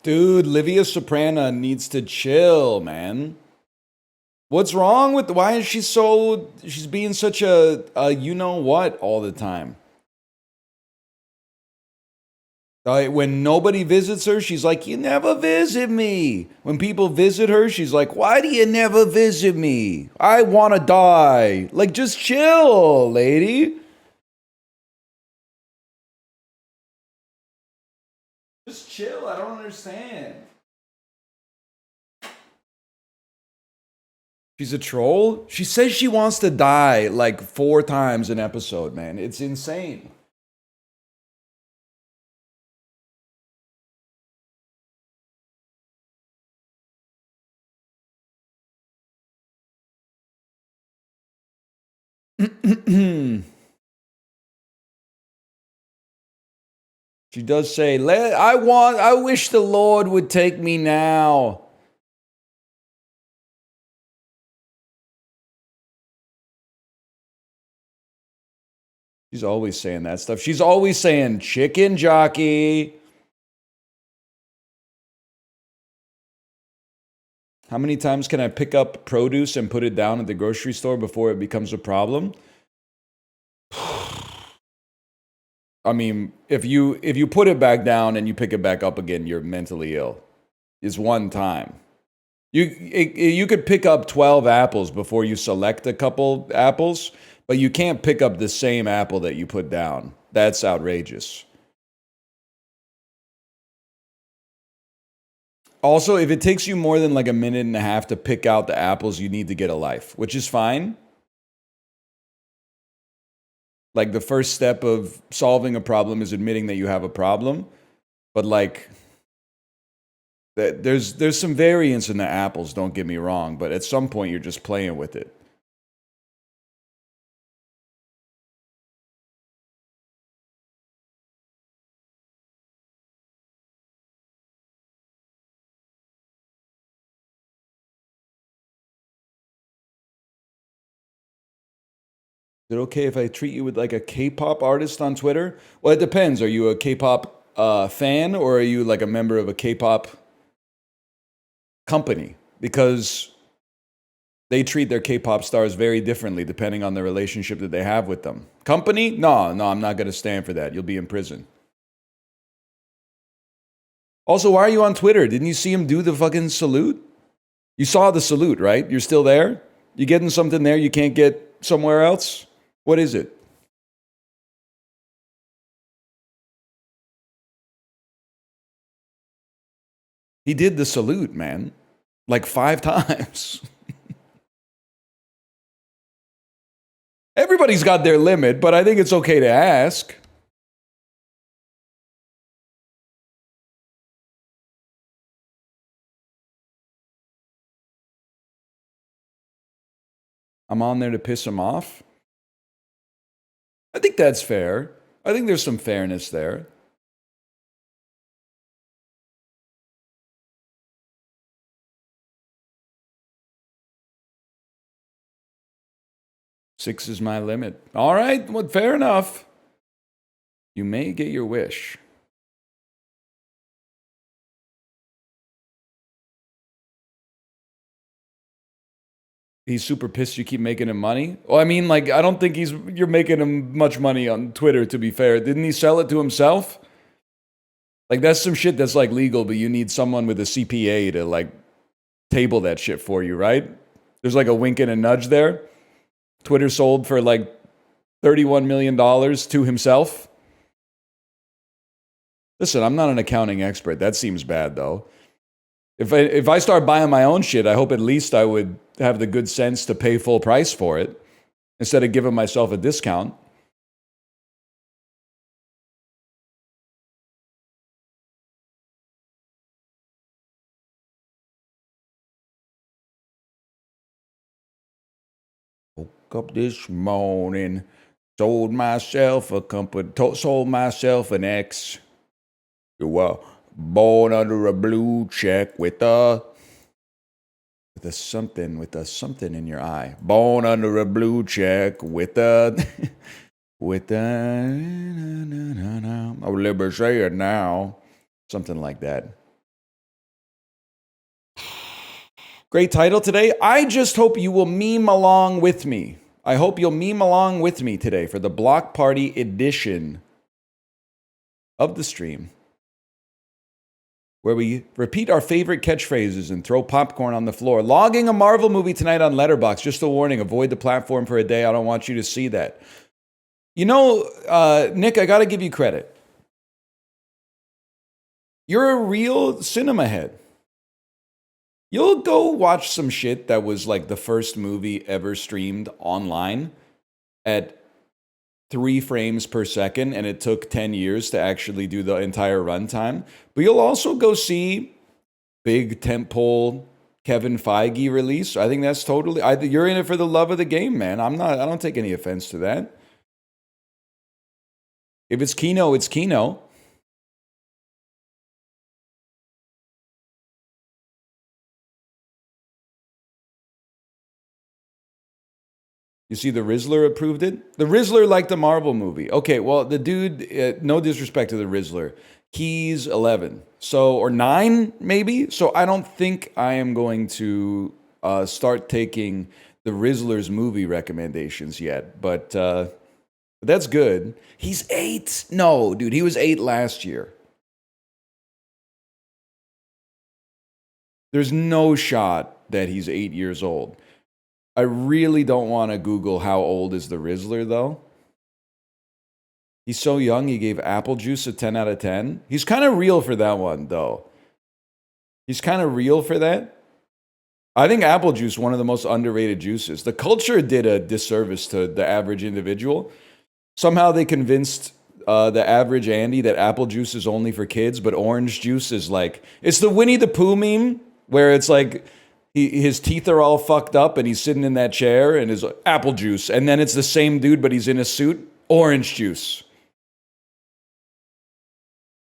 Dude, Livia Soprana needs to chill, man. What's wrong with why is she so she's being such a you know what all the time? When nobody visits her, she's like, "You never visit me." When people visit her, she's like, "Why do you never visit me? I want to die." Like just chill, lady. Just chill. I don't understand. She's a troll? She says she wants to die like 4 times an episode, man. It's insane. She does say, I wish the Lord would take me now. She's always saying that stuff. She's always saying chicken jockey. How many times can I pick up produce and put it down at the grocery store before it becomes a problem? I mean, if you put it back down and you pick it back up again, you're mentally ill. It's one time. You could pick up 12 apples before you select a couple apples, but you can't pick up the same apple that you put down. That's outrageous. Also, if it takes you more than like a minute and a half to pick out the apples, you need to get a life, which is fine. Like the first step of solving a problem is admitting that you have a problem, but like there's some variance in the apples, don't get me wrong, but at some point you're just playing with it. Is it okay if I treat you with like a K-pop artist on Twitter? Well, it depends. Are you a K-pop fan or are you like a member of a K-pop company? Because they treat their K-pop stars very differently depending on the relationship that they have with them. Company? No, I'm not going to stand for that. You'll be in prison. Also, why are you on Twitter? Didn't you see him do the fucking salute? You saw the salute, right? You're still there? You getting something there you can't get somewhere else? What is it? He did the salute, man. Like 5 times. Everybody's got their limit, but I think it's okay to ask. I'm on there to piss him off. I think that's fair. I think there's some fairness there. Six is my limit. All right, well, fair enough. You may get your wish. He's super pissed you keep making him money. Well, I mean, like, I don't think you're making him much money on Twitter, to be fair. Didn't he sell it to himself? Like, that's some shit that's like legal, but you need someone with a CPA to like table that shit for you, right? There's like a wink and a nudge there. Twitter sold for like $31 million to himself. Listen, I'm not an accounting expert. That seems bad, though. If I start buying my own shit, I hope at least I would have the good sense to pay full price for it instead of giving myself a discount. Woke up this morning, sold myself a company, sold myself an X. You were born under a blue check with a something in your eye. Born under a blue check with a with a I will never say it now. Something like that. Great title today. I just hope you will meme along with me. I hope you'll meme along with me today for the Block Party edition of the stream, where we repeat our favorite catchphrases and throw popcorn on the floor. Logging a Marvel movie tonight on Letterboxd. Just a warning, avoid the platform for a day. I don't want you to see that. You know, Nick, I got to give you credit. You're a real cinema head. You'll go watch some shit that was like the first movie ever streamed online at 3 frames per second, and it took 10 years to actually do the entire runtime. But you'll also go see big tentpole Kevin Feige release. I think that's totally, you're in it for the love of the game, man. I don't take any offense to that. If it's Kino, it's Kino. You see, the Rizzler approved it. The Rizzler liked the Marvel movie. Okay, well, the dude, no disrespect to the Rizzler, he's 11, so, or 9 maybe. So I don't think I am going to start taking the Rizzler's movie recommendations yet. But that's good. He's 8. No, dude, he was 8 last year. There's no shot that he's 8 years old. I really don't want to Google how old is the Rizzler, though. He's so young, he gave Apple Juice a 10 out of 10. He's kind of real for that one, though. He's kind of real for that. I think Apple Juice, one of the most underrated juices. The culture did a disservice to the average individual. Somehow they convinced the average Andy that Apple Juice is only for kids, but orange juice is like... It's the Winnie the Pooh meme, where it's like... his teeth are all fucked up and he's sitting in that chair and his apple juice. And then it's the same dude, but he's in a suit. Orange juice.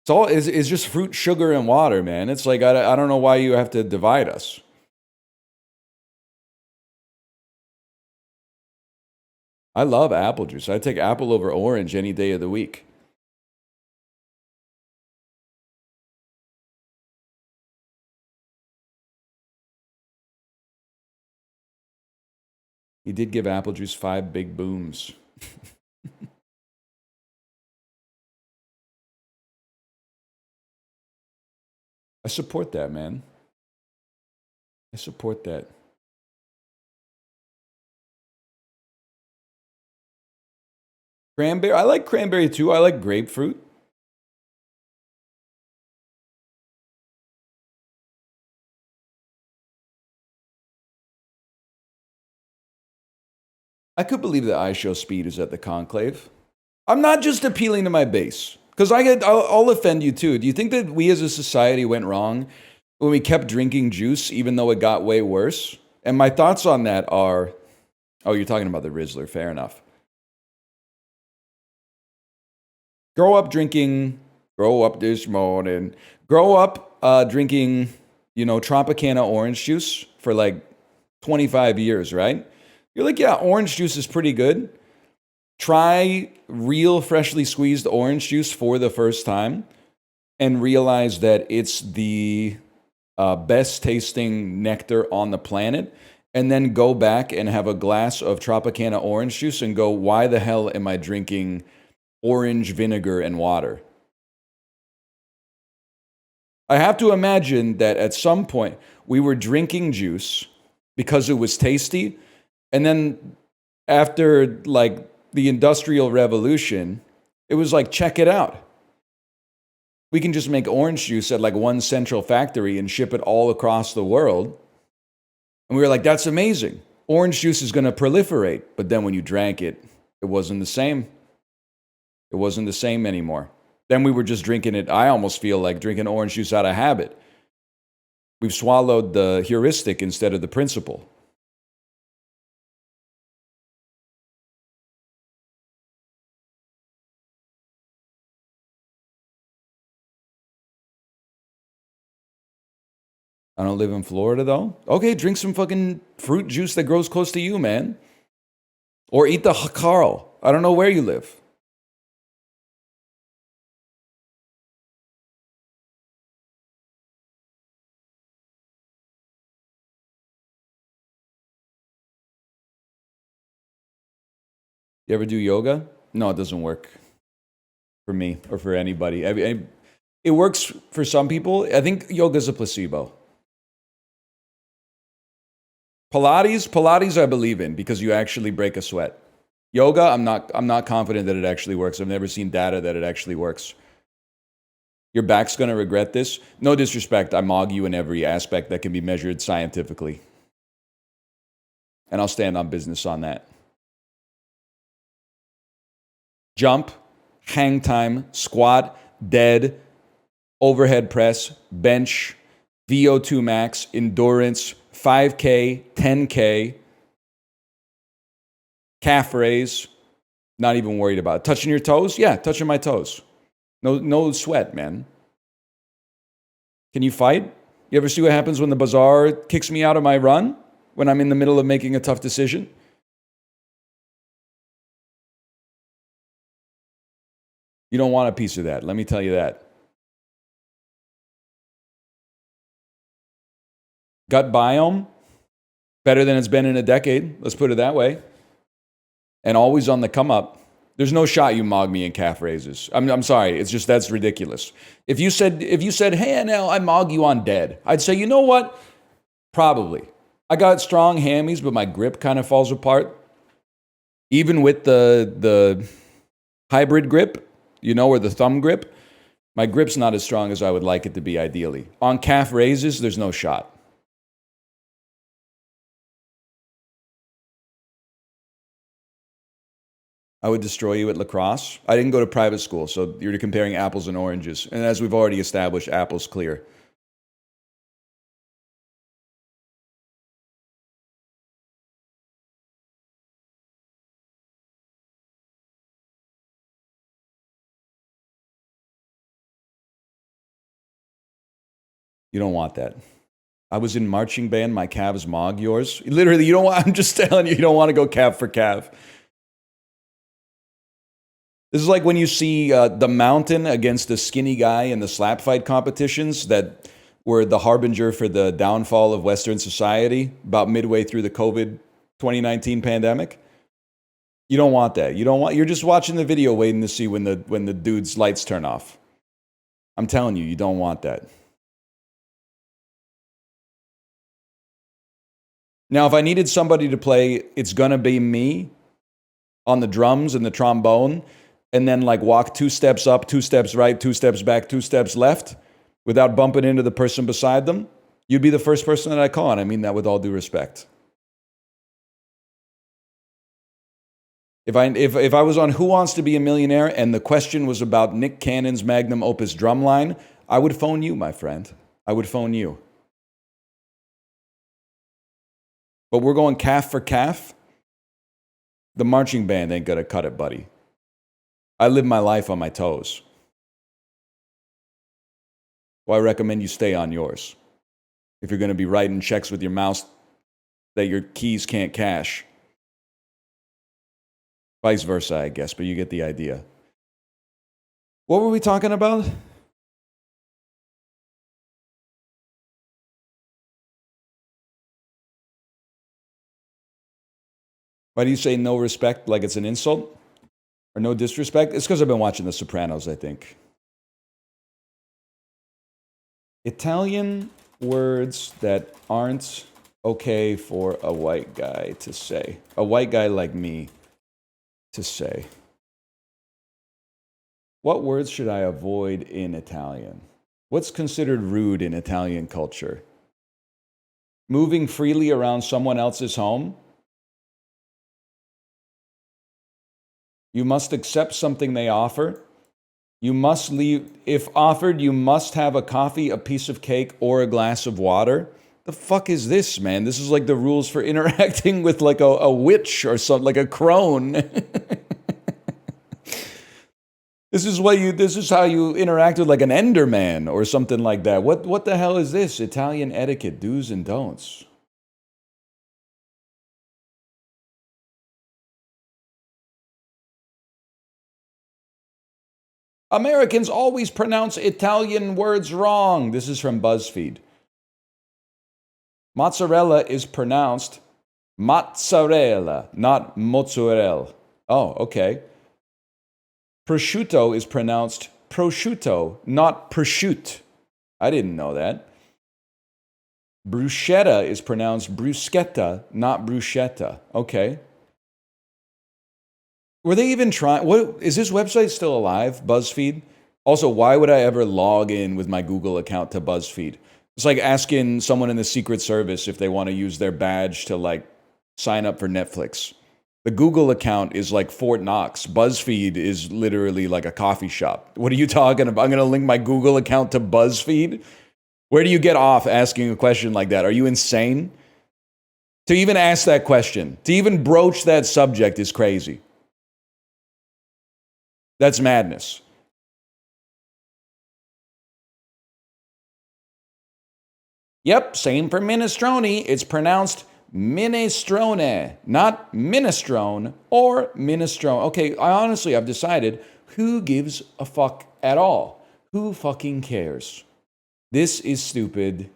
It's just fruit, sugar, and water, man. It's like, I don't know why you have to divide us. I love apple juice. I take apple over orange any day of the week. He did give apple juice 5 big booms. I support that, man. I support that. Cranberry. I like cranberry too. I like grapefruit. I could believe that iShowSpeed is at the conclave. I'm not just appealing to my base. Because I'll offend you too. Do you think that we as a society went wrong when we kept drinking juice even though it got way worse? And my thoughts on that are... Oh, you're talking about the Rizzler. Fair enough. Grow up this morning. Grow up drinking, Tropicana orange juice for like 25 years, right? You're like, yeah, orange juice is pretty good. Try real freshly squeezed orange juice for the first time and realize that it's the best tasting nectar on the planet. And then go back and have a glass of Tropicana orange juice and go, why the hell am I drinking orange vinegar and water? I have to imagine that at some point we were drinking juice because it was tasty. And then after like the Industrial Revolution, it was like, check it out. We can just make orange juice at like one central factory and ship it all across the world. And we were like, that's amazing. Orange juice is going to proliferate. But then when you drank it, it wasn't the same. It wasn't the same anymore. Then we were just drinking it. I almost feel like drinking orange juice out of habit. We've swallowed the heuristic instead of the principle. I don't live in Florida, though. Okay, drink some fucking fruit juice that grows close to you, man. Or eat the Carl. I don't know where you live. You ever do yoga? No, it doesn't work for me or for anybody. It works for some people. I think yoga is a placebo. Pilates I believe in because you actually break a sweat. Yoga, I'm not confident that it actually works. I've never seen data that it actually works. Your back's going to regret this. No disrespect, I mog you in every aspect that can be measured scientifically. And I'll stand on business on that. Jump, hang time, squat, dead, overhead press, bench, VO2 max, endurance, 5K, 10K, calf raise, not even worried about it. Touching your toes? Yeah, touching my toes. No sweat, man. Can you fight? You ever see what happens when the bazaar kicks me out of my run when I'm in the middle of making a tough decision? You don't want a piece of that, let me tell you that. Gut biome, better than it's been in a decade, let's put it that way. And always on the come up. There's no shot you mog me in calf raises. I'm sorry, it's just that's ridiculous. If you said, hey Anel, I mog you on dead, I'd say, you know what? Probably. I got strong hammies, but my grip kind of falls apart. Even with the hybrid grip, or the thumb grip, my grip's not as strong as I would like it to be ideally. On calf raises, there's no shot. I would destroy you at lacrosse. I didn't go to private school, so you're comparing apples and oranges. And as we've already established, apples clear. You don't want that. I was in marching band, my calves mog yours. Literally, I'm just telling you don't want to go calf for calf. This is like when you see the mountain against the skinny guy in the slap fight competitions that were the harbinger for the downfall of Western society about midway through the COVID 2019 pandemic. You don't want that. You're just watching the video waiting to see when the dude's lights turn off. I'm telling you, you don't want that. Now, if I needed somebody to play It's Gonna Be Me on the drums and the trombone, and then like walk 2 steps up, 2 steps right, 2 steps back, 2 steps left, without bumping into the person beside them, you'd be the first person that I call, and I mean that with all due respect. If I was on Who Wants to Be a Millionaire and the question was about Nick Cannon's magnum opus drumline, I would phone you, my friend. I would phone you. But we're going calf for calf. The marching band ain't gonna cut it, buddy. I live my life on my toes. Well, I recommend you stay on yours. If you're going to be writing checks with your mouse that your keys can't cash. Vice versa, I guess, but you get the idea. What were we talking about? Why do you say no respect like it's an insult? Or no disrespect? It's because I've been watching The Sopranos, I think. Italian words that aren't okay for a white guy to say. A white guy like me to say. What words should I avoid in Italian? What's considered rude in Italian culture? Moving freely around someone else's home? You must accept something they offer. You must leave. If offered, you must have a coffee, a piece of cake, or a glass of water. The fuck is this, man? This is like the rules for interacting with like a witch or something, like a crone. This is how you interact with like an Enderman or something like that. What the hell is this? Italian etiquette, do's and don'ts. Americans always pronounce Italian words wrong. This is from BuzzFeed. Mozzarella is pronounced mozzarella, not mozzarella. Oh, okay. Prosciutto is pronounced prosciutto, not prosciutto. I didn't know that. Bruschetta is pronounced bruschetta, not bruschetta. Okay. Were they even trying? What is this website still alive? BuzzFeed. Also, why would I ever log in with my Google account to BuzzFeed? It's like asking someone in the Secret Service if they want to use their badge to like sign up for Netflix. The Google account is like Fort Knox. BuzzFeed is literally like a coffee shop. What are you talking about? I'm going to link my Google account to BuzzFeed? Where do you get off asking a question like that? Are you insane? To even ask that question, to even broach that subject is crazy. That's madness. Yep, same for minestrone. It's pronounced minestrone, not minestrone or minestrone. Okay, I've decided who gives a fuck at all? Who fucking cares? This is stupid.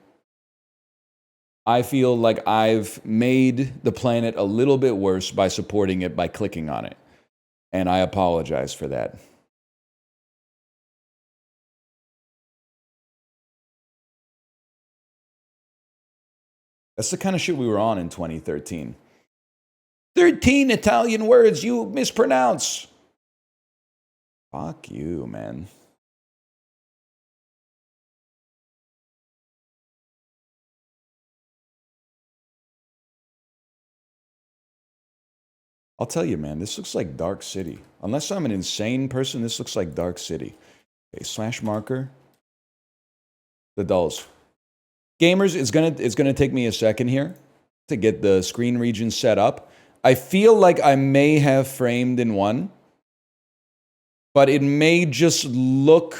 I feel like I've made the planet a little bit worse by supporting it by clicking on it. And I apologize for that. That's the kind of shit we were on in 2013. 13 Italian words you mispronounce. Fuck you, man. I'll tell you, man, this looks like Dark City. Unless I'm an insane person, this looks like Dark City. Okay, slash marker. The dolls. Gamers, it's gonna take me a second here to get the screen region set up. I feel like I may have framed in one, but it may just look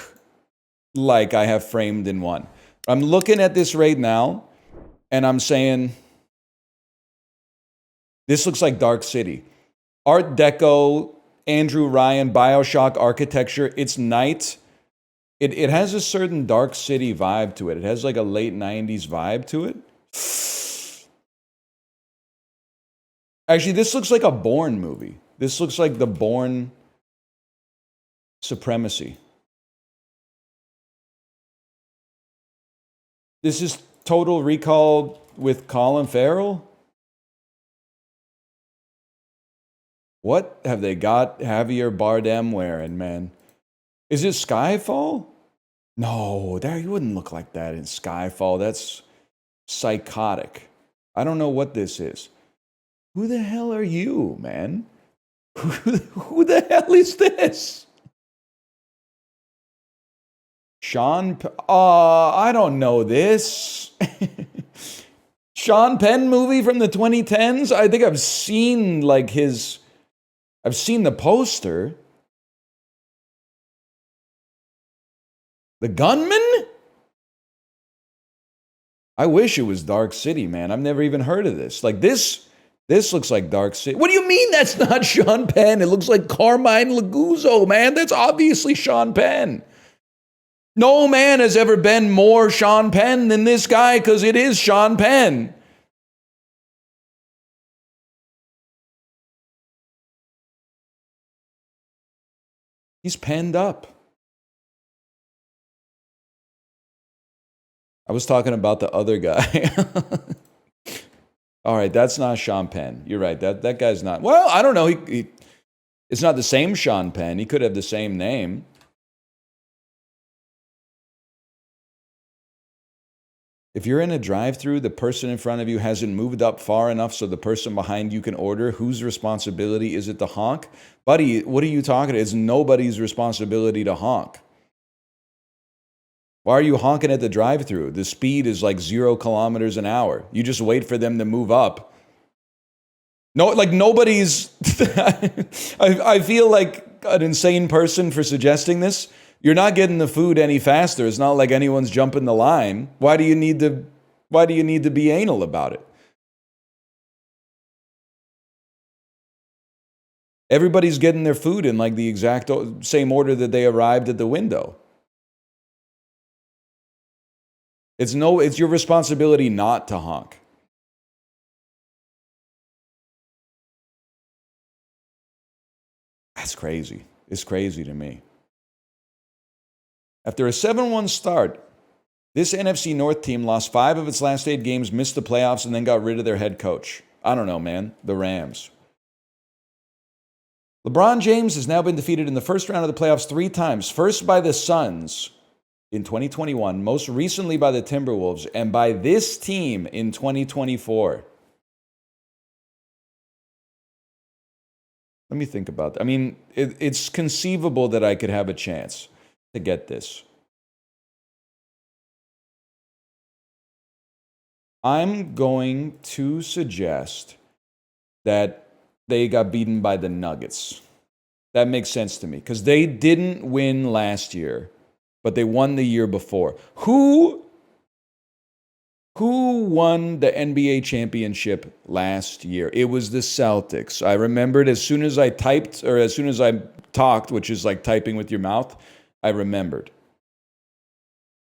like I have framed in one. I'm looking at this right now, and I'm saying, this looks like Dark City. Art Deco, Andrew Ryan, Bioshock architecture. It's night. It has a certain Dark City vibe to it. It has like a late 90s vibe to it. Actually, this looks like a Bourne movie. This looks like the Bourne Supremacy. This is Total Recall with Colin Farrell? What have they got Javier Bardem wearing, man? Is it Skyfall? No, he wouldn't look like that in Skyfall. That's psychotic. I don't know what this is. Who the hell are you, man? Who the hell is this? I don't know this. Sean Penn movie from the 2010s? I think I've seen like I've seen the poster. The Gunman? I wish it was Dark City, man. I've never even heard of this. Like this looks like Dark City. What do you mean that's not Sean Penn? It looks like Carmine Laguzzo, man. That's obviously Sean Penn. No man has ever been more Sean Penn than this guy because it is Sean Penn. He's penned up. I was talking about the other guy. All right, that's not Sean Penn. You're right. That guy's not. Well, I don't know. It's not the same Sean Penn. He could have the same name. If you're in a drive-through, the person in front of you hasn't moved up far enough so the person behind you can order. Whose responsibility is it to honk? Buddy, what are you talking about? It's nobody's responsibility to honk. Why are you honking at the drive-through? The speed is like 0 kilometers an hour. You just wait for them to move up. No, like nobody's... I feel like an insane person for suggesting this. You're not getting the food any faster. It's not like anyone's jumping the line. Why do you need to be anal about it? Everybody's getting their food in like the exact same order that they arrived at the window. It's your responsibility not to honk. That's crazy. It's crazy to me. After a 7-1 start, this NFC North team lost 5 of its last 8 games, missed the playoffs, and then got rid of their head coach. I don't know, man. The Rams. LeBron James has now been defeated in the first round of the playoffs 3 times. First by the Suns in 2021, most recently by the Timberwolves, and by this team in 2024. Let me think about that. I mean, it's conceivable that I could have a chance to get this. I'm going to suggest that they got beaten by the Nuggets. That makes sense to me because they didn't win last year, but they won the year before. Who won the NBA championship last year? It was the Celtics. I remembered as soon as I typed, or as soon as I talked, which is like typing with your mouth, I remembered.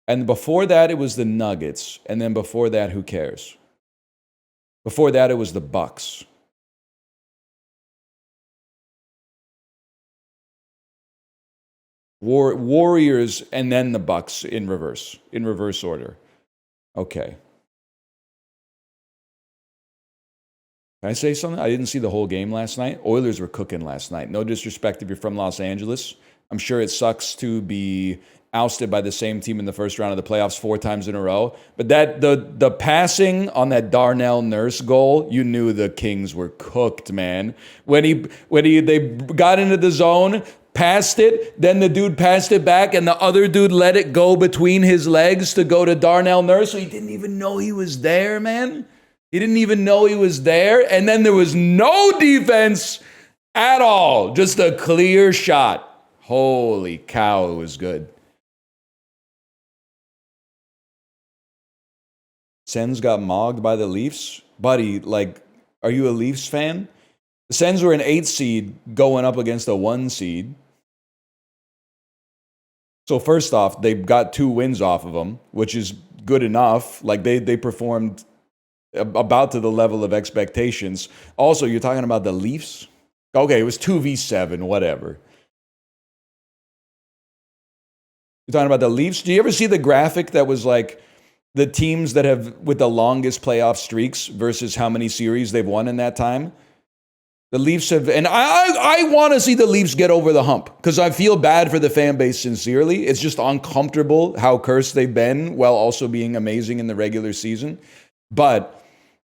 And before that, it was the Nuggets. And then before that, who cares? Before that, it was the Bucks. Warriors, and then the Bucks in reverse order. Okay. Can I say something? I didn't see the whole game last night. Oilers were cooking last night. No disrespect if you're from Los Angeles. I'm sure it sucks to be ousted by the same team in the first round of the playoffs 4 times in a row. But that the passing on that Darnell Nurse goal, you knew the Kings were cooked, man. When they got into the zone, passed it, then the dude passed it back, and the other dude let it go between his legs to go to Darnell Nurse, so he didn't even know he was there, man. He didn't even know he was there, and then there was no defense at all. Just a clear shot. Holy cow, it was good. Sens got mogged by the Leafs. Buddy, like, are you a Leafs fan? The Sens were an 8 seed going up against a 1 seed. So first off, they got 2 wins off of them, which is good enough. Like, they performed about to the level of expectations. Also, you're talking about the Leafs? Okay, it was 2v7, whatever. You're talking about the Leafs? Do you ever see the graphic that was like the teams that have with the longest playoff streaks versus how many series they've won in that time? The Leafs have, and I want to see the Leafs get over the hump because I feel bad for the fan base sincerely. It's just uncomfortable how cursed they've been while also being amazing in the regular season. But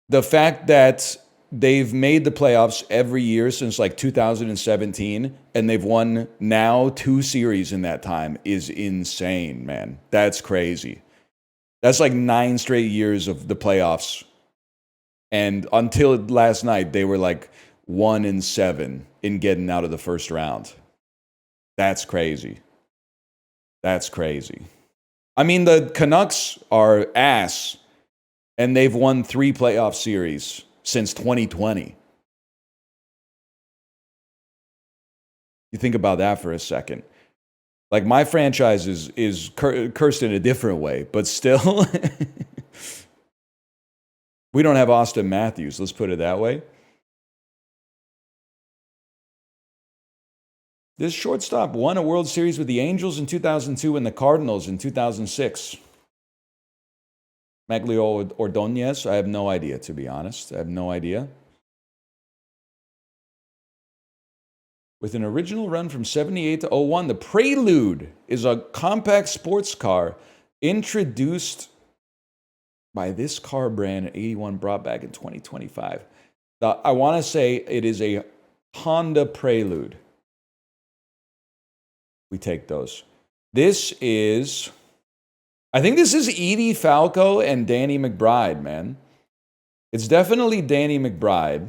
the fact that they've made the playoffs every year since like 2017, and they've won now 2 series in that time is insane, man. That's crazy. That's like 9 straight years of the playoffs. And until last night, they were like 1-7 in getting out of the first round. That's crazy. That's crazy. I mean, the Canucks are ass, and they've won 3 playoff series since 2020. You think about that for a second. Like, my franchise is cursed in a different way, but still, we don't have Austin Matthews, let's put it that way. This shortstop won a World Series with the Angels in 2002 and the Cardinals in 2006. Maglio Ordonez, I have no idea, to be honest. I have no idea. With an original run from 78 to 01, the Prelude is a compact sports car introduced by this car brand in 81, brought back in 2025. I want to say it is a Honda Prelude. We take those. This is, I think this is Edie Falco and Danny McBride, man. It's definitely Danny McBride.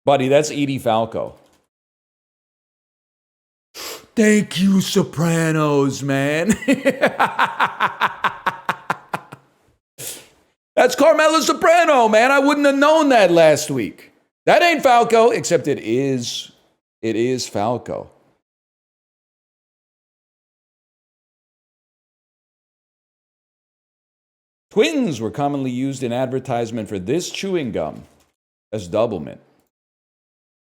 Buddy, that's Edie Falco. Thank you, Sopranos, man. That's Carmela Soprano, man. I wouldn't have known that last week. That ain't Falco, except it is Falco. Twins were commonly used in advertisement for this chewing gum. That's doublemint.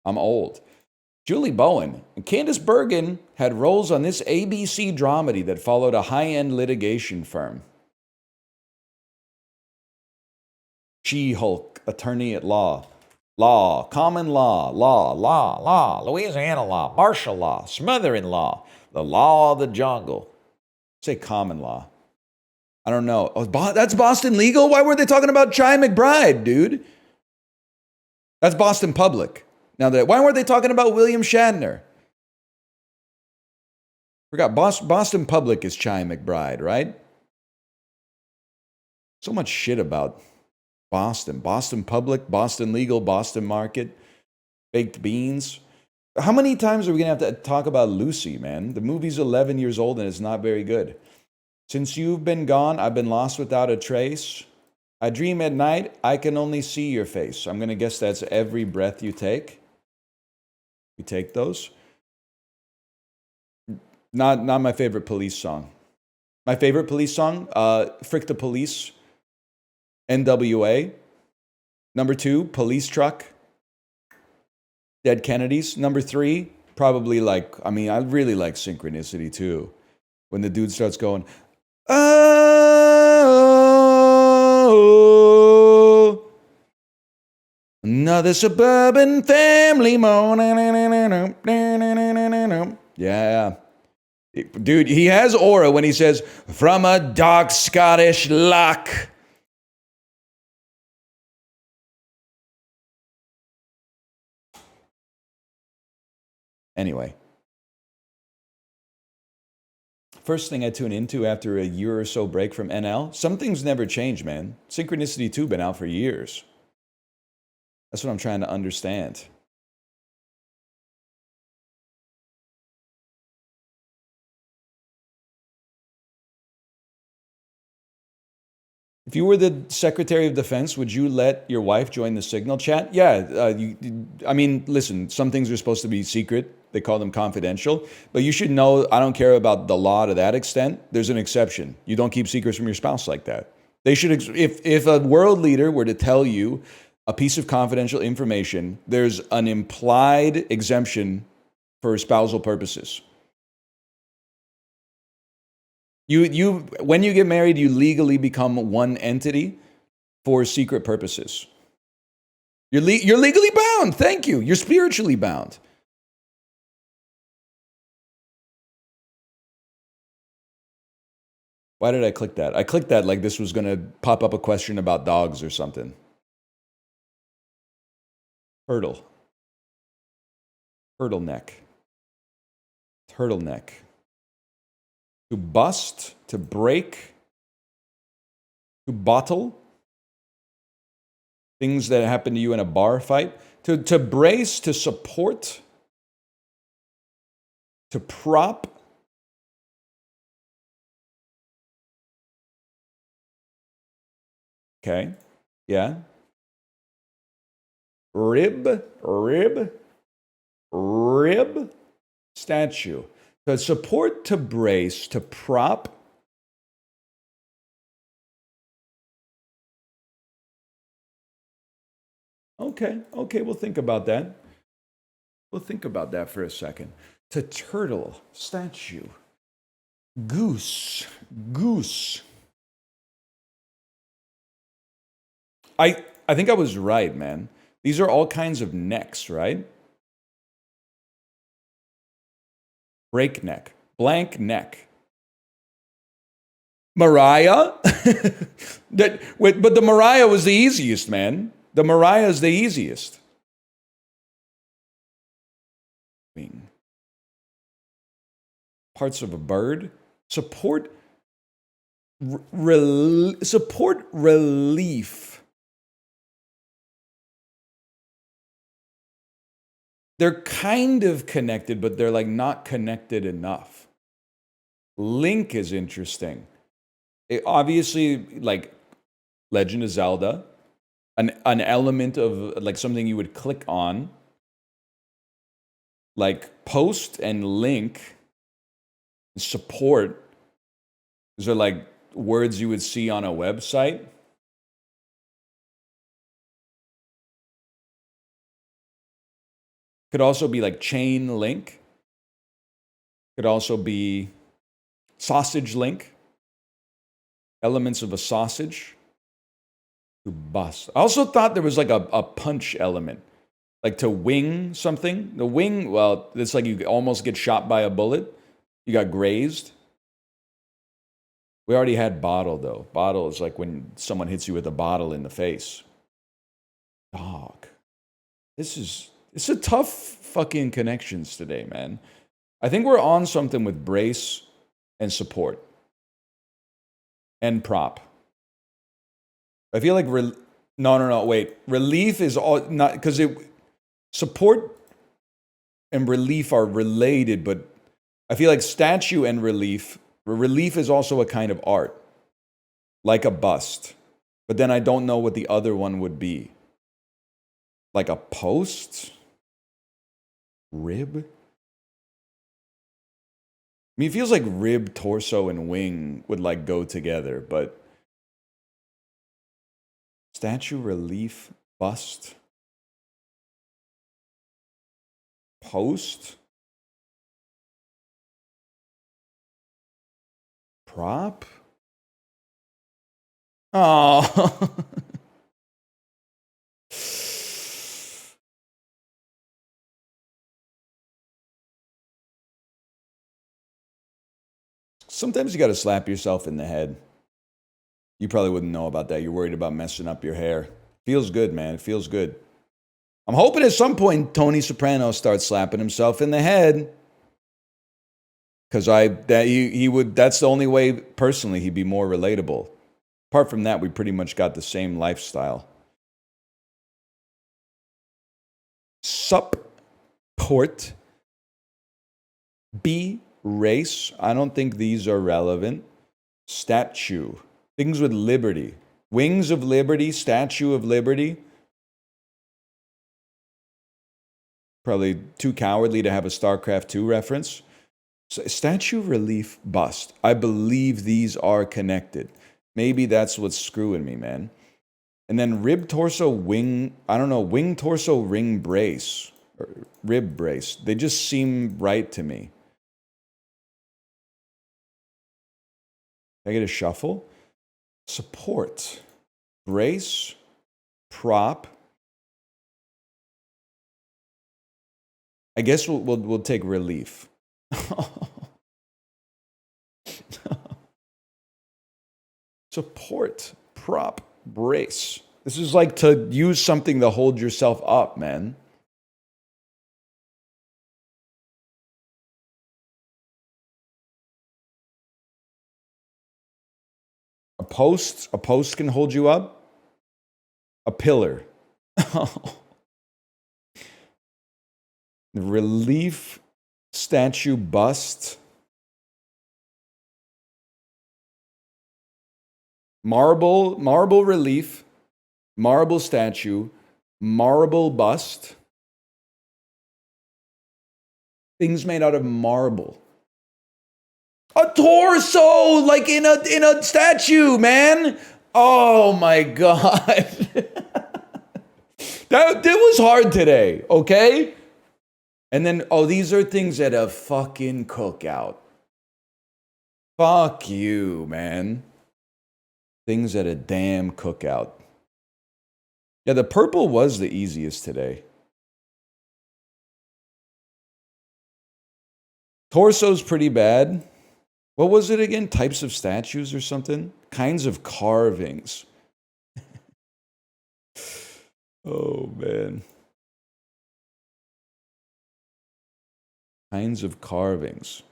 I'm old. Julie Bowen and Candice Bergen had roles on this ABC dramedy that followed a high-end litigation firm. She-Hulk, attorney at law. Law, common law, Louisiana law, martial law, smothering law, the law of the jungle. Say common law. I don't know. Oh, that's Boston Legal? Why were they talking about Chi McBride, dude? That's Boston Public. Now, why weren't they talking about William Shatner? Forgot, Boston Public is Chi McBride, right? So much shit about Boston. Boston Public, Boston Legal, Boston Market, baked beans. How many times are we going to have to talk about Lucy, man? The movie's 11 years old and it's not very good. Since you've been gone, I've been lost without a trace. I dream at night, I can only see your face. I'm going to guess that's every breath you take. You take those. Not my favorite Police song. My favorite Police song, Frick the Police, NWA. Number 2, Police Truck, Dead Kennedys. Number 3, probably I really like Synchronicity too. When the dude starts going, oh, another suburban family moan. Yeah. Dude, he has aura when he says, from a dark Scottish loch. Anyway. First thing I tune into after a year or so break from NL, some things never change, man. Synchronicity 2 been out for years. That's what I'm trying to understand. If you were the Secretary of Defense, would you let your wife join the Signal chat? Yeah, listen, some things are supposed to be secret. They call them confidential. But you should know, I don't care about the law to that extent. There's an exception. You don't keep secrets from your spouse like that. They should, if a world leader were to tell you a piece of confidential information, there's an implied exemption for spousal purposes. When you get married, you legally become one entity for secret purposes. You're legally bound. Thank you. You're spiritually bound. Why did I click that? I clicked that like this was going to pop up a question about dogs or something. Turtleneck. To bust, to break, to bottle. Things that happen to you in a bar fight. To brace, to support, to prop. Okay, yeah. Rib, statue. To support, to brace, to prop. Okay, we'll think about that. We'll think about that for a second. To turtle, statue. Goose. I think I was right, man. These are all kinds of necks, right? Breakneck, blank neck. Mariah? But the Mariah was the easiest, man. The Mariah is the easiest. Wing. Parts of a bird. Support relief. They're kind of connected, but they're like not connected enough. Link is interesting. Obviously, like Legend of Zelda, an element of like something you would click on. Like post and link, support. These are like words you would see on a website. Could also be like chain link. Could also be sausage link. Elements of a sausage. To bust. I also thought there was like a punch element. Like to wing something. The wing, well, it's like you almost get shot by a bullet. You got grazed. We already had bottle, though. Bottle is like when someone hits you with a bottle in the face. Dog. It's a tough fucking connections today, man. I think we're on something with brace and support. And prop. I feel like... No, wait. Relief is all... not because support and relief are related, but I feel like statue and relief... Relief is also a kind of art. Like a bust. But then I don't know what the other one would be. Like a post? Rib? I mean, it feels like rib, torso, and wing would like go together, but... Statue, relief, bust? Post? Prop? Oh. Sometimes you got to slap yourself in the head. You probably wouldn't know about that. You're worried about messing up your hair. Feels good, man. It feels good. I'm hoping at some point Tony Soprano starts slapping himself in the head. Because that's the only way, personally, he'd be more relatable. Apart from that, we pretty much got the same lifestyle. Support. B, race. I don't think these are relevant. Statue. Things with liberty. Wings of Liberty, Statue of Liberty. Probably too cowardly to have a StarCraft 2 reference. So, statue, relief, bust. I believe these are connected. Maybe that's what's screwing me, man. And then rib, torso, wing, I don't know, wing, torso, ring, brace. Or rib brace. They just seem right to me. Can I get a shuffle? Support. Brace. Prop. I guess we'll take relief. Support, prop, brace. This is like to use something to hold yourself up, man. A post can hold you up. A pillar. Relief, statue, bust. Marble relief, marble statue, marble bust. Things made out of marble. A torso, like in a statue, man. Oh my God. That was hard today, okay? And then, these are things at a fucking cookout. Fuck you, man. Things at a damn cookout. Yeah, the purple was the easiest today. Torso's pretty bad. What was it again? Types of statues or something? Kinds of carvings. Oh, man. Kinds of carvings.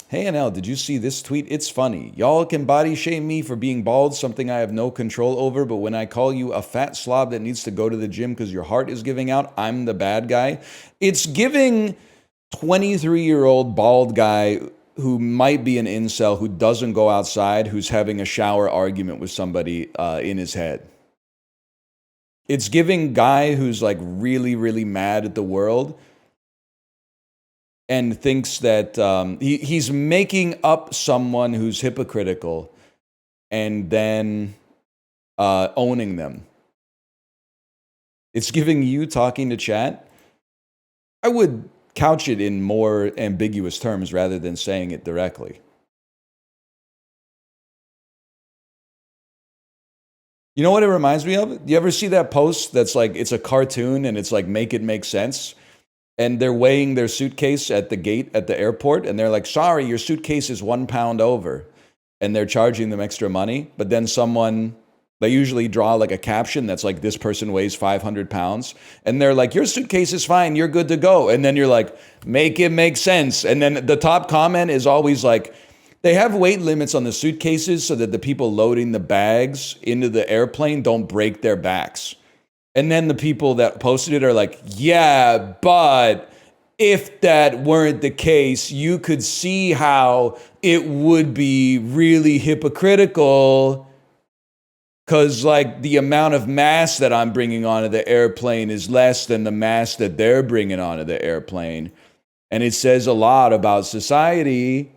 Hey NL, did you see this tweet? It's funny. Y'all can body shame me for being bald, something I have no control over, but when I call you a fat slob that needs to go to the gym because your heart is giving out, I'm the bad guy. It's giving 23-year-old bald guy who might be an incel, who doesn't go outside, who's having a shower argument with somebody in his head. It's giving guy who's like really, really mad at the world and thinks that he's making up someone who's hypocritical and then owning them. It's giving you talking to chat. I would couch it in more ambiguous terms rather than saying it directly. You know what it reminds me of? Do you ever see that post that's like, it's a cartoon and it's like, make it make sense? And they're weighing their suitcase at the gate at the airport and they're like, sorry, your suitcase is 1 pound over. And they're charging them extra money. But then they usually draw like a caption that's like, this person weighs 500 pounds. And they're like, your suitcase is fine, you're good to go. And then you're like, make it make sense. And then the top comment is always like, they have weight limits on the suitcases so that the people loading the bags into the airplane don't break their backs. And then the people that posted it are like, yeah, but if that weren't the case, you could see how it would be really hypocritical because like the amount of mass that I'm bringing onto the airplane is less than the mass that they're bringing onto the airplane. And it says a lot about society.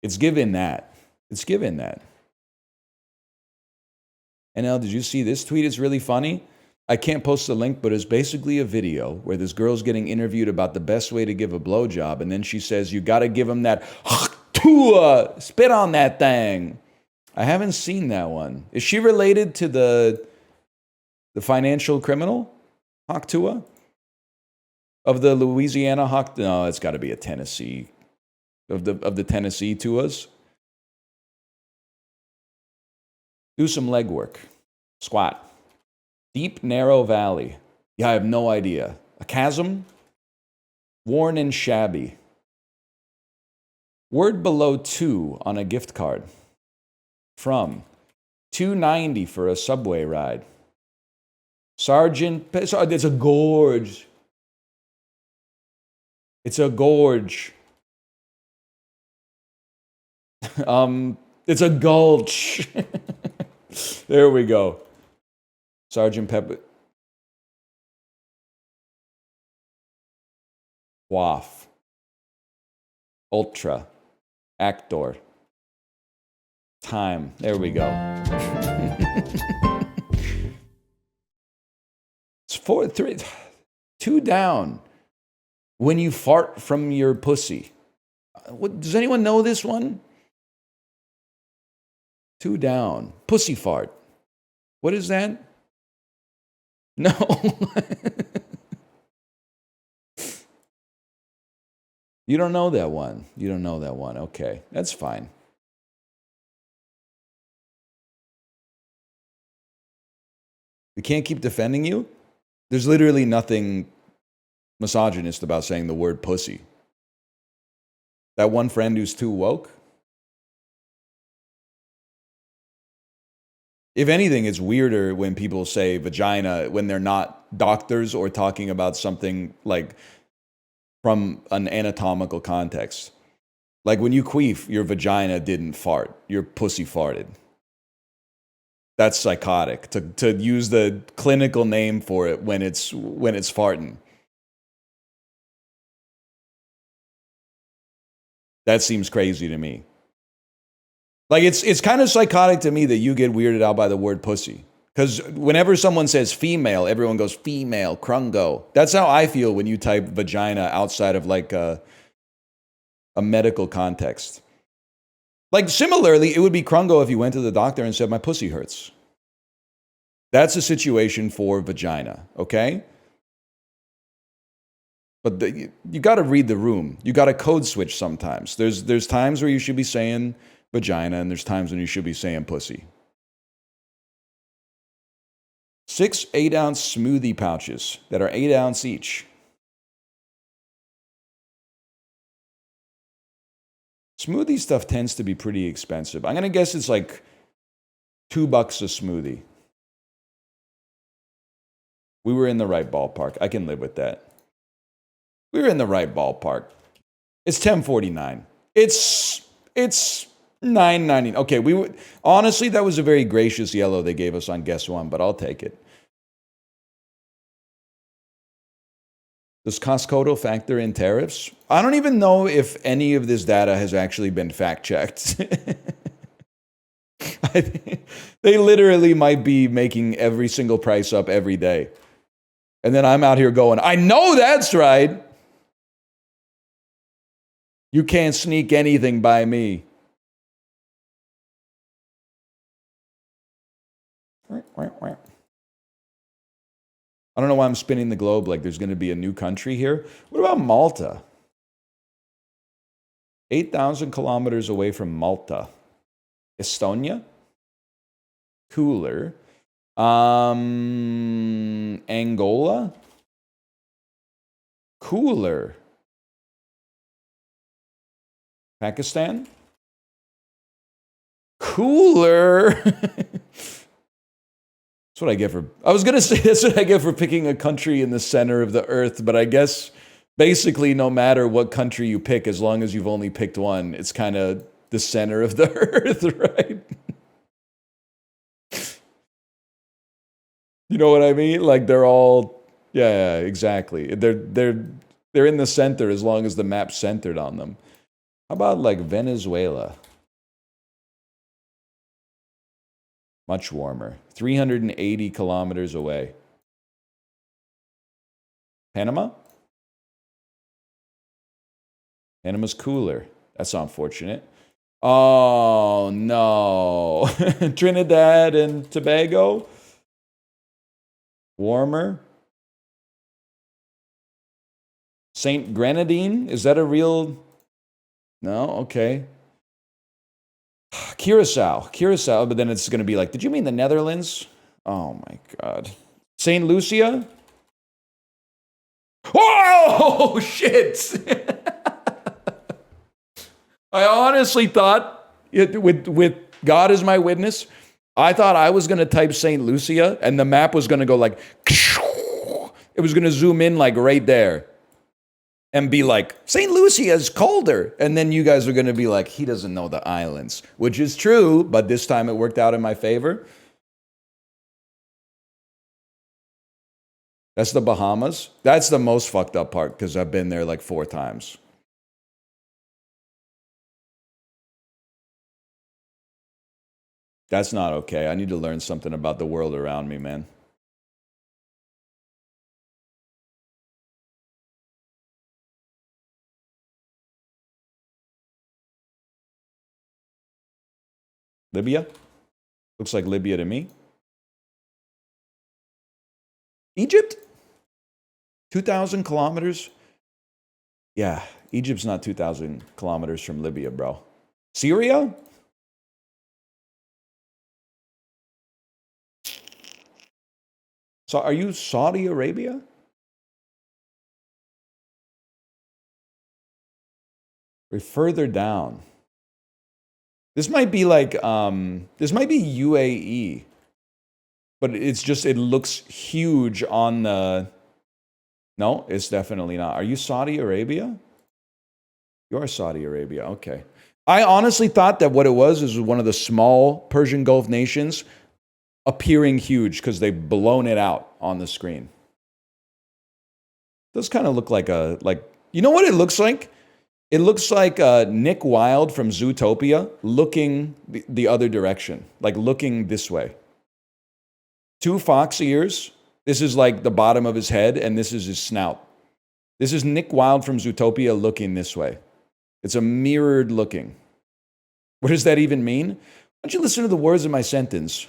It's given that. It's given that. NL, did you see this tweet? It's really funny. I can't post the link, but it's basically a video where this girl's getting interviewed about the best way to give a blowjob. And then she says, you got to give him that spit on that thing. I haven't seen that one. Is she related to the financial criminal, Haktua? Of the Louisiana Hawk? No, it's got to be a Tennessee. Of the Tennessee Tuas. Do some leg work. Squat. Deep, narrow valley. Yeah, I have no idea. A chasm? Worn and shabby. Word below 2 on a gift card. From $2.90 for a subway ride. Sergeant, it's a gorge. It's a gorge. It's a gulch. There we go. Sergeant Pepper. Waff. Ultra. Actor. Time. There we go. It's 4, 3, 2 down. When you fart from your pussy. Does anyone know this one? 2 down. Pussy fart. What is that? No. You don't know that one. You don't know that one. Okay, that's fine. We can't keep defending you? There's literally nothing misogynist about saying the word pussy. That one friend who's too woke? If anything, it's weirder when people say vagina when they're not doctors or talking about something like from an anatomical context. Like when you queef, your vagina didn't fart, your pussy farted. That's psychotic to use the clinical name for it when it's farting. That seems crazy to me. Like, it's kind of psychotic to me that you get weirded out by the word pussy. Because whenever someone says female, everyone goes female, krungo. That's how I feel when you type vagina outside of like a medical context. Like, similarly, it would be krungo if you went to the doctor and said, my pussy hurts. That's a situation for vagina, okay? But you got to read the room. You got to code switch sometimes. There's times where you should be saying vagina, and there's times when you should be saying pussy. 6 8-ounce smoothie pouches that are 8 ounce each. Smoothie stuff tends to be pretty expensive. I'm going to guess it's like $2 a smoothie. We were in the right ballpark. I can live with that. We were in the right ballpark. It's $10.49. It's $9.99. Okay, honestly, that was a very gracious yellow they gave us on guess one, but I'll take it. Does Costco factor in tariffs? I don't even know if any of this data has actually been fact-checked. They literally might be making every single price up every day. And then I'm out here going, I know that's right. You can't sneak anything by me. I don't know why I'm spinning the globe like there's going to be a new country here. What about Malta? 8,000 kilometers away from Malta. Estonia? Cooler. Angola? Cooler. Pakistan? Cooler. That's what I get for... I was going to say that's what I get for picking a country in the center of the earth, but I guess basically no matter what country you pick, as long as you've only picked one, it's kind of the center of the earth, right? You know what I mean? Like they're all... Yeah, exactly. They're in the center as long as the map's centered on them. How about like Venezuela? Much warmer. 380 kilometers away. Panama? Panama's cooler. That's unfortunate. Oh, no. Trinidad and Tobago? Warmer? Saint Grenadine? Is that a real... No? Okay. Curacao, but then it's going to be like, did you mean the Netherlands? Oh my God. St. Lucia? Oh, shit! I honestly thought, with God as my witness, I thought I was going to type St. Lucia and the map was going to go like, it was going to zoom in like right there. And be like, St. Lucia is colder. And then you guys are going to be like, he doesn't know the islands. Which is true, but this time it worked out in my favor. That's the Bahamas. That's the most fucked up part because I've been there like 4 times. That's not okay. I need to learn something about the world around me, man. Libya? Looks like Libya to me. Egypt? 2,000 kilometers? Yeah, Egypt's not 2,000 kilometers from Libya, bro. Syria? So are you Saudi Arabia? We're further down. This might be like, this might be UAE. But it's just, it looks huge on the... No, it's definitely not. Are you Saudi Arabia? You are Saudi Arabia, okay. I honestly thought that what it was is one of the small Persian Gulf nations appearing huge because they've blown it out on the screen. It does kind of look like a, you know what it looks like? It looks like Nick Wilde from Zootopia looking the other direction, like looking this way. 2 fox ears. This is like the bottom of his head, and this is his snout. This is Nick Wilde from Zootopia looking this way. It's a mirrored looking. What does that even mean? Why don't you listen to the words of my sentence?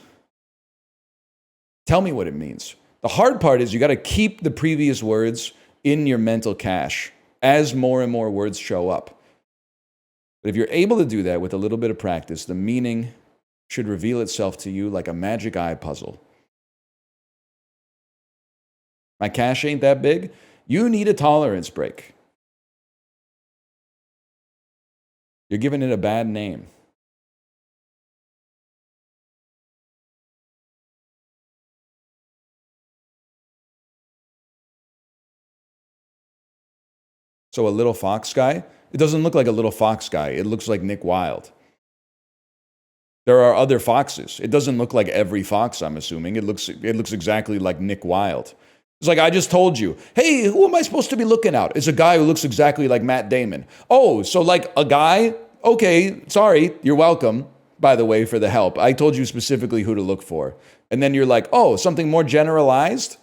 Tell me what it means. The hard part is you got to keep the previous words in your mental cache as more and more words show up. But if you're able to do that with a little bit of practice, the meaning should reveal itself to you like a magic eye puzzle. My cache ain't that big. You need a tolerance break. You're giving it a bad name. So a little fox guy? It doesn't look like a little fox guy. It looks like Nick Wilde. There are other foxes. It doesn't look like every fox, I'm assuming. It looks exactly like Nick Wilde. It's like, I just told you, hey, who am I supposed to be looking at? It's a guy who looks exactly like Matt Damon. Oh, so like a guy? Okay, sorry, you're welcome, by the way, for the help. I told you specifically who to look for. And then you're like, oh, something more generalized?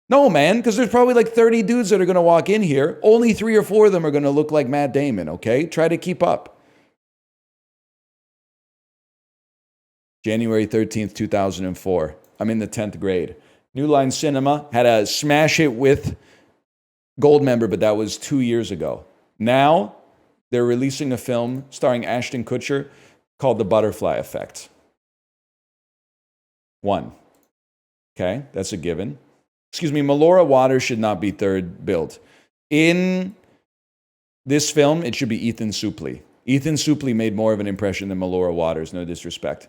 No, man, because there's probably like 30 dudes that are going to walk in here. Only 3 or 4 of them are going to look like Matt Damon, okay? Try to keep up. January 13th, 2004. I'm in the 10th grade. New Line Cinema had a smash hit with Goldmember, but that was 2 years ago. Now, they're releasing a film starring Ashton Kutcher called The Butterfly Effect. 1. Okay, that's a given. Excuse me, Melora Waters should not be third billed. In this film, it should be Ethan Suplee. Ethan Suplee made more of an impression than Melora Waters, no disrespect.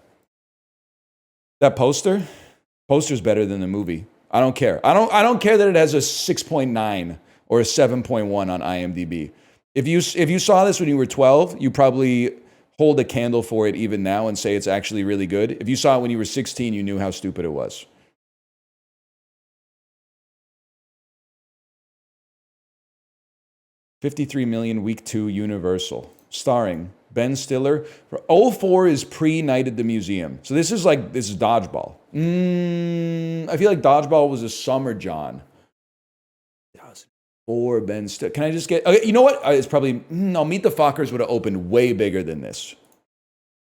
That poster's better than the movie. I don't care. I don't care that it has a 6.9 or a 7.1 on IMDb. If you saw this when you were 12, you probably hold a candle for it even now and say it's actually really good. If you saw it when you were 16, you knew how stupid it was. $53 million week 2 Universal, starring Ben Stiller. 04 is pre-Night at the Museum. So this is Dodgeball. I feel like Dodgeball was a summer John. 2004 Ben Stiller. Can I just get, okay, you know what? It's probably, no, Meet the Fockers would have opened way bigger than this.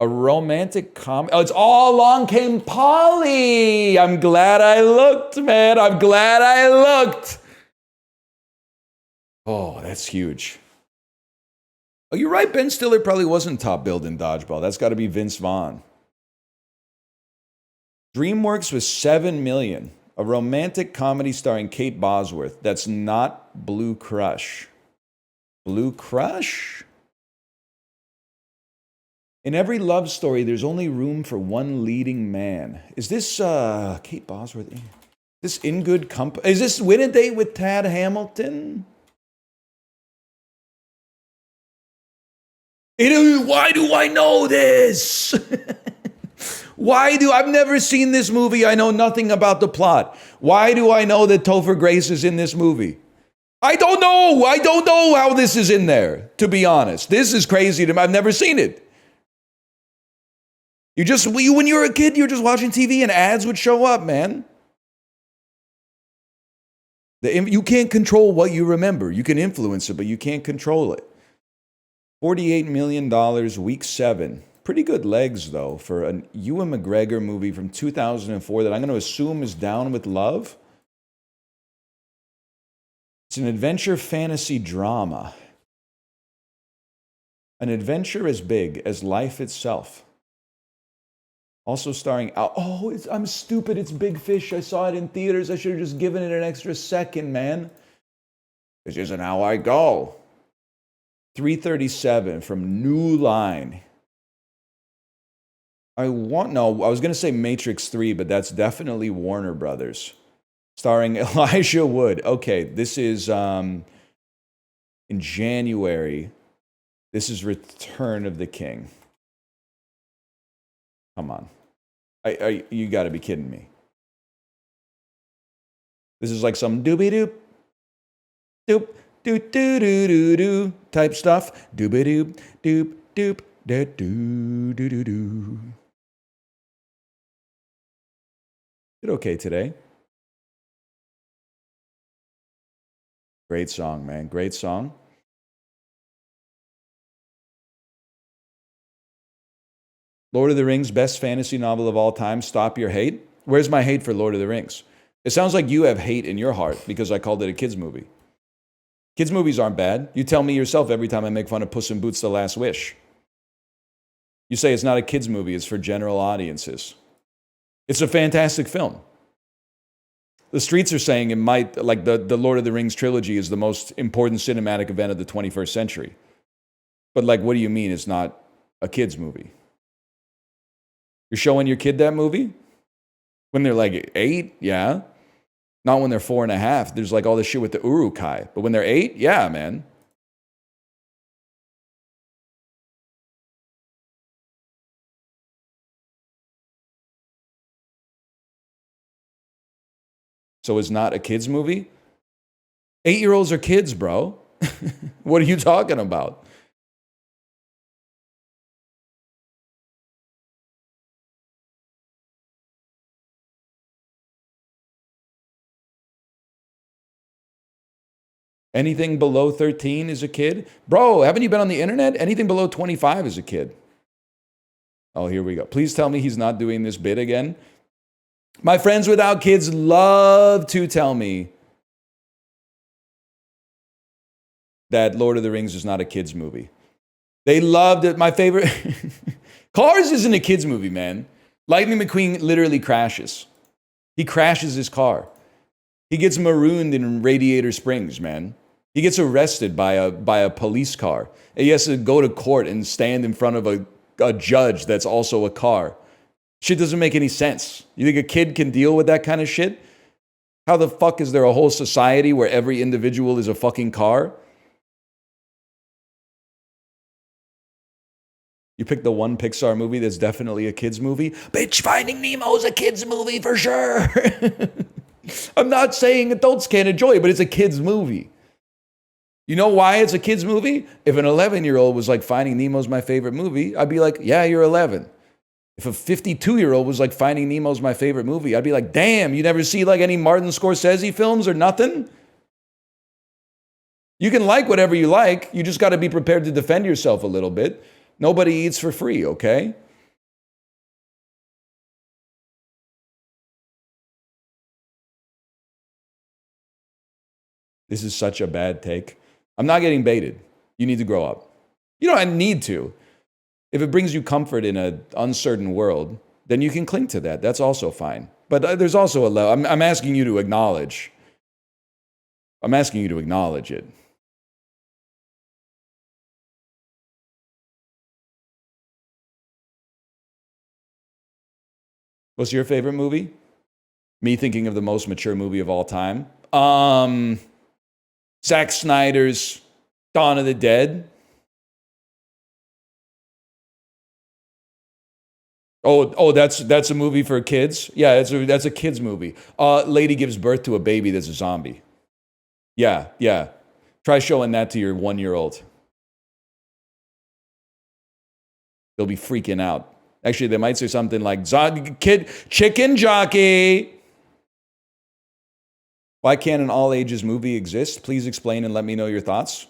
A romantic comedy. Oh, it's All Along Came Polly. I'm glad I looked, man. I'm glad I looked. Oh, that's huge. Oh, you're right. Ben Stiller probably wasn't top billed in Dodgeball. That's got to be Vince Vaughn. DreamWorks was $7 million. A romantic comedy starring Kate Bosworth. That's not Blue Crush. Blue Crush? In every love story, there's only room for one leading man. Is this Kate Bosworth? Is this In Good Company? Is this Win a Date with Tad Hamilton? Why do I know this? I've never seen this movie. I know nothing about the plot. Why do I know that Topher Grace is in this movie? I don't know. I don't know how this is in there, to be honest. This is crazy to me. I've never seen it. When you were a kid, you were just watching TV and ads would show up, man. You can't control what you remember. You can influence it, but you can't control it. $48 million, week 7. Pretty good legs, though, for a Ewan McGregor movie from 2004 that I'm going to assume is Down with Love. It's an adventure fantasy drama. An adventure as big as life itself. Also starring I'm stupid. It's Big Fish. I saw it in theaters. I should have just given it an extra second, man. This isn't how I go. 337 from New Line. I was going to say Matrix 3, but that's definitely Warner Brothers. Starring Elijah Wood. Okay, this is in January. This is Return of the King. Come on. You got to be kidding me. This is like some doobie-doop, doop, doop, doo doo doo doo type stuff. Doobie-doop, doop, doop, da doo doo doo doo. Did okay today. Great song, man. Great song. Lord of the Rings, best fantasy novel of all time. Stop your hate. Where's my hate for Lord of the Rings? It sounds like you have hate in your heart because I called it a kids movie. Kids movies aren't bad. You tell me yourself every time I make fun of Puss in Boots: The Last Wish. You say it's not a kids movie, it's for general audiences. It's a fantastic film. The streets are saying it might, like the Lord of the Rings trilogy is the most important cinematic event of the 21st century. But like, what do you mean it's not a kids movie? You're showing your kid that movie? When they're like 8, yeah. Not when they're 4.5. There's like all this shit with the Uruk-hai. But when they're 8, yeah, man. So it's not a kid's movie? 8-year-olds are kids, bro. What are you talking about? Anything below 13 is a kid? Bro, haven't you been on the internet? Anything below 25 is a kid. Oh, here we go. Please tell me he's not doing this bit again. My friends without kids love to tell me that Lord of the Rings is not a kid's movie. They loved it. My favorite... Cars isn't a kid's movie, man. Lightning McQueen literally crashes. He crashes his car. He gets marooned in Radiator Springs, man. He gets arrested by a police car. And he has to go to court and stand in front of a judge that's also a car. Shit doesn't make any sense. You think a kid can deal with that kind of shit? How the fuck is there a whole society where every individual is a fucking car? You pick the one Pixar movie that's definitely a kid's movie? Bitch, Finding Nemo's a kid's movie for sure. I'm not saying adults can't enjoy it, but it's a kid's movie. You know why it's a kid's movie? If an 11-year-old was like, Finding Nemo's my favorite movie, I'd be like, yeah, you're 11. If a 52-year-old was like, Finding Nemo's my favorite movie, I'd be like, damn, you never see like any Martin Scorsese films or nothing? You can like whatever you like. You just got to be prepared to defend yourself a little bit. Nobody eats for free, okay? This is such a bad take. I'm not getting baited. You need to grow up. You don't need to. If it brings you comfort in an uncertain world, then you can cling to that. That's also fine. But there's also a level. I'm asking you to acknowledge. I'm asking you to acknowledge it. What's your favorite movie? Me thinking of the most mature movie of all time. Zack Snyder's Dawn of the Dead. Oh, that's a movie for kids? Yeah, that's a kid's movie. Lady gives birth to a baby that's a zombie. Yeah. Try showing that to your 1-year-old. They'll be freaking out. Actually, they might say something like, kid, chicken jockey. Why can't an all-ages movie exist? Please explain and let me know your thoughts.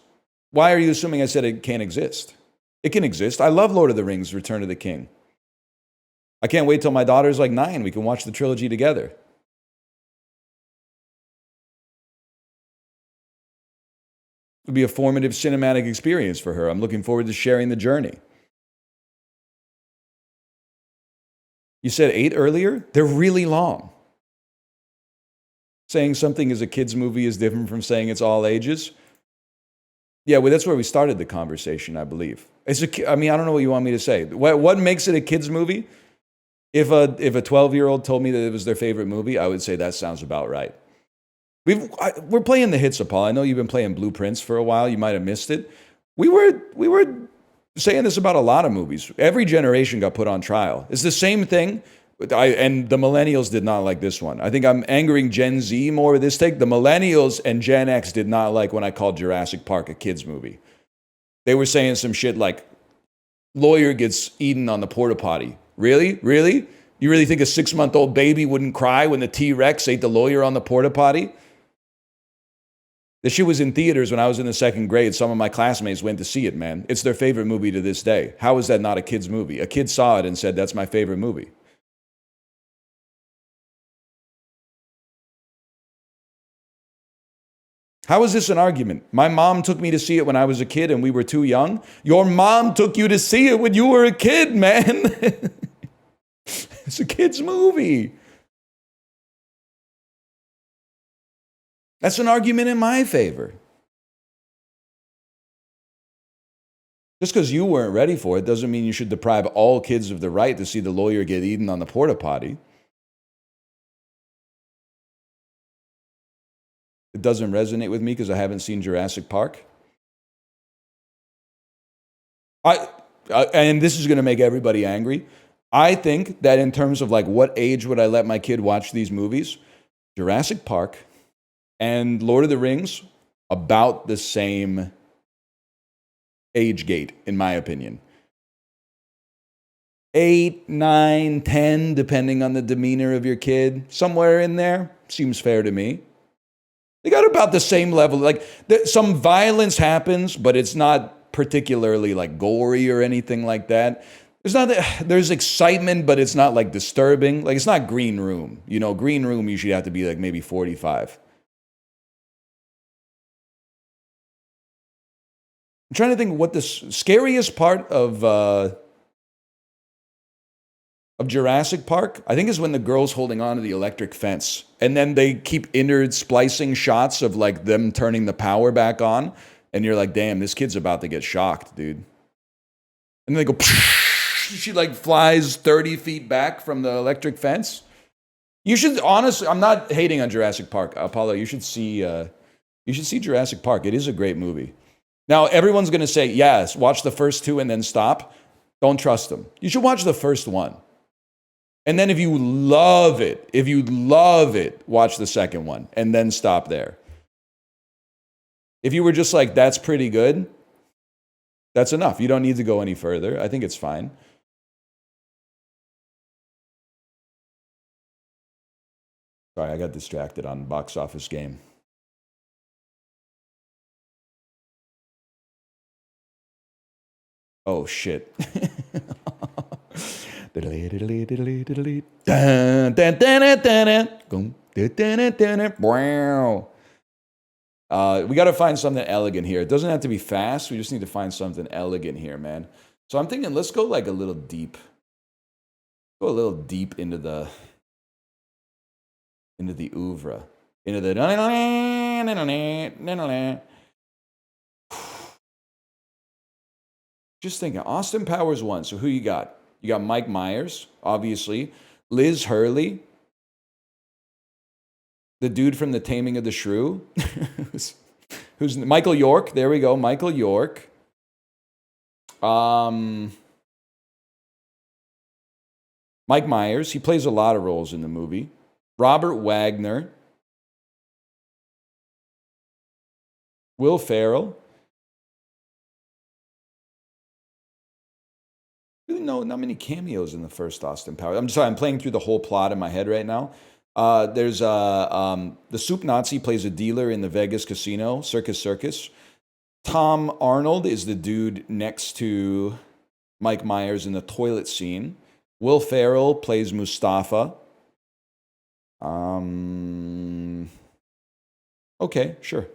Why are you assuming I said it can't exist? It can exist. I love Lord of the Rings, Return of the King. I can't wait till my daughter's like 9. We can watch the trilogy together. It'll be a formative cinematic experience for her. I'm looking forward to sharing the journey. You said 8 earlier? They're really long. Saying something is a kid's movie is different from saying it's all ages. Yeah, well, that's where we started the conversation, I believe. I don't know what you want me to say. What makes it a kid's movie? If a 12-year-old told me that it was their favorite movie, I would say that sounds about right. We're playing the hits, Paul. I know you've been playing Blueprints for a while. You might have missed it. We were saying this about a lot of movies. Every generation got put on trial. It's the same thing. And the millennials did not like this one. I think I'm angering Gen Z more with this take. The millennials and Gen X did not like when I called Jurassic Park a kid's movie. They were saying some shit like, lawyer gets eaten on the porta potty. Really? You really think a 6-month-old baby wouldn't cry when the T-Rex ate the lawyer on the porta potty? This shit was in theaters when I was in the 2nd grade. Some of my classmates went to see it, man. It's their favorite movie to this day. How is that not a kid's movie? A kid saw it and said, that's my favorite movie. How is this an argument? My mom took me to see it when I was a kid and we were too young. Your mom took you to see it when you were a kid, man. It's a kid's movie. That's an argument in my favor. Just because you weren't ready for it doesn't mean you should deprive all kids of the right to see the lawyer get eaten on the porta potty. It doesn't resonate with me because I haven't seen Jurassic Park. And this is going to make everybody angry. I think that in terms of like what age would I let my kid watch these movies, Jurassic Park and Lord of the Rings, about the same age gate, in my opinion. 8, 9, 10, depending on the demeanor of your kid. Somewhere in there. Seems fair to me. They got about the same level. Like, some violence happens, but it's not particularly like gory or anything like that. There's excitement, but it's not like disturbing. Like, it's not Green Room. You know, Green Room usually have to be like maybe 45. I'm trying to think what the scariest part of Jurassic Park, I think, is when the girl's holding on to the electric fence. And then they keep innard splicing shots of like them turning the power back on. And you're like, damn, this kid's about to get shocked, dude. And then they go, she like flies 30 feet back from the electric fence. You should, honestly, I'm not hating on Jurassic Park, Apollo. You should see Jurassic Park. It is a great movie. Now, everyone's going to say, yes, watch the first two and then stop. Don't trust them. You should watch the first one. And then if you love it, watch the second one and then stop there. If you were just like, that's pretty good, that's enough. You don't need to go any further. I think it's fine. Sorry, I got distracted on Box Office Game. Oh, shit. We got to find something elegant here. It doesn't have to be fast. We just need to find something elegant here, man. So I'm thinking, let's go like a little deep. Go a little deep into the oeuvre. Into the... Just thinking, Austin Powers 1. So who you got? You got Mike Myers, obviously. Liz Hurley. The dude from The Taming of the Shrew. who's Michael York. There we go, Michael York. Mike Myers. He plays a lot of roles in the movie. Robert Wagner. Will Ferrell. Really not many cameos in the first Austin Powers. I'm sorry, I'm playing through the whole plot in my head right now. There's the Soup Nazi plays a dealer in the Vegas casino, Circus. Tom Arnold is the dude next to Mike Myers in the toilet scene. Will Ferrell plays Mustafa. Okay, sure.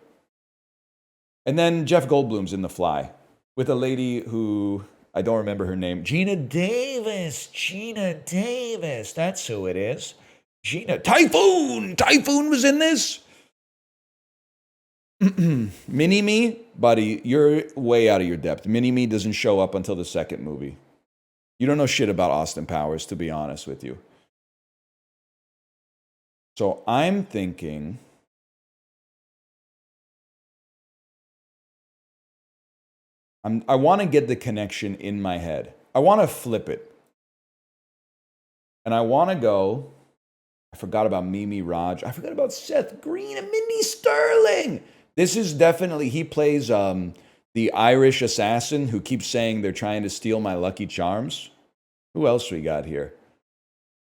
And then Jeff Goldblum's in The Fly with a lady who I don't remember her name. Gina Davis. That's who it is. Typhoon was in this. Mini-Me, buddy, you're way out of your depth. Mini-Me doesn't show up until the second movie. You don't know shit about Austin Powers, to be honest with you. So I'm thinking... I want to get the connection in my head. I want to flip it. And I want to go... I forgot about Mimi Raj. I forgot about Seth Green and Mindy Sterling. This is definitely... He plays the Irish assassin who keeps saying they're trying to steal my Lucky Charms. Who else we got here?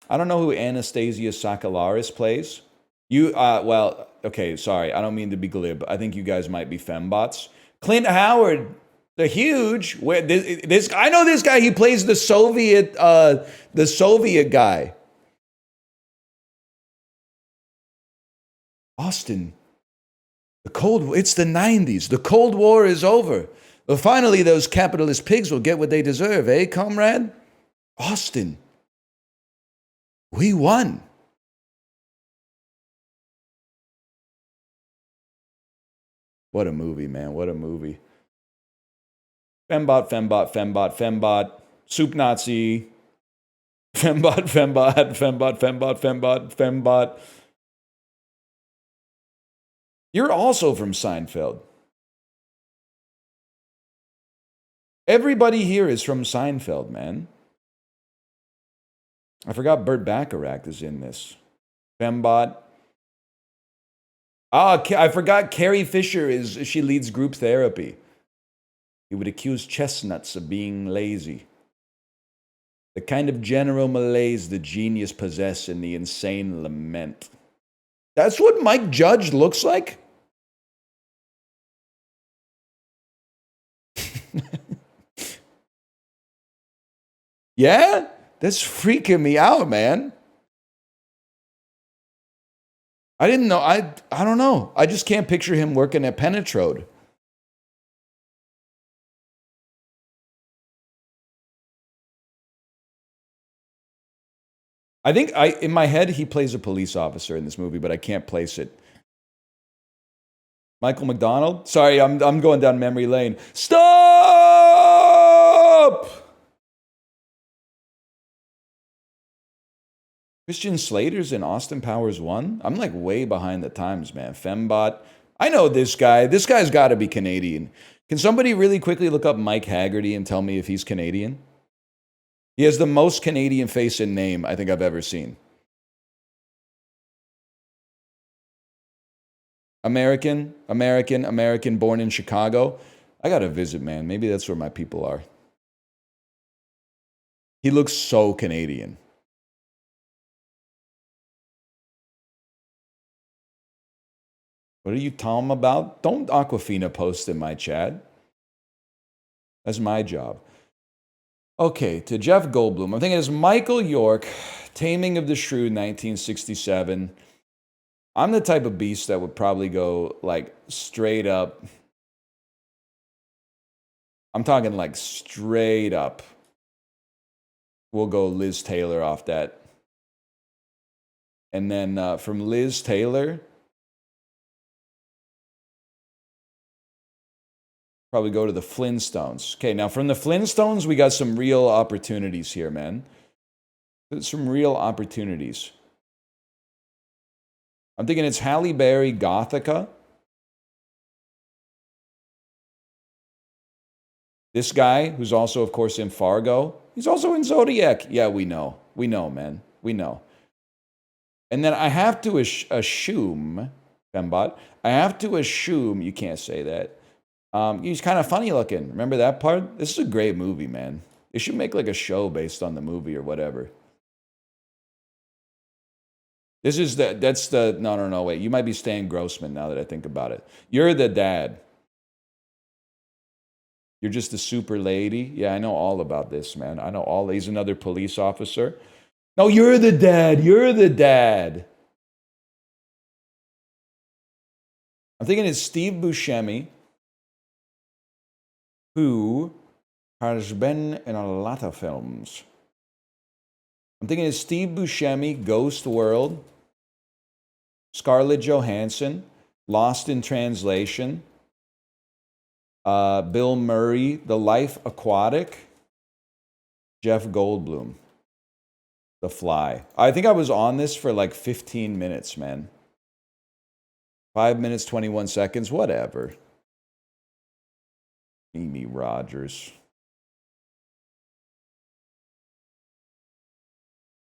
I don't know who Anastasia Sakalaris plays. Well, okay, sorry. I don't mean to be glib. I think you guys might be fembots. Clint Howard... The Huge, this I know this guy. He plays the Soviet guy. Austin, it's the 90s. The Cold War is over. Well, finally, those capitalist pigs will get what they deserve, eh, comrade? Austin, we won. What a movie, man! What a movie. Fembot. Soup Nazi. Fembot. You're also from Seinfeld. Everybody here is from Seinfeld, man. I forgot Burt Bacharach is in this. Fembot. Ah, I forgot Carrie Fisher she leads group therapy. He would accuse chestnuts of being lazy. The kind of general malaise the genius possess in the insane lament. That's what Mike Judge looks like? Yeah? That's freaking me out, man. I didn't know. I don't know. I just can't picture him working at Penetrode. I think in my head he plays a police officer in this movie, but I can't place it. Michael McDonald? Sorry, I'm going down memory lane. Stop! Christian Slater's in Austin Powers 1? I'm like way behind the times, man. Fembot. I know this guy. This guy's got to be Canadian. Can somebody really quickly look up Mike Haggerty and tell me if he's Canadian? He has the most Canadian face and name I think I've ever seen. American, born in Chicago. I got to visit, man. Maybe that's where my people are. He looks so Canadian. What are you talking about? Don't Aquafina post in my chat. That's my job. Okay, to Jeff Goldblum. I'm thinking it's Michael York, Taming of the Shrew, 1967. I'm the type of beast that would probably go like straight up. I'm talking like straight up. We'll go Liz Taylor off that. And then from Liz Taylor, probably go to the Flintstones. Okay, now from the Flintstones, we got some real opportunities here, man. Some real opportunities. I'm thinking it's Halle Berry, Gothica. This guy, who's also, of course, in Fargo. He's also in Zodiac. Yeah, we know. We know, man. We know. And then I have to assume, Fembot, I have to assume, you can't say that. He's kind of funny looking. Remember that part? This is a great movie, man. They should make like a show based on the movie or whatever. This is no, wait. You might be Stan Grossman now that I think about it. You're the dad. You're just a super lady. Yeah, I know all about this, man. I know all. He's another police officer. No, you're the dad. You're the dad. I'm thinking it's Steve Buscemi, who has been in a lot of films. I'm thinking it's Steve Buscemi, Ghost World, Scarlett Johansson, Lost in Translation, Bill Murray, The Life Aquatic, Jeff Goldblum, The Fly. I think I was on this for like 15 minutes, man. 5 minutes, 21 seconds, whatever. Mimi Rogers.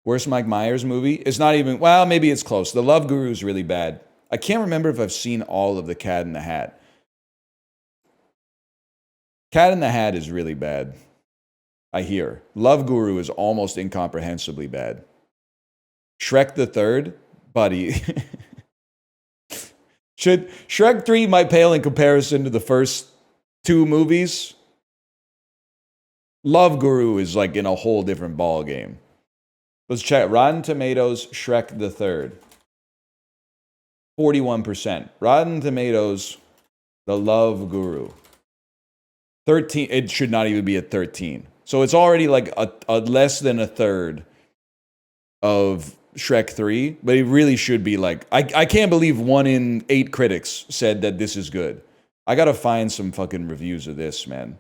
Worst Mike Myers movie? It's not even, well, maybe it's close. The Love Guru is really bad. I can't remember if I've seen all of The Cat in the Hat. Cat in the Hat is really bad. I hear. Love Guru is almost incomprehensibly bad. Shrek the Third? Buddy. Shrek 3 might pale in comparison to the first two movies. Love Guru is like in a whole different ball game. Let's check. Rotten Tomatoes, Shrek the Third. 41%. Rotten Tomatoes, The Love Guru. 13. It should not even be at 13. So it's already like a less than a third of Shrek 3. But it really should be like, I can't believe 1 in 8 critics said that this is good. I gotta find some fucking reviews of this, man.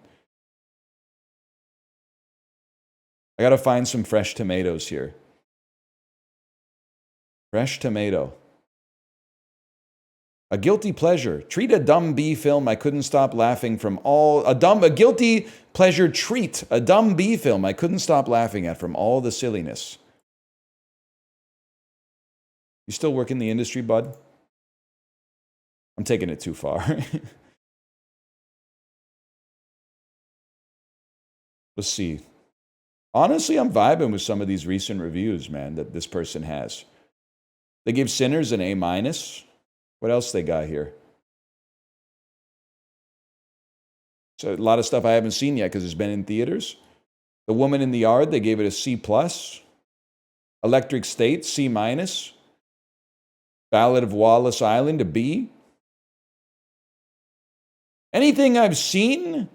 I gotta find some fresh tomatoes here. Fresh tomato. A guilty pleasure. Treat a dumb B film. I couldn't stop laughing from all... A guilty pleasure treat. A dumb B film I couldn't stop laughing at from all the silliness. You still work in the industry, bud? I'm taking it too far. Let's see. Honestly, I'm vibing with some of these recent reviews, man, that this person has. They give Sinners an A-. What else they got here? So a lot of stuff I haven't seen yet because it's been in theaters. The Woman in the Yard, they gave it a C+. Electric State, C-. Ballad of Wallace Island, a B. Anything I've seen?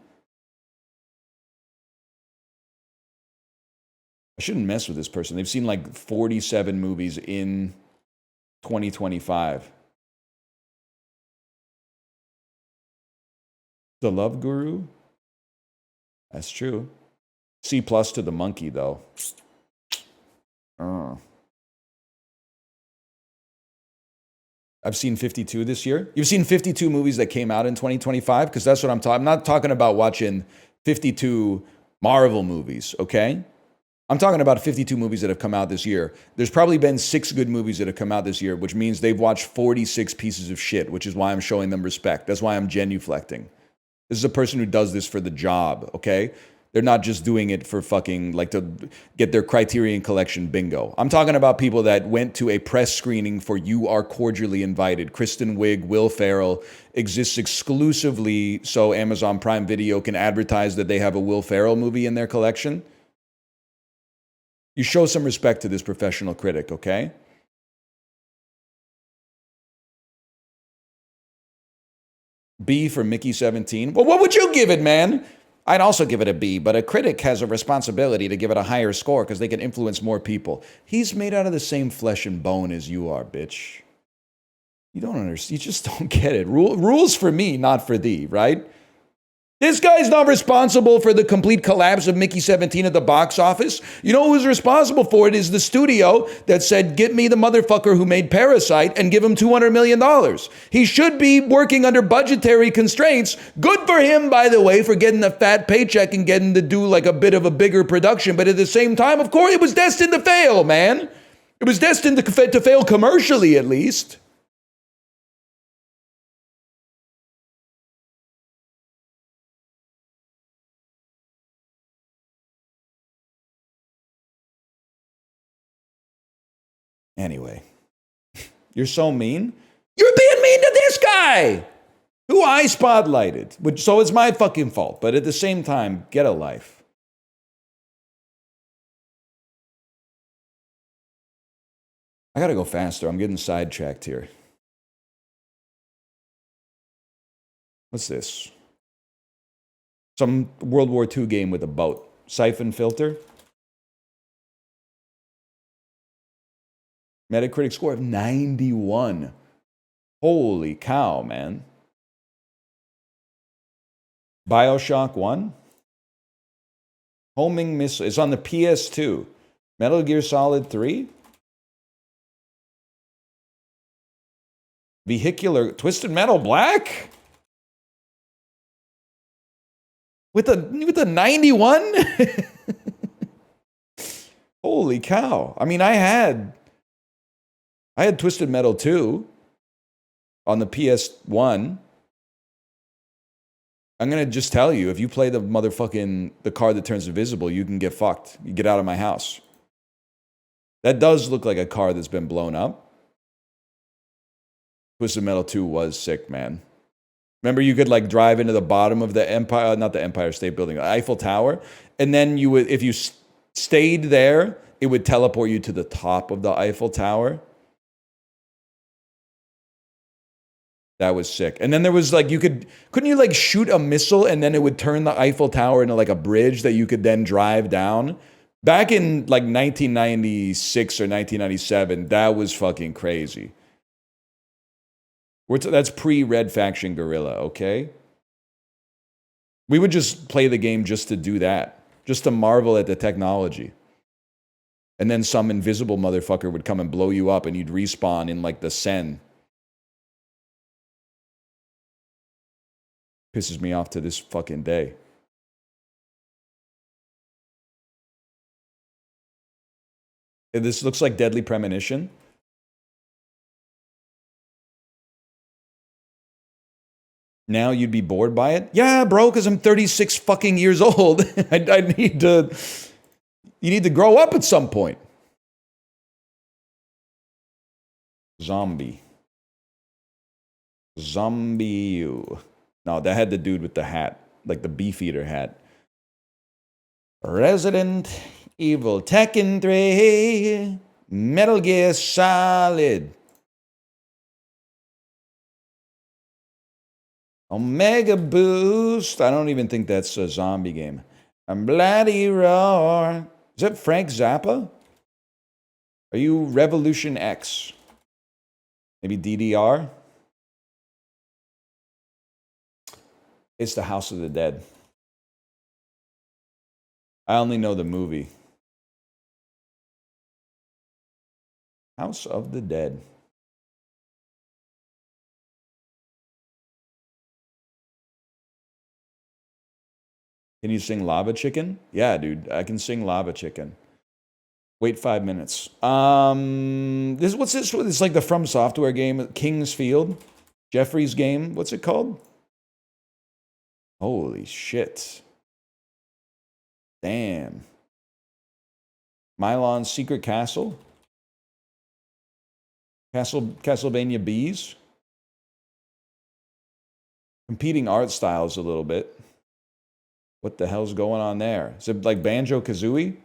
I shouldn't mess with this person. They've seen like 47 movies in 2025. The Love Guru? That's true. C+ to The Monkey, though. I've seen 52 this year. You've seen 52 movies that came out in 2025? Because that's what I'm talking. I'm not talking about watching 52 Marvel movies, okay? I'm talking about 52 movies that have come out this year. There's probably been 6 good movies that have come out this year, which means they've watched 46 pieces of shit, which is why I'm showing them respect. That's why I'm genuflecting. This is a person who does this for the job, okay? They're not just doing it for fucking, like, to get their Criterion Collection bingo. I'm talking about people that went to a press screening for You Are Cordially Invited. Kristen Wiig, Will Ferrell exists exclusively so Amazon Prime Video can advertise that they have a Will Ferrell movie in their collection. You show some respect to this professional critic, okay? B for Mickey 17. Well, what would you give it, man? I'd also give it a B, but a critic has a responsibility to give it a higher score because they can influence more people. He's made out of the same flesh and bone as you are, bitch. You don't understand. You just don't get it. Rules for me, not for thee, right? This guy's not responsible for the complete collapse of Mickey 17 at the box office. You know who's responsible for it is the studio that said, get me the motherfucker who made Parasite and give him $200 million. He should be working under budgetary constraints. Good for him, by the way, for getting a fat paycheck and getting to do like a bit of a bigger production. But at the same time, of course, it was destined to fail, man. It was destined to fail commercially, at least. Anyway, you're so mean. You're being mean to this guy who I spotlighted, which so it's my fucking fault. But at the same time, get a life. I gotta go faster. I'm getting sidetracked here. What's this? Some World War II game with a boat. Siphon filter. Metacritic score of 91. Holy cow, man. BioShock 1. Homing missile. It's on the PS2. Metal Gear Solid 3. Vehicular. Twisted Metal Black? With a 91? Holy cow. I mean, I had Twisted Metal 2 on the PS1. I'm going to just tell you, if you play the card that turns invisible, you can get fucked. You get out of my house. That does look like a car that's been blown up. Twisted Metal 2 was sick, man. Remember, you could like drive into the bottom of the Empire, not the Empire State Building, the Eiffel Tower, and then you would, if you stayed there, it would teleport you to the top of the Eiffel Tower. That was sick. And then there was like, couldn't you like shoot a missile and then it would turn the Eiffel Tower into like a bridge that you could then drive down? Back in like 1996 or 1997, that was fucking crazy. That's pre-Red Faction Guerrilla, okay? We would just play the game just to do that, just to marvel at the technology. And then some invisible motherfucker would come and blow you up and you'd respawn in like the Seine. Pisses me off to this fucking day. This looks like Deadly Premonition. Now you'd be bored by it? Yeah, bro, because I'm 36 fucking years old. I need to... You need to grow up at some point. Zombie. Zombie you. No, that had the dude with the hat. Like the Beefeater hat. Resident Evil Tekken 3. Metal Gear Solid. Omega Boost. I don't even think that's a zombie game. And Bloody Roar. Is that Frank Zappa? Are you Revolution X? Maybe DDR? It's the House of the Dead. I only know the movie. House of the Dead. Can you sing Lava Chicken? Yeah, dude, I can sing Lava Chicken. Wait 5 minutes. What's this? It's like the From Software game, King's Field. Jeffrey's game. What's it called? Holy shit. Damn. Mylon's Secret Castle. Castlevania Bees. Competing art styles a little bit. What the hell's going on there? Is it like Banjo-Kazooie?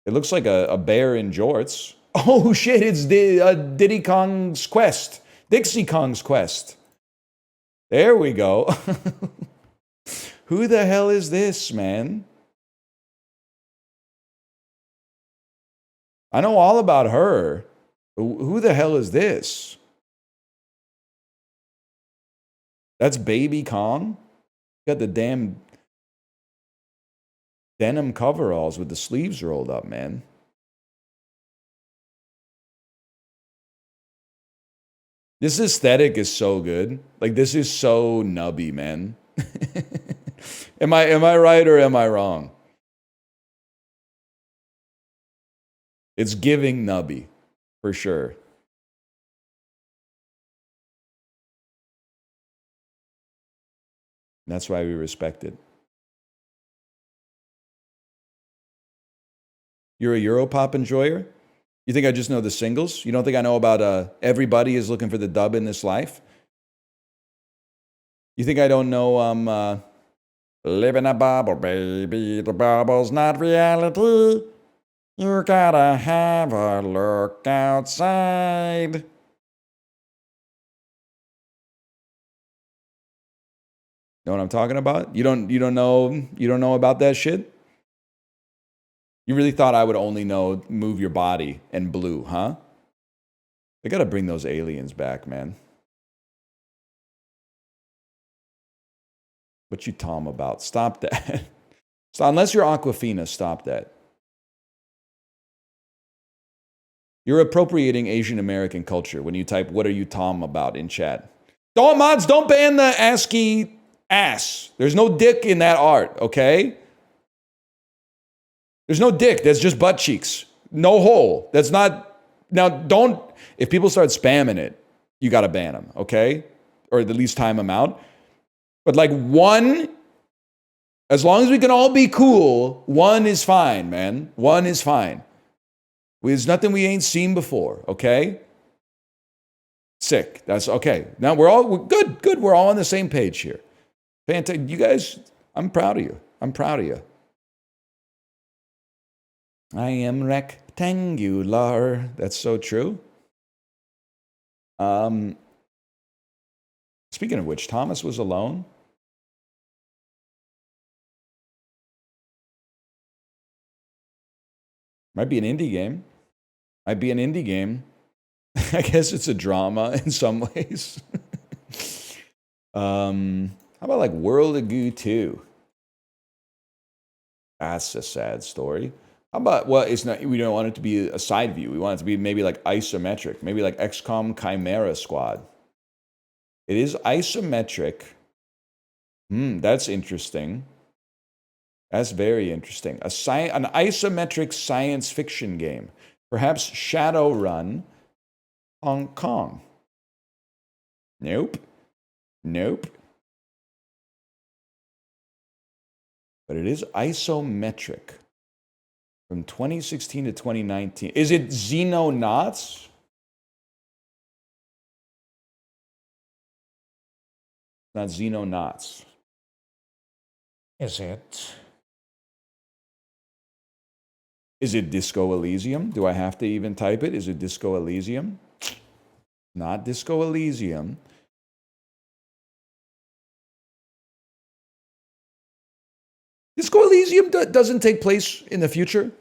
It looks like a bear in jorts. Oh shit, it's Diddy Kong's Quest. Dixie Kong's Quest. There we go. Who the hell is this, man? I know all about her. Who the hell is this? That's Baby Kong? Got the damn denim coveralls with the sleeves rolled up, man. This aesthetic is so good. Like, this is so nubby, man. Am I right or am I wrong? It's giving nubby, for sure. That's why we respect it. You're a Europop enjoyer? You think I just know the singles? You don't think I know about Everybody is Looking for the Dub in This Life? You think I don't know Live in a Bubble, baby, the bubble's not reality. You gotta have a look outside. Know what I'm talking about? You don't know about that shit? You really thought I would only know Move Your Body and Blue, huh? They gotta bring those aliens back, man. What you Tom about? Stop that. So unless you're Aquafina, stop that. You're appropriating Asian American culture when you type, what are you Tom about in chat? Don't mods, don't ban the ASCII ass. There's no dick in that art, okay? There's no dick. That's just butt cheeks. No hole. That's not... Now, don't... If people start spamming it, you got to ban them, okay? Or at least time them out. But like one... As long as we can all be cool, one is fine, man. One is fine. There's nothing we ain't seen before, okay? Sick. That's okay. Now we're good. We're all on the same page here. Fantastic. You guys, I'm proud of you. I'm proud of you. I am rectangular. That's so true. Speaking of which, Thomas was alone. Might be an indie game. Might be an indie game. I guess it's a drama in some ways. How about like World of Goo 2? That's a sad story. How about, well, it's not, we don't want it to be a side view. We want it to be maybe like isometric, maybe like XCOM Chimera Squad. It is isometric. That's interesting. That's very interesting. An isometric science fiction game. Perhaps Shadowrun Hong Kong. Nope. Nope. But it is isometric from 2016 to 2019. Is it Xenonauts? Not Xenonauts. Is it? Is it Disco Elysium? Do I have to even type it? Is it Disco Elysium? Not Disco Elysium. Disco Elysium doesn't take place in the future.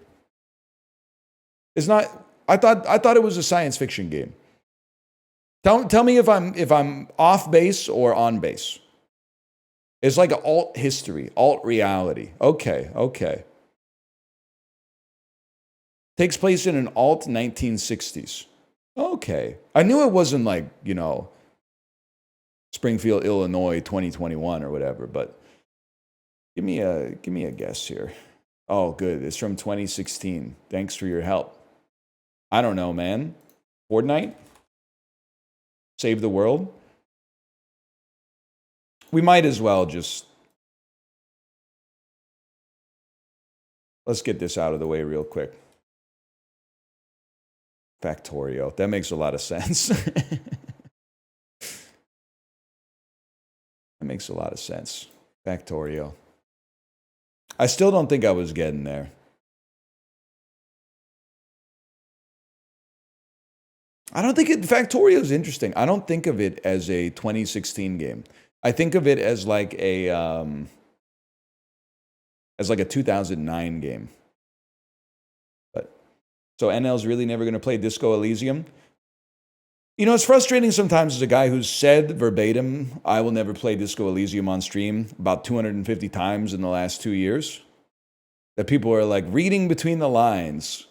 It's not. I thought it was a science fiction game. Tell me if I'm off base or on base. It's like an alt history, alt reality. Okay. Takes place in an alt 1960s. Okay. I knew it wasn't like, Springfield, Illinois 2021 or whatever, but give me a guess here. Oh, good. It's from 2016. Thanks for your help. I don't know, man. Fortnite? Save the world? We might as well just... Let's get this out of the way real quick. Factorio. That makes a lot of sense. That makes a lot of sense. Factorio. I still don't think I was getting there. I don't think Factorio is interesting. I don't think of it as a 2016 game. I think of it as like a 2009 game. So NL's really never going to play Disco Elysium? It's frustrating sometimes as a guy who's said verbatim, I will never play Disco Elysium on stream about 250 times in the last 2 years, that people are like reading between the lines.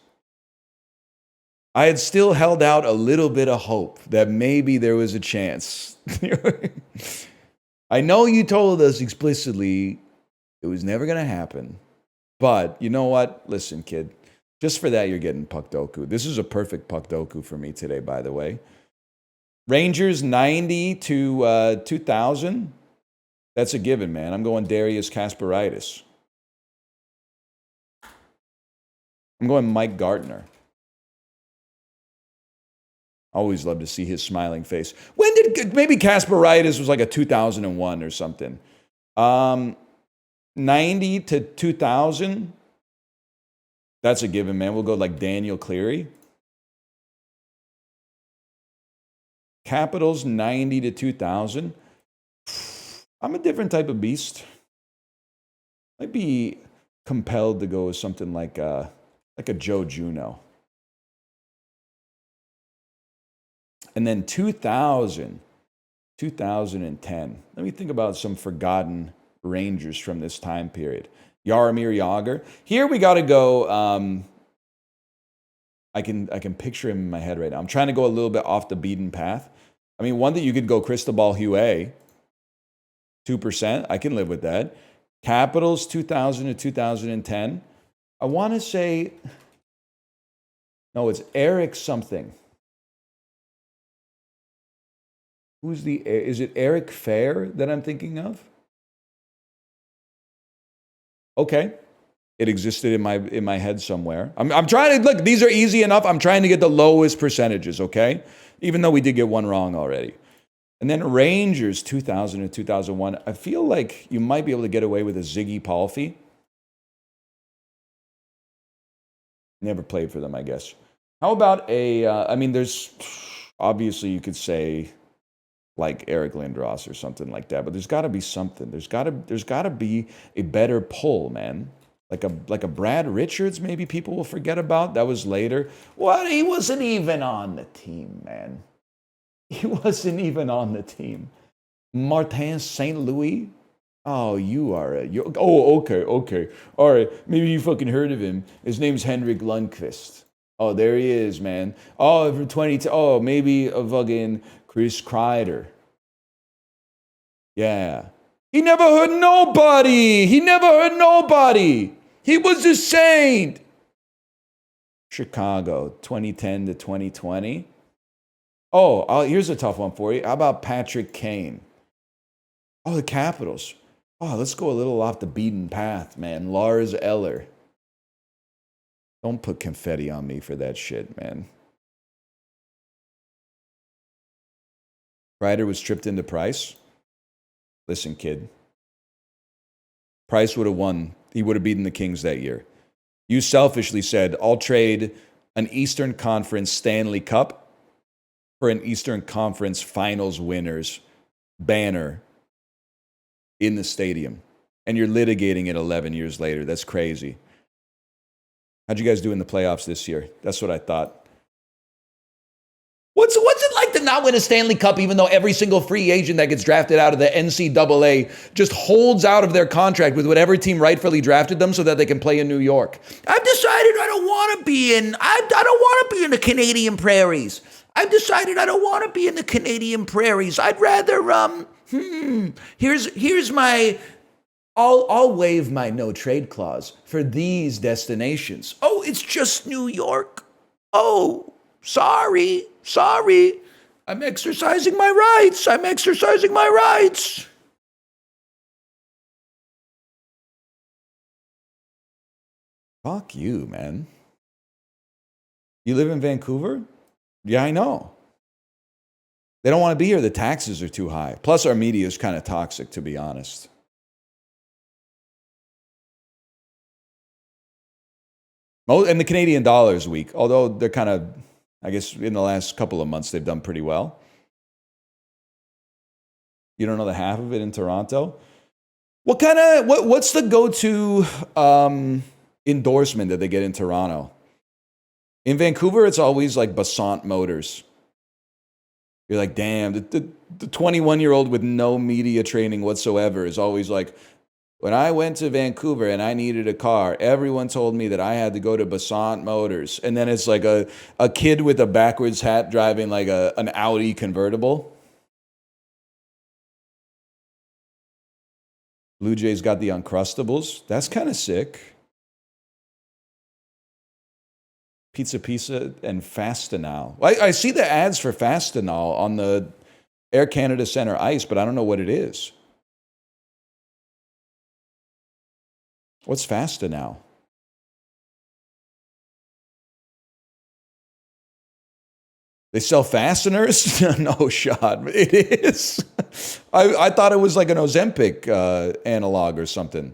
I had still held out a little bit of hope that maybe there was a chance. I know you told us explicitly it was never going to happen, but you know what? Listen, kid. Just for that, you're getting Puckdoku. This is a perfect Puckdoku for me today, by the way. Rangers 90 to 2000. That's a given, man. I'm going Darius Kasparaitis. I'm going Mike Gartner. Always love to see his smiling face. Maybe Kasparaitis was like a 2001 or something. 90 to 2000. That's a given, man. We'll go like Daniel Cleary. Capitals 90 to 2000. I'm a different type of beast. Might be compelled to go with something like a Joe Juno. And then 2010. Let me think about some forgotten Rangers from this time period. Jaromir Jagr. Here we got to go. I can picture him in my head right now. I'm trying to go a little bit off the beaten path. I mean, one that you could go Cristobal Huet. 2%. I can live with that. Capitals 2000 to 2010. I want to say, no, it's Eric something. Is it Eric Fair that I'm thinking of? Okay. It existed in my head somewhere. I'm trying to, look, these are easy enough. I'm trying to get the lowest percentages, okay? Even though we did get one wrong already. And then Rangers 2000 and 2001. I feel like you might be able to get away with a Ziggy Palffy. Never played for them, I guess. How about there's, obviously you could say like Eric Lindros or something like that, but there's got to be something. There's got to be a better pull, man. Like a Brad Richards, maybe people will forget about. That was later. Well, he wasn't even on the team, man. He wasn't even on the team. Martin St. Louis. Oh, okay. All right, maybe you fucking heard of him. His name's Henrik Lundqvist. Oh, there he is, man. Oh, from 20. Oh, maybe a fucking Chris Kreider. Yeah. He never hurt nobody. He was a saint. Chicago, 2010 to 2020. Oh, here's a tough one for you. How about Patrick Kane? Oh, the Capitals. Oh, let's go a little off the beaten path, man. Lars Eller. Don't put confetti on me for that shit, man. Ryder was tripped into Price. Listen, kid. Price would have won. He would have beaten the Kings that year. You selfishly said, I'll trade an Eastern Conference Stanley Cup for an Eastern Conference Finals winners banner in the stadium. And you're litigating it 11 years later. That's crazy. How'd you guys do in the playoffs this year? That's what I thought. What's it like to not win a Stanley Cup, even though every single free agent that gets drafted out of the NCAA just holds out of their contract with whatever team rightfully drafted them so that they can play in New York? I've decided I don't want to be in. I don't want to be in the Canadian prairies. I've decided I don't want to be in the Canadian prairies. I'd rather here's my. I'll waive my no trade clause for these destinations. Oh, it's just New York. Oh, sorry. I'm exercising my rights. Fuck you, man. You live in Vancouver? Yeah, I know. They don't want to be here. The taxes are too high. Plus, our media is kind of toxic, to be honest. And the Canadian dollar is weak, although they're kind of, I guess, in the last couple of months, they've done pretty well. You don't know the half of it in Toronto? What's the go-to endorsement that they get in Toronto? In Vancouver, it's always like Basant Motors. You're like, damn, the 21-year-old with no media training whatsoever is always like, when I went to Vancouver and I needed a car, everyone told me that I had to go to Basant Motors. And then it's like a kid with a backwards hat driving like an Audi convertible. Blue Jays got the Uncrustables. That's kind of sick. Pizza and Fastenal. I see the ads for Fastenal on the Air Canada Center ice, but I don't know what it is. What's Fastenal? They sell fasteners? No shot. It is. I thought it was like an Ozempic analog or something.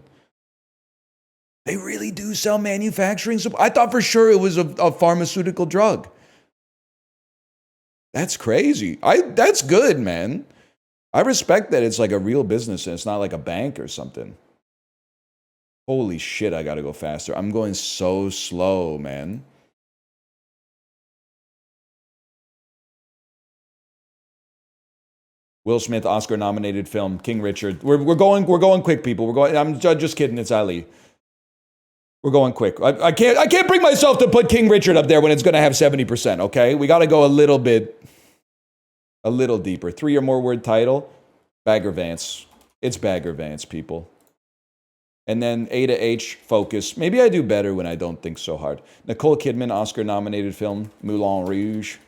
They really do sell manufacturing supplies. I thought for sure it was a pharmaceutical drug. That's crazy. That's good, man. I respect that it's like a real business and it's not like a bank or something. Holy shit, I gotta go faster. I'm going so slow, man. Will Smith Oscar-nominated film, King Richard. We're going quick, people. I'm just kidding. It's Ali. We're going quick. I can't bring myself to put King Richard up there when it's going to have 70%. Okay, we got to go a little deeper. 3 or more word title, Bagger Vance. It's Bagger Vance, people. And then A to H, Focus. Maybe I do better when I don't think so hard. Nicole Kidman, Oscar-nominated film, Moulin Rouge.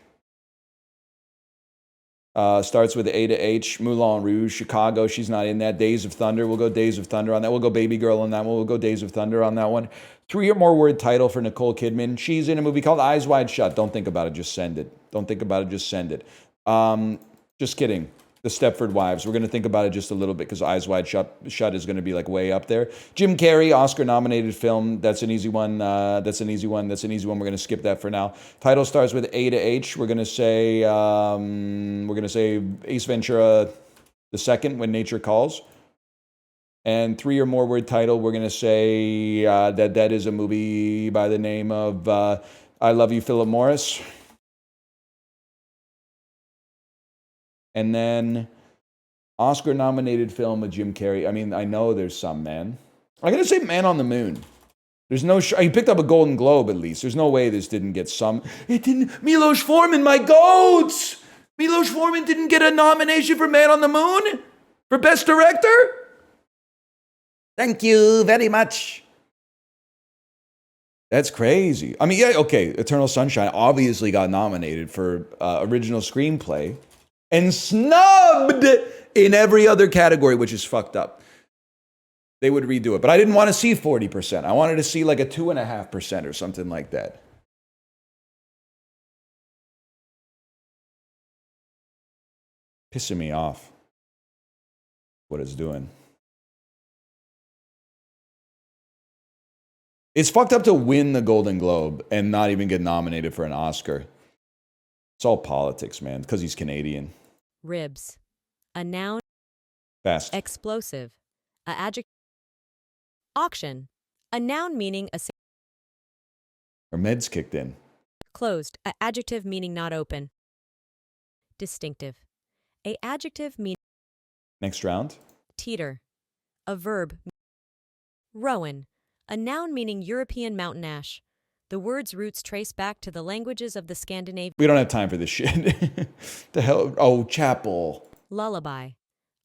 Starts with A to H, Moulin Rouge, Chicago. She's not in that. Days of Thunder. We'll go Days of Thunder on that. We'll go Baby Girl on that one. We'll go Days of Thunder on that one. 3 or more word title for Nicole Kidman. She's in a movie called Eyes Wide Shut. Don't think about it. Just send it. Don't think about it. Just send it. Just kidding. The Stepford Wives. We're going to think about it just a little bit because Eyes Wide Shut is going to be like way up there. Jim Carrey, Oscar-nominated film. That's an easy one. That's an easy one. We're going to skip that for now. Title starts with A to H. We're going to say Ace Ventura the Second, When Nature Calls. And 3 or more word title. We're going to say that is a movie by the name of I Love You, Philip Morris. And then Oscar-nominated film with Jim Carrey. I mean, I know there's some, man. I'm going to say Man on the Moon. There's no... he picked up a Golden Globe, at least. There's no way this didn't get some... It didn't... Milos Forman, my goats! Milos Forman didn't get a nomination for Man on the Moon? For Best Director? Thank you very much. That's crazy. I mean, yeah, okay. Eternal Sunshine obviously got nominated for original screenplay and snubbed in every other category, which is fucked up. They would redo it. But I didn't want to see 40%. I wanted to see like a 2.5% or something like that. Pissing me off. What it's doing. It's fucked up to win the Golden Globe and not even get nominated for an Oscar. It's all politics, man, because he's Canadian. Ribs. A noun. Fast. Explosive. A adjective. Auction. A noun meaning a. Our meds kicked in. Closed. A adjective meaning not open. Distinctive. A adjective meaning. Next round. Teeter. A verb. Rowan. A noun meaning European mountain ash. The word's roots trace back to the languages of the Scandinavian. We don't have time for this shit. The hell? Oh, chapel. Lullaby.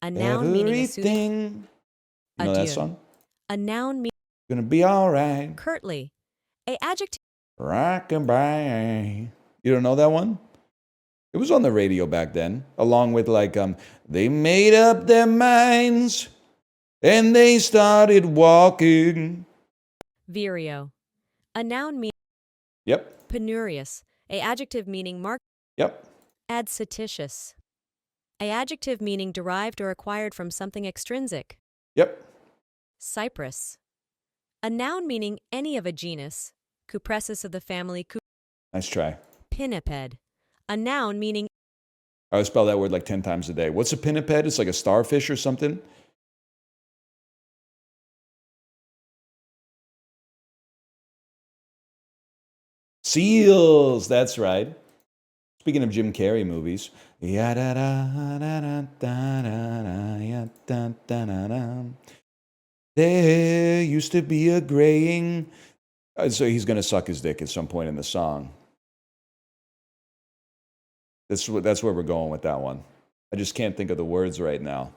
A noun meaning a soothing. You know that song? A noun meaning. Gonna be all right. Curtly. A adjective. Rockabye. You don't know that one? It was on the radio back then, along with like they made up their minds and they started walking. Vireo. A noun meaning. Yep. Penurious. A adjective meaning marked. Yep. Adcetitious. A adjective meaning derived or acquired from something extrinsic. Yep. Cypress. A noun meaning any of a genus. Cupressus of the family. Nice try. Pinniped. A noun meaning. I would spell that word like 10 times a day. What's a pinniped? It's like a starfish or something. Seals. That's right. Speaking of Jim Carrey movies. There used to be a graying. So he's going to suck his dick at some point in the song. That's where we're going with that one. I just can't think of the words right now.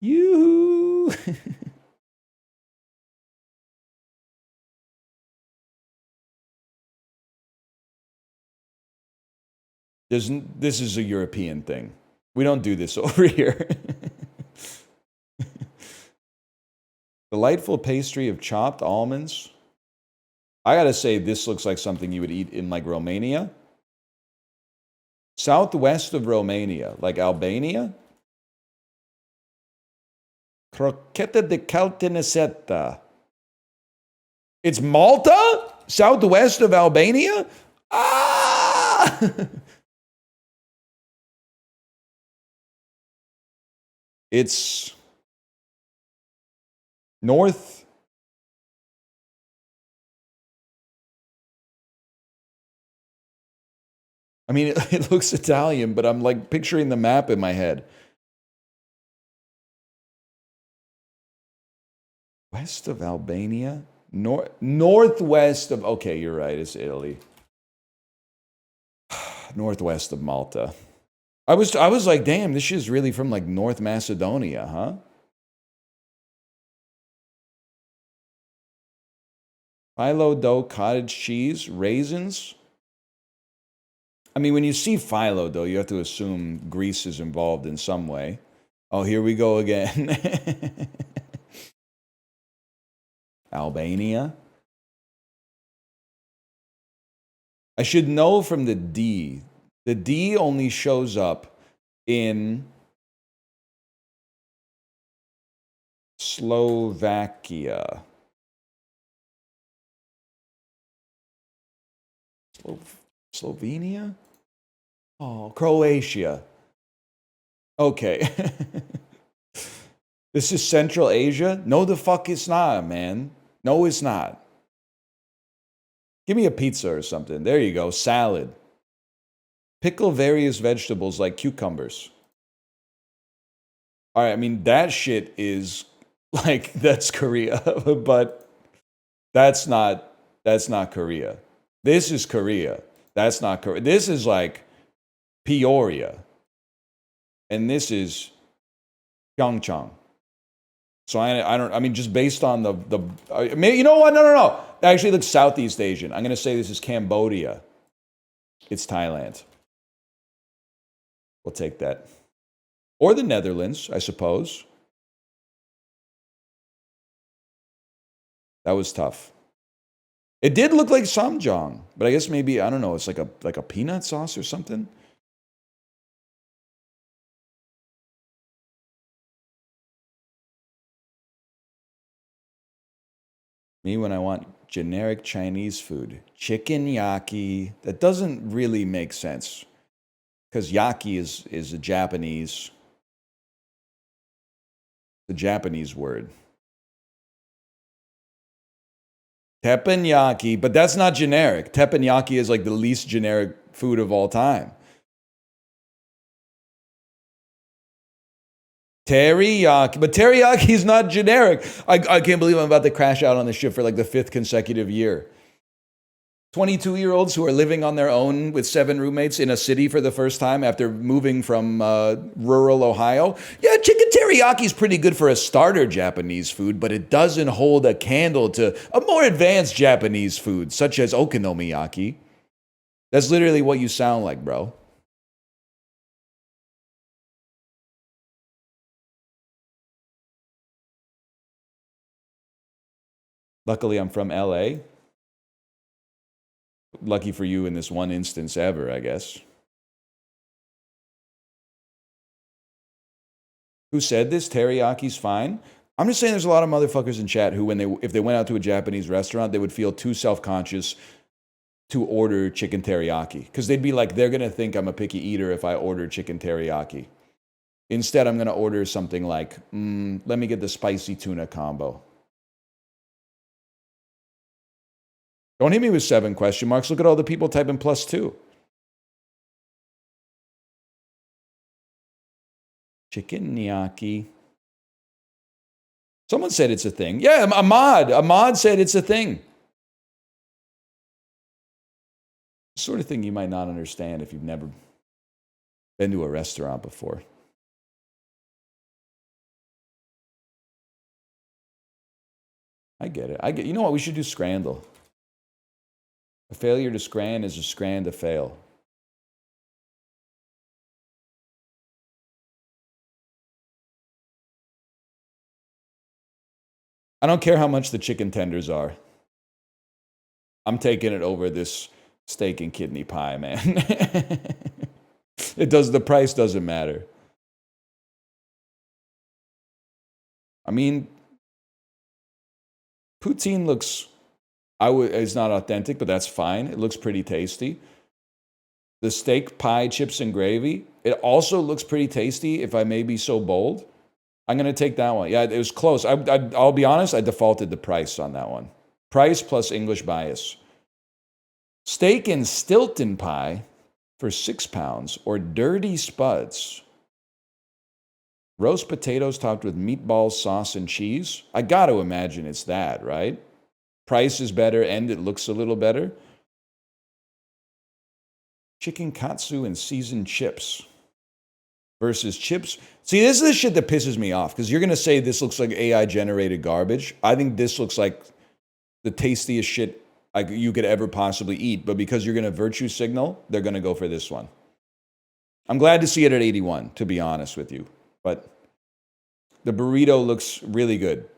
You. This is a European thing. We don't do this over here. Delightful pastry of chopped almonds. I gotta say, this looks like something you would eat in like Romania. Southwest of Romania, like Albania. Crocchetta di caltanissetta. It's Malta? Southwest of Albania? Ah! It's north. I mean, it looks Italian, but I'm like picturing the map in my head. West of Albania? Northwest of... Okay, you're right. It's Italy. Northwest of Malta. I was like, damn, this shit's really from like North Macedonia, huh? Phyllo dough, cottage cheese, raisins. I mean, when you see phyllo dough, you have to assume Greece is involved in some way. Oh, here we go again. Albania. I should know from the D. The D only shows up in Slovakia. Slovenia? Oh, Croatia. Okay. This is Central Asia? No, the fuck it's not, man. No, it's not. Give me a pizza or something. There you go. Salad. Pickle various vegetables like cucumbers. All right, I mean, that shit is like, that's Korea, but that's not Korea. This is Korea. That's not Korea. This is like Peoria. And this is Pyeongchang. So I don't, I mean, just based on you know what? No. It actually looks Southeast Asian. I'm going to say this is Cambodia. It's Thailand. We'll take that. Or the Netherlands, I suppose. That was tough. It did look like samjang, but I guess maybe, I don't know, it's like a peanut sauce or something. Me when I want generic Chinese food. Chicken yaki. That doesn't really make sense. Because yaki is a Japanese, the Japanese word. Teppanyaki, but that's not generic. Teppanyaki is like the least generic food of all time. Teriyaki, but teriyaki is not generic. I can't believe I'm about to crash out on this shit for like the 5th consecutive year. 22-year-olds who are living on their own with 7 roommates in a city for the first time after moving from rural Ohio. Yeah, chicken teriyaki is pretty good for a starter Japanese food, but it doesn't hold a candle to a more advanced Japanese food, such as okonomiyaki. That's literally what you sound like, bro. Luckily, I'm from LA. Lucky for you in this one instance ever, I guess. Who said this? Teriyaki's fine. I'm just saying there's a lot of motherfuckers in chat who, if they went out to a Japanese restaurant, they would feel too self-conscious to order chicken teriyaki. Because they'd be like, they're going to think I'm a picky eater if I order chicken teriyaki. Instead, I'm going to order something like, let me get the spicy tuna combo. Don't hit me with 7 question marks. Look at all the people typing +2. Chicken gnocchi. Someone said it's a thing. Yeah, Ahmad said it's a thing. Sort of thing you might not understand if you've never been to a restaurant before. I get it. You know what? We should do scrandle. A failure to scran is a scran to fail. I don't care how much the chicken tenders are. I'm taking it over this steak and kidney pie, man. The price doesn't matter. I mean, poutine looks, it's not authentic, but that's fine. It looks pretty tasty. The steak pie, chips, and gravy, it also looks pretty tasty, if I may be so bold. I'm going to take that one. Yeah, it was close. I'll be honest, I defaulted the price on that one. Price plus English bias. Steak and Stilton pie for £6, or dirty spuds. Roast potatoes topped with meatballs, sauce, and cheese. I got to imagine it's that, right? Price is better and it looks a little better. Chicken katsu and seasoned chips versus chips. See, this is the shit that pisses me off, because you're going to say this looks like AI-generated garbage. I think this looks like the tastiest shit you could ever possibly eat, but because you're going to virtue signal, they're going to go for this one. I'm glad to see it at 81, to be honest with you, but the burrito looks really good,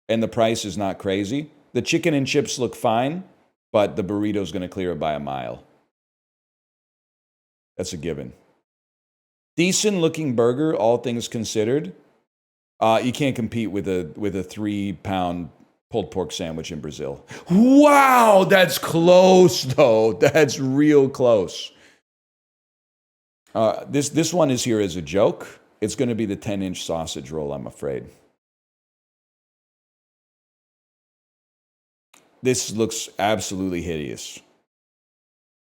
and the price is not crazy. The chicken and chips look fine, but the burrito's going to clear it by a mile. That's a given. Decent looking burger, all things considered. You can't compete with a 3-pound pulled pork sandwich in Brazil. Wow, that's close though. That's real close. This one is here as a joke. It's going to be the 10-inch sausage roll, I'm afraid. This looks absolutely hideous.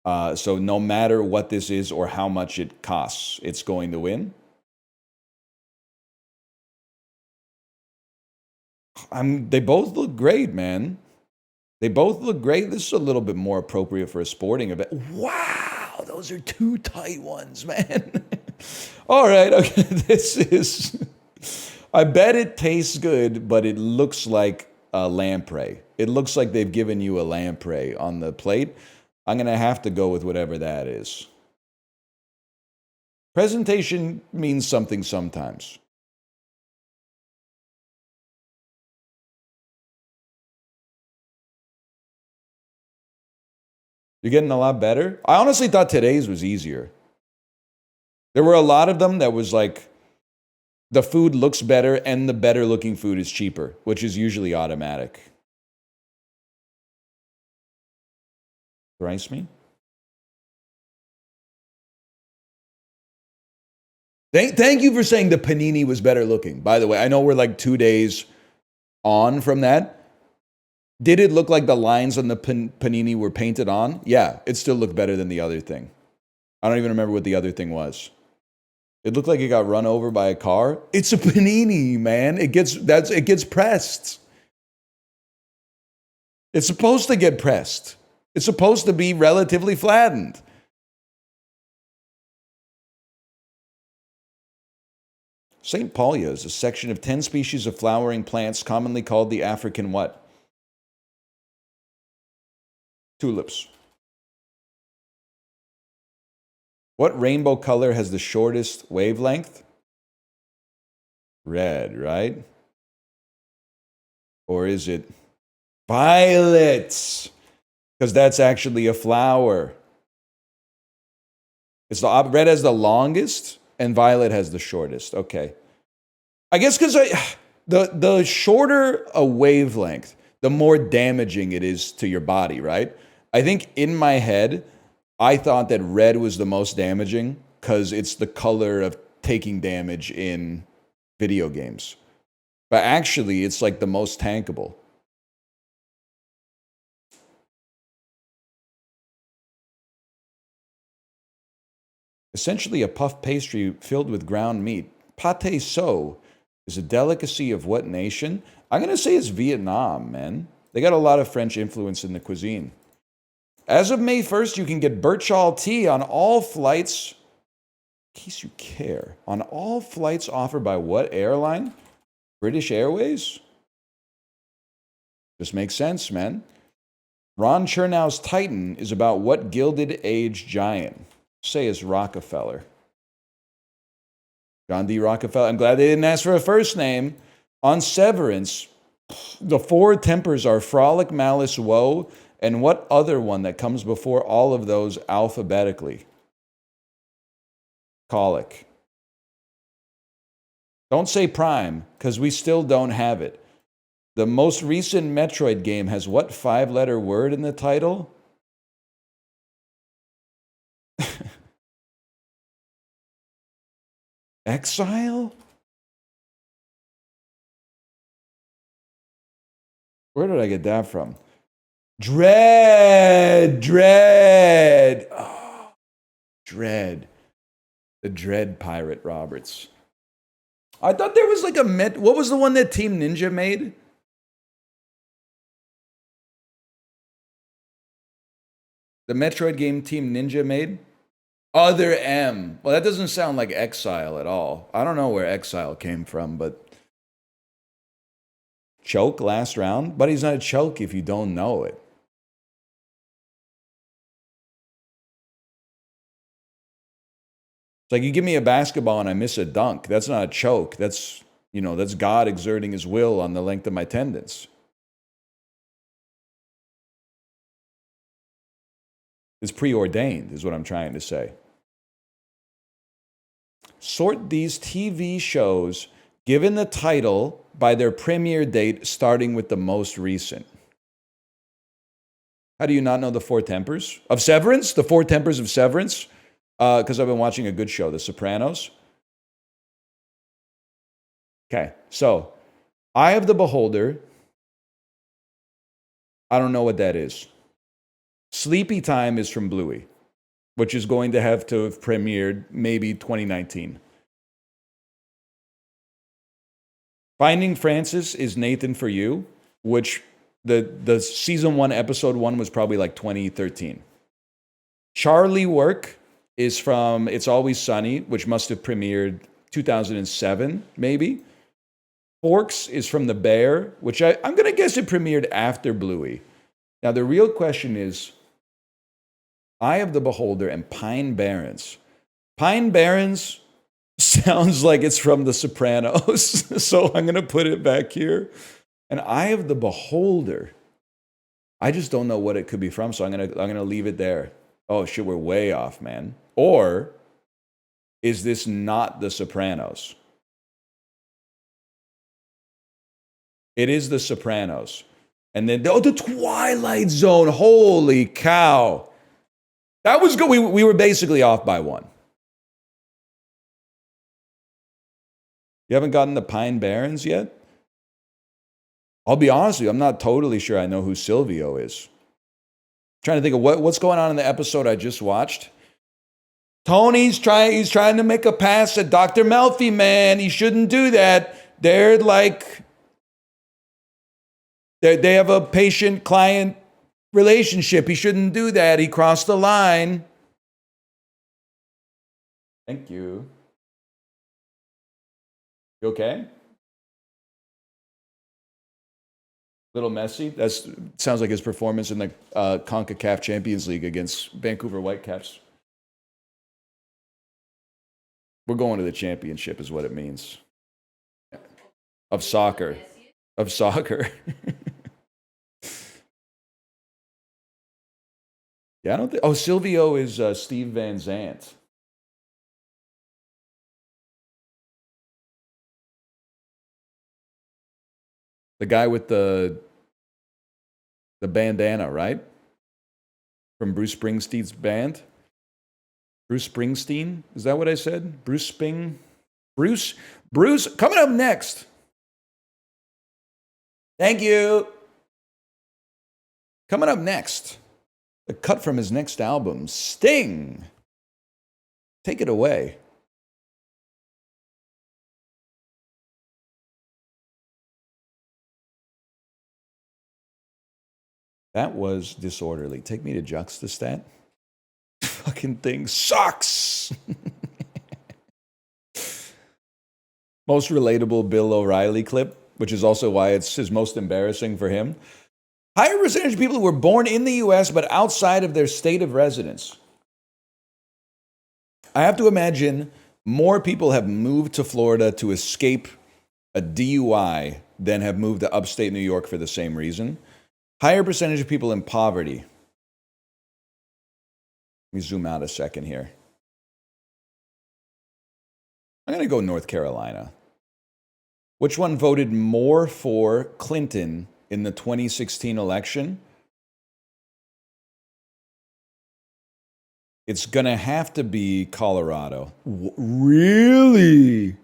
So no matter what this is or how much it costs, it's going to win. They both look great, man. They both look great. This is a little bit more appropriate for a sporting event. Wow, those are 2 tight ones, man. All right, okay, this is... I bet it tastes good, but it looks like a lamprey. It looks like they've given you a lamprey on the plate. I'm going to have to go with whatever that is. Presentation means something sometimes. You're getting a lot better? I honestly thought today's was easier. There were a lot of them that was like, the food looks better and the better looking food is cheaper, which is usually automatic. Rice me? Thank you for saying the panini was better looking. By the way, I know we're like 2 days on from that. Did it look like the lines on the panini were painted on? Yeah, it still looked better than the other thing. I don't even remember what the other thing was. It looked like it got run over by a car. It's a panini, man. It gets pressed. It's supposed to get pressed. It's supposed to be relatively flattened. St. Paulia is a section of 10 species of flowering plants commonly called the African what? Tulips. What rainbow color has the shortest wavelength? Red, right? Or is it violets? Because that's actually a flower. It's the red has the longest and violet has the shortest. Okay. I guess because the shorter a wavelength, the more damaging it is to your body, right? I think in my head, I thought that red was the most damaging because it's the color of taking damage in video games. But actually, it's like the most tankable. Essentially a puff pastry filled with ground meat. Pâté so is a delicacy of what nation? I'm going to say it's Vietnam, man. They got a lot of French influence in the cuisine. As of May 1st, you can get Birchall tea on all flights, in case you care, on all flights offered by what airline? British Airways? This makes sense, man. Ron Chernow's Titan is about what Gilded Age giant? Say it's Rockefeller. John D. Rockefeller. I'm glad they didn't ask for a first name. On Severance, the four tempers are frolic, malice, woe, and what other one that comes before all of those alphabetically? Colic. Don't say prime, because we still don't have it. The most recent Metroid game has what 5-letter word in the title? Exile? Where did I get that from? Dread. Oh, Dread. The Dread Pirate Roberts. I thought there was like what was the one that Team Ninja made? The Metroid game Team Ninja made? Other M. Well, that doesn't sound like Exile at all. I don't know where Exile came from, but choke last round? But he's not a choke if you don't know it. It's like you give me a basketball and I miss a dunk. That's not a choke. That's God exerting his will on the length of my tendons. It's preordained, is what I'm trying to say. Sort these TV shows, given the title, by their premiere date, starting with the most recent. How do you not know the Four Tempers of Severance? The Four Tempers of Severance? Because I've been watching a good show, The Sopranos. Okay, so Eye of the Beholder. I don't know what that is. Sleepy Time is from Bluey, which is going to have premiered maybe 2019. Finding Francis is Nathan for You, which the season 1, episode 1 was probably like 2013. Charlie Work is from It's Always Sunny, which must have premiered 2007, maybe. Forks is from The Bear, which I'm going to guess it premiered after Bluey. Now, the real question is Eye of the Beholder and Pine Barrens. Pine Barrens sounds like it's from The Sopranos, so I'm going to put it back here. And Eye of the Beholder, I just don't know what it could be from, so I'm gonna leave it there. Oh shit, we're way off, man. Or is this not The Sopranos? It is The Sopranos. And then, the Twilight Zone. Holy cow. That was good. We were basically off by one. You haven't gotten the Pine Barrens yet? I'll be honest with you, I'm not totally sure I know who Silvio is. I'm trying to think of what's going on in the episode I just watched. Tony's he's trying to make a pass at Dr. Melfi, man. He shouldn't do that. They're like, they have a patient-client relationship. He shouldn't do that. He crossed the line. Thank you. You okay? Little messy. That sounds like his performance in the CONCACAF Champions League against Vancouver Whitecaps. We're going to the championship is what it means. Of soccer. Of soccer. Yeah, I don't think... Oh, Silvio is Steve Van Zandt. The guy with the bandana, right? From Bruce Springsteen's band? Bruce Springsteen? Is that what I said? Bruce, coming up next. Thank you. Coming up next, a cut from his next album, Sting. Take it away. That was disorderly. Take me to Juxtastat. Fucking thing sucks. Most relatable Bill O'Reilly clip, which is also why it's his most embarrassing for him. Higher percentage of people who were born in the US but outside of their state of residence. I have to imagine more people have moved to Florida to escape a DUI than have moved to upstate New York for the same reason. Higher percentage of people in poverty. Let me zoom out a second here. I'm going to go North Carolina. Which one voted more for Clinton in the 2016 election? It's going to have to be Colorado. Really?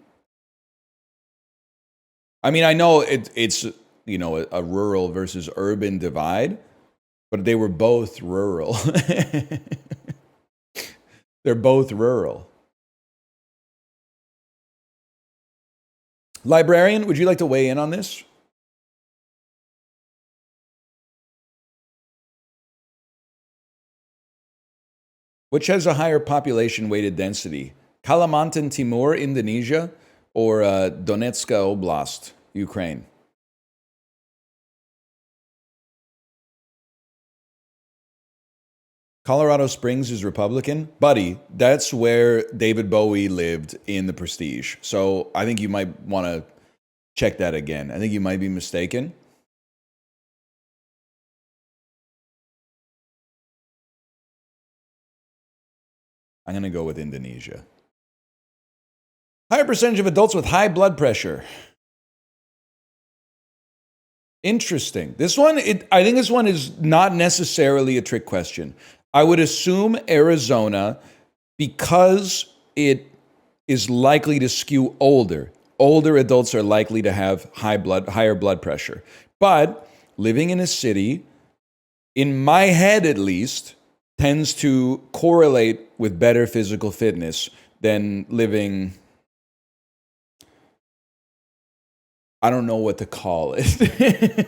I mean, I know it's you know, a rural versus urban divide, but they were both rural. They're both rural. Librarian, would you like to weigh in on this? Which has a higher population weighted density? Kalimantan Timur, Indonesia, or Donetsk Oblast, Ukraine? Colorado Springs is Republican. Buddy, that's where David Bowie lived in The Prestige. So I think you might want to check that again. I think you might be mistaken. I'm going to go with Indonesia. Higher percentage of adults with high blood pressure. Interesting. This one, I think this one is not necessarily a trick question. I would assume Arizona, because it is likely to skew older. Older adults are likely to have higher blood pressure. But living in a city, in my head at least, tends to correlate with better physical fitness than living... I don't know what to call it.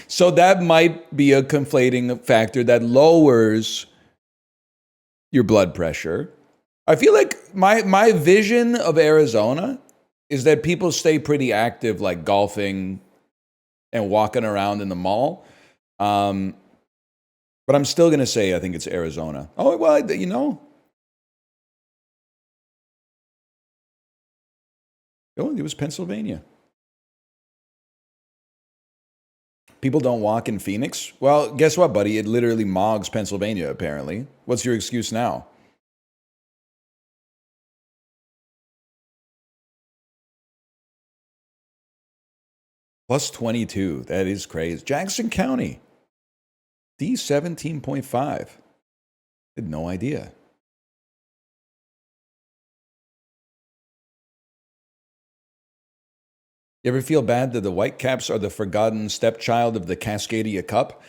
So that might be a conflating factor that lowers your blood pressure. I feel like my vision of Arizona is that people stay pretty active, like golfing and walking around in the mall. But I'm still going to say I think it's Arizona. Oh, well, you know. Oh, it was Pennsylvania. People don't walk in Phoenix? Well, guess what, buddy? It literally mogs Pennsylvania, apparently. What's your excuse now? Plus 22. That is crazy. Jackson County. D17.5. Had no idea. You ever feel bad that the Whitecaps are the forgotten stepchild of the Cascadia Cup?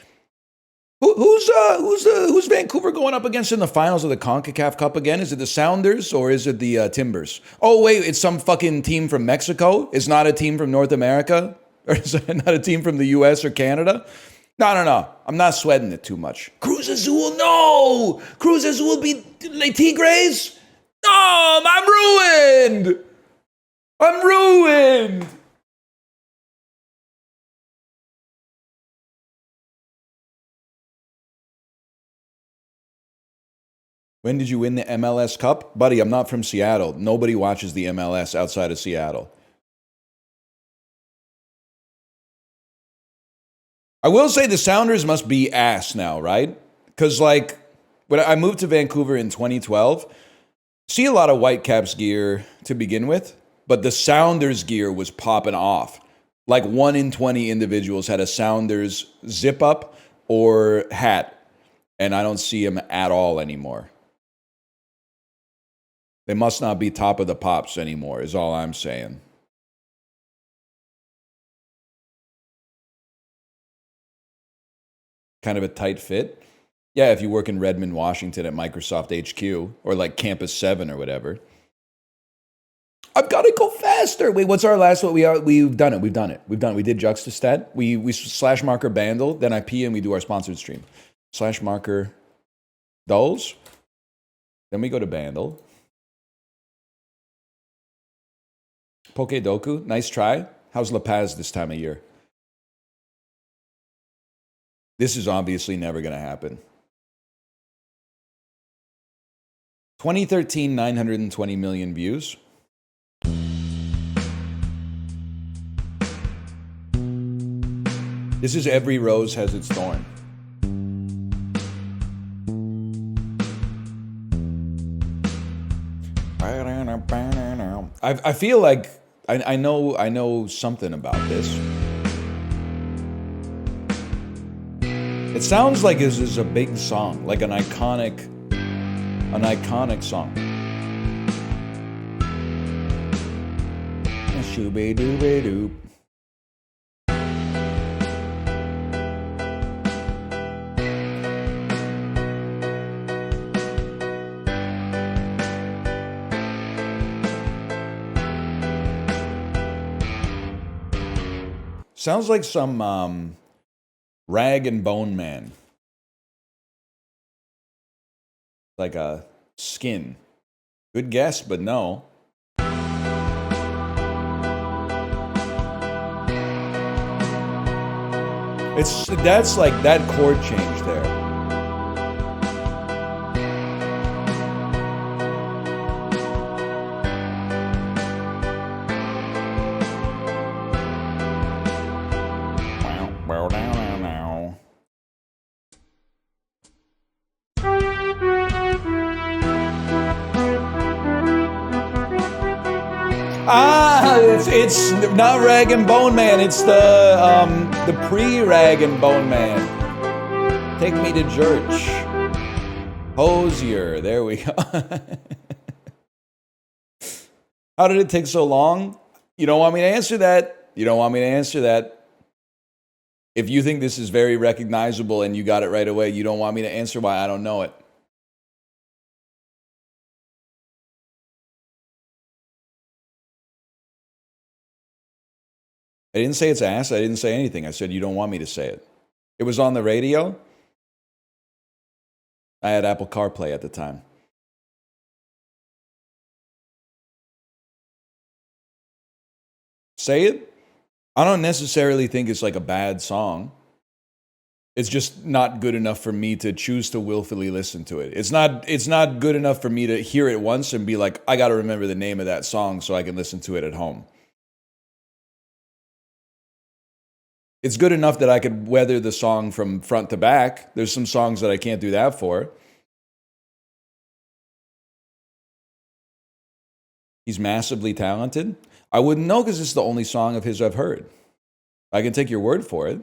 Who's Vancouver going up against in the finals of the CONCACAF Cup again? Is it the Sounders or is it the Timbers? Oh, wait, it's some fucking team from Mexico? It's not a team from North America? Or is it not a team from the US or Canada? No. I'm not sweating it too much. Cruz Azul, no! Cruz Azul beat Les Tigres? No, I'm ruined! I'm ruined! When did you win the MLS Cup? Buddy, I'm not from Seattle. Nobody watches the MLS outside of Seattle. I will say the Sounders must be ass now, right? Because, like, when I moved to Vancouver in 2012, see a lot of Whitecaps gear to begin with, but the Sounders gear was popping off. Like 1 in 20 individuals had a Sounders zip up or hat, and I don't see them at all anymore. They must not be top of the pops anymore, is all I'm saying. Kind of a tight fit. Yeah, if you work in Redmond, Washington at Microsoft HQ or like Campus 7 or whatever. I've got to go faster. Wait, what's our last one? We've done it. We did Juxtastat. We slash marker Bandle, then I pee and we do our sponsored stream. Slash marker Dulls. Then we go to Bandle. Pokedoku, nice try. How's La Paz this time of year? This is obviously never going to happen. 2013, 920 million views. This is Every Rose Has Its Thorn. I feel like I know something about this. It sounds like this is a big song, like an iconic song. Shooby-dooby-doo. Sounds like some Rag and Bone Man. Like a skin. Good guess, but no. That's like that chord change there. It's not Rag and Bone Man. It's the pre-Rag and Bone Man. Take Me to Church. Hosier. There we go. How did it take so long? You don't want me to answer that. If you think this is very recognizable and you got it right away, you don't want me to answer why I don't know it. I didn't say it's ass. I didn't say anything. I said you don't want me to say it. It was on the radio. I had Apple CarPlay at the time. say it. I don't necessarily think it's like a bad song. It's just not good enough for me to choose to willfully listen to it. It's not good enough for me to hear it once and be like, I got to remember the name of that song so I can listen to it at home. It's good enough that I could weather the song from front to back. There's some songs that I can't do that for. He's massively talented. I wouldn't know because it's the only song of his I've heard. I can take your word for it.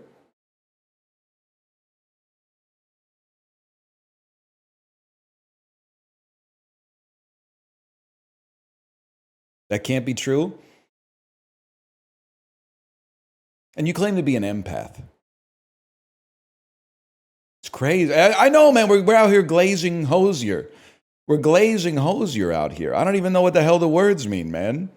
That can't be true. And you claim to be an empath. It's crazy. I know, man. We're out here glazing hosier. We're glazing hosier out here. I don't even know what the hell the words mean, man.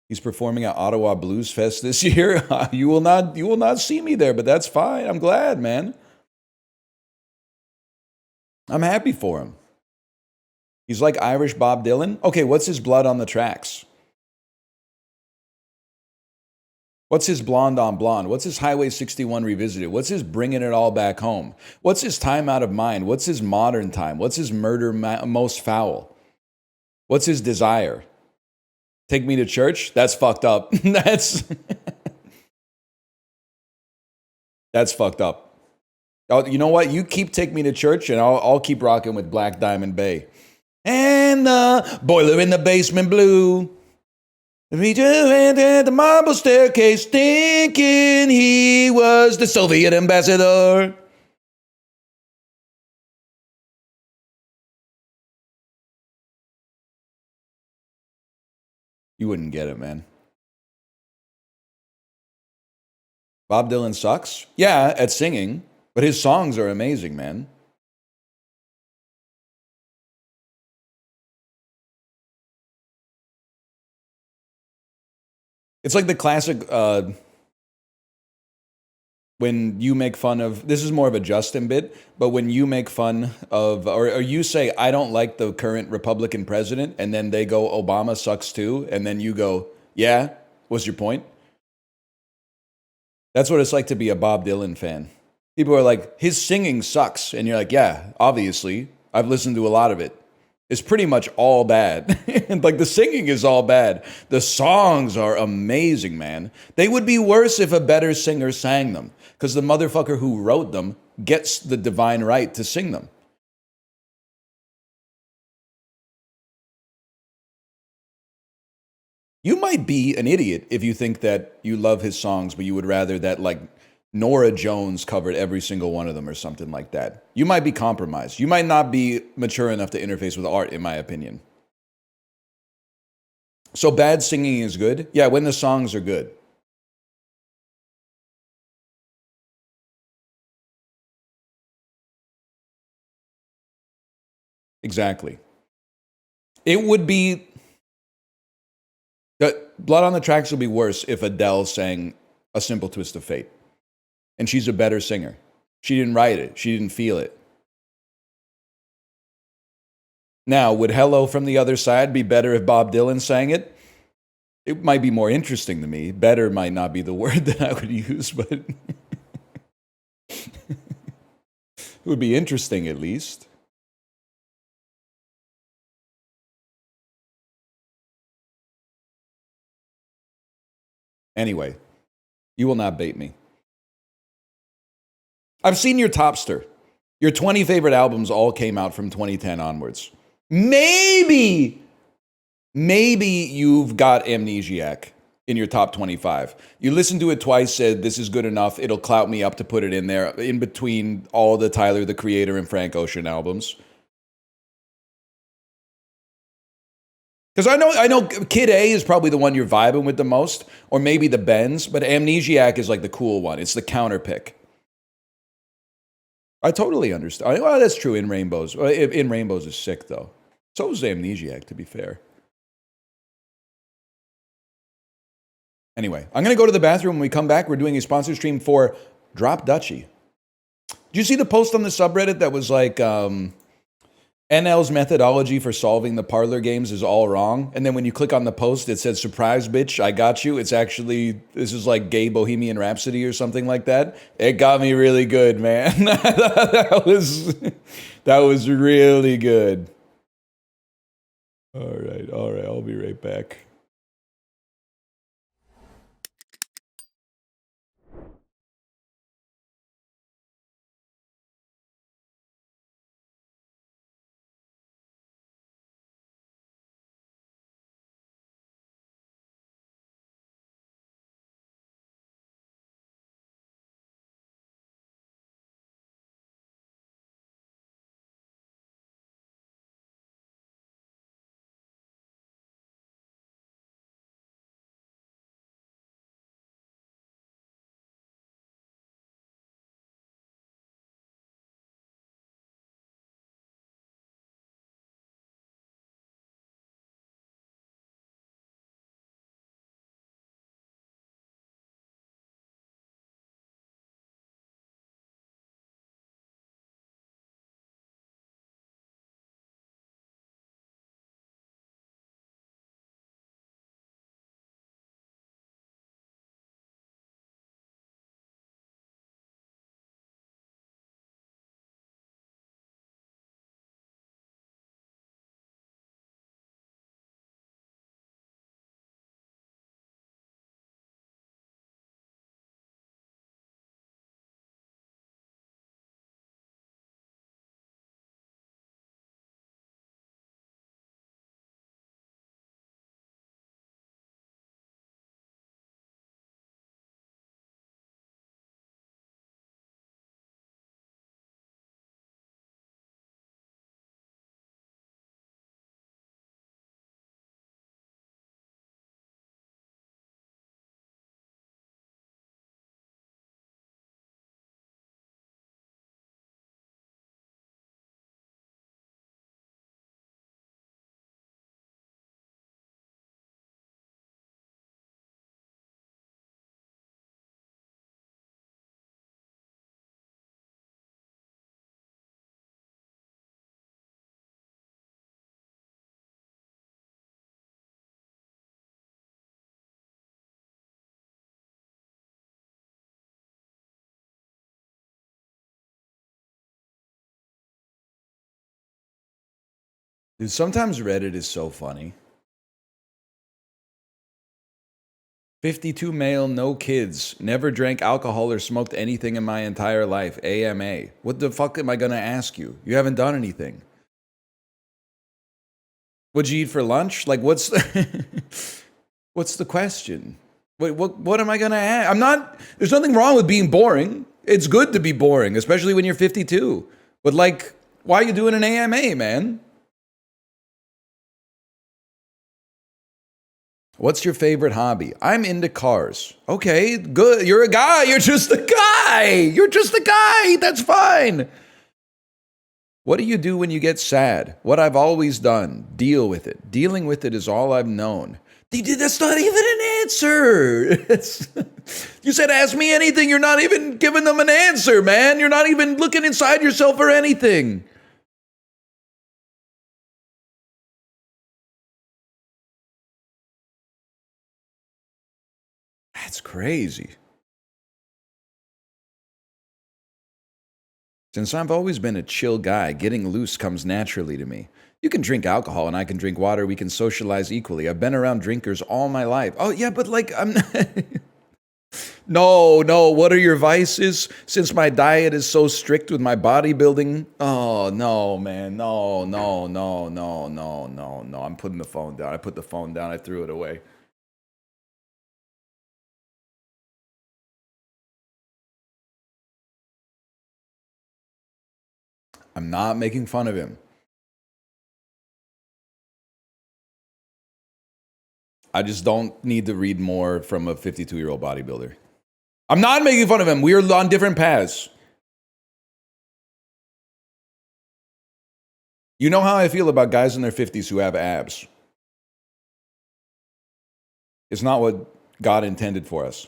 He's performing at Ottawa Blues Fest this year. You will not see me there, but that's fine. I'm glad, man. I'm happy for him. He's like Irish Bob Dylan. Okay, what's his Blood on the Tracks? What's his Blonde on Blonde? What's his Highway 61 Revisited? What's his Bringing It All Back Home? What's his Time Out of Mind? What's his Modern Time? What's his Murder Most Foul? What's his Desire? Take Me to Church? That's fucked up. That's fucked up. You know what? You keep Take Me to Church and I'll keep rocking with Black Diamond Bay. And the boiler in the basement blue. He just went at the marble staircase thinking he was the Soviet ambassador. You wouldn't get it, man. Bob Dylan sucks? Yeah, at singing, but his songs are amazing, man. It's like the classic, when you make fun of, this is more of a Justin bit, but when you make fun of, or you say, I don't like the current Republican president, and then they go, Obama sucks too, and then you go, yeah, what's your point? That's what it's like to be a Bob Dylan fan. People are like, his singing sucks, and you're like, yeah, obviously, I've listened to a lot of it. It's pretty much all bad. Like the singing is all bad. The songs are amazing, man. They would be worse if a better singer sang them, because the motherfucker who wrote them gets the divine right to sing them. You might be an idiot if you think that you love his songs, but you would rather that like Norah Jones covered every single one of them or something like that. You might be compromised. You might not be mature enough to interface with art, in my opinion. So bad singing is good? Yeah, when the songs are good. Exactly. It would be... Blood on the Tracks would be worse if Adele sang A Simple Twist of Fate. And she's a better singer. She didn't write it. She didn't feel it. Now, would Hello from the Other Side be better if Bob Dylan sang it? It might be more interesting to me. Better might not be the word that I would use, but it would be interesting at least. Anyway, you will not bait me. I've seen your Topster. Your 20 favorite albums all came out from 2010 onwards. Maybe you've got Amnesiac in your top 25. You listened to it twice, said this is good enough, it'll clout me up to put it in there, in between all the Tyler, the Creator, and Frank Ocean albums. Because I know Kid A is probably the one you're vibing with the most, or maybe the Benz, but Amnesiac is like the cool one. It's the counter pick. I totally understand. Well, that's true in Rainbows. In Rainbows is sick, though. So is Amnesiac, to be fair. Anyway, I'm going to go to the bathroom. When we come back, we're doing a sponsor stream for Drop Dutchie. Did you see the post on the subreddit that was like, NL's methodology for solving the parlor games is all wrong. And then when you click on the post, it says, surprise, bitch, I got you. It's actually, this is like gay Bohemian Rhapsody or something like that. It got me really good, man. that was really good. All right. I'll be right back. Dude, sometimes Reddit is so funny. 52 male, no kids, never drank alcohol or smoked anything in my entire life. AMA. What the fuck am I gonna ask you? You haven't done anything. What'd you eat for lunch? Like, what's what's the question? What am I gonna ask? I'm not. There's nothing wrong with being boring. It's good to be boring, especially when you're 52. But like, why are you doing an AMA, man? What's your favorite hobby? I'm into cars. Okay, good. You're a guy. You're just a guy. You're just a guy. That's fine. What do you do when you get sad? What I've always done. Deal with it. Dealing with it is all I've known. That's not even an answer. You said ask me anything. You're not even giving them an answer, man. You're not even looking inside yourself or anything. That's crazy. Since I've always been a chill guy, getting loose comes naturally to me. You can drink alcohol and I can drink water. We can socialize equally. I've been around drinkers all my life. Oh, yeah, but like, I'm not. No. What are your vices? Since my diet is so strict with my bodybuilding. Oh, no, man. No. I'm putting the phone down. I put the phone down. I threw it away. I'm not making fun of him. I just don't need to read more from a 52-year-old bodybuilder. I'm not making fun of him. We're on different paths. You know how I feel about guys in their 50s who have abs. It's not what God intended for us.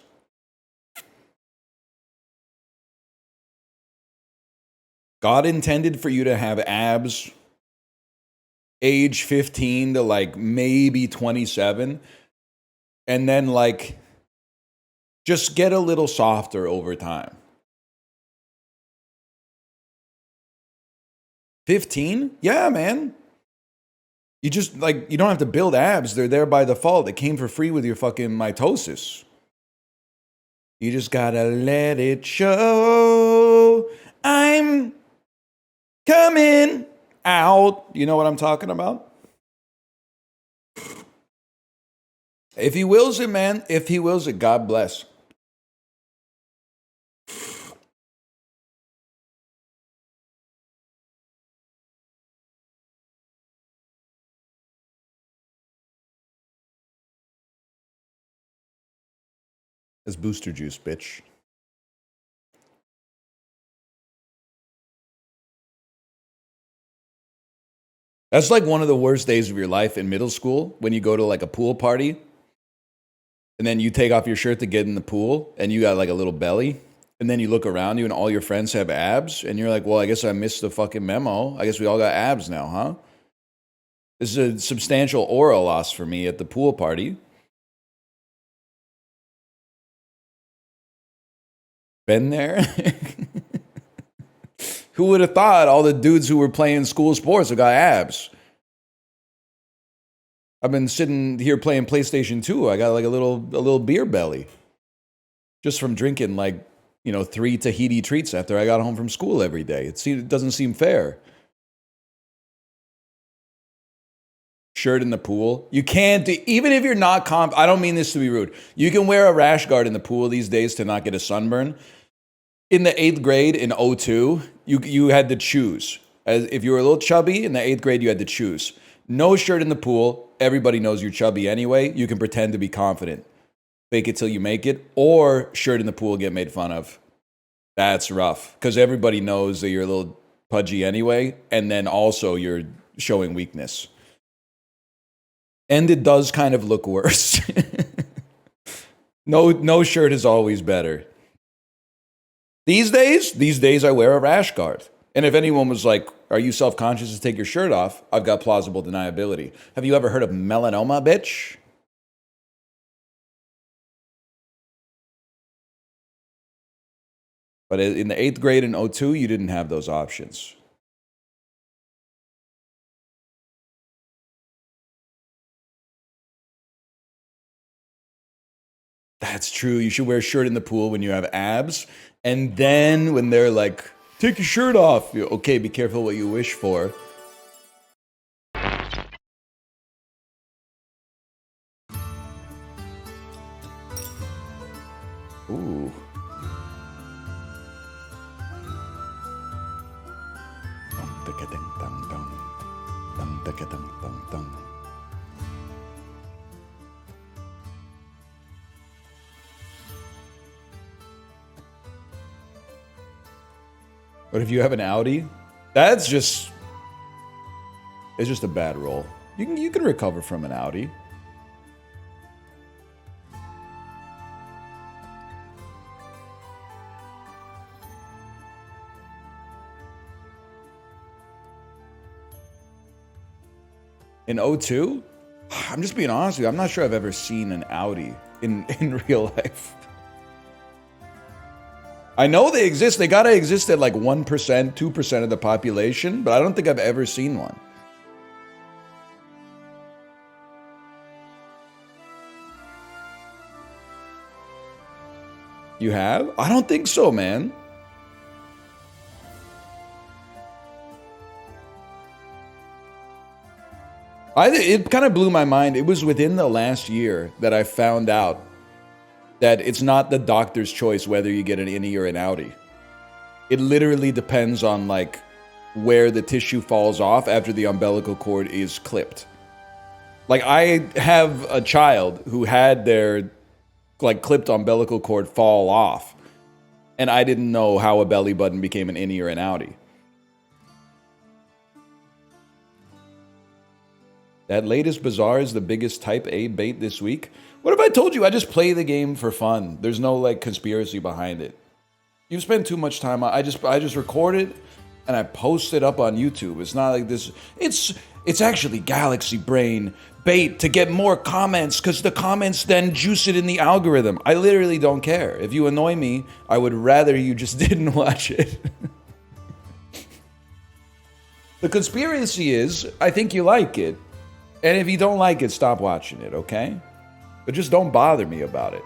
God intended for you to have abs age 15 to like maybe 27, and then like just get a little softer over time. 15? Yeah, man. You just like, you don't have to build abs. They're there by default. They came for free with your fucking mitosis. You just gotta let it show. I'm coming out. You know what I'm talking about? If he wills it, man. If he wills it, God bless. It's booster juice, bitch. That's like one of the worst days of your life in middle school when you go to like a pool party and then you take off your shirt to get in the pool and you got like a little belly. And then you look around you and all your friends have abs. And you're like, well, I guess I missed the fucking memo. I guess we all got abs now, huh? This is a substantial aura loss for me at the pool party. Been there? Who would have thought all the dudes who were playing school sports have got abs? I've been sitting here playing PlayStation 2. I got like a little beer belly. Just from drinking like, 3 Tahiti treats after I got home from school every day. It doesn't seem fair. Shirt in the pool. You can't, even if you're not I don't mean this to be rude. You can wear a rash guard in the pool these days to not get a sunburn. In the 8th grade in 02, you had to choose. If you were a little chubby in the 8th grade, you had to choose. No shirt in the pool. Everybody knows you're chubby anyway. You can pretend to be confident. Fake it till you make it. Or shirt in the pool, get made fun of. That's rough. Because everybody knows that you're a little pudgy anyway. And then also you're showing weakness. And it does kind of look worse. No shirt is always better. These days I wear a rash guard. And if anyone was like, are you self-conscious to take your shirt off? I've got plausible deniability. Have you ever heard of melanoma, bitch? But in the 8th grade in 02, you didn't have those options. That's true. You should wear a shirt in the pool when you have abs. And then when they're like, take your shirt off. Okay, be careful what you wish for. Ooh. But if you have an Audi, it's just a bad roll. You can recover from an Audi. In 02? I'm just being honest with you. I'm not sure I've ever seen an Audi in real life. I know they exist. They gotta exist at like 1%, 2% of the population, but I don't think I've ever seen one. You have? I don't think so, man. It kind of blew my mind. It was within the last year that I found out that it's not the doctor's choice whether you get an innie or an outie. It literally depends on like where the tissue falls off after the umbilical cord is clipped. Like I have a child who had their like clipped umbilical cord fall off, and I didn't know how a belly button became an innie or an outie. That latest bazaar is the biggest type A bait this week. What if I told you I just play the game for fun? There's no like conspiracy behind it. You spend too much time on I just record it and I post it up on YouTube. It's not like this. It's actually Galaxy Brain bait to get more comments because the comments then juice it in the algorithm. I literally don't care. If you annoy me, I would rather you just didn't watch it. The conspiracy is, I think you like it. And if you don't like it, stop watching it, okay? But just don't bother me about it.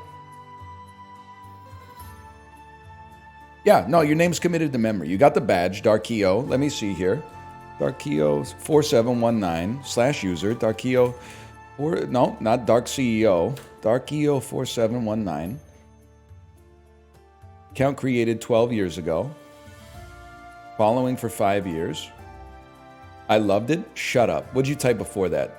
Yeah, no, your name's committed to memory. You got the badge, Darkio. Let me see here. Darkio4719/user. Darkio, no, not Dark CEO. Darkio4719. Account created 12 years ago. Following for 5 years. I loved it. Shut up. What'd you type before that?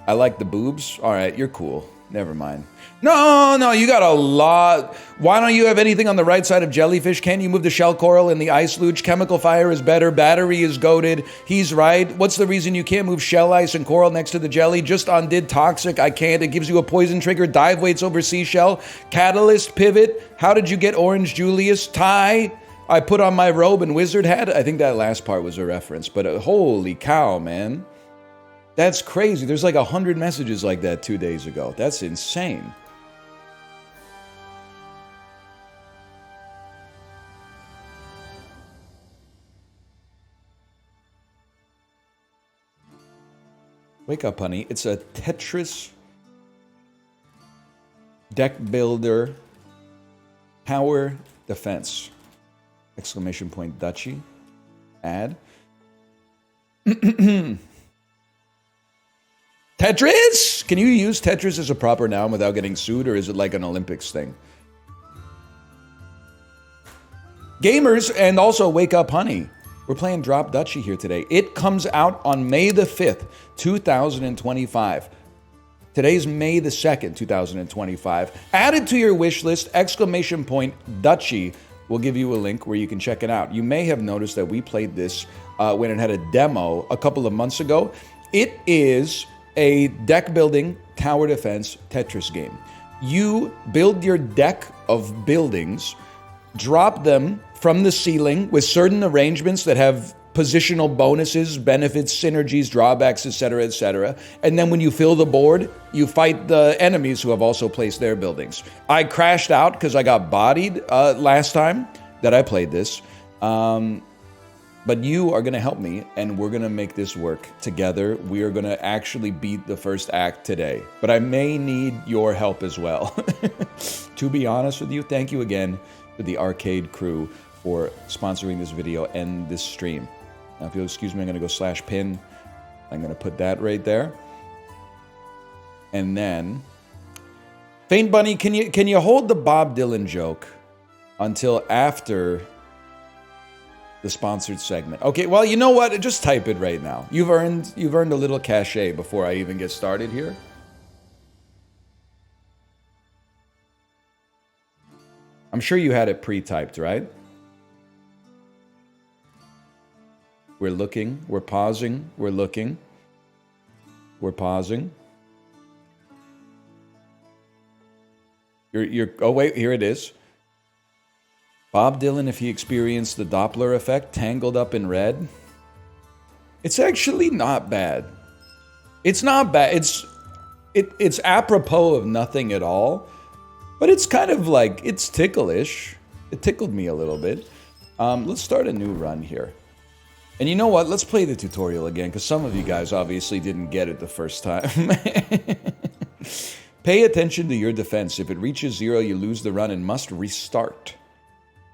I like the boobs. All right, you're cool. Never mind. No, you got a lot. Why don't you have anything on the right side of jellyfish? Can you move the shell coral and the ice luge? Chemical fire is better. Battery is goated. He's right. What's the reason you can't move shell ice and coral next to the jelly? Just undid toxic. I can't. It gives you a poison trigger. Dive weights over seashell. Catalyst pivot. How did you get orange Julius? Tie. I put on my robe and wizard hat. I think that last part was a reference, but holy cow, man. That's crazy. There's like 100 messages like that 2 days ago. That's insane. Wake up, honey. It's a Tetris deck builder tower defense. Exclamation point Dutchie. Add. Tetris? Can you use Tetris as a proper noun without getting sued, or is it like an Olympics thing? Gamers, and also Wake Up Honey. We're playing Drop Dutchie here today. It comes out on May the 5th, 2025. Today's May the 2nd, 2025. Add it to your wish list, exclamation point Dutchie. We'll give you a link where you can check it out. You may have noticed that we played this when it had a demo a couple of months ago. It is a deck building tower defense Tetris game. You build your deck of buildings, drop them from the ceiling with certain arrangements that have positional bonuses, benefits, synergies, drawbacks, etc., etc. And then when you fill the board, you fight the enemies who have also placed their buildings. I crashed out because I got bodied last time that I played this. But you are going to help me, and we're going to make this work together. We are going to actually beat the first act today. But I may need your help as well. To be honest with you, thank you again to the Arcade crew for sponsoring this video and this stream. Now, if you'll excuse me, I'm going to go /pin. I'm going to put that right there. And then, Faint Bunny, can you hold the Bob Dylan joke until after the sponsored segment? Okay, well, you know what? Just type it right now. You've earned a little cachet before I even get started here. I'm sure you had it pre-typed, right? We're looking, we're pausing, we're looking, we're pausing. Oh wait, here it is. Bob Dylan, if he experienced the Doppler effect, tangled up in red. It's actually not bad. It's not bad. It's apropos of nothing at all, but it's kind of like, it's ticklish. It tickled me a little bit. Let's start a new run here. And you know what? Let's play the tutorial again, because some of you guys obviously didn't get it the first time. Pay attention to your defense. If it reaches 0, you lose the run and must restart.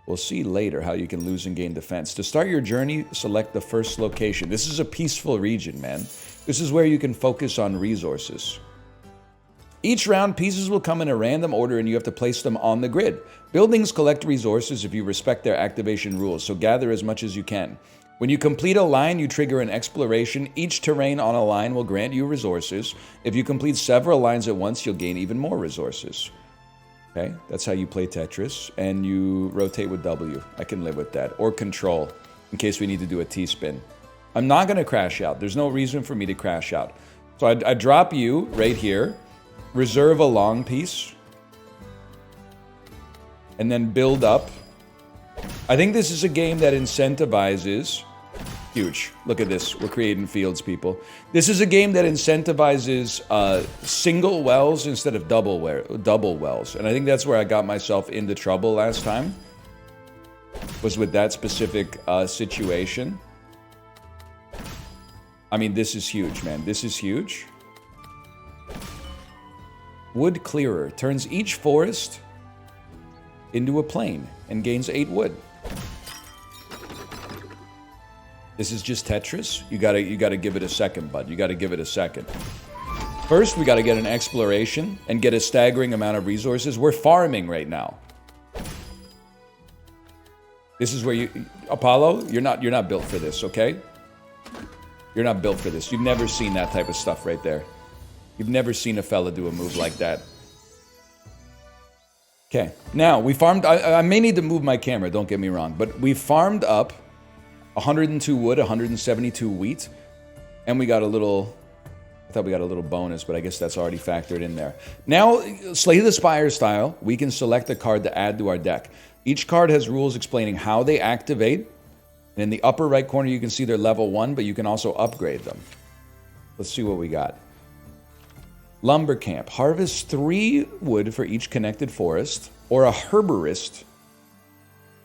We'll see later how you can lose and gain defense. To start your journey, select the first location. This is a peaceful region, man. This is where you can focus on resources. Each round, pieces will come in a random order and you have to place them on the grid. Buildings collect resources if you respect their activation rules, so gather as much as you can. When you complete a line, you trigger an exploration. Each terrain on a line will grant you resources. If you complete several lines at once, you'll gain even more resources. Okay, that's how you play Tetris, and you rotate with W. I can live with that. Or Control, in case we need to do a T-spin. I'm not going to crash out. There's no reason for me to crash out. So I drop you right here, reserve a long piece, and then build up. I think this is a game that incentivizes Huge. Look at this. We're creating fields, people. This is a game that incentivizes single wells instead of double wells. And I think that's where I got myself into trouble last time. Was with that specific situation. I mean, this is huge, man. This is huge. Wood Clearer turns each forest into a plain and gains 8 wood. This is just Tetris. You gotta give it a second, bud. You gotta give it a second. First, we gotta get an exploration and get a staggering amount of resources. We're farming right now. This is where you, Apollo, you're not built for this, okay? You're not built for this. You've never seen that type of stuff right there. You've never seen a fella do a move like that. Okay, now we farmed, I may need to move my camera, don't get me wrong, but we farmed up 102 wood, 172 wheat, and we got a little, I thought we got a little bonus, but I guess that's already factored in there. Now, Slay the Spire style, we can select a card to add to our deck. Each card has rules explaining how they activate, and in the upper right corner you can see they're level 1, but you can also upgrade them. Let's see what we got. Lumber Camp. Harvest 3 wood for each connected forest, or a herborist.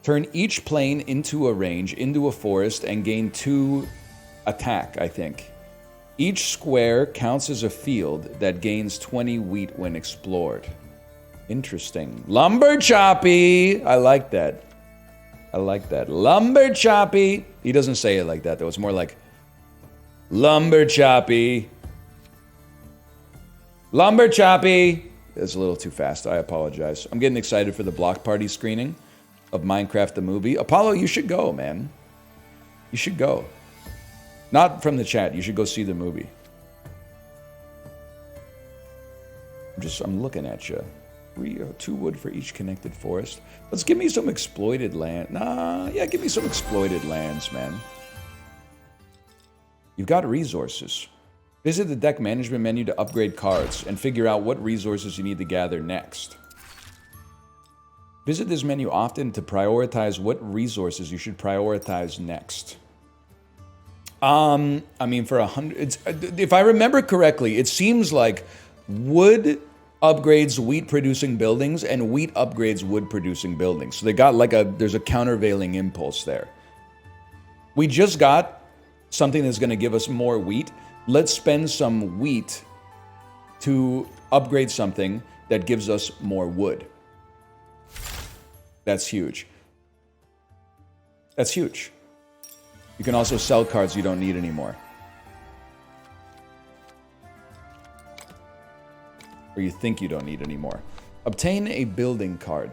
Turn each plane into a range, into a forest, and gain 2 attack, I think. Each square counts as a field that gains 20 wheat when explored. Interesting. Lumber Choppy! I like that. I like that. Lumber Choppy! He doesn't say it like that, though. It's more like, Lumber Choppy! Lumber Choppy! It's a little too fast. I apologize. I'm getting excited for the block party screening of Minecraft the movie. Apollo, you should go, man. You should go. Not from the chat. You should go see the movie. I'm looking at you. 2 wood for each connected forest. Let's give me some exploited land. Nah, yeah, give me some exploited lands, man. You've got resources. Visit the deck management menu to upgrade cards and figure out what resources you need to gather next. Visit this menu often to prioritize what resources you should prioritize next. I mean, for 100... if I remember correctly, it seems like wood upgrades wheat-producing buildings and wheat upgrades wood-producing buildings. So they got like there's a countervailing impulse there. We just got something that's going to give us more wheat. Let's spend some wheat to upgrade something that gives us more wood. That's huge. That's huge. You can also sell cards you don't need anymore. Or you think you don't need anymore. Obtain a building card.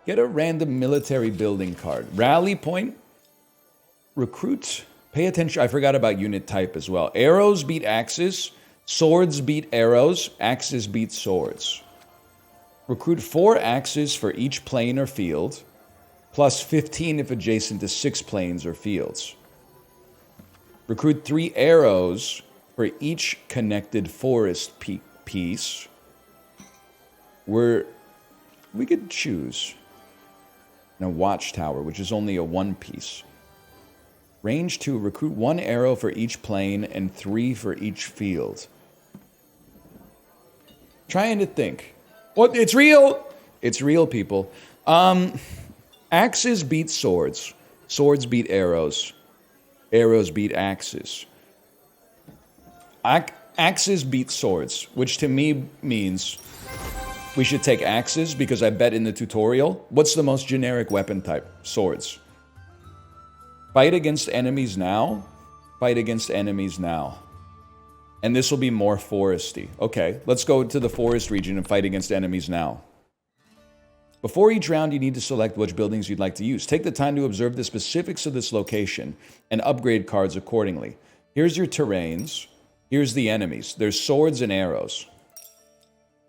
Get a random military building card. Rally point. Recruit. Pay attention. I forgot about unit type as well. Arrows beat axes. Swords beat arrows. Axes beat swords. Recruit 4 axes for each plane or field. Plus 15 if adjacent to 6 planes or fields. Recruit 3 arrows for each connected forest piece. We could choose. And a watchtower, which is only a 1 piece. Range 2, recruit 1 arrow for each plane and 3 for each field. Trying to think. Well, it's real. It's real, people. Axes beat swords. Swords beat arrows. Arrows beat axes. Axes beat swords, which to me means we should take axes because I bet in the tutorial, what's the most generic weapon type? Swords. Fight against enemies now. Fight against enemies now. And this will be more foresty. Okay, let's go to the forest region and fight against enemies now. Before each round, you need to select which buildings you'd like to use. Take the time to observe the specifics of this location and upgrade cards accordingly. Here's your terrains. Here's the enemies. There's swords and arrows.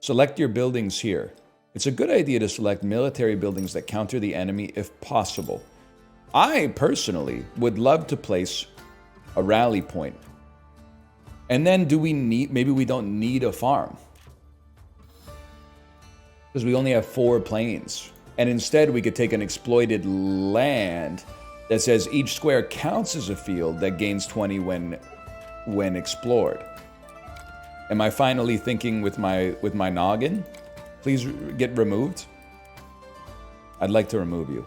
Select your buildings here. It's a good idea to select military buildings that counter the enemy if possible. I, personally, would love to place a rally point. And then maybe we don't need a farm. Because we only have 4 planes. And instead we could take an exploited land that says each square counts as a field that gains 20 when explored. Am I finally thinking with my noggin? Please get removed. I'd like to remove you.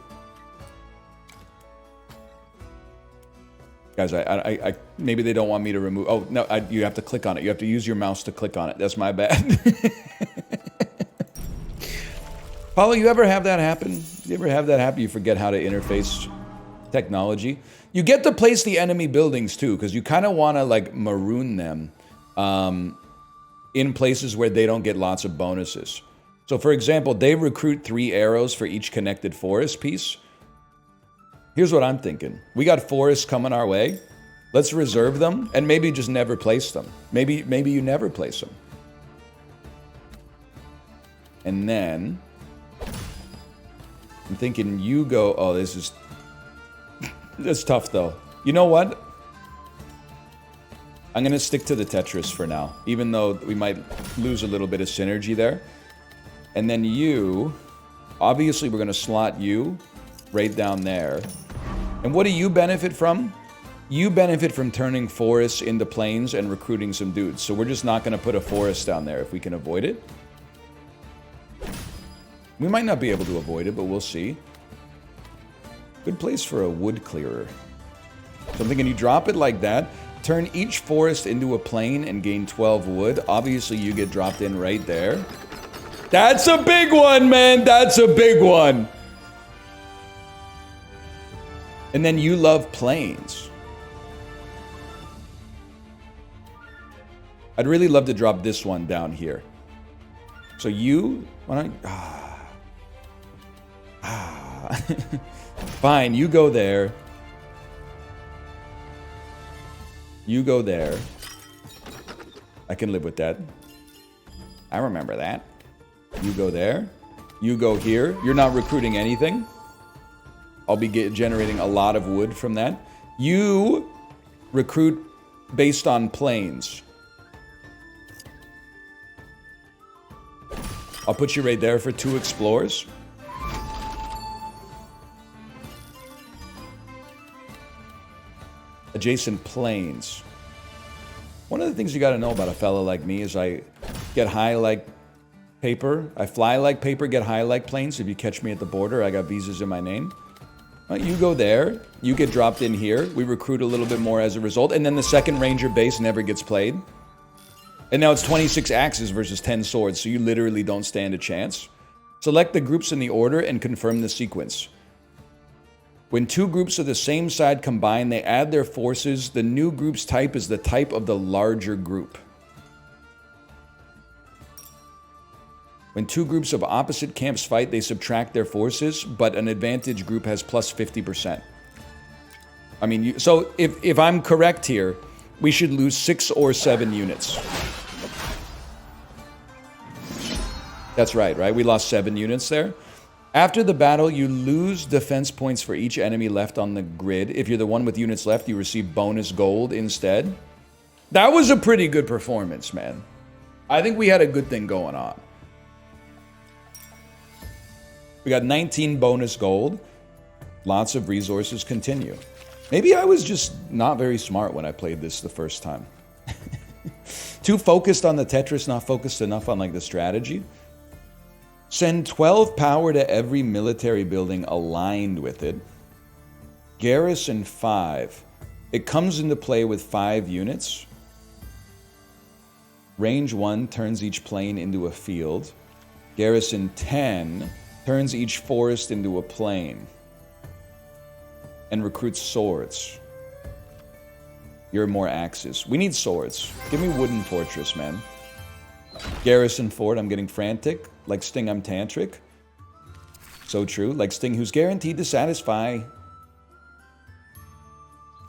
Guys, I maybe they don't want me to remove. Oh, no, you have to click on it. You have to use your mouse to click on it. That's my bad. Paulo, you ever have that happen? You ever have that happen? You forget how to interface technology? You get to place the enemy buildings too, because you kind of want to like maroon them in places where they don't get lots of bonuses. So for example, they recruit 3 arrows for each connected forest piece. Here's what I'm thinking. We got forests coming our way. Let's reserve them and maybe just never place them. Maybe you never place them. And then I'm thinking you go, oh, this is tough though. You know what? I'm going to stick to the Tetris for now, even though we might lose a little bit of synergy there. And then you, obviously we're going to slot you right down there. And what do you benefit from? You benefit from turning forests into plains and recruiting some dudes. So we're just not going to put a forest down there if we can avoid it. We might not be able to avoid it, but we'll see. Good place for a wood clearer. So I'm thinking you drop it like that, turn each forest into a plain and gain 12 wood. Obviously you get dropped in right there. That's a big one, man. That's a big one. And then you love plains. I'd really love to drop this one down here. So you, why don't fine, you go there. You go there. I can live with that. I remember that. You go there. You go here. You're not recruiting anything. I'll be generating a lot of wood from that. You recruit based on plains. I'll put you right there for 2 explorers. Adjacent plains. One of the things you got to know about a fella like me is I get high like paper. I fly like paper, get high like planes. If you catch me at the border, I got visas in my name. You go there, you get dropped in here, we recruit a little bit more as a result, and then the second ranger base never gets played. And now it's 26 axes versus 10 swords, so you literally don't stand a chance. Select the groups in the order and confirm the sequence. When 2 groups of the same side combine, they add their forces. The new group's type is the type of the larger group. When 2 groups of opposite camps fight, they subtract their forces, but an advantage group has plus 50%. I mean, so if I'm correct here, we should lose 6 or 7 units. That's right? We lost 7 units there. After the battle, you lose defense points for each enemy left on the grid. If you're the one with units left, you receive bonus gold instead. That was a pretty good performance, man. I think we had a good thing going on. We got 19 bonus gold. Lots of resources continue. Maybe I was just not very smart when I played this the first time. Too focused on the Tetris, not focused enough on like the strategy. Send 12 power to every military building aligned with it. Garrison 5. It comes into play with 5 units. Range 1 turns each plain into a field. Garrison 10 turns each forest into a plain. And recruits swords. You're more axes. We need swords. Give me wooden fortress, man. Garrison Fort, I'm getting frantic. Like Sting, I'm tantric. So true. Like Sting, who's guaranteed to satisfy.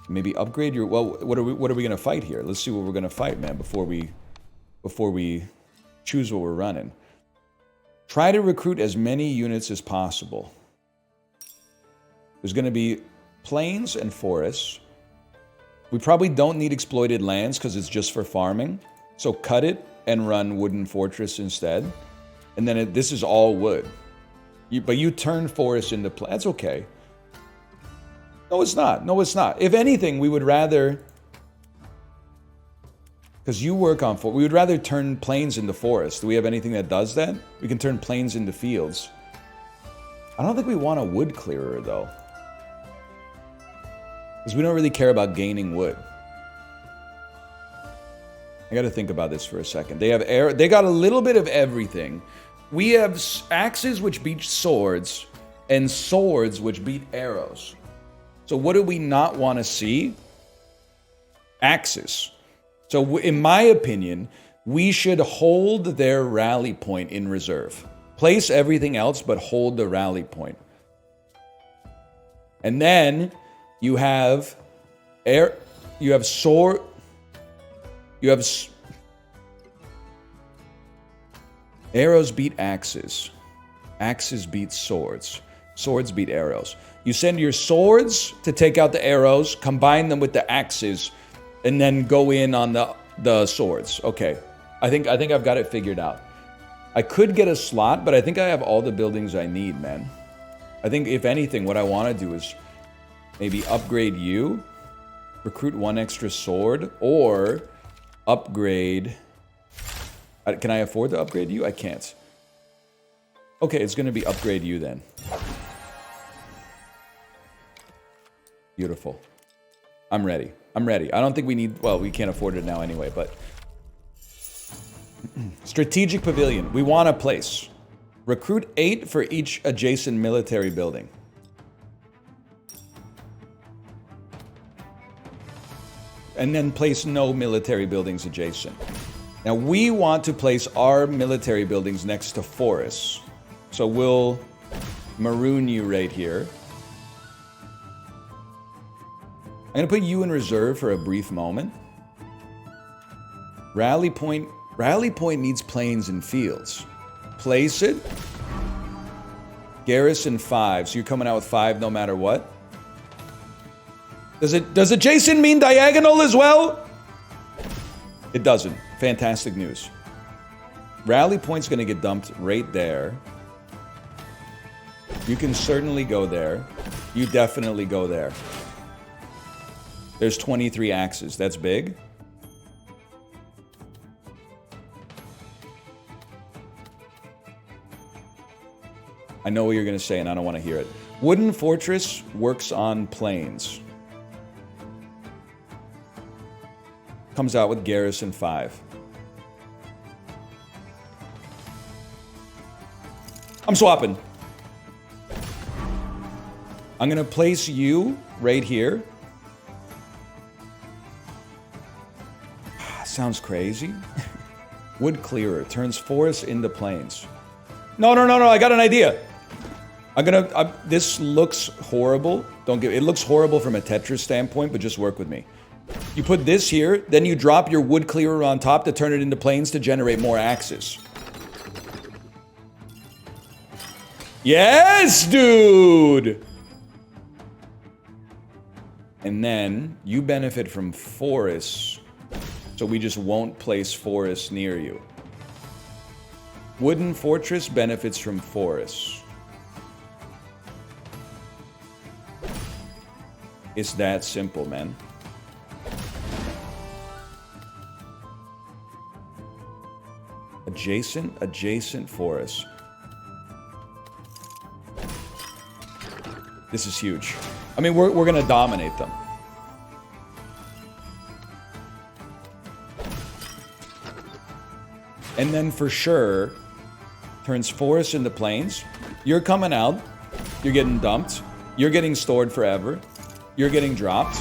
Maybe upgrade your... Well, what are we going to fight here? Let's see what we're going to fight, man, before we choose what we're running. Try to recruit as many units as possible. There's going to be plains and forests. We probably don't need exploited lands because it's just for farming. So cut it and run wooden fortress instead. And then this is all wood. But you turn forests into... That's okay. No, it's not. No, it's not. If anything, we would rather... Because you work on... We would rather turn plains into forest. Do we have anything that does that? We can turn plains into fields. I don't think we want a wood clearer, though. Because we don't really care about gaining wood. I gotta think about this for a second. They have air. They got a little bit of everything. We have axes which beat swords, and swords which beat arrows. So what do we not want to see? Axes. So in my opinion, we should hold their rally point in reserve. Place everything else, but hold the rally point. And then you have you have sword. You have arrows beat axes. Axes beat swords. Swords beat arrows. You send your swords to take out the arrows, combine them with the axes, and then go in on the swords. Okay. I think I've got it figured out. I could get a slot, but I think I have all the buildings I need, man. I think if anything, what I want to do is maybe upgrade you, recruit one extra sword, or upgrade... Can I afford to upgrade you? I can't. Okay, it's going to be upgrade you then. Beautiful. I'm ready. I'm ready. I don't think we need... Well, we can't afford it now anyway, but... Strategic Pavilion. We want a place. Recruit 8 for each adjacent military building. And then place no military buildings adjacent. Now we want to place our military buildings next to forests. So we'll maroon you right here. I'm going to put you in reserve for a brief moment. Rally point needs plains and fields. Place it. Garrison 5. So you're coming out with 5 no matter what. Does adjacent mean diagonal as well? It doesn't. Fantastic news. Rally point's going to get dumped right there. You can certainly go there. You definitely go there. There's 23 axes. That's big. I know what you're going to say, and I don't want to hear it. Wooden Fortress works on plains. Comes out with Garrison 5. I'm swapping. I'm going to place you right here. Sounds crazy. Wood Clearer turns forests into plains. No, I got an idea. This looks horrible. It looks horrible from a Tetris standpoint, but just work with me. You put this here, then you drop your Wood Clearer on top to turn it into plains to generate more axes. Yes, dude! And then you benefit from forests, so we just won't place forests near you. Wooden Fortress benefits from forests. It's that simple, man. Adjacent forests. This is huge. I mean, we're gonna dominate them. And then for sure, turns forests into plains. You're coming out. You're getting dumped. You're getting stored forever. You're getting dropped.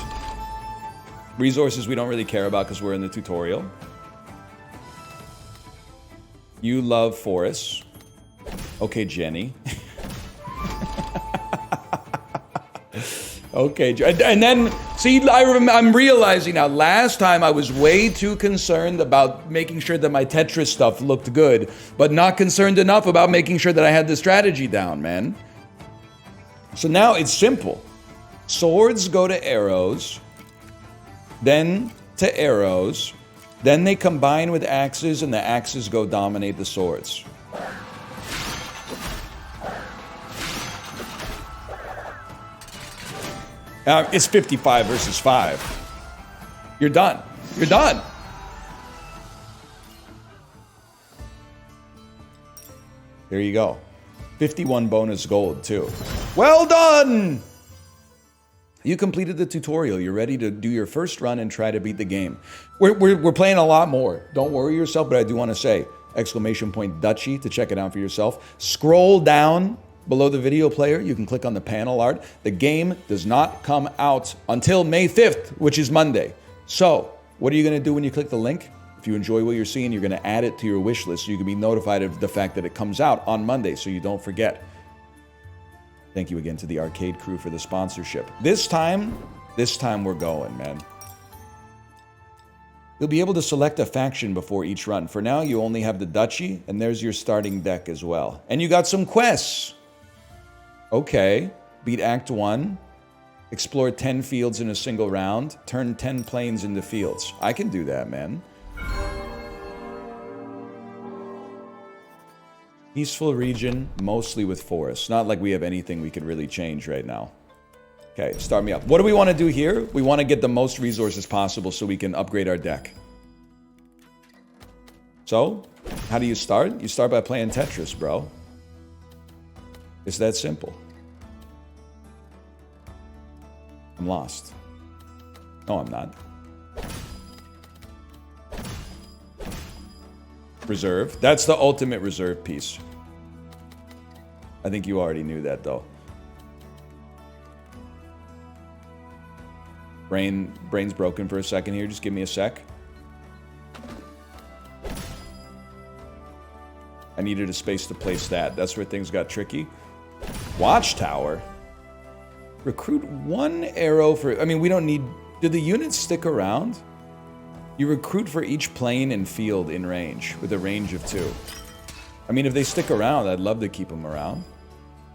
Resources we don't really care about because we're in the tutorial. You love forests. Okay, Jenny. Okay, and then, see, I'm realizing now, last time I was way too concerned about making sure that my Tetris stuff looked good, but not concerned enough about making sure that I had the strategy down, man. So now it's simple. Swords go to arrows, then to arrows, then they combine with axes, and the axes go dominate the swords. It's 55 versus 5. You're done. You're done. There you go. 51 bonus gold, too. Well done! You completed the tutorial. You're ready to do your first run and try to beat the game. We're playing a lot more. Don't worry yourself, but I do want to say, exclamation point Dutchy to check it out for yourself. Scroll down below the video player. You can click on the panel art. The game does not come out until May 5th, which is Monday. So, what are you going to do when you click the link? If you enjoy what you're seeing, you're going to add it to your wish list so you can be notified of the fact that it comes out on Monday so you don't forget. Thank you again to the arcade crew for the sponsorship. This time we're going, man. You'll be able to select a faction before each run. For now, you only have the Duchy, and there's your starting deck as well. And you got some quests. Okay. Beat Act 1. Explore 10 fields in a single round. Turn 10 plains into fields. I can do that, man. Peaceful region, mostly with forests. Not like we have anything we could really change right now. Okay, start me up. What do we want to do here? We want to get the most resources possible so we can upgrade our deck. So, how do you start? You start by playing Tetris, bro. It's that simple. I'm lost. No, I'm not. Reserve. That's the ultimate reserve piece. I think you already knew that, though. Brain's broken for a second here. Just give me a sec. I needed a space to place that. That's where things got tricky. Watchtower. Recruit 1 arrow for... I mean, we don't need... Did the units stick around? You recruit for each plane and field in range, with a range of 2. I mean, if they stick around, I'd love to keep them around.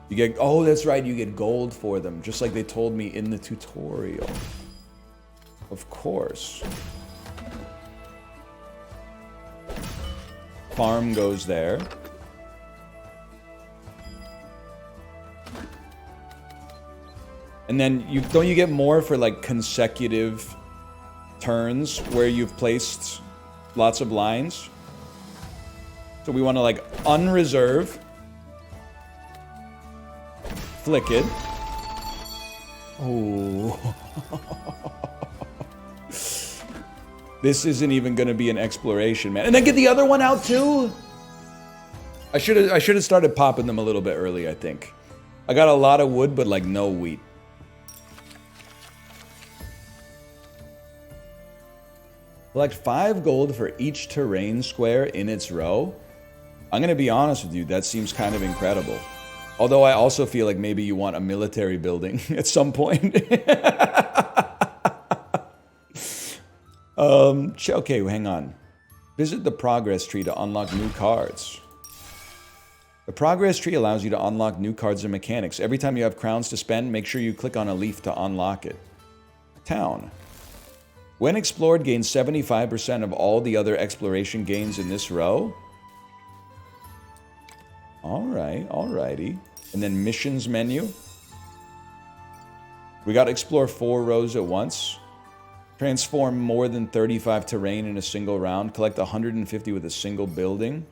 You get... Oh, that's right, you get gold for them, just like they told me in the tutorial. Of course. Farm goes there. And then, don't you get more for, like, consecutive turns where you've placed lots of lines? So we want to, like, unreserve. Flick it. Oh. This isn't even going to be an exploration, man. And then get the other one out, too? I should have started popping them a little bit early, I think. I got a lot of wood, but, like, no wheat. Collect 5 gold for each terrain square in its row. I'm going to be honest with you, that seems kind of incredible. Although I also feel like maybe you want a military building at some point. Okay, hang on. Visit the progress tree to unlock new cards. The progress tree allows you to unlock new cards and mechanics. Every time you have crowns to spend, make sure you click on a leaf to unlock it. Town. When explored, gain 75% of all the other exploration gains in this row. Alright, alrighty. And then missions menu. We got to explore 4 rows at once. Transform more than 35 terrain in a single round. Collect 150 with a single building.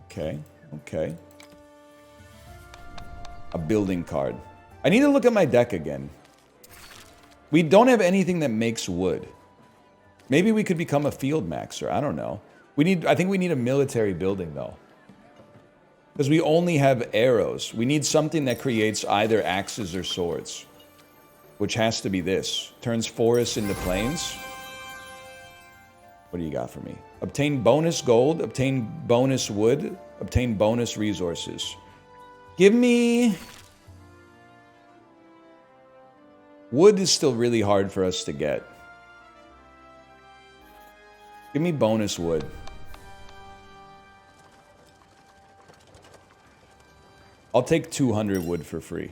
Okay, okay. A building card. I need to look at my deck again. We don't have anything that makes wood. Maybe we could become a field maxer. I don't know. I think we need a military building, though. Because we only have arrows. We need something that creates either axes or swords. Which has to be this. Turns forests into plains. What do you got for me? Obtain bonus gold. Obtain bonus wood. Obtain bonus resources. Give me... Wood is still really hard for us to get. Give me bonus wood. I'll take 200 wood for free.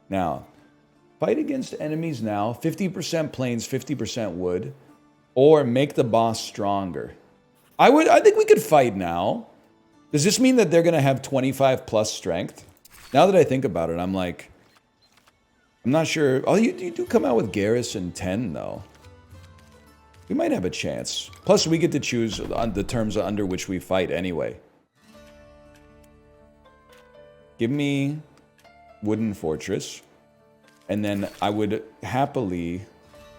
Now, fight against enemies now. 50% plains, 50% wood. Or make the boss stronger. I think we could fight now. Does this mean that they're going to have 25 plus strength? Now that I think about it, I'm like, I'm not sure. Oh, you do come out with Garrison 10, though. We might have a chance. Plus, we get to choose on the terms under which we fight anyway. Give me Wooden Fortress. And then I would happily...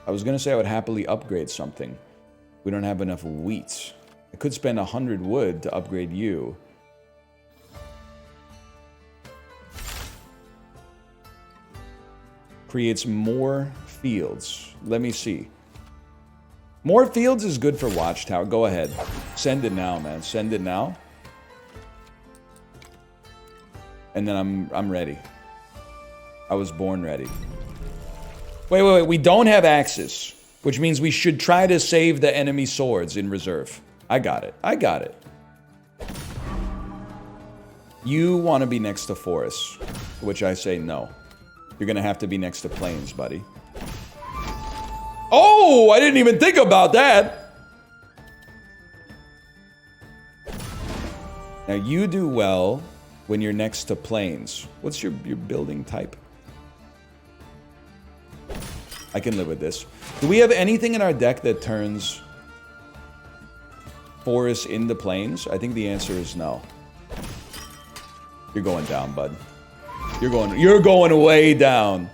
I was going to say I would happily upgrade something. We don't have enough wheat. I could spend 100 wood to upgrade you. Creates more fields. Let me see. More fields is good for Watchtower. Go ahead. Send it now, man. Send it now. And then I'm ready. I was born ready. Wait. We don't have axes, which means we should try to save the enemy swords in reserve. I got it. You want to be next to forests, which I say no. You're going to have to be next to plains, buddy. Oh, I didn't even think about that. Now, you do well when you're next to plains. What's your building type? I can live with this. Do we have anything in our deck that turns forests into plains? I think the answer is no. You're going down, bud. You're going way down.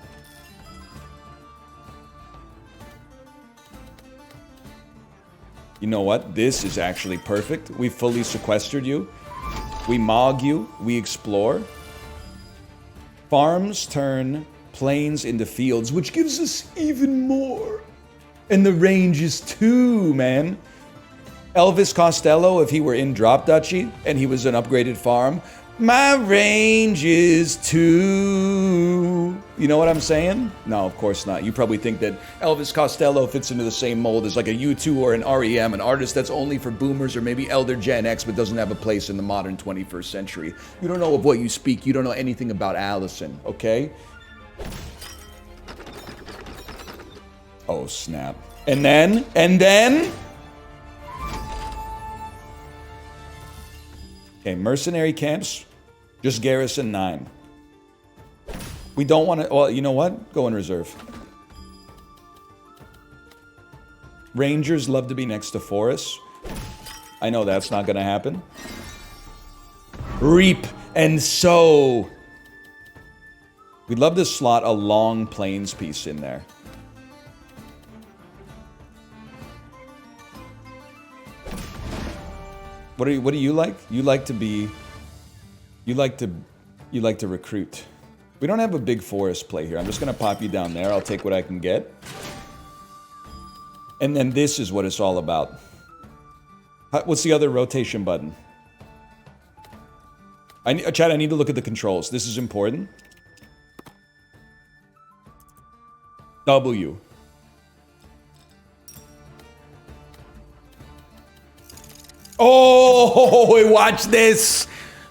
You know what? This is actually perfect. We fully sequestered you. We mog you. We explore. Farms turn plains into fields, which gives us even more. And the range is 2, man. Elvis Costello, if he were in Drop Duchy and he was an upgraded farm, my range is 2. You know what I'm saying? No, of course not. You probably think that Elvis Costello fits into the same mold as like a U2 or an REM, an artist that's only for boomers or maybe elder Gen X but doesn't have a place in the modern 21st century. You don't know of what you speak. You don't know anything about Allison, okay? Oh, snap. And then... Okay, mercenary camps, just garrison 9. We don't want to... Well, you know what? Go in reserve. Rangers love to be next to forests. I know that's not going to happen. Reap and sow. We'd love to slot a long plains piece in there. What do you like? You like to recruit. We don't have a big forest play here. I'm just gonna pop you down there. I'll take what I can get. And then this is what it's all about. What's the other rotation button? Chad, I need to look at the controls. This is important. W. Oh, watch this.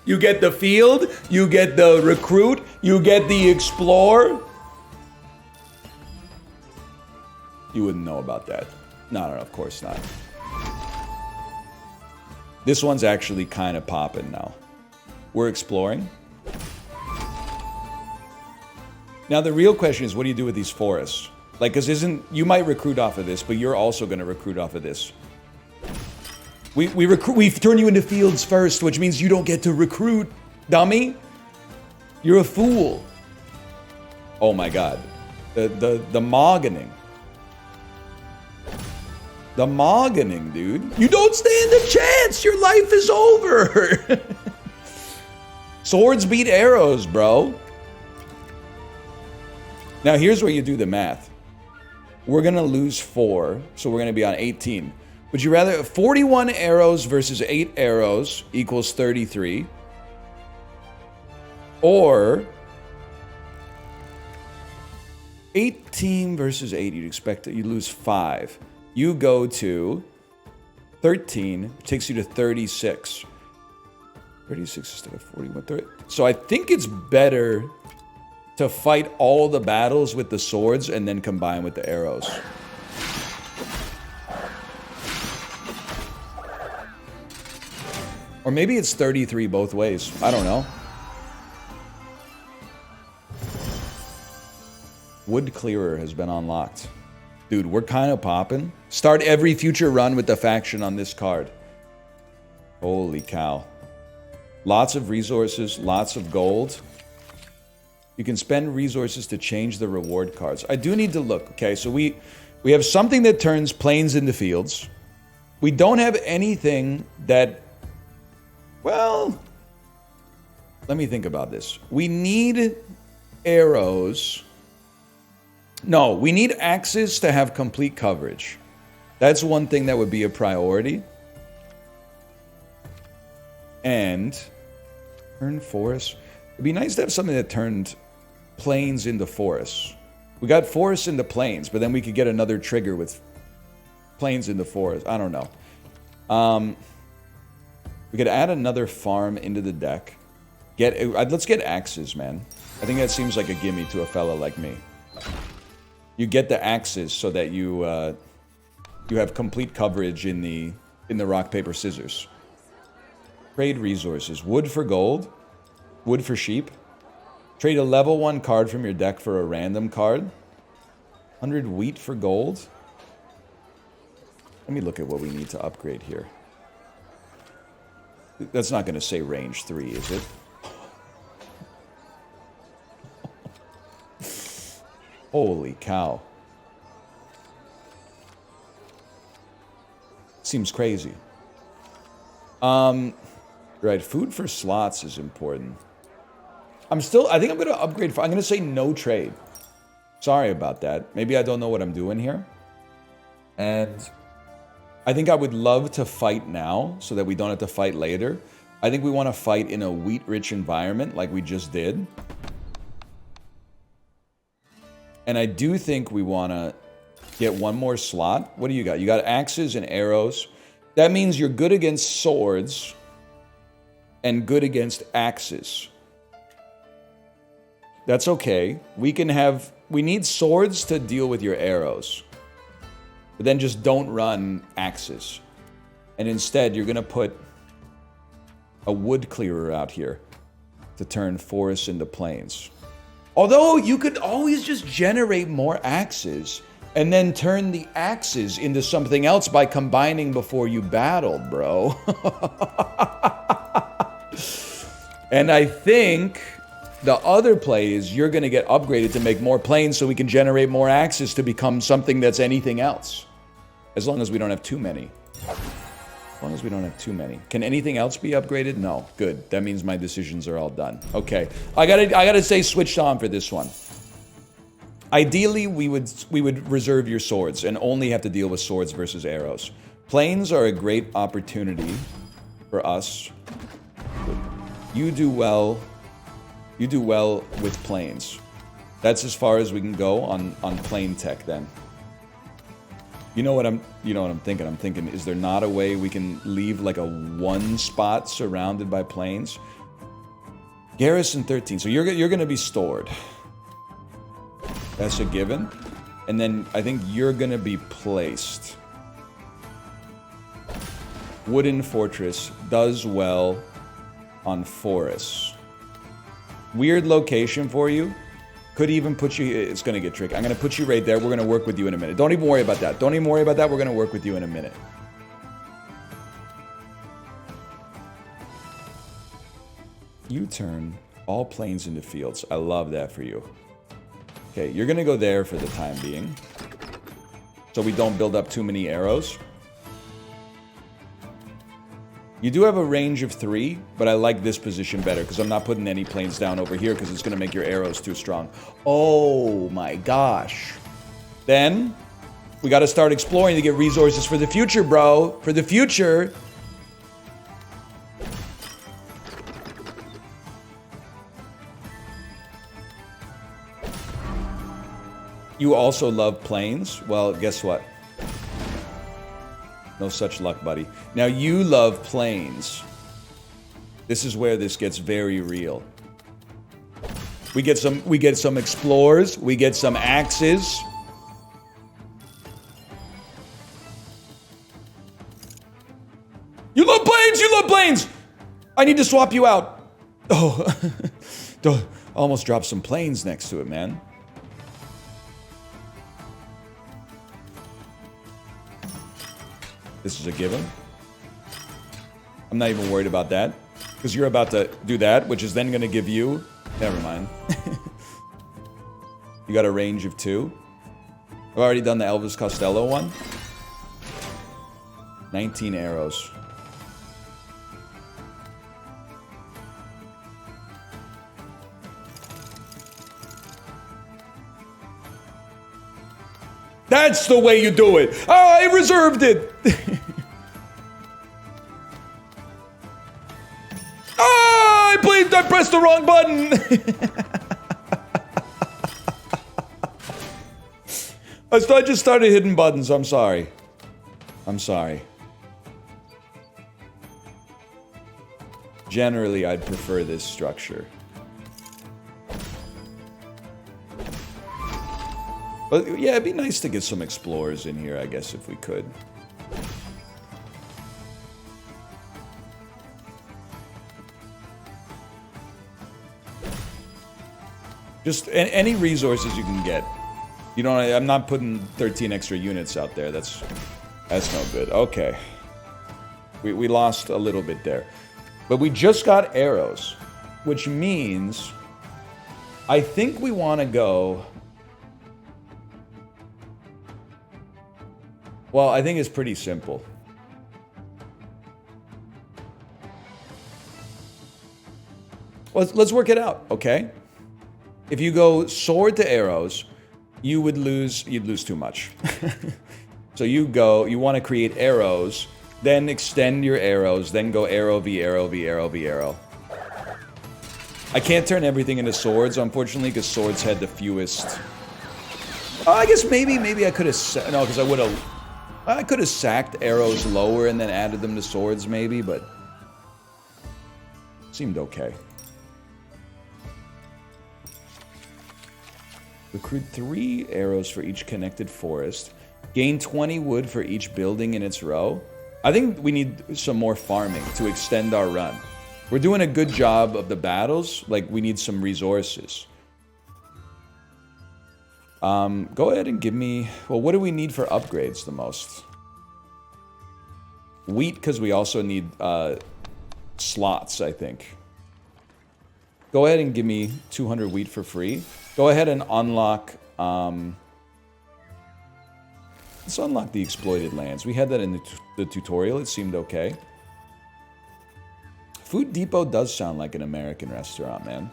You get the field, you get the recruit, you get the explore. You wouldn't know about that. No, of course not. This one's actually kind of popping now. We're exploring. Now the real question is, what do you do with these forests? Like, because you might recruit off of this, but you're also going to recruit off of this. We turn you into fields first, which means you don't get to recruit, dummy. You're a fool. Oh my god. The moggening. The moggening, dude. You don't stand a chance. Your life is over. Swords beat arrows, bro. Now here's where you do the math. We're gonna lose 4, so we're gonna be on 18. Would you rather 41 arrows versus 8 arrows equals 33? Or 18 versus 8, you'd expect that you lose 5. You go to 13, takes you to 36. 36 instead of 41. 30. So I think it's better to fight all the battles with the swords and then combine with the arrows. Or maybe it's 33 both ways. I don't know. Wood Clearer has been unlocked. Dude, we're kind of popping. Start every future run with the faction on this card. Holy cow. Lots of resources, lots of gold. You can spend resources to change the reward cards. I do need to look. Okay, so we have something that turns plains into fields. We don't have anything that... Well... Let me think about this. We need arrows... No, we need axes to have complete coverage. That's one thing that would be a priority. And turn forest. It'd be nice to have something that turned plains into forests. We got forests into plains, but then we could get another trigger with plains into forest. I don't know. We could add another farm into the deck. Let's get axes, man. I think that seems like a gimme to a fella like me. You get the axes so that you have complete coverage in the rock, paper, scissors. Trade resources. Wood for gold. Wood for sheep. Trade a level 1 card from your deck for a random card. 100 wheat for gold. Let me look at what we need to upgrade here. That's not going to say range 3, is it? Holy cow. Seems crazy. Right, food for slots is important. I think I'm going to upgrade. I'm going to say no trade. Sorry about that. Maybe I don't know what I'm doing here. And I think I would love to fight now so that we don't have to fight later. I think we want to fight in a wheat-rich environment like we just did. And I do think we want to get one more slot. What do you got? You got axes and arrows. That means you're good against swords and good against axes. That's okay. We need swords to deal with your arrows. But then just don't run axes. And instead, you're going to put a wood clearer out here to turn forests into plains. Although you could always just generate more axes and then turn the axes into something else by combining before you battled, bro. And I think the other play is you're going to get upgraded to make more planes so we can generate more axes to become something that's anything else. As long as we don't have too many. As long as we don't have too many. Can anything else be upgraded? No. Good. That means my decisions are all done. Okay. I gotta stay switched on for this one. Ideally, we would reserve your swords and only have to deal with swords versus arrows. Planes are a great opportunity for us. You do well with planes. That's as far as we can go on plane tech then. You know what I'm thinking? I'm thinking, is there not a way we can leave like a 1 spot surrounded by planes? Garrison 13. So you're going to be stored. That's a given. And then I think you're going to be placed. Wooden Fortress does well on forests. Weird location for you. Could even put you... It's going to get tricky. I'm going to put you right there. We're going to work with you in a minute. Don't even worry about that. Don't even worry about that. We're going to work with you in a minute. You turn all plains into fields. I love that for you. Okay, you're going to go there for the time being. So we don't build up too many arrows. You do have a range of 3, but I like this position better because I'm not putting any planes down over here because it's going to make your arrows too strong. Oh my gosh. Then, we got to start exploring to get resources for the future, bro. For the future. You also love planes? Well, guess what? No such luck, buddy. Now, you love planes. This is where this gets very real. We get some explorers. We get some axes. You love planes! You love planes! I need to swap you out. Oh, almost dropped some planes next to it, man. This is a given. I'm not even worried about that. Because you're about to do that, which is then going to give you... Never mind. You got a range of 2. I've already done the Elvis Costello one. 19 arrows. That's the way you do it. Oh, I reserved it. I pressed the wrong button. I just started hitting buttons. I'm sorry. I'm sorry. Generally, I'd prefer this structure. But yeah, it'd be nice to get some explorers in here, I guess, if we could. Just any resources you can get. You know, I'm not putting 13 extra units out there. That's no good. Okay. We lost a little bit there. But we just got arrows, which means I think we want to go... Well, I think it's pretty simple. Let's work it out, okay? If you go sword to arrows, you'd lose too much. So you want to create arrows, then extend your arrows, then go arrow v arrow v arrow v arrow. I can't turn everything into swords, unfortunately, because swords had the fewest. I guess maybe I could have no, because I could have sacked arrows lower and then added them to swords, maybe, but seemed okay. Recruit 3 arrows for each connected forest. Gain 20 wood for each building in its row. I think we need some more farming to extend our run. We're doing a good job of the battles. Like, we need some resources. Go ahead and give me... Well, what do we need for upgrades the most? Wheat, because we also need slots, I think. Go ahead and give me 200 wheat for free. Go ahead and unlock... let's unlock the exploited lands. We had that in the tutorial. It seemed okay. Food Depot does sound like an American restaurant, man.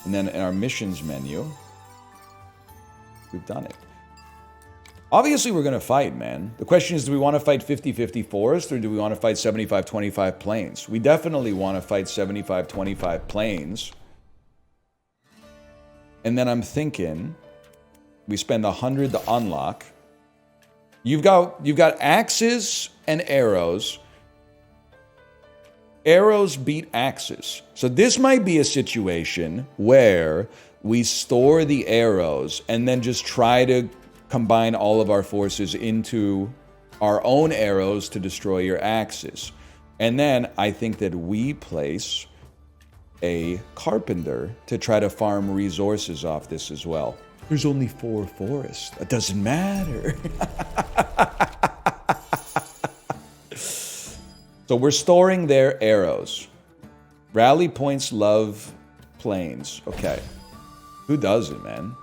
And then in our missions menu... We've done it. Obviously, we're going to fight, man. The question is, do we want to fight 50-50 forest, or do we want to fight 75-25 plains? We definitely want to fight 75-25 plains. And then I'm thinking, we spend 100 to unlock. You've got axes and arrows. Arrows beat axes. So this might be a situation where we store the arrows and then just try to combine all of our forces into our own arrows to destroy your axes. And then I think that we place a carpenter to try to farm resources off this as well. There's only 4 forests. That doesn't matter. So we're storing their arrows. Rally points love plains. Okay. Who does it, man?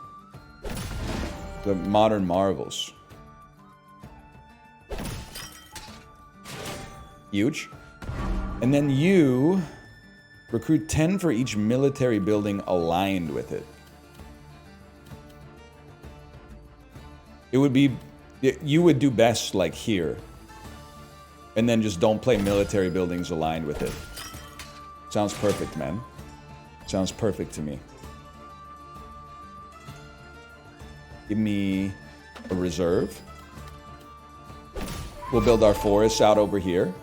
The modern marvels. Huge. And then you recruit 10 for each military building aligned with it. It would be... You would do best, like, here. And then just don't play military buildings aligned with it. Sounds perfect, man. Sounds perfect to me. Give me a reserve. We'll build our forests out over here.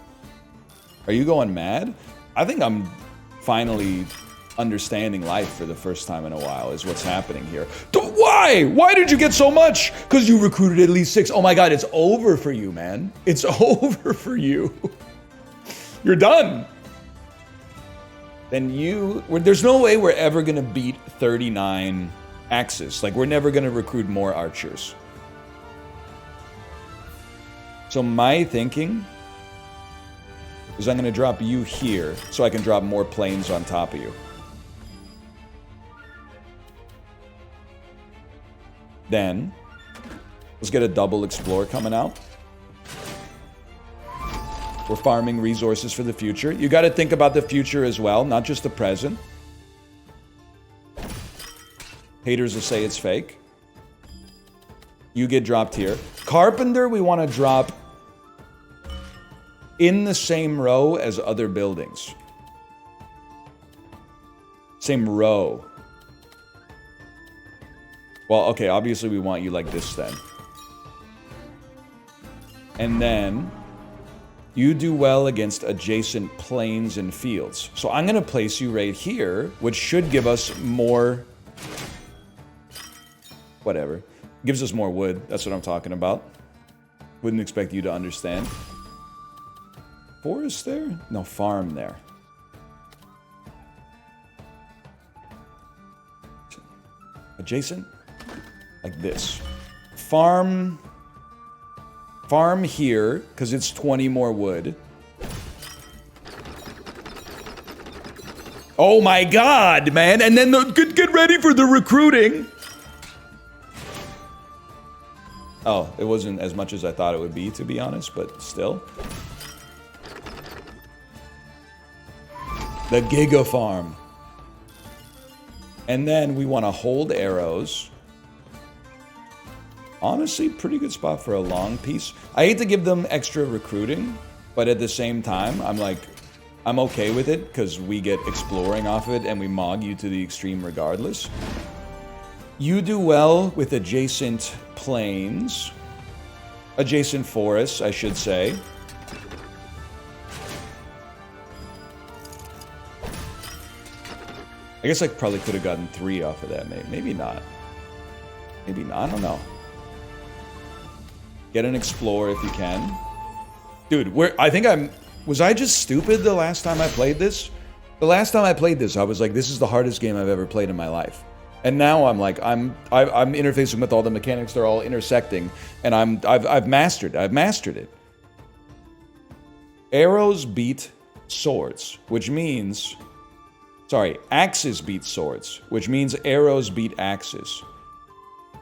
Are you going mad? I think I'm finally understanding life for the first time in a while is what's happening here. Why? Why did you get so much? Because you recruited at least 6. Oh my god, it's over for you, man. It's over for you. You're done. Then there's no way we're ever going to beat 39 axes. Like, we're never going to recruit more archers. So my thinking is I'm going to drop you here so I can drop more planes on top of you. Then, let's get a double explore coming out. We're farming resources for the future. You got to think about the future as well, not just the present. Haters will say it's fake. You get dropped here. Carpenter, we want to drop in the same row as other buildings. Same row. Well, okay, obviously we want you like this then. And then you do well against adjacent plains and fields. So I'm going to place you right here, which should give us more... Whatever. Gives us more wood. That's what I'm talking about. Wouldn't expect you to understand. Forest there? No, farm there. Adjacent? Like this. Farm here, because it's 20 more wood. Oh my god, man! And then get ready for the recruiting! Oh, it wasn't as much as I thought it would be, to be honest, but still. The Giga Farm. And then we want to hold arrows. Honestly, pretty good spot for a long piece. I hate to give them extra recruiting, but at the same time, I'm okay with it because we get exploring off it and we mog you to the extreme regardless. You do well with adjacent plains. Adjacent forests, I should say. I guess I probably could have gotten 3 off of that. Maybe not. Maybe not. I don't know. Get an Explorer if you can. Dude, was I just stupid the last time I played this? The last time I played this, I was like, this is the hardest game I've ever played in my life. And now I'm like, I'm interfacing with all the mechanics, they're all intersecting, and I've mastered it. Arrows beat swords, which means... Sorry, axes beat swords, which means arrows beat axes.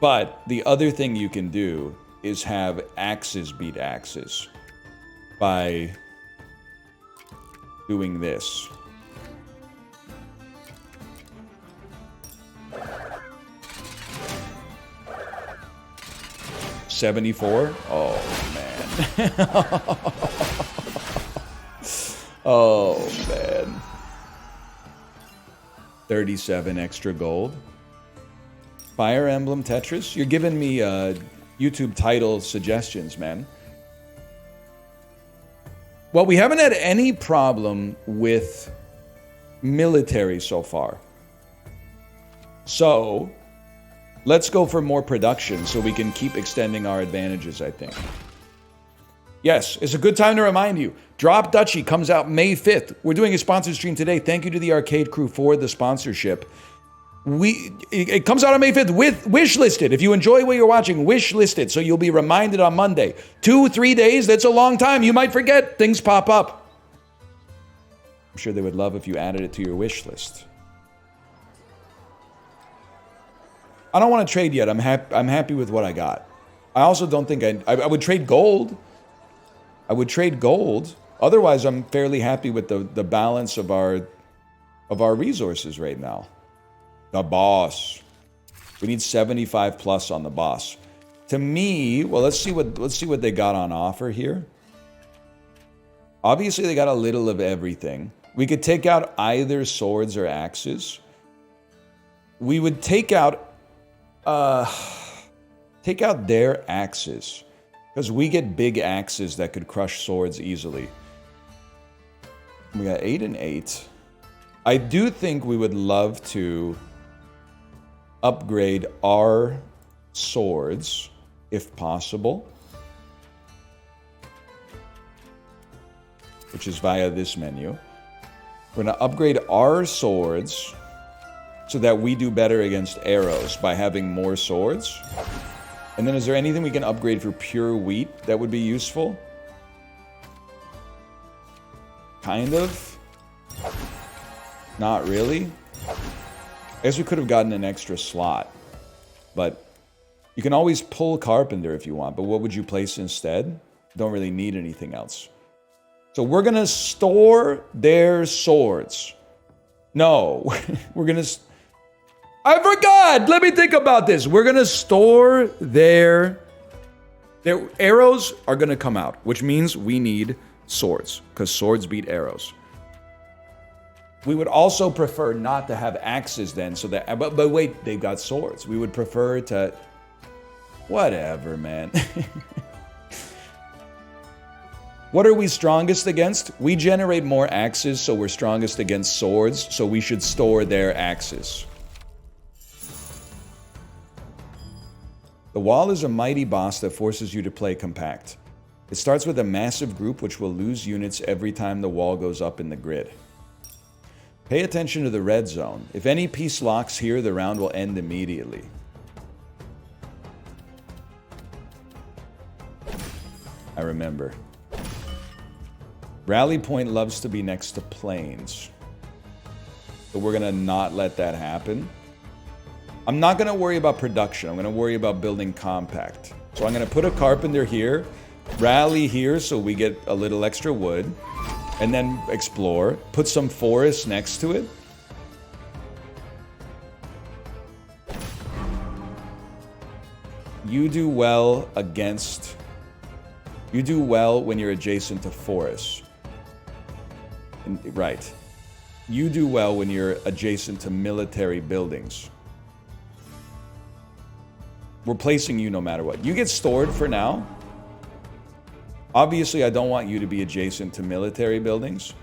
But the other thing you can do is have axes beat axes by doing this. $74? Oh, man. Oh, man. 37 extra gold. Fire Emblem Tetris? You're giving me YouTube title suggestions, man. Well, we haven't had any problem with military so far. So, let's go for more production so we can keep extending our advantages, I think. Yes, it's a good time to remind you. Drop Duchy comes out May 5th. We're doing a sponsored stream today. Thank you to the arcade crew for the sponsorship. It comes out on May 5th with wishlisted. If you enjoy what you're watching, wishlisted, so you'll be reminded on Monday. 2-3 days, that's a long time. You might forget. Things pop up. I'm sure they would love if you added it to your wish list. I don't want to trade yet. I'm happy with what I got. I also don't think I would trade gold. I would trade gold. Otherwise, I'm fairly happy with the balance of our resources right now. The boss. We need 75 plus on the boss. To me, well, let's see what they got on offer here. Obviously, they got a little of everything. We could take out either swords or axes. We would take out their axes. Because we get big axes that could crush swords easily. We got 8 and 8. I do think we would love to upgrade our swords, if possible. Which is via this menu. We're going to upgrade our swords so that we do better against arrows by having more swords. And then is there anything we can upgrade for pure wheat that would be useful? Kind of. Not really. I guess we could have gotten an extra slot. But you can always pull carpenter if you want. But what would you place instead? Don't really need anything else. So we're going to store their swords. No. We're going to... I forgot! Let me think about this. We're going to store their arrows are going to come out. Which means we need swords. Because swords beat arrows. We would also prefer not to have axes then. So that, but wait, they've got swords. We would prefer to... Whatever, man. What are we strongest against? We generate more axes, so we're strongest against swords, so we should store their axes. The wall is a mighty boss that forces you to play compact. It starts with a massive group which will lose units every time the wall goes up in the grid. Pay attention to the red zone. If any piece locks here, the round will end immediately. I remember. Rally point loves to be next to plains. So we're going to not let that happen. I'm not going to worry about production. I'm going to worry about building compact. So I'm going to put a carpenter here, rally here so we get a little extra wood, and then explore. Put some forest next to it. You do well against... You do well when you're adjacent to forests. Right. You do well when you're adjacent to military buildings. We're placing you no matter what. You get stored for now. Obviously, I don't want you to be adjacent to military buildings.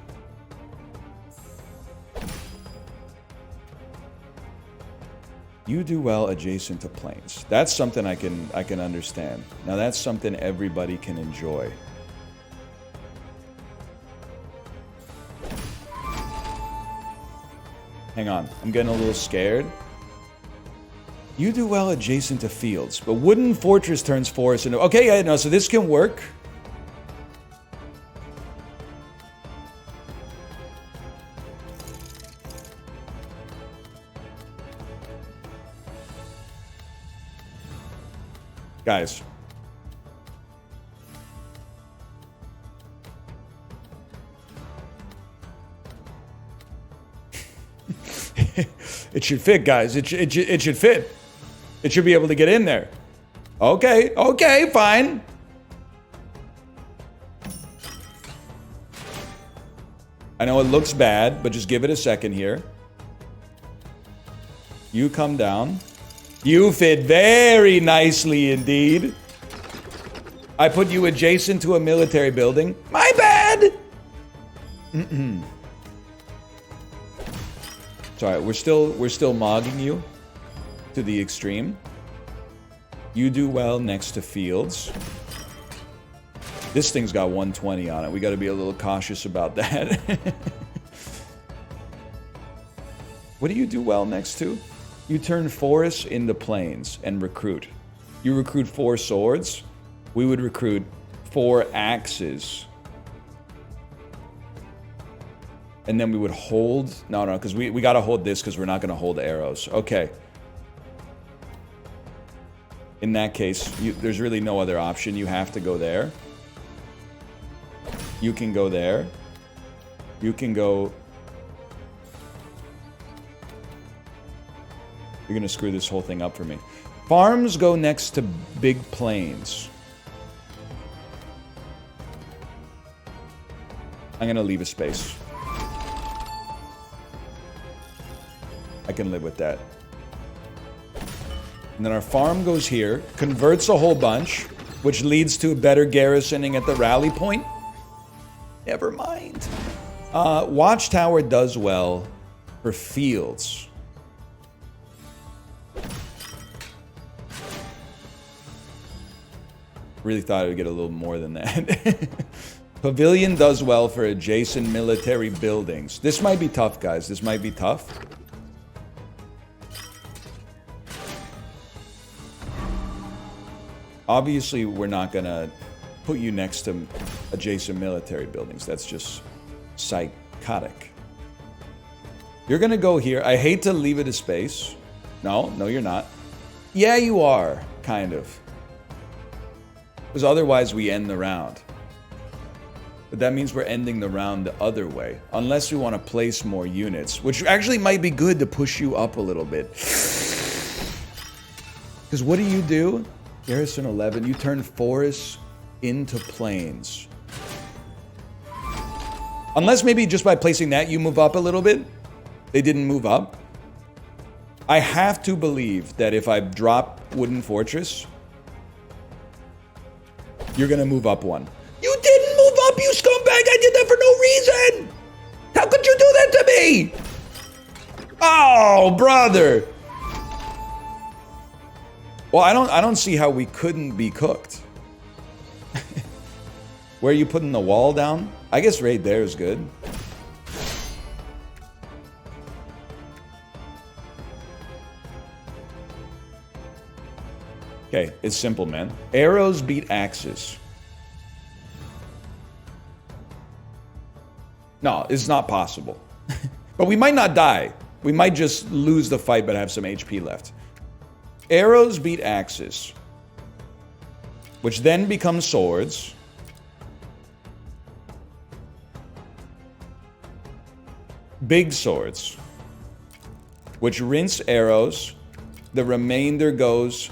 You do well adjacent to plains. That's something I can understand. Now that's something everybody can enjoy. Hang on, I'm getting a little scared. You do well adjacent to fields, but wooden fortress turns forest into... Okay, yeah, no, so this can work. Guys. It should fit, guys. It should fit. It should be able to get in there. Okay, okay, fine. I know it looks bad, but just give it a second here. You come down. You fit very nicely indeed. I put you adjacent to a military building. My bad! It's alright, we're still mogging you to the extreme. You do well next to fields. This thing's got 120 on it. We gotta be a little cautious about that. What do you do well next to? You turn forests into plains and recruit. You recruit 4 swords. We would recruit 4 axes. And then we would hold... No, because we got to hold this because we're not going to hold arrows. Okay. In that case, there's really no other option. You have to go there. You can go there. You can go... You're going to screw this whole thing up for me. Farms go next to big plains. I'm going to leave a space. I can live with that. And then our farm goes here, converts a whole bunch, which leads to better garrisoning at the rally point. Never mind. Watchtower does well for fields. Really thought I would get a little more than that. Pavilion does well for adjacent military buildings. This might be tough, guys. This might be tough. Obviously, we're not gonna put you next to adjacent military buildings. That's just psychotic. You're gonna go here. I hate to leave it a space. No, you're not. Yeah, you are, kind of. Because otherwise we end the round. But that means we're ending the round the other way. Unless we want to place more units. Which actually might be good to push you up a little bit. Because what do? Garrison 11, you turn forests into plains. Unless maybe just by placing that you move up a little bit. They didn't move up. I have to believe that if I drop Wooden Fortress, you're gonna move up one. You didn't move up, you scumbag! I did that for no reason! How could you do that to me? Oh, brother! Well, I don't see how we couldn't be cooked. Where are you putting the wall down? I guess right there is good. Okay, it's simple, man. Arrows beat axes. No, it's not possible. But we might not die. We might just lose the fight but have some HP left. Arrows beat axes. Which then become swords. Big swords. Which rinse arrows. The remainder goes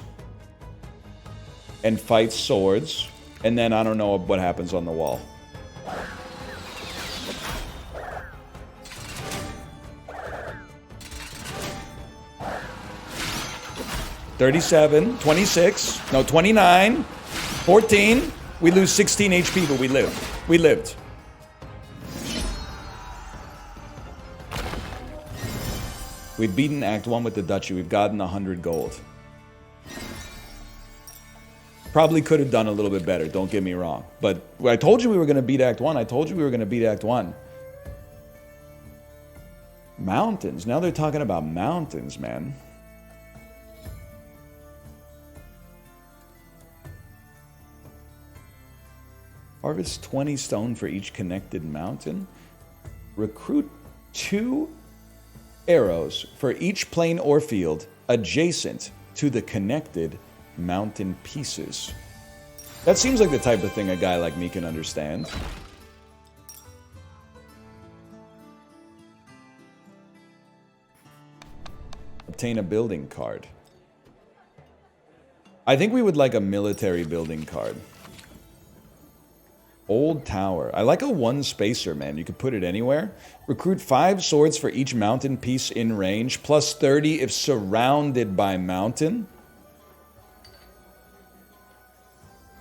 and fights swords. And then I don't know what happens on the wall. $37, 26, no, 29, 14. We lose 16 HP, but we lived. We lived. We've beaten Act 1 with the Duchy. We've gotten 100 gold. Probably could have done a little bit better, don't get me wrong. But I told you we were going to beat Act 1. I told you we were going to beat Act 1. Mountains. Now they're talking about mountains, man. Harvest 20 stone for each connected mountain. Recruit 2 arrows for each plain or field adjacent to the connected mountain pieces. That seems like the type of thing a guy like me can understand. Obtain a building card. I think we would like a military building card. Old Tower. I like a one spacer, man. You could put it anywhere. Recruit 5 swords for each mountain piece in range, plus 30 if surrounded by mountain.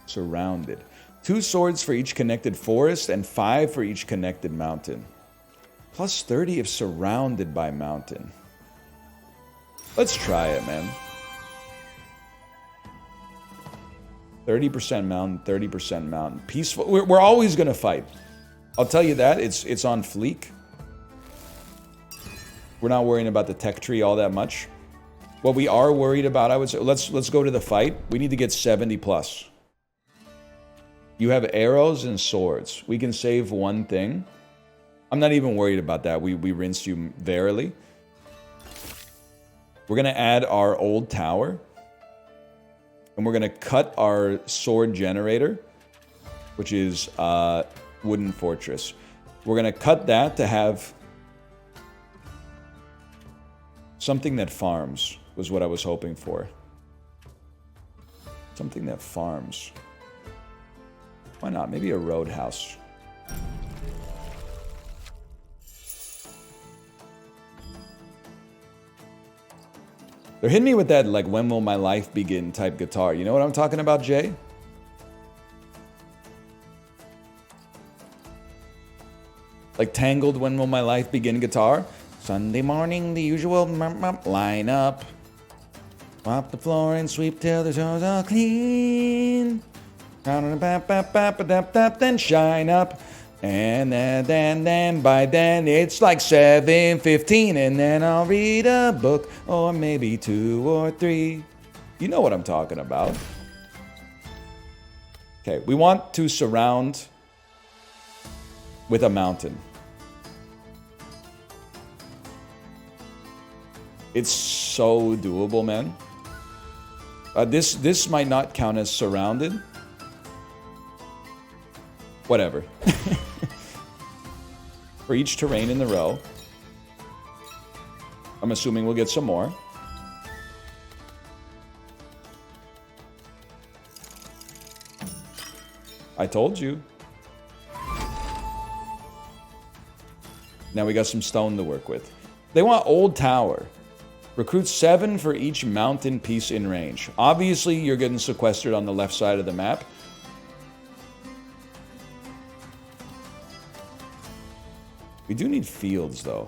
Surrounded. 2 swords for each connected forest and 5 for each connected mountain. Plus 30 if surrounded by mountain. Let's try it, man. 30% mountain, 30% mountain. Peaceful. We're always going to fight. I'll tell you that. It's on fleek. We're not worrying about the tech tree all that much. What we are worried about, I would say, let's go to the fight. We need to get 70 plus. You have arrows and swords. We can save one thing. I'm not even worried about that. We rinsed you verily. We're going to add our old tower. And we're going to cut our sword generator, which is wooden fortress. We're going to cut that to have something that farms, was what I was hoping for. Something that farms. Why not? Maybe a roadhouse. They're hitting me with that, like, when will my life begin type guitar. You know what I'm talking about, Jay? Like Tangled, when will my life begin guitar? Sunday morning, the usual line up. Mop the floor and sweep till the toes are clean. Then shine up. And then by then it's like 7:15, and then I'll read a book, or maybe 2 or 3. You know what I'm talking about. Okay, we want to surround with a mountain. It's so doable, man. This might not count as surrounded. Whatever. For each terrain in the row. I'm assuming we'll get some more. I told you. Now we got some stone to work with. They want Old Tower. Recruit 7 for each mountain piece in range. Obviously, you're getting sequestered on the left side of the map. We do need fields, though.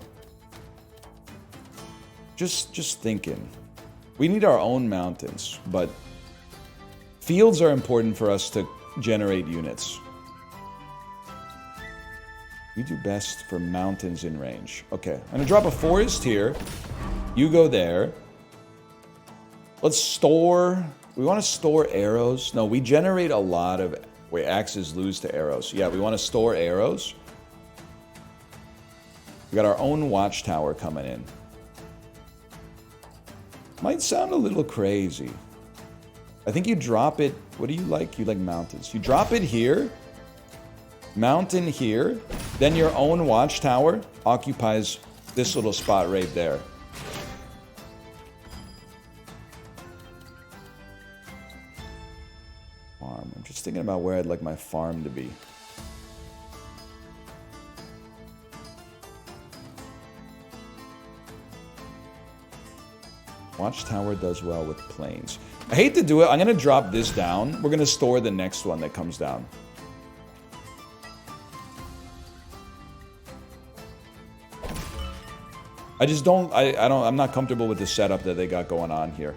Just thinking. We need our own mountains, but fields are important for us to generate units. We do best for mountains in range. Okay, I'm gonna drop a forest here. You go there. Let's store... We want to store arrows. No, we generate a lot of... Wait, axes lose to arrows. Yeah, we want to store arrows. We got our own watchtower coming in. Might sound a little crazy. I think you drop it... What do you like? You like mountains. You drop it here. Mountain here. Then your own watchtower occupies this little spot right there. Farm. I'm just thinking about where I'd like my farm to be. Watchtower does well with planes. I hate to do it. I'm going to drop this down. We're going to store the next one that comes down. I just don't, I'm not comfortable with the setup that they got going on here.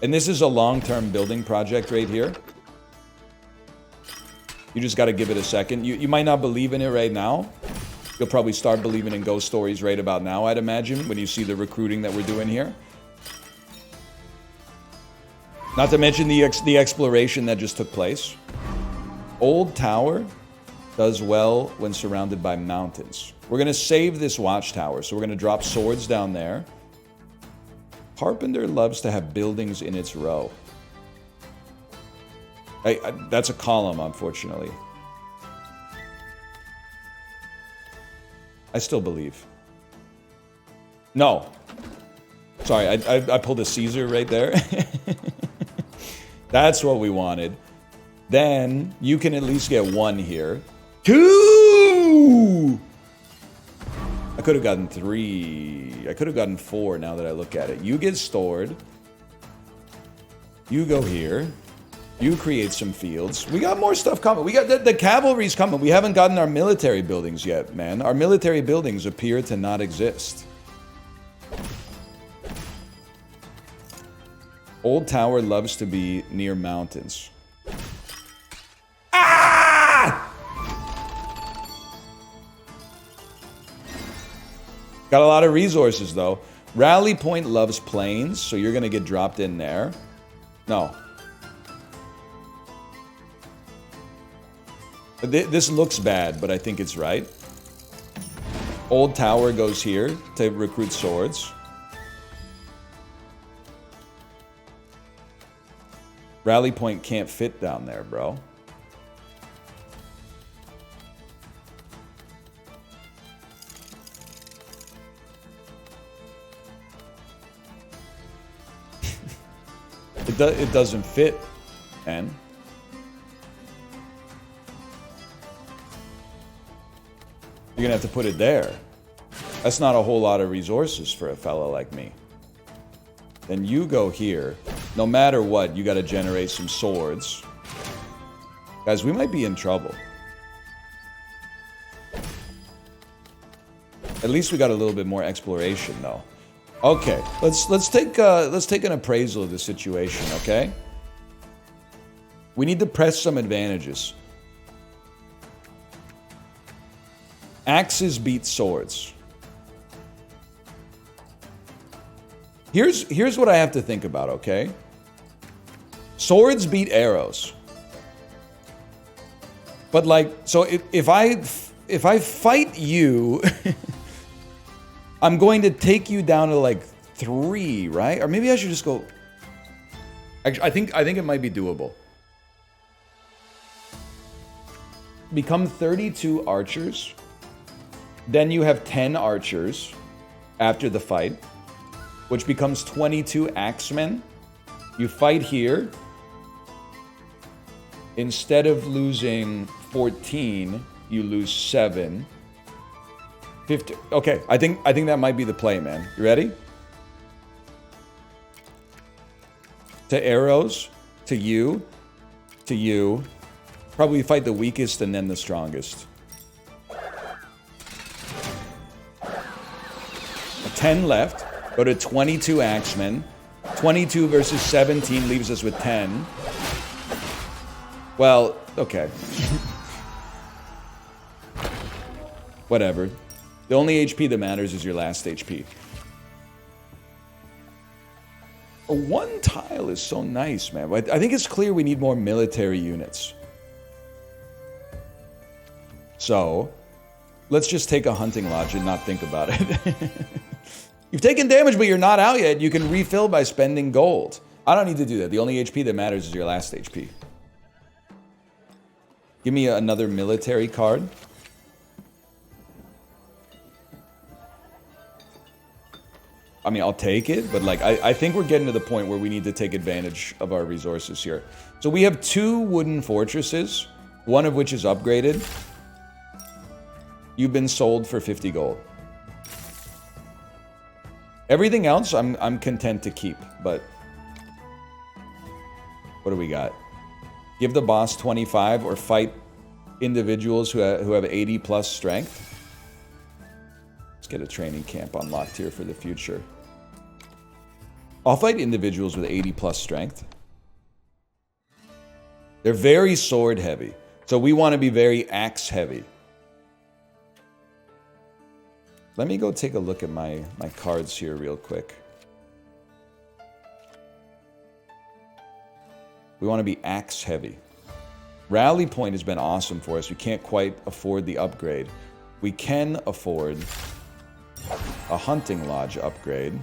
And this is a long-term building project right here. You just got to give it a second. You might not believe in it right now. You'll probably start believing in ghost stories right about now, I'd imagine, when you see the recruiting that we're doing here. Not to mention the exploration that just took place. Old Tower does well when surrounded by mountains. We're going to save this watchtower, so we're going to drop swords down there. Carpenter loves to have buildings in its row. That's a column, unfortunately. I still believe. No. Sorry, I pulled a Caesar right there. That's what we wanted. Then you can at least get 1 here. 2! I could have gotten 3. I could have gotten 4 now that I look at it. You get stored. You go here. You create some fields. We got more stuff coming. We got the cavalry's coming. We haven't gotten our military buildings yet, man. Our military buildings appear to not exist. Old Tower loves to be near mountains. Ah! Got a lot of resources, though. Rally Point loves plains, so you're going to get dropped in there. No. This looks bad, but I think it's right. Old Tower goes here to recruit swords. Rally Point can't fit down there, bro. It doesn't fit, man. You're gonna have to put it there. That's not a whole lot of resources for a fella like me. Then you go here. No matter what, you gotta generate some swords. Guys, we might be in trouble. At least we got a little bit more exploration, though. Okay, let's take an appraisal of the situation, okay? We need to press some advantages. Axes beat swords. Here's what I have to think about, okay? Swords beat arrows. But like, so if I fight you, I'm going to take you down to like 3, right? Or maybe I should just go. Actually, I think it might be doable. Become 32 archers. Then you have 10 archers after the fight, which becomes 22 axemen. You fight here. Instead of losing 14, you lose 7. 50. Okay, I think that might be the play, man. You ready? To arrows, to you. Probably fight the weakest and then the strongest. 10 left. Go to 22 axemen. 22 versus 17 leaves us with 10. Well, okay. Whatever. The only HP that matters is your last HP. A 1 tile is so nice, man. I think it's clear we need more military units. So, let's just take a hunting lodge and not think about it. You've taken damage, but you're not out yet. You can refill by spending gold. I don't need to do that. The only HP that matters is your last HP. Give me another military card. I mean, I'll take it, but like, I think we're getting to the point where we need to take advantage of our resources here. So we have 2 wooden fortresses, one of which is upgraded. You've been sold for 50 gold. Everything else, I'm content to keep, but what do we got? Give the boss 25 or fight individuals who have 80 plus strength. Let's get a training camp unlocked here for the future. I'll fight individuals with 80 plus strength. They're very sword heavy, so we want to be very axe heavy. Let me go take a look at my cards here real quick. We want to be axe heavy. Rally point has been awesome for us. We can't quite afford the upgrade. We can afford a hunting lodge upgrade.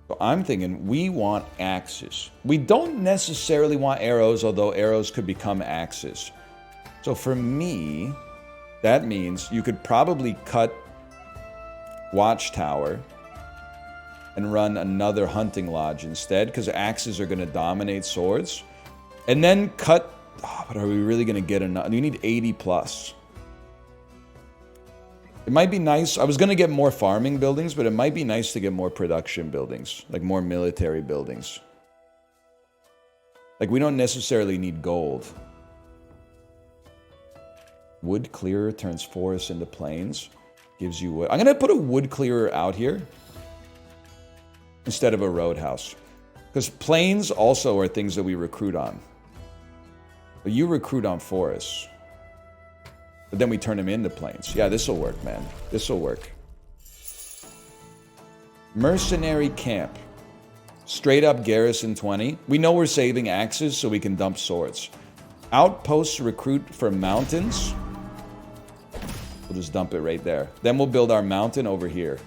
So I'm thinking we want axes. We don't necessarily want arrows, although arrows could become axes. So for me, that means you could probably cut Watchtower and run another hunting lodge instead, because axes are going to dominate swords. And then cut... Oh, but are we really going to get enough? You need 80 plus. It might be nice. I was going to get more farming buildings, but it might be nice to get more production buildings. Like more military buildings. Like we don't necessarily need gold. Wood clearer turns forests into plains. Gives you wood. I'm going to put a wood clearer out here instead of a roadhouse. Because plains also are things that we recruit on. But you recruit on forests. But then we turn them into plains. Yeah, this will work, man. This will work. Mercenary camp. Straight up garrison 20. We know we're saving axes so we can dump swords. Outposts recruit for mountains. We'll just dump it right there. Then we'll build our mountain over here.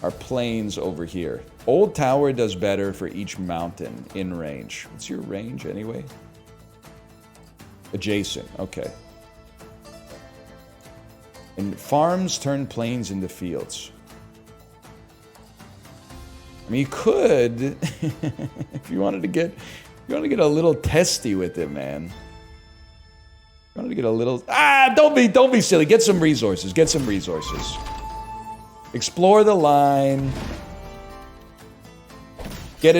Our plains over here. Old tower does better for each mountain in range. What's your range anyway? Adjacent, okay. And farms turn plains into fields. I mean, you could, if you wanted to get a little testy with it, man. You wanted to get a little, don't be silly. Get some resources, Explore the line. Get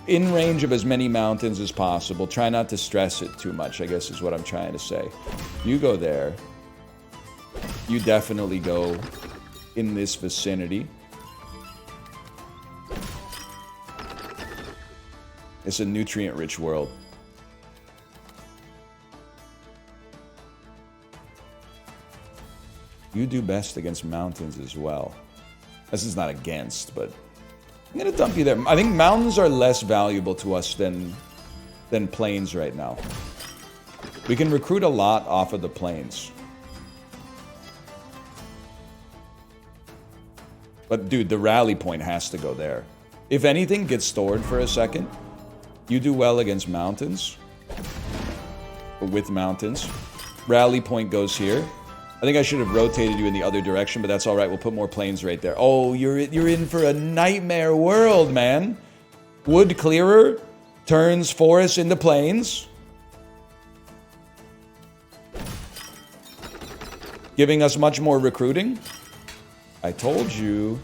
in range of as many mountains as possible. Try not to stress it too much, I guess is what I'm trying to say. You go there. You definitely go in this vicinity. It's a nutrient-rich world. You do best against mountains as well. This is not against, but I'm gonna dump you there. I think mountains are less valuable to us than plains right now. We can recruit a lot off of the plains. But dude, the rally point has to go there. If anything gets stored for a second, you do well against mountains. Or with mountains. Rally point goes here. I think I should have rotated you in the other direction, but that's alright. We'll put more plains right there. Oh, you're in for a nightmare world, man. Wood clearer turns forest into plains. Giving us much more recruiting. I told you.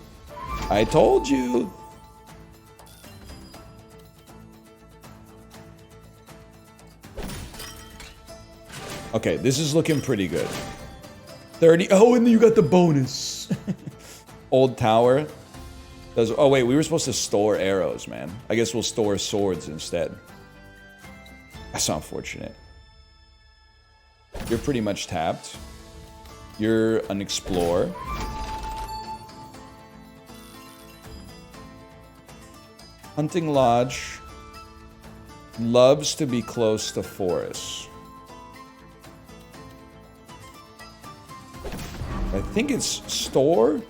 I told you. Okay, this is looking pretty good. 30. Oh, and then you got the bonus. Old tower. Does, oh, wait, we were supposed to store arrows, man. I guess we'll store swords instead. That's unfortunate. You're pretty much tapped. You're an explorer. Hunting Lodge loves to be close to forests. I think it's store.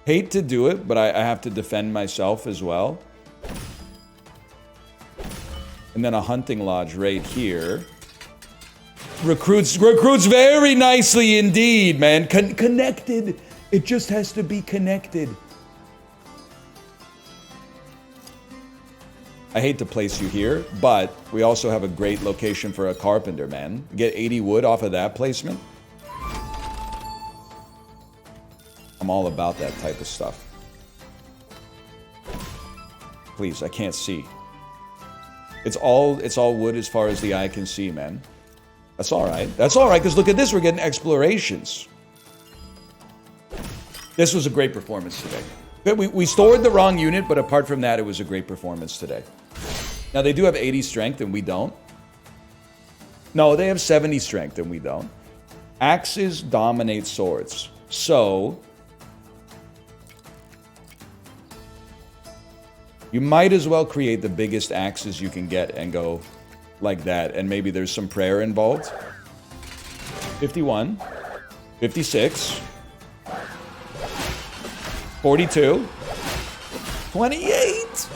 Hate to do it, but I have to defend myself as well. And then a hunting lodge right here. Recruits very nicely indeed, man. Connected. It just has to be connected. I hate to place you here, but we also have a great location for a carpenter, man. Get 80 wood off of that placement. I'm all about that type of stuff. Please, I can't see. It's all wood as far as the eye can see, man. That's all right. That's all right, because look at this. We're getting explorations. This was a great performance today. We stored the wrong unit, but apart from that, it was a great performance today. Now, they do have 80 strength, and we don't. No, they have 70 strength, and we don't. Axes dominate swords. So, you might as well create the biggest axes you can get and go like that, and maybe there's some prayer involved. 51. 56. 42. 28.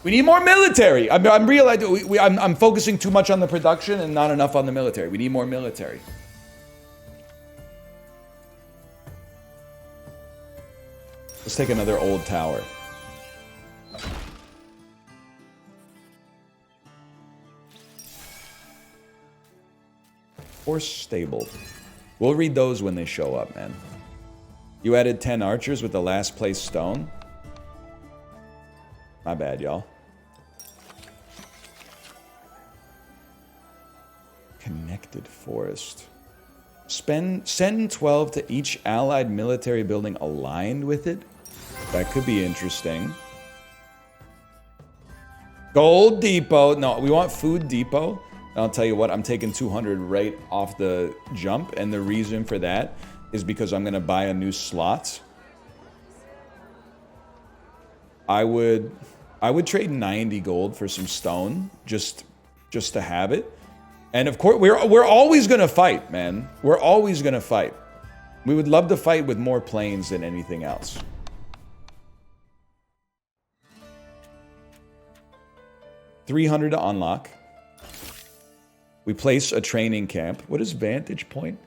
We need more military. I'm realizing I'm focusing too much on the production and not enough on the military. We need more military. Let's take another old tower. Horse stable. We'll read those when they show up, man. You added 10 archers with the last place stone. My bad, y'all. Connected forest. Send 12 to each allied military building aligned with it. That could be interesting. Gold depot. No, we want food depot. I'll tell you what, I'm taking 200 right off the jump, and the reason for that is because I'm gonna buy a new slot. I would trade 90 gold for some stone, just to have it. And of course, we're always gonna fight, man. We're always gonna fight. We would love to fight with more planes than anything else. $300 to unlock. We place a training camp. What is vantage point?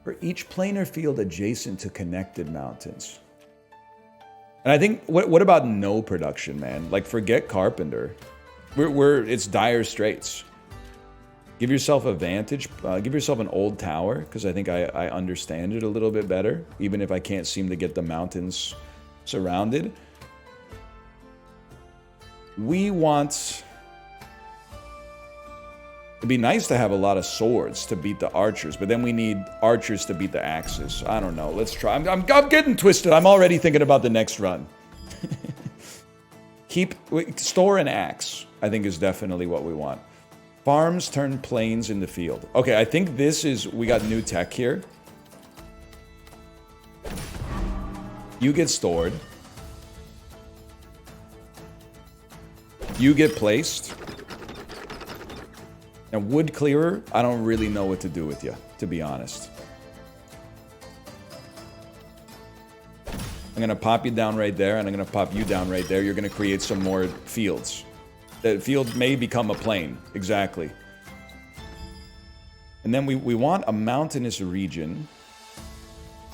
For each planar field adjacent to connected mountains. And I think, what about no production, man? Like, forget carpenter. It's dire straits. Give yourself a vantage, give yourself an old tower, because I think I understand it a little bit better, even if I can't seem to get the mountains surrounded. We want... It'd be nice to have a lot of swords to beat the archers, but then we need archers to beat the axes. I don't know. Let's try. I'm getting twisted. I'm already thinking about the next run. Store an axe, I think, is definitely what we want. Farms turn plains into field. Okay, I think this is... We got new tech here. You get stored. You get placed. And wood clearer, I don't really know what to do with you, to be honest. I'm going to pop you down right there, and I'm going to pop you down right there. You're going to create some more fields. The field may become a plain. Exactly. And then we want a mountainous region.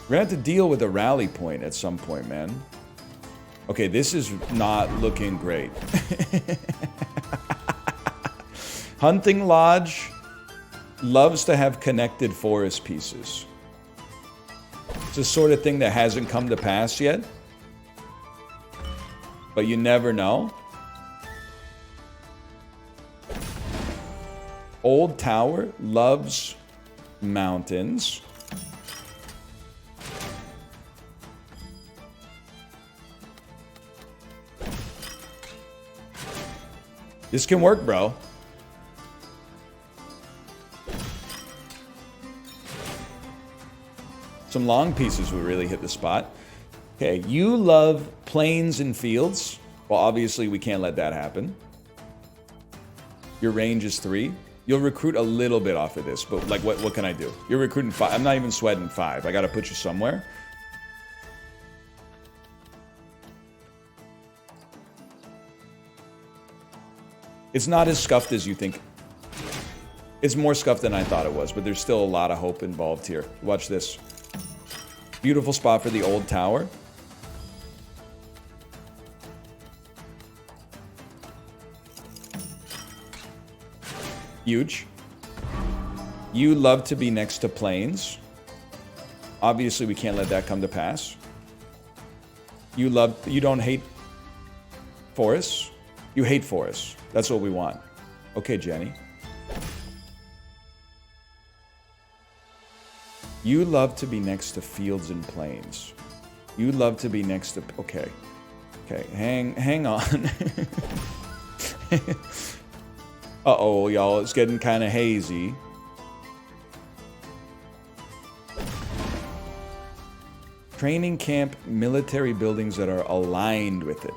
We're going to have to deal with a rally point at some point, man. Okay, this is not looking great. Hunting Lodge loves to have connected forest pieces. It's the sort of thing that hasn't come to pass yet. But you never know. Old Tower loves mountains. This can work, bro. Some long pieces would really hit the spot. Okay, you love plains and fields. Well, obviously, we can't let that happen. Your range is 3. You'll recruit a little bit off of this, but like, what can I do? You're recruiting 5. I'm not even sweating 5. I gotta put you somewhere. It's not as scuffed as you think. It's more scuffed than I thought it was, but there's still a lot of hope involved here. Watch this. Beautiful spot for the old tower. Huge. You love to be next to plains. Obviously, we can't let that come to pass. You don't hate forests. You hate forests. That's what we want. Okay, Jenny. You love to be next to fields and plains. You love to be next to... Okay. Okay, hang on. Uh-oh, y'all. It's getting kind of hazy. Training camp, military buildings that are aligned with it.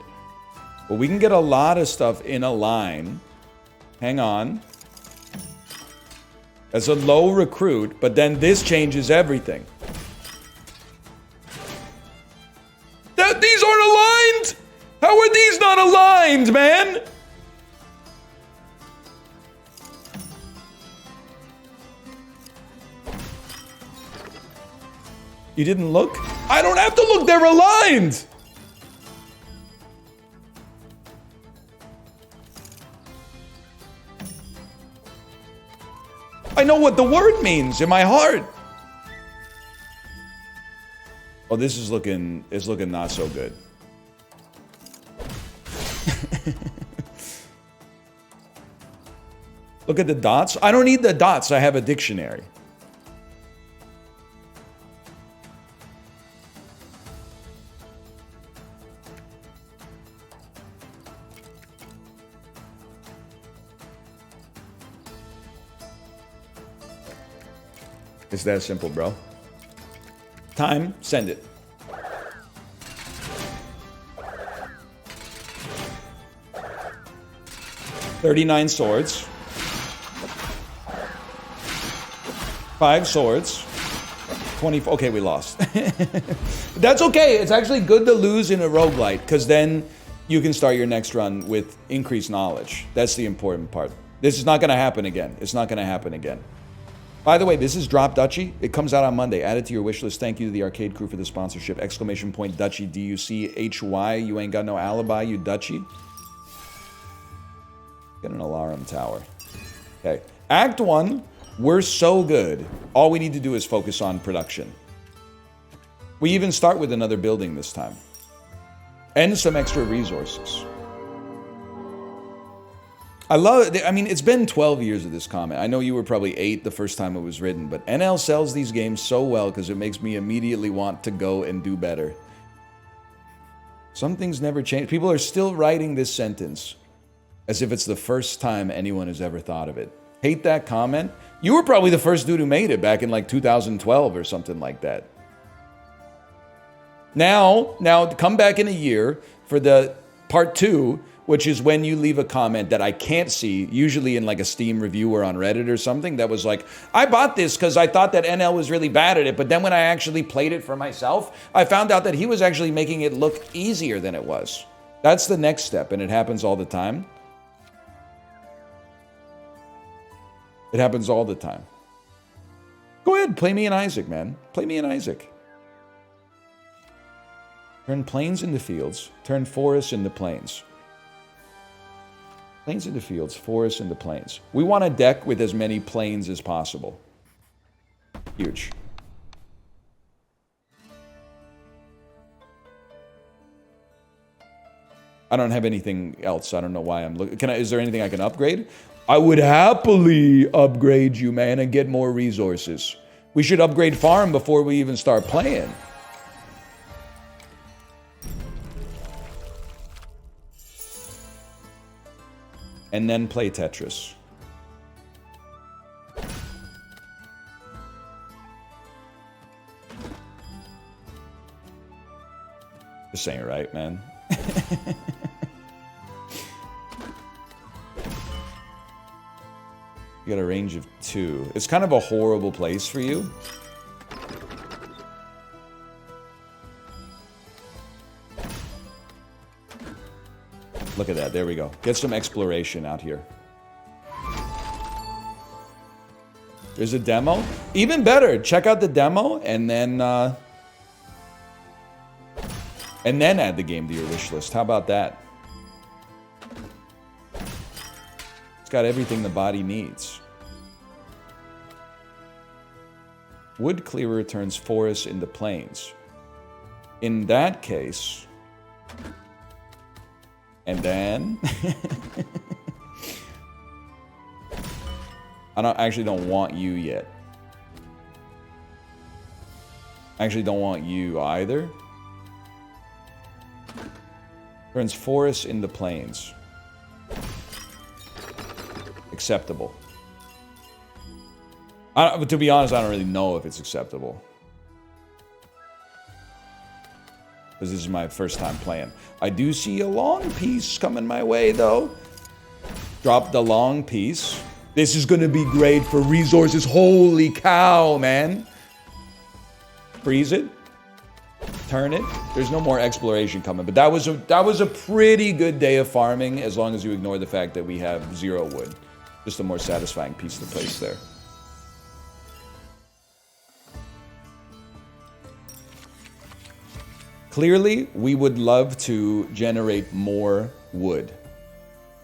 Well, we can get a lot of stuff in a line. Hang on. That's a low recruit, but then this changes everything. These aren't aligned! How are these not aligned, man? You didn't look? I don't have to look, they're aligned! I know what the word means in my heart. Oh, this is looking not so good. Look at the dots. I don't need the dots. I have a dictionary. It's that simple, bro. Time, send it. $39 swords. 5 swords. 24. Okay, we lost. That's okay. It's actually good to lose in a roguelite, because then you can start your next run with increased knowledge. That's the important part. This is not going to happen again. It's not going to happen again. By the way, this is Drop Duchy. It comes out on Monday. Add it to your wish list. Thank you to the arcade crew for the sponsorship. Exclamation point Duchy. D-U-C-H-Y. You ain't got no alibi, you Duchy. Get an alarm tower. Okay. Act 1. We're so good. All we need to do is focus on production. We even start with another building this time. And some extra resources. I mean, it's been 12 years of this comment. I know you were probably 8 the first time it was written, but NL sells these games so well because it makes me immediately want to go and do better. Some things never change. People are still writing this sentence as if it's the first time anyone has ever thought of it. Hate that comment? You were probably the first dude who made it back in like 2012 or something like that. Now come back in a year for the part 2, which is when you leave a comment that I can't see, usually in like a Steam review or on Reddit or something, that was like, I bought this because I thought that NL was really bad at it, but then when I actually played it for myself, I found out that he was actually making it look easier than it was. That's the next step, and it happens all the time. It happens all the time. Go ahead, play me and Isaac, man. Play me and Isaac. Turn plains into fields. Turn forests into plains. Plains into fields, forests into plains. We want a deck with as many plains as possible. Huge. I don't have anything else. I don't know why I'm looking. Is there anything I can upgrade? I would happily upgrade you, man, and get more resources. We should upgrade farm before we even start playing. And then play Tetris. This ain't right, man. You got a range of 2. It's kind of a horrible place for you. Look at that. There we go. Get some exploration out here. There's a demo. Even better. Check out the demo and then add the game to your wish list. How about that? It's got everything the body needs. Wood clearer turns forests into plains. In that case... And then... I actually don't want you yet. I actually don't want you either. Turns forests into plains. Acceptable. To be honest, I don't really know if it's acceptable. Because this is my first time playing. I do see a long piece coming my way, though. Drop the long piece. This is going to be great for resources. Holy cow, man. Freeze it. Turn it. There's no more exploration coming. But that was a pretty good day of farming, as long as you ignore the fact that we have 0 wood. Just a more satisfying piece to place there. Clearly, we would love to generate more wood,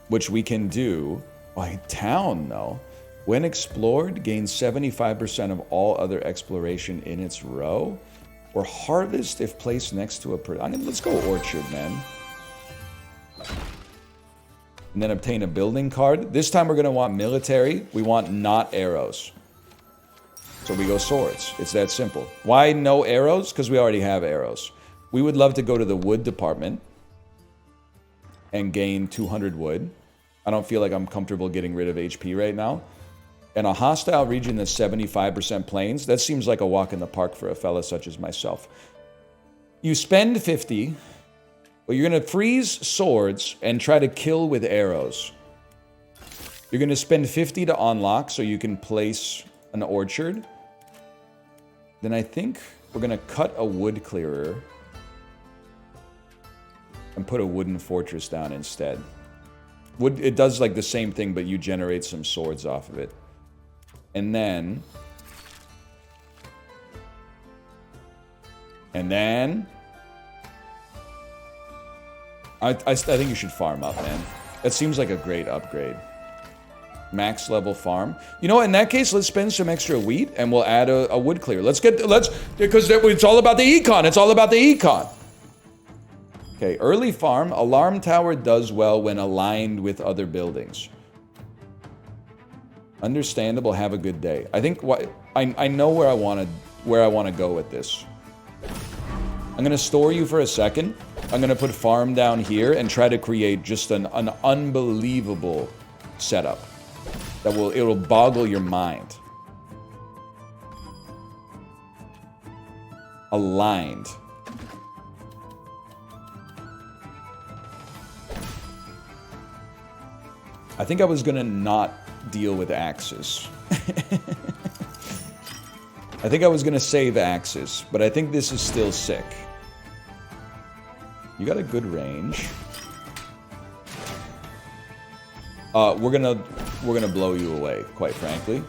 which we can do by town, though. When explored, gains 75% of all other exploration in its row, or harvest if placed next to a... let's go orchard, man. And then obtain a building card. This time we're going to want military. We want not arrows. So we go swords. It's that simple. Why no arrows? Because we already have arrows. We would love to go to the wood department and gain 200 wood. I don't feel like I'm comfortable getting rid of HP right now. And a hostile region that's 75% plains, that seems like a walk in the park for a fella such as myself. You spend 50, but you're going to freeze swords and try to kill with arrows. You're going to spend 50 to unlock so you can place an orchard. Then I think we're going to cut a wood clearer and put a wooden fortress down instead. Wood, it does like the same thing, but you generate some swords off of it. And then... I think you should farm up, man. That seems like a great upgrade. Max level farm. You know what, in that case, let's spend some extra wheat and we'll add a wood clear. Because it's all about the econ. It's all about the econ. Okay, early farm. Alarm tower does well when aligned with other buildings. Understandable. Have a good day. I think I know where I want to go with this. I'm gonna store you for a second. I'm gonna put farm down here and try to create just an unbelievable setup that it'll boggle your mind. Aligned. I think I was gonna not deal with axes. I think I was gonna save axes, but I think this is still sick. You got a good range. We're gonna blow you away, quite frankly.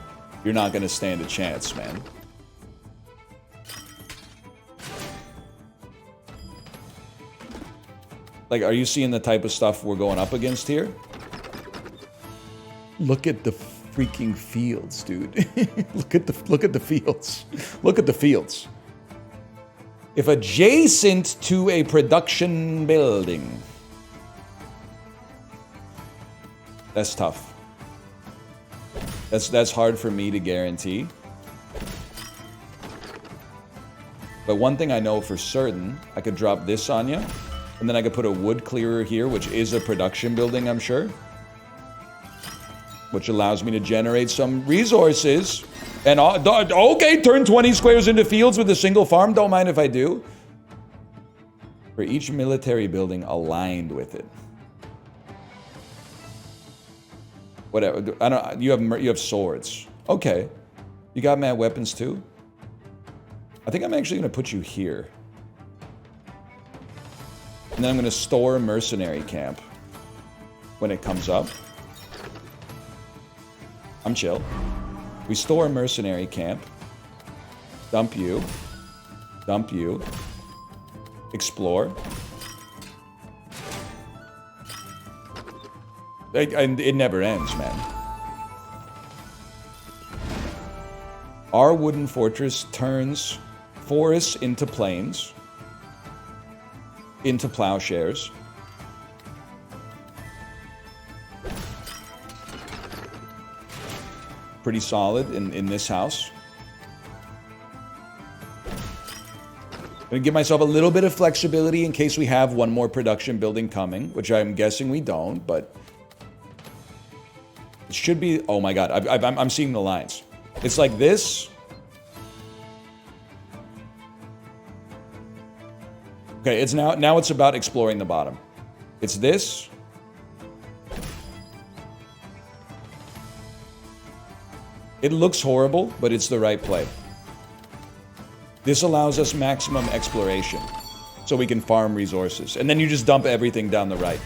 You're not gonna stand a chance, man. Like, are you seeing the type of stuff we're going up against here? Look at the freaking fields, dude. look at the fields. Look at the fields. If adjacent to a production building. That's tough. That's hard for me to guarantee. But one thing I know for certain, I could drop this on you, and then I could put a wood clearer here, which is a production building, I'm sure. Which allows me to generate some resources. And, okay, turn 20 squares into fields with a single farm. Don't mind if I do. For each military building aligned with it. Whatever. I don't. You have swords. Okay. You got mad weapons too? I think I'm actually going to put you here. And then I'm going to store a mercenary camp when it comes up. I'm chill. We store a mercenary camp. Dump you. Dump you. Explore. It never ends, man. Our wooden fortress turns forests into plains, into plowshares. Pretty solid in this house. I'm gonna give myself a little bit of flexibility in case we have one more production building coming, which I'm guessing we don't, but it should be. Oh my god, I'm seeing the lines. It's like this. Okay, it's now it's about exploring the bottom. It's this. It looks horrible, but it's the right play. This allows us maximum exploration, so we can farm resources. And then you just dump everything down the right.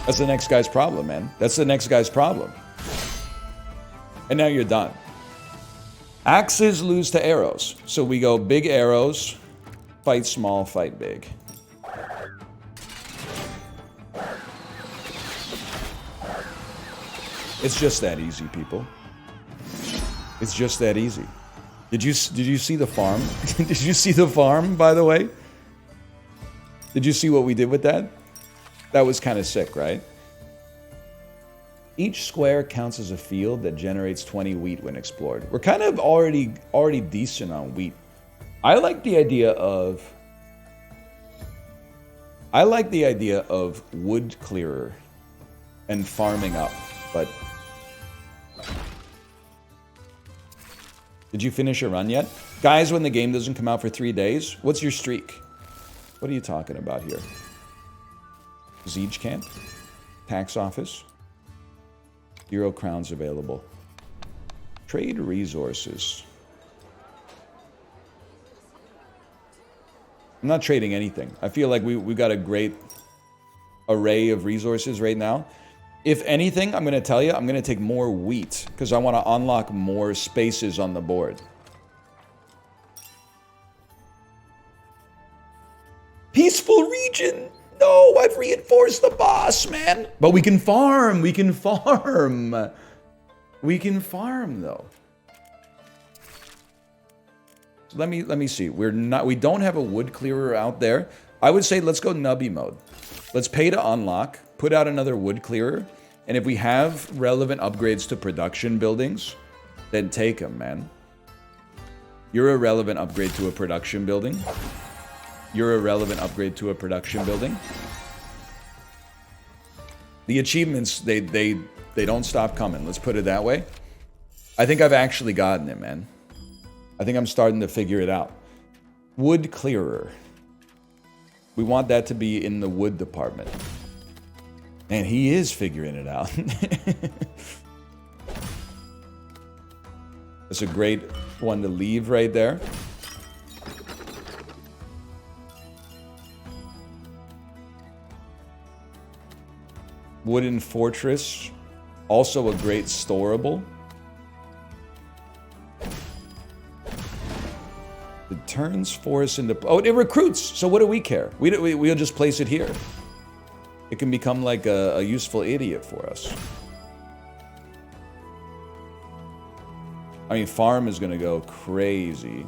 That's the next guy's problem, man. That's the next guy's problem. And now you're done. Axes lose to arrows. So we go big arrows, fight small, fight big. It's just that easy, people. It's just that easy. Did you see the farm? Did you see the farm, by the way? Did you see what we did with that? That was kind of sick, right? Each square counts as a field that generates 20 wheat when explored. We're kind of already decent on wheat. I like the idea of wood clearer and farming up, but did you finish a run yet? Guys, when the game doesn't come out for 3 days, what's your streak? What are you talking about here? Siege camp? Tax office? 0 crowns available. Trade resources. I'm not trading anything. I feel like we got a great array of resources right now. If anything, I'm going to tell you, I'm going to take more wheat because I want to unlock more spaces on the board. Peaceful region. No, I've reinforced the boss, man. But we can farm. We can farm. We can farm though. So let me see. We don't have a wood clearer out there. I would say let's go nubby mode. Let's pay to unlock, put out another wood clearer, and if we have relevant upgrades to production buildings, then take them, man. You're a relevant upgrade to a production building. You're a relevant upgrade to a production building. The achievements, they don't stop coming. Let's put it that way. I think I've actually gotten it, man. I think I'm starting to figure it out. Wood clearer. We want that to be in the wood department. And he is figuring it out. That's a great one to leave right there. Wooden Fortress, also a great storable. It turns forest into... Oh, it recruits! So what do we care? We'll just place it here. It can become like a useful idiot for us. I mean, farm is gonna go crazy.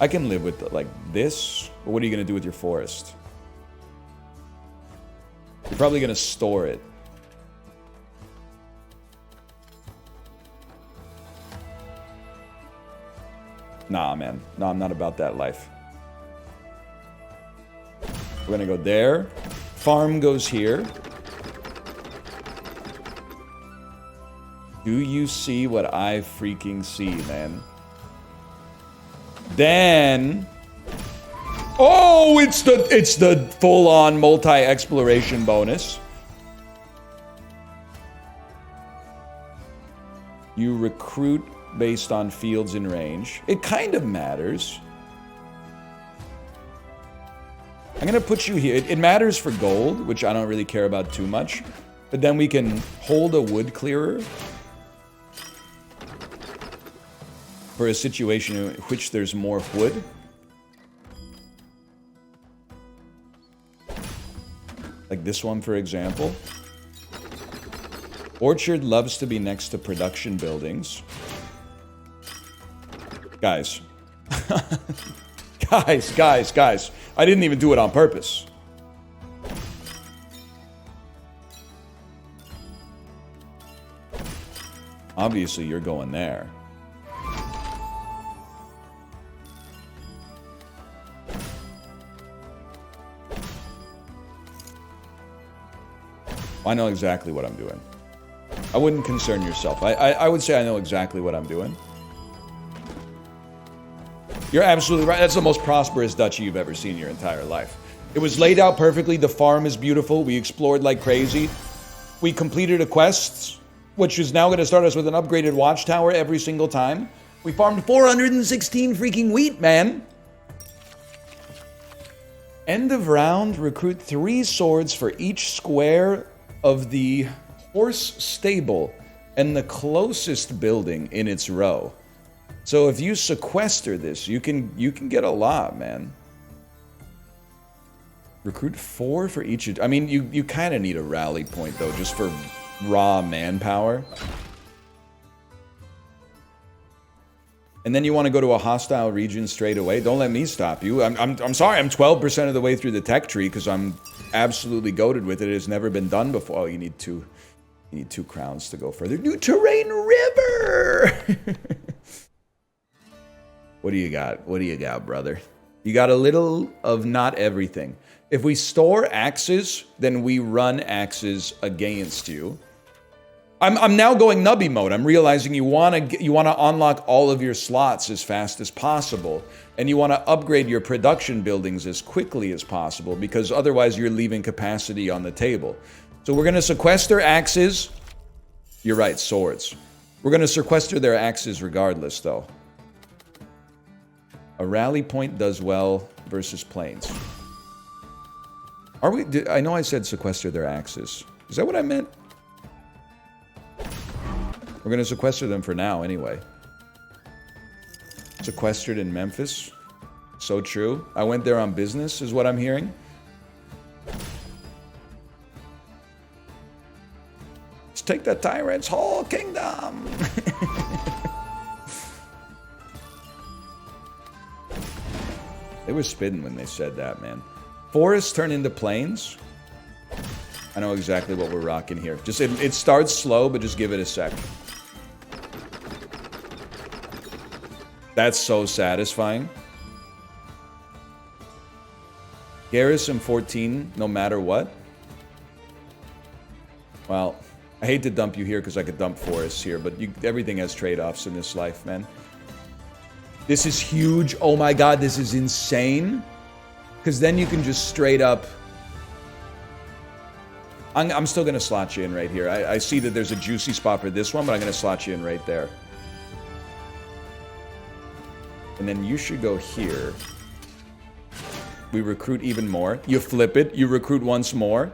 I can live with like this, but what are you gonna do with your forest? You're probably gonna store it. Nah, man. No, I'm not about that life. We're gonna go there. Farm goes here. Do you see what I freaking see, man? Then... Oh, it's the full-on multi-exploration bonus. You recruit based on fields in range. It kind of matters. I'm gonna put you here. It matters for gold, which I don't really care about too much. But then we can hold a wood clearer for a situation in which there's more wood. Like this one, for example. Orchard loves to be next to production buildings. Guys. Guys. I didn't even do it on purpose. Obviously, you're going there. I know exactly what I'm doing. I wouldn't concern yourself. I would say I know exactly what I'm doing. You're absolutely right. That's the most prosperous duchy you've ever seen in your entire life. It was laid out perfectly. The farm is beautiful. We explored like crazy. We completed a quest, which is now going to start us with an upgraded watchtower every single time. We farmed 416 freaking wheat, man. End of round, recruit 3 swords for each square of the horse stable and the closest building in its row. So if you sequester this, you can get a lot, man. Recruit 4 for each. I mean, you kind of need a rally point though, just for raw manpower. And then you want to go to a hostile region straight away. Don't let me stop you. I'm sorry. I'm 12% of the way through the tech tree because I'm absolutely goated with it. It has never been done before. Oh, you need 2 crowns to go further. New terrain river. What do you got? What do you got, brother? You got a little of not everything. If we store axes, then we run axes against you. I'm now going nubby mode. I'm realizing you want to unlock all of your slots as fast as possible, and you want to upgrade your production buildings as quickly as possible because otherwise you're leaving capacity on the table. So we're going to sequester axes. You're right, swords. We're going to sequester their axes regardless, though. A rally point does well versus planes. Are we? I know I said sequester their axes. Is that what I meant? We're going to sequester them for now, anyway. Sequestered in Memphis. So true. I went there on business, is what I'm hearing. Let's take the tyrant's whole kingdom. They were spitting when they said that, man. Forests turn into plains. I know exactly what we're rocking here. Just it starts slow, but just give it a sec. That's so satisfying. Garrison 14, no matter what. Well, I hate to dump you here because I could dump forests here, but everything has trade-offs in this life, man. This is huge. Oh my god, this is insane. Because then you can just straight up... I'm still going to slot you in right here. I see that there's a juicy spot for this one, but I'm going to slot you in right there. And then you should go here. We recruit even more. You flip it. You recruit once more.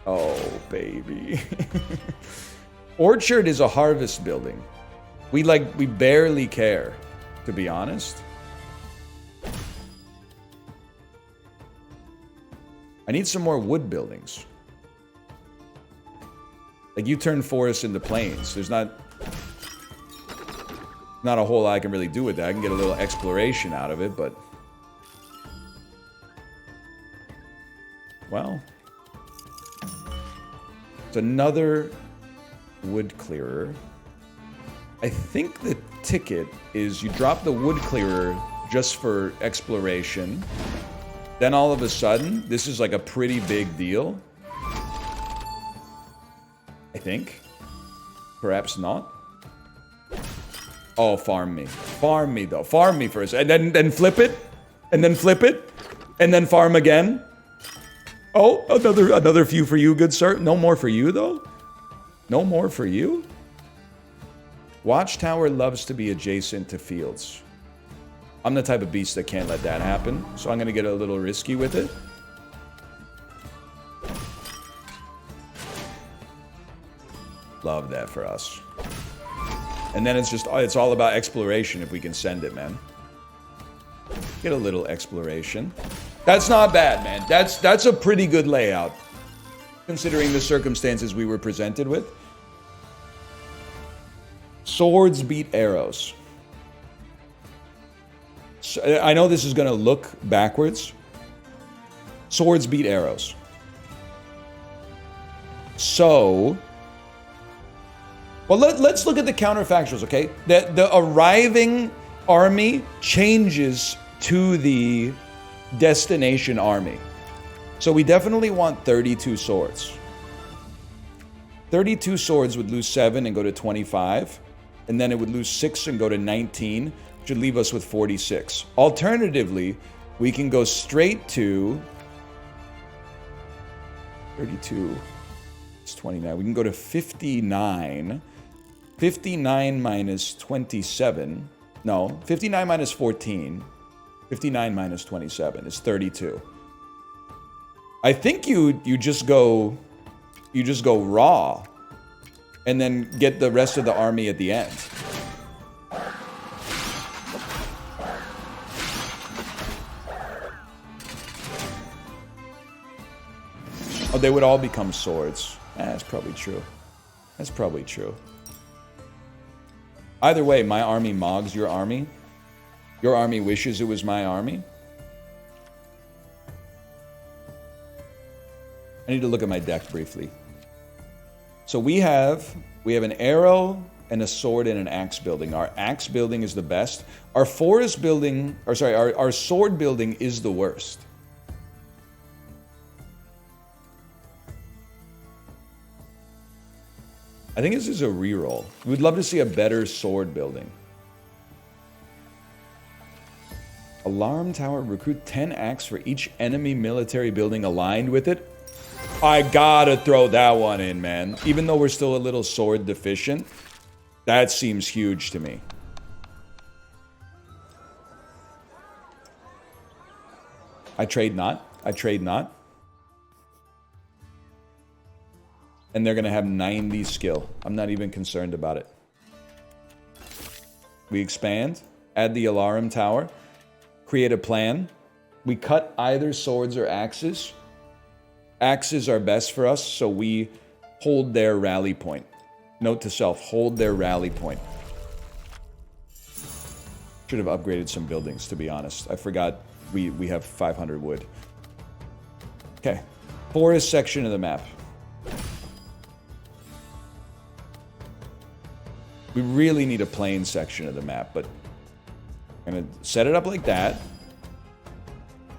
Oh, baby. Orchard is a harvest building. We barely care, to be honest. I need some more wood buildings. Like, you turn forests into plains. There's not a whole lot I can really do with that. I can get a little exploration out of it, but... Well... It's another wood clearer. I think the ticket is you drop the wood clearer just for exploration. Then all of a sudden, this is like a pretty big deal. I think. Perhaps not. Oh, farm me. Farm me, though. Farm me first. And then flip it. And then flip it. And then farm again. Oh, another few for you, good sir. No more for you, though? No more for you? Watchtower loves to be adjacent to fields. I'm the type of beast that can't let that happen, so I'm going to get a little risky with it. Love that for us. And then it's all about exploration if we can send it, man. Get a little exploration. That's not bad, man. That's a pretty good layout, considering the circumstances we were presented with. Swords beat arrows. So, I know this is going to look backwards. Swords beat arrows. So... Well, let's look at the counterfactuals, okay? The arriving army changes to the destination army. So we definitely want 32 swords. 32 swords would lose 7 and go to 25. And then it would lose 6 and go to 19, which would leave us with 46. Alternatively, we can go straight to 32. It's 29. We can go to 59. 59 minus 27. No, 59 minus 14. 59 minus 27 is 32. I think you just go raw and then get the rest of the army at the end. Oh, they would all become swords. That's probably true. That's probably true. Either way, my army mogs your army. Your army wishes it was my army. I need to look at my deck briefly. So we have an arrow and a sword and an axe building. Our axe building is the best. Our forest building, or sorry, our sword building is the worst. I think this is a reroll. We'd love to see a better sword building. Alarm tower, recruit 10 axe for each enemy military building aligned with it. I gotta throw that one in, man. Even though we're still a little sword deficient, that seems huge to me. I trade not. I trade not. And they're going to have 90 skill. I'm not even concerned about it. We expand. Add the alarm tower. Create a plan. We cut either swords or axes. Axes are best for us, so we hold their rally point. Note to self, hold their rally point. Should have upgraded some buildings, to be honest. I forgot we have 500 wood. Okay. Forest section of the map. We really need a plain section of the map, but I'm going to set it up like that.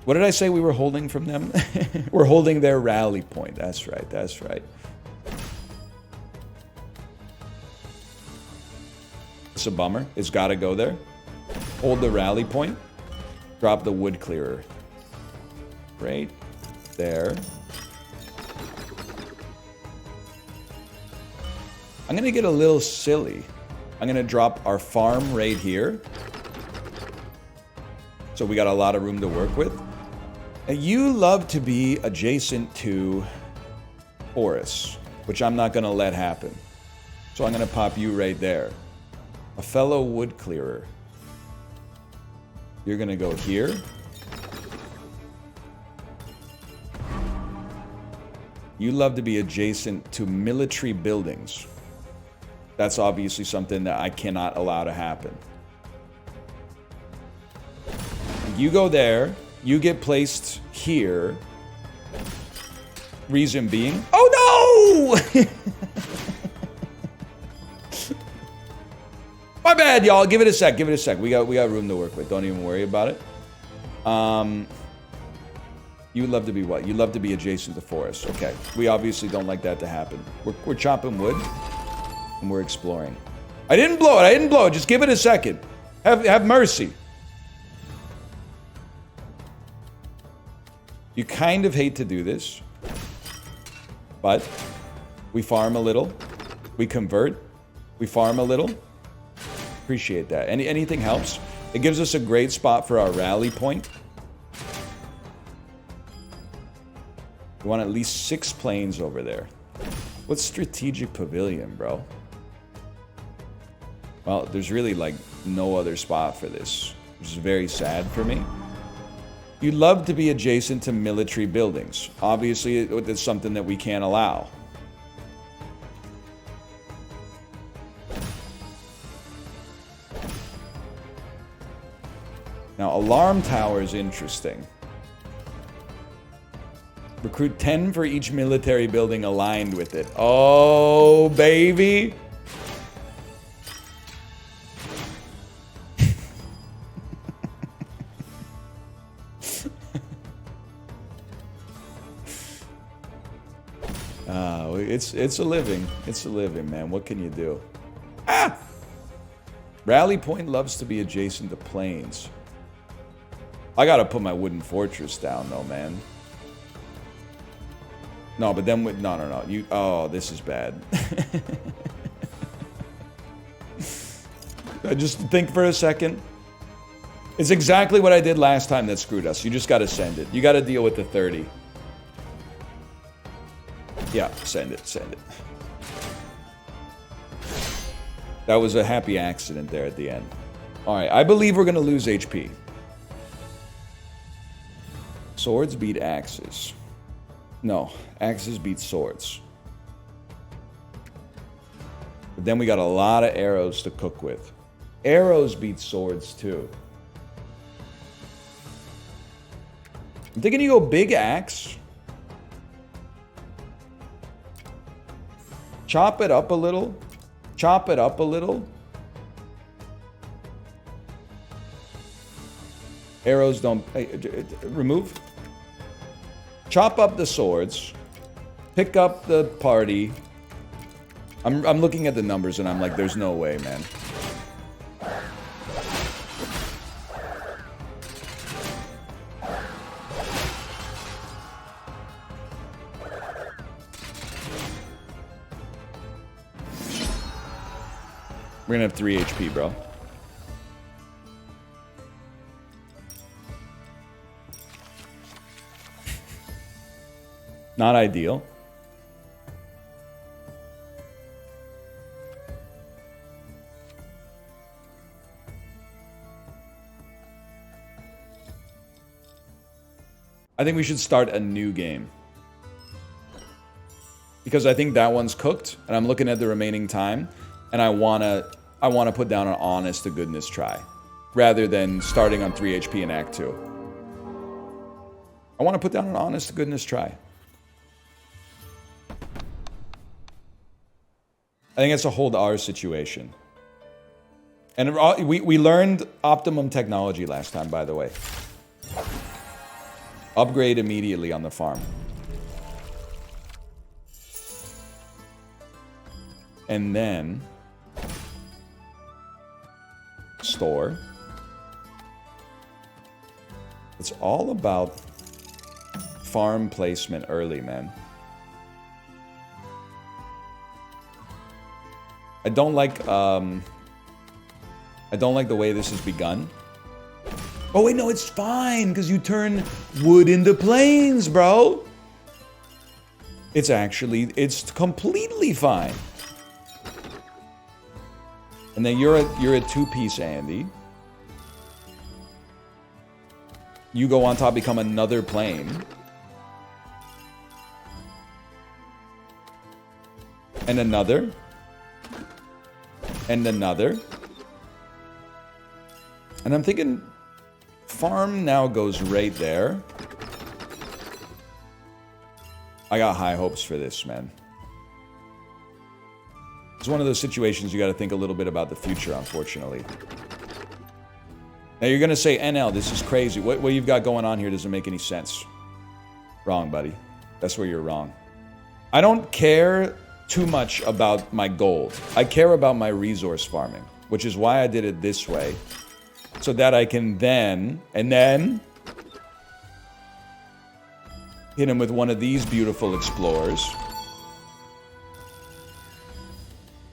What did I say we were holding from them? We're holding their rally point. That's right, that's right. It's a bummer. It's got to go there. Hold the rally point. Drop the wood clearer. right there. I'm gonna get a little silly. I'm gonna drop our farm right here. So we got a lot of room to work with. And you love to be adjacent to forests, which I'm not gonna let happen. So I'm gonna pop you right there. A fellow wood clearer. You're gonna go here. You love to be adjacent to military buildings. That's obviously something that I cannot allow to happen. You go there, you get placed here. Reason being, oh no! My bad, y'all. Give it a sec. Give it a sec. We got room to work with. Don't even worry about it. You love to be what? You love to be adjacent to forests. Okay. We obviously don't like that to happen. We're chopping wood. And we're exploring. I didn't blow it. I didn't blow it. Just give it a second. Have mercy. You kind of hate to do this. But we farm a little. We convert. We farm a little. Appreciate that. Anything helps. It gives us a great spot for our rally point. We want at least 6 planes over there. What's strategic pavilion, bro? Well, there's really like no other spot for this, which is very sad for me. You love to be adjacent to military buildings. Obviously, it's something that we can't allow. Now, alarm tower is interesting. Recruit 10 for each military building aligned with it. Oh, baby. It's a living. It's a living, man. What can you do? Ah! Rally point loves to be adjacent to plains. I gotta put my wooden fortress down, though, man. No, but then with no. You. Oh, this is bad. Just think for a second. It's exactly what I did last time that screwed us. You just gotta send it. You gotta deal with the 30. Yeah, send it, send it. That was a happy accident there at the end. Alright, I believe we're gonna lose HP. Swords beat axes. No, axes beat swords. But then we got a lot of arrows to cook with. Arrows beat swords too. I'm thinking you go big axe. Chop it up a little. Chop it up a little. Arrows don't... remove. Chop up the swords. Pick up the party. I'm looking at the numbers and I'm like, there's no way, man. We're gonna have 3 HP, bro. Not ideal. I think we should start a new game. Because I think that one's cooked, and I'm looking at the remaining time, and I wanna put down an honest to goodness try. Rather than starting on 3 HP in Act 2. I wanna put down an honest to goodness try. I think it's a hold R situation. And we learned optimum technology last time, by the way. Upgrade immediately on the farm. And then... store. It's all about farm placement early, man. I don't like the way this has begun. Oh wait, no, it's fine, because you turn wood into plains, bro. It's completely fine. And then you're a two-piece Andy. You go on top, become another plane. And another. And another. And I'm thinking, farm now goes right there. I got high hopes for this, man. It's one of those situations you got to think a little bit about the future, unfortunately. Now you're going to say, NL, this is crazy. What you've got going on here doesn't make any sense. Wrong, buddy. That's where you're wrong. I don't care too much about my gold. I care about my resource farming, which is why I did it this way. So that I can then, and then, hit him with one of these beautiful explorers.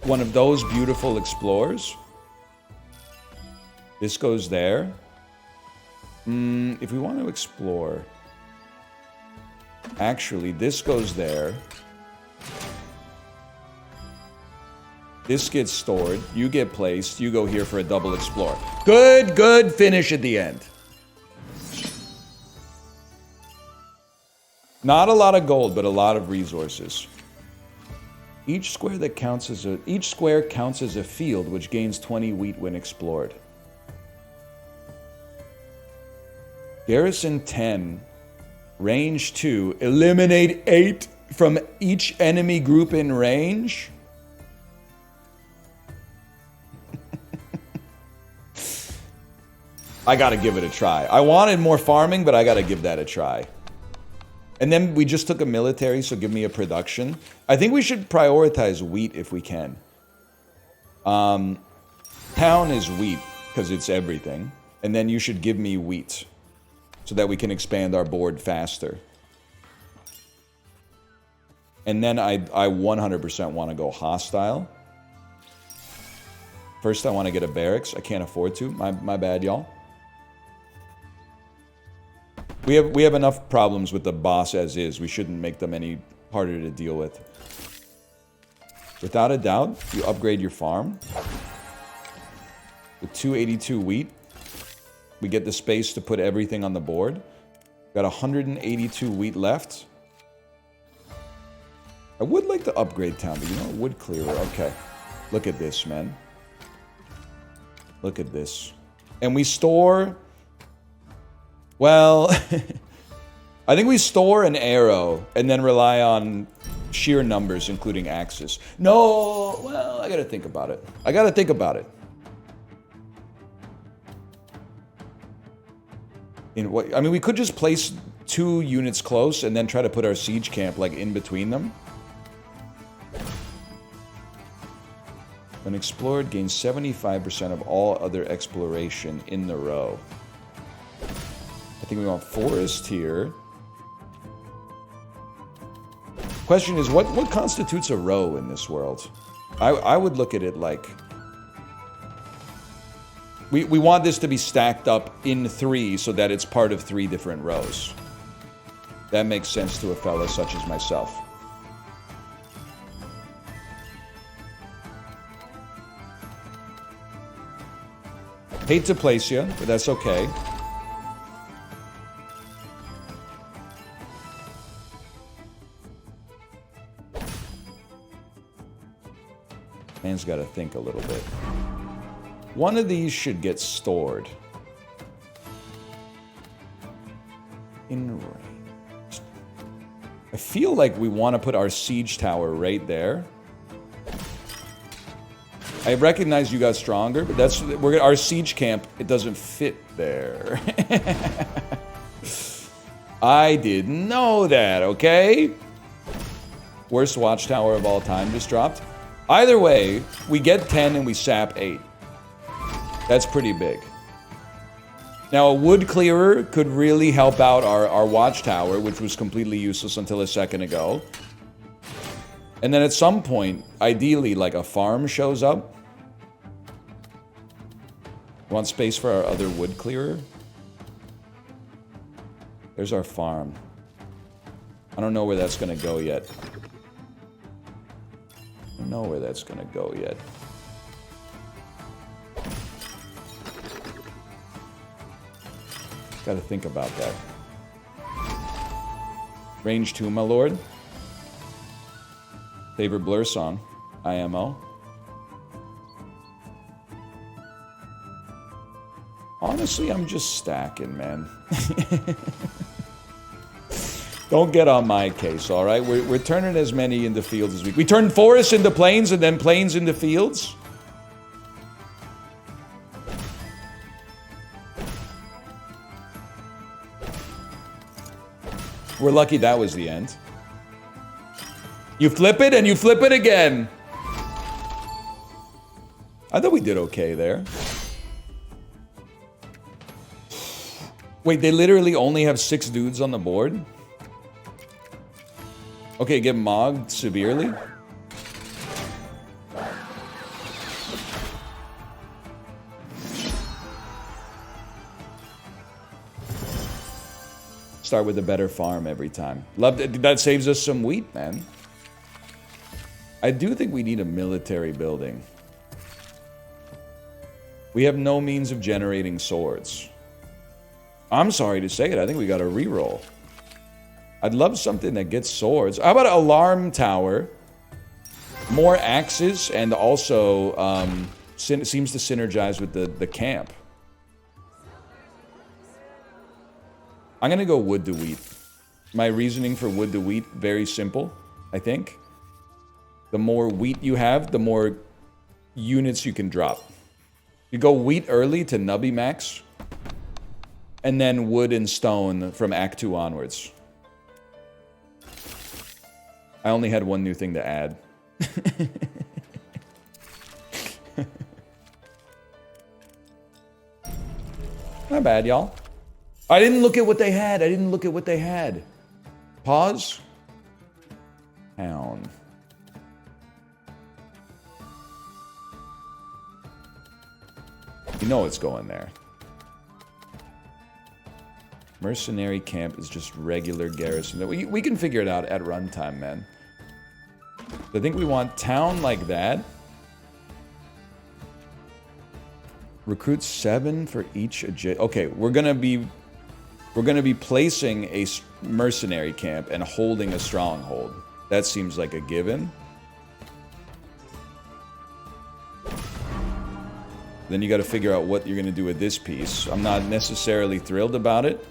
One of those beautiful explorers. This goes there. If we want to explore... Actually, this goes there. This gets stored. You get placed. You go here for a double explore. Good, good finish at the end. Not a lot of gold, but a lot of resources. Each square counts as a field, which gains 20 wheat when explored. Garrison 10, range 2, eliminate 8 from each enemy group in range. I gotta give it a try. I wanted more farming, but I gotta give that a try. And then we just took a military, so give me a production. I think we should prioritize wheat if we can. Town is wheat, because it's everything. And then you should give me wheat, so that we can expand our board faster. And then I 100% want to go hostile. First I want to get a barracks. I can't afford to. My bad, y'all. We have enough problems with the boss as is. We shouldn't make them any harder to deal with. Without a doubt, you upgrade your farm. With 282 wheat, we get the space to put everything on the board. Got 182 wheat left. I would like to upgrade town, but you know, wood clearer. Okay. Look at this, man. Look at this. And we store... Well, I think we store an arrow and then rely on sheer numbers, including axes. No, well, I gotta think about it. I gotta think about it. In what? I mean, we could just place 2 units close and then try to put our siege camp like in between them. When explored, gains 75% of all other exploration in the row. I think we want forest here. Question is, what constitutes a row in this world? I would look at it like... We want this to be stacked up in 3 so that it's part of 3 different rows. That makes sense to a fella such as myself. Hate to place you, but that's okay. Man's got to think a little bit. One of these should get stored. In range. I feel like we want to put our siege tower right there. I recognize you got stronger, but that's our siege camp. It doesn't fit there. I didn't know that. Okay. Worst watchtower of all time just dropped. Either way, we get 10 and we sap 8. That's pretty big. Now, a wood clearer could really help out our watchtower, which was completely useless until a second ago. And then at some point, ideally, like a farm shows up. Want space for our other wood clearer? There's our farm. I don't know where that's gonna go yet. I don't know where that's gonna go yet. Gotta think about that. Range 2, my lord. Favorite Blur song. IMO. Honestly, I'm just stacking, man. Don't get on my case, all right? We're turning as many into fields as we turned forests into plains and then plains into fields. We're lucky that was the end. You flip it and you flip it again. I thought we did okay there. Wait, they literally only have 6 dudes on the board? Okay, get mogged severely. Start with a better farm every time. Love that. That saves us some wheat, man. I do think we need a military building. We have no means of generating swords. I'm sorry to say it, I think we got a reroll. I'd love something that gets swords. How about an alarm tower? More axes, and also seems to synergize with the camp. I'm gonna go wood to wheat. My reasoning for wood to wheat, very simple, I think. The more wheat you have, the more units you can drop. You go wheat early to Nubby max, and then wood and stone from Act 2 onwards. I only had one new thing to add. Not bad, y'all. I didn't look at what they had. I didn't look at what they had. Pause. Town. You know it's going there. Mercenary camp is just regular garrison. We can figure it out at runtime, man. I think we want town like that. Recruit 7 for each okay, we're gonna be placing a mercenary camp and holding a stronghold. That seems like a given. Then you got to figure out what you're gonna do with this piece. I'm not necessarily thrilled about it.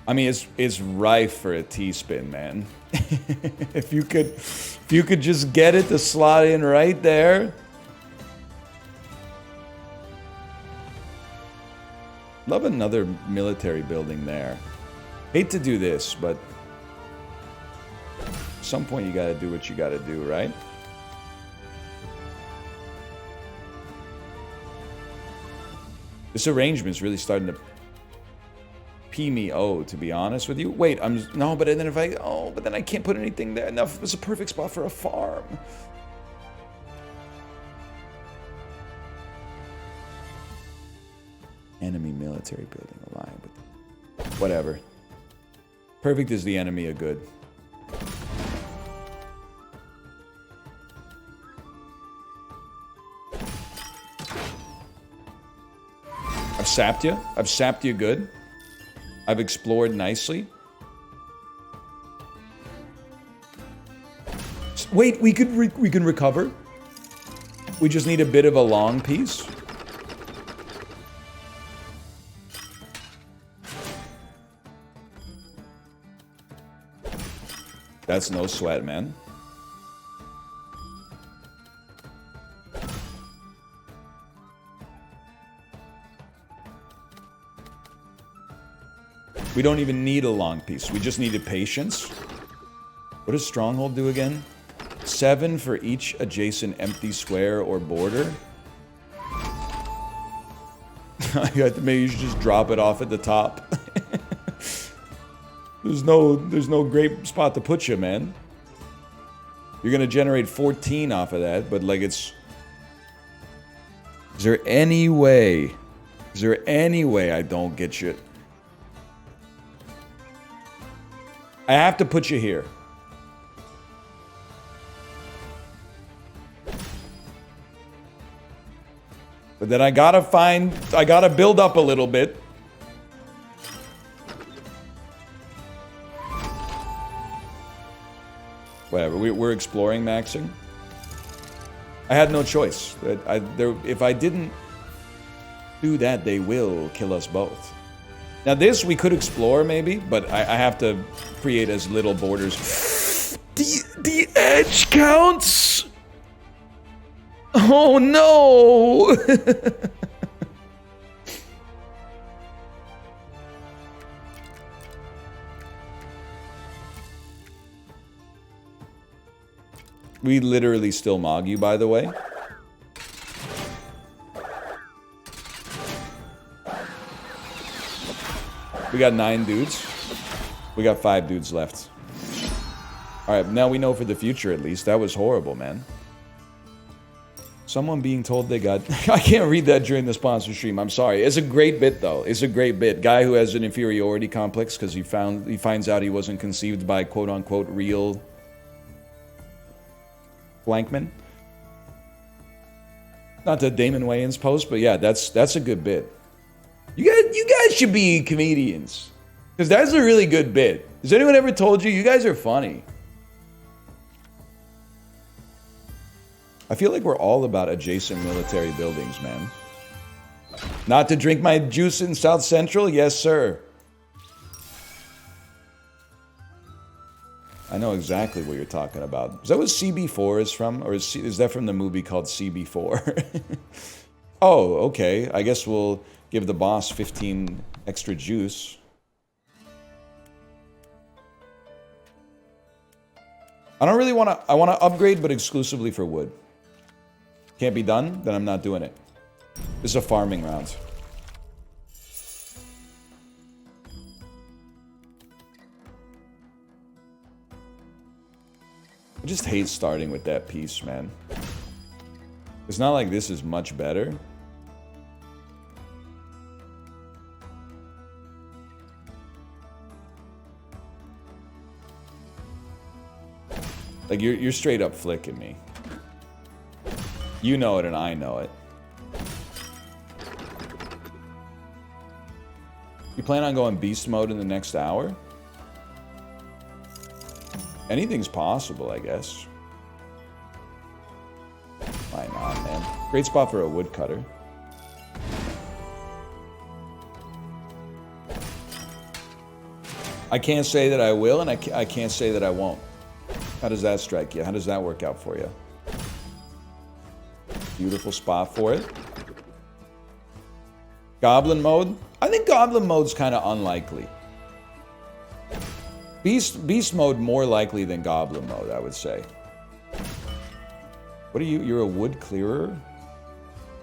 I mean, it's rife for a T-spin, man. if you could just get it to slot in right there. Love another military building there. Hate to do this, but at some point you gotta do what you gotta do, right? This arrangement's really starting to pee me to be honest with you. Wait, no, but then but then I can't put anything there. Enough. It's a perfect spot for a farm. Enemy military building aligned with whatever. Perfect is the enemy of good. I've sapped you. I've sapped you good. I've explored nicely. Wait, we can recover. We just need a bit of a long piece. That's no sweat, man. We don't even need a long piece. We just needed patience. What does Stronghold do again? 7 for each adjacent empty square or border. Maybe you should just drop it off at the top. There's no great spot to put you, man. You're gonna generate 14 off of that, but like it's... Is there any way I don't get you? I have to put you here. But then I gotta build up a little bit. Whatever, we're exploring maxing. I had no choice. If I didn't do that, they will kill us both. Now this we could explore maybe, but I have to create as little borders. The edge counts! Oh no! We literally still mog you, by the way. We got 9 dudes. We got 5 dudes left. Alright, now we know for the future at least. That was horrible, man. Someone being told they got... I can't read that during the sponsor stream. I'm sorry. It's a great bit, though. It's a great bit. Guy who has an inferiority complex because he finds out he wasn't conceived by quote-unquote real... Blankman. Not to Damon Wayans' post, but yeah, that's a good bit. You guys should be comedians. Because that's a really good bit. Has anyone ever told you guys are funny? I feel like we're all about adjacent military buildings, man. Not to drink my juice in South Central? Yes, sir. I know exactly what you're talking about. Is that what CB4 is from? Or is that from the movie called CB4? Oh, okay. I guess we'll give the boss 15 extra juice. I don't really want to... I want to upgrade, but exclusively for wood. Can't be done? Then I'm not doing it. This is a farming round. I just hate starting with that piece, man. It's not like this is much better. Like, you're straight up flicking me. You know it and I know it. You plan on going beast mode in the next hour? Anything's possible, I guess. Why not, man? Great spot for a woodcutter. I can't say that I will, and I can't say that I won't. How does that strike you? How does that work out for you? Beautiful spot for it. Goblin mode? I think goblin mode's kind of unlikely. Beast mode more likely than goblin mode, I would say. What are you? You're a wood clearer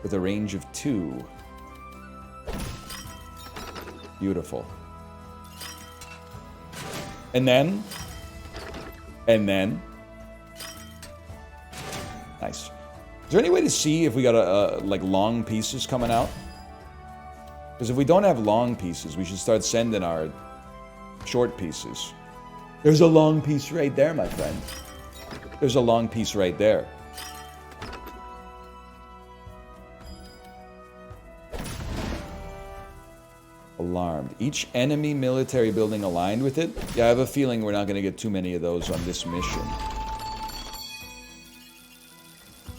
with a range of 2. Beautiful. And then. Nice. Is there any way to see if we got like long pieces coming out? Because if we don't have long pieces, we should start sending our short pieces. There's a long piece right there, my friend. There's a long piece right there. Alarmed. Each enemy military building aligned with it? Yeah, I have a feeling we're not going to get too many of those on this mission.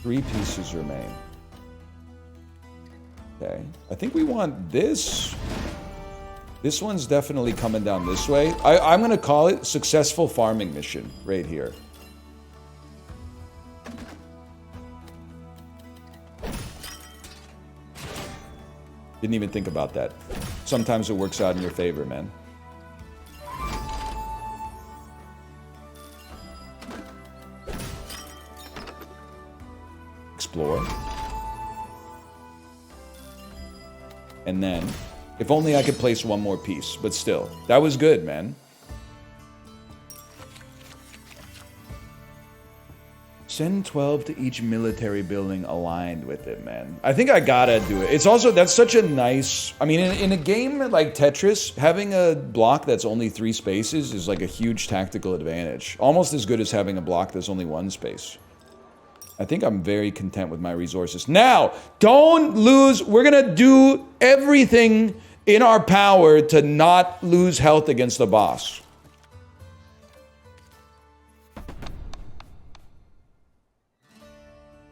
3 pieces remain. Okay. I think we want this. This one's definitely coming down this way. I'm going to call it successful farming mission right here. Didn't even think about that. Sometimes it works out in your favor, man. explore. And then, if only I could place one more piece, but still, that was good, man. Send 12 to each military building aligned with it, man. I think I gotta do it. It's also, that's such a nice... I mean, in a game like Tetris, having a block that's only 3 spaces is like a huge tactical advantage. Almost as good as having a block that's only 1 space. I think I'm very content with my resources. Now, don't lose... We're gonna do everything in our power to not lose health against the boss.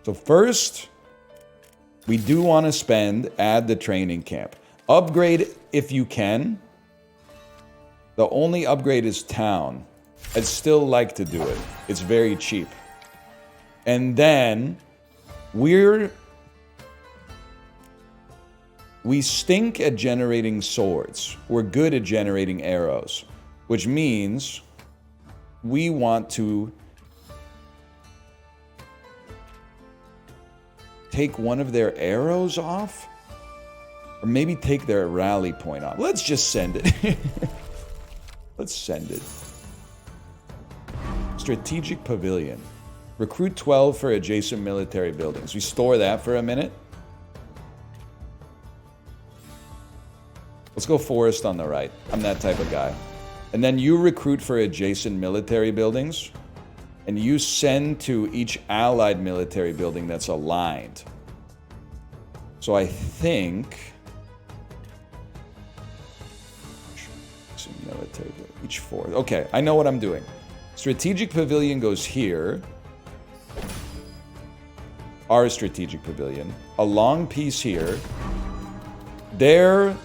So first, we do want to add the training camp. Upgrade if you can. The only upgrade is town. I'd still like to do it. It's very cheap. And then, we stink at generating swords. We're good at generating arrows. Which means, we want to take one of their arrows off? Or maybe take their rally point off. Let's just send it. Let's send it. Strategic Pavilion. Recruit 12 for adjacent military buildings. We store that for a minute. Let's go forest on the right. I'm that type of guy. And then you recruit for adjacent military buildings. And you send to each allied military building that's aligned. So I think... military, each 4. Okay, I know what I'm doing. Strategic Pavilion goes here. Our Strategic Pavilion. A long piece here. Their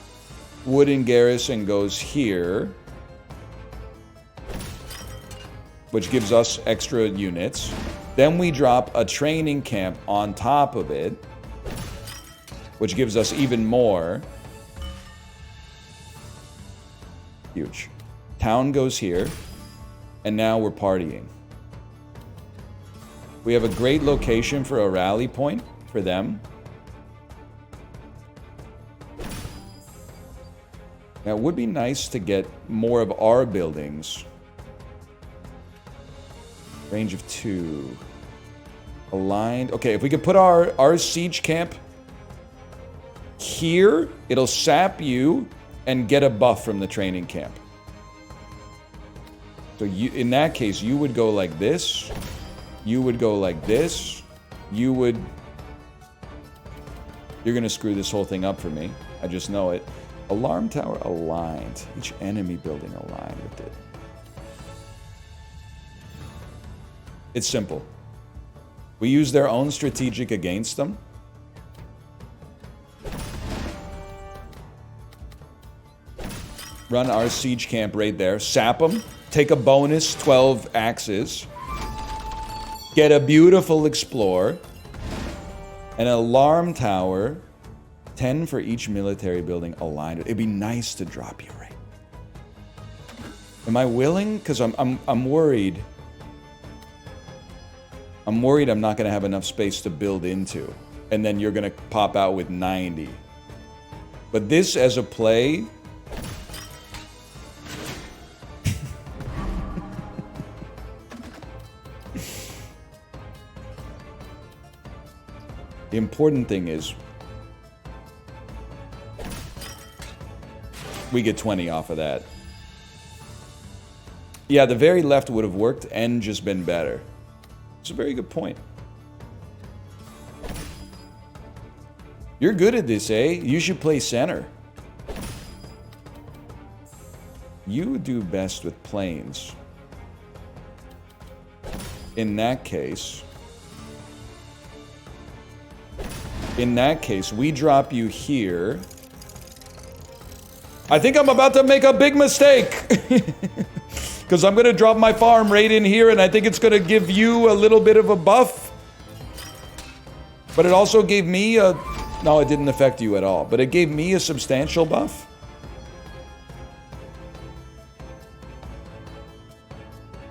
wooden garrison goes here. Which gives us extra units. Then we drop a training camp on top of it, which gives us even more. Huge. Town goes here, and now we're partying. We have a great location for a rally point for them. Now, it would be nice to get more of our buildings. Range of 2. Aligned. Okay, if we could put our siege camp here, it'll sap you and get a buff from the training camp. So you, in that case, you would go like this. You would go like this. You would... You're gonna screw this whole thing up for me. I just know it. Alarm tower aligned. Each enemy building aligned with it. It's simple. We use their own strategic against them. Run our siege camp right there. Sap them. Take a bonus 12 axes. Get a beautiful explorer. An alarm tower. 10 for each military building aligned. It'd be nice to drop you right. Am I willing? Because I'm worried. I'm worried I'm not going to have enough space to build into. And then you're going to pop out with 90. But this as a play... The important thing is... we get 20 off of that. Yeah, the very left would have worked and just been better. It's a very good point. You're good at this, eh? You should play center. You do best with planes. In that case, we drop you here. I think I'm about to make a big mistake. Because I'm going to drop my farm right in here, and I think it's going to give you a little bit of a buff. But it also gave me a... No, it didn't affect you at all. But it gave me a substantial buff.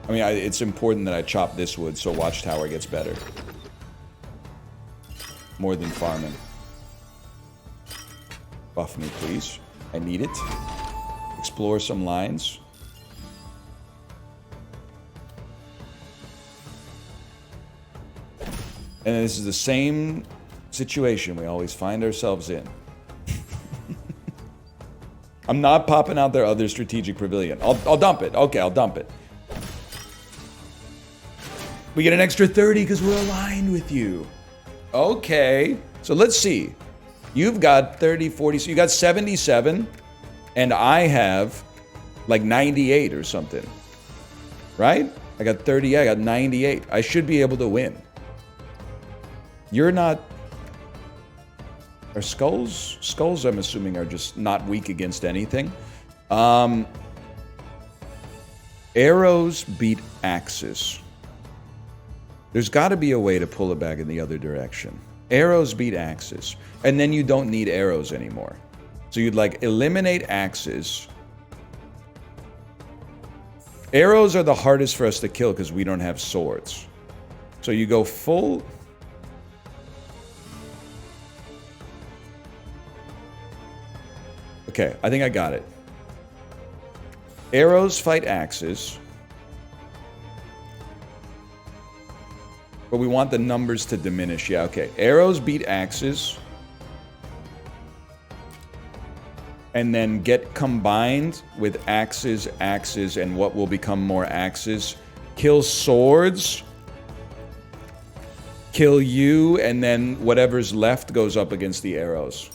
I mean, it's important that I chop this wood so Watchtower gets better. more than farming. Buff me, please. I need it. Explore some lines. And this is the same situation we always find ourselves in. I'm not popping out their other strategic pavilion. I'll dump it. Okay, I'll dump it. We get an extra 30 because we're aligned with you. Okay. So let's see. You've got 30, 40. So you got 77. And I have like 98 or something. Right? I got 30. I got 98. I should be able to win. You're not... Are skulls? Skulls, I'm assuming, are just not weak against anything. Arrows beat axes. There's got to be a way to pull it back in the other direction. Arrows beat axes. And then you don't need arrows anymore. So you'd like eliminate axes. Arrows are the hardest for us to kill because we don't have swords. So you go full... Okay, I think I got it. Arrows fight axes. But we want the numbers to diminish. Yeah, okay. Arrows beat axes. And then get combined with axes, and what will become more axes. Kill swords. Kill you, and then whatever's left goes up against the arrows.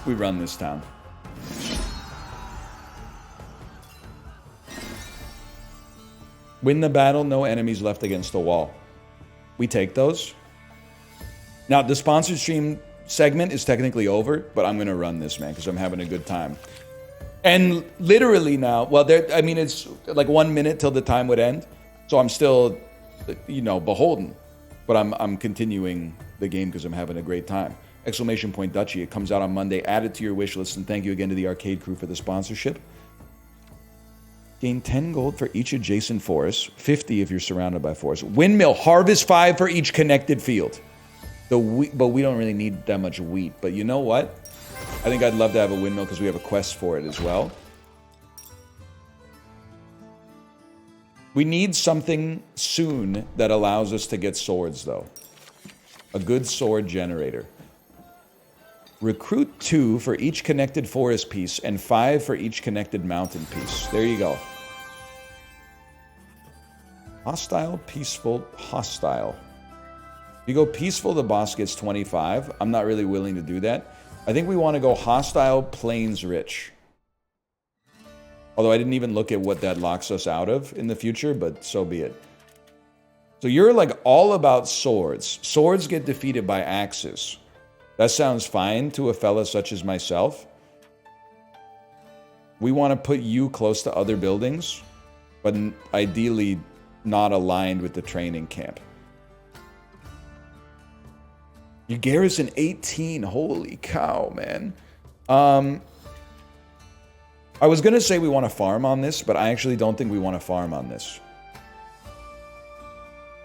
We run this town. Win the battle, no enemies left against the wall. We take those. Now, the sponsored stream segment is technically over, but I'm going to run this, man, because I'm having a good time. And literally now, well, I mean, it's like 1 minute till the time would end. So I'm still, you know, beholden. But I'm continuing the game because I'm having a great time. Exclamation point Dutchy. It comes out on Monday. Add it to your wish list. And thank you again to the arcade crew for the sponsorship. Gain 10 gold for each adjacent forest. 50 if you're surrounded by forests. Windmill. Harvest 5 for each connected field. But we don't really need that much wheat. But you know what? I think I'd love to have a windmill because we have a quest for it as well. We need something soon that allows us to get swords, though. A good sword generator. Recruit 2 for each connected forest piece and 5 for each connected mountain piece. There you go. Hostile, peaceful, hostile. If you go peaceful, the boss gets 25. I'm not really willing to do that. I think we want to go hostile, plains rich. Although I didn't even look at what that locks us out of in the future, but so be it. So you're like all about swords. Swords get defeated by axes. That sounds fine to a fella such as myself. We want to put you close to other buildings, but ideally not aligned with the training camp. You garrison 18. Holy cow, man. I was going to say we want to farm on this, but I actually don't think we want to farm on this.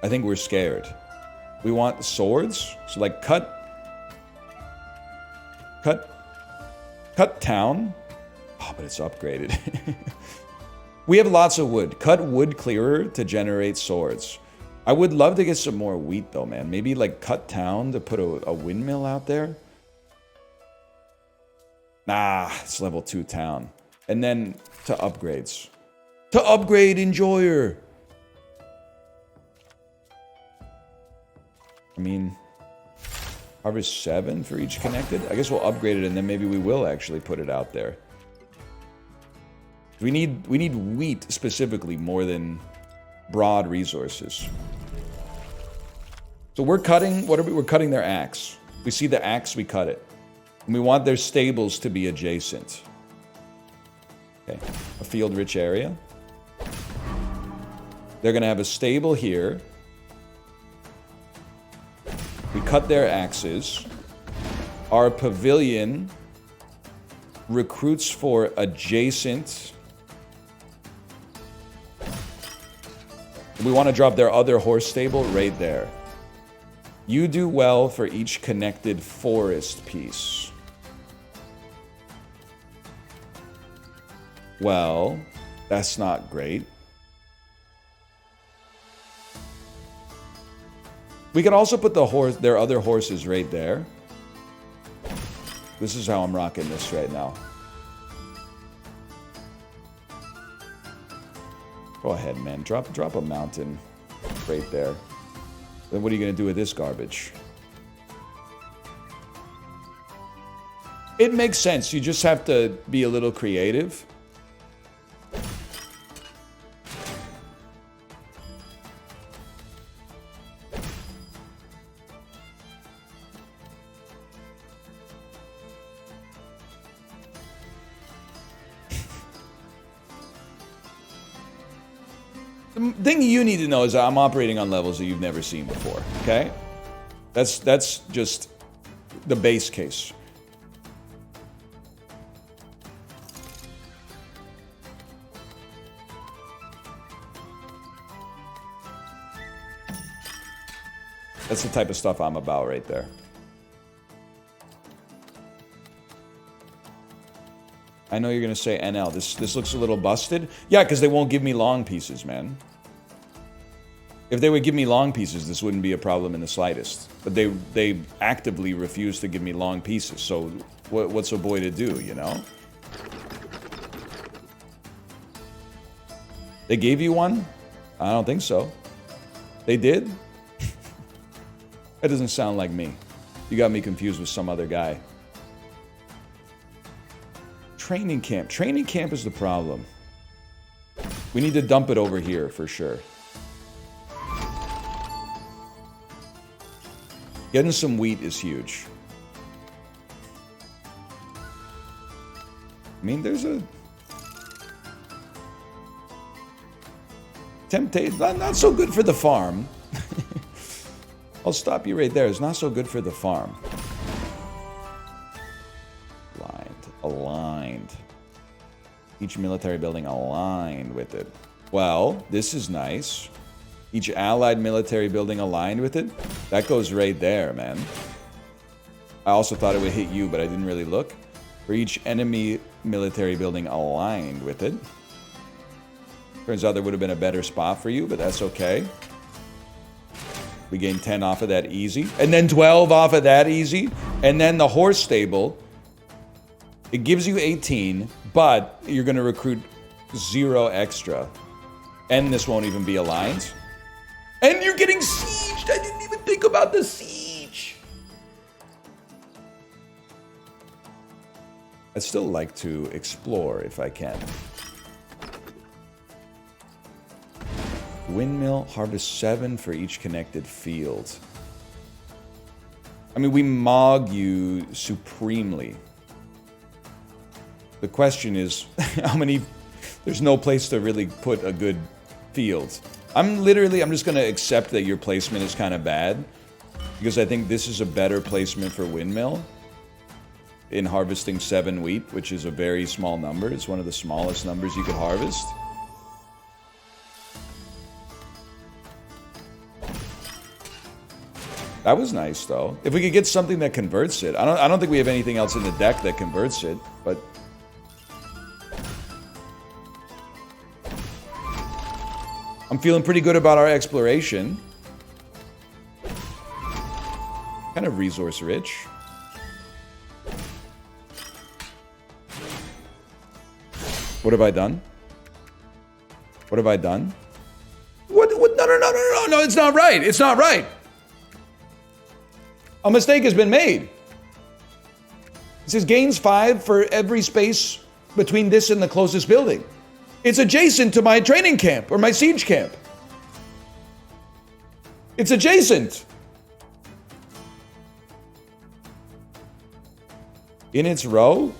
I think we're scared. We want swords. So like cut town. Oh, but it's upgraded. We have lots of wood. Cut wood clearer to generate swords. I would love to get some more wheat though, man. Maybe like cut town to put a windmill out there. Nah, it's level 2 town. And then to upgrades. To upgrade Enjoyer. I mean, harvest 7 for each connected. I guess we'll upgrade it and then maybe we will actually put it out there. We need wheat specifically more than broad resources. So we're cutting, we're cutting their axe. We see the axe, we cut it. And we want their stables to be adjacent. Okay, a field-rich area. They're going to have a stable here. We cut their axes. Our pavilion recruits for adjacent. We want to drop their other horse stable right there. You do well for each connected forest piece. Well, that's not great. We can also put their other horses right there. This is how I'm rocking this right now. Go ahead, man. Drop a mountain right there. Then what are you going to do with this garbage? It makes sense. You just have to be a little creative. The thing you need to know is that I'm operating on levels that you've never seen before, okay? That's just the base case. That's the type of stuff I'm about right there. I know you're going to say NL. This looks a little busted. Yeah, because they won't give me long pieces, man. If they would give me long pieces, this wouldn't be a problem in the slightest. But they actively refuse to give me long pieces. So what's a boy to do, you know? They gave you one? I don't think so. They did? That doesn't sound like me. You got me confused with some other guy. Training camp. Training camp is the problem. We need to dump it over here for sure. Getting some wheat is huge. I mean, there's a temptation. Not so good for the farm. I'll stop you right there. It's not so good for the farm. Aligned. Each military building aligned with it. Well, this is nice. Each allied military building aligned with it. That goes right there, man. I also thought it would hit you, but I didn't really look. For each enemy military building aligned with it. Turns out there would have been a better spot for you, but that's okay. We gained 10 off of that easy. And then 12 off of that easy. And then the horse stable. It gives you 18, but you're going to recruit 0 extra. And this won't even be aligned. And you're getting sieged! I didn't even think about the siege! I'd still like to explore if I can. Windmill, harvest 7 for each connected field. I mean, we mog you supremely. The question is, how many... There's no place to really put a good field. I'm just going to accept that your placement is kind of bad. Because I think this is a better placement for windmill. In harvesting 7 wheat, which is a very small number. It's one of the smallest numbers you could harvest. That was nice, though. If we could get something that converts it. I don't think we have anything else in the deck that converts it, but... I'm feeling pretty good about our exploration. Kind of resource rich. What have I done? What have I done? What? No, it's not right. It's not right. A mistake has been made. It says gains 5 for every space between this and the closest building. It's adjacent to my training camp or my siege camp. It's adjacent. In its row?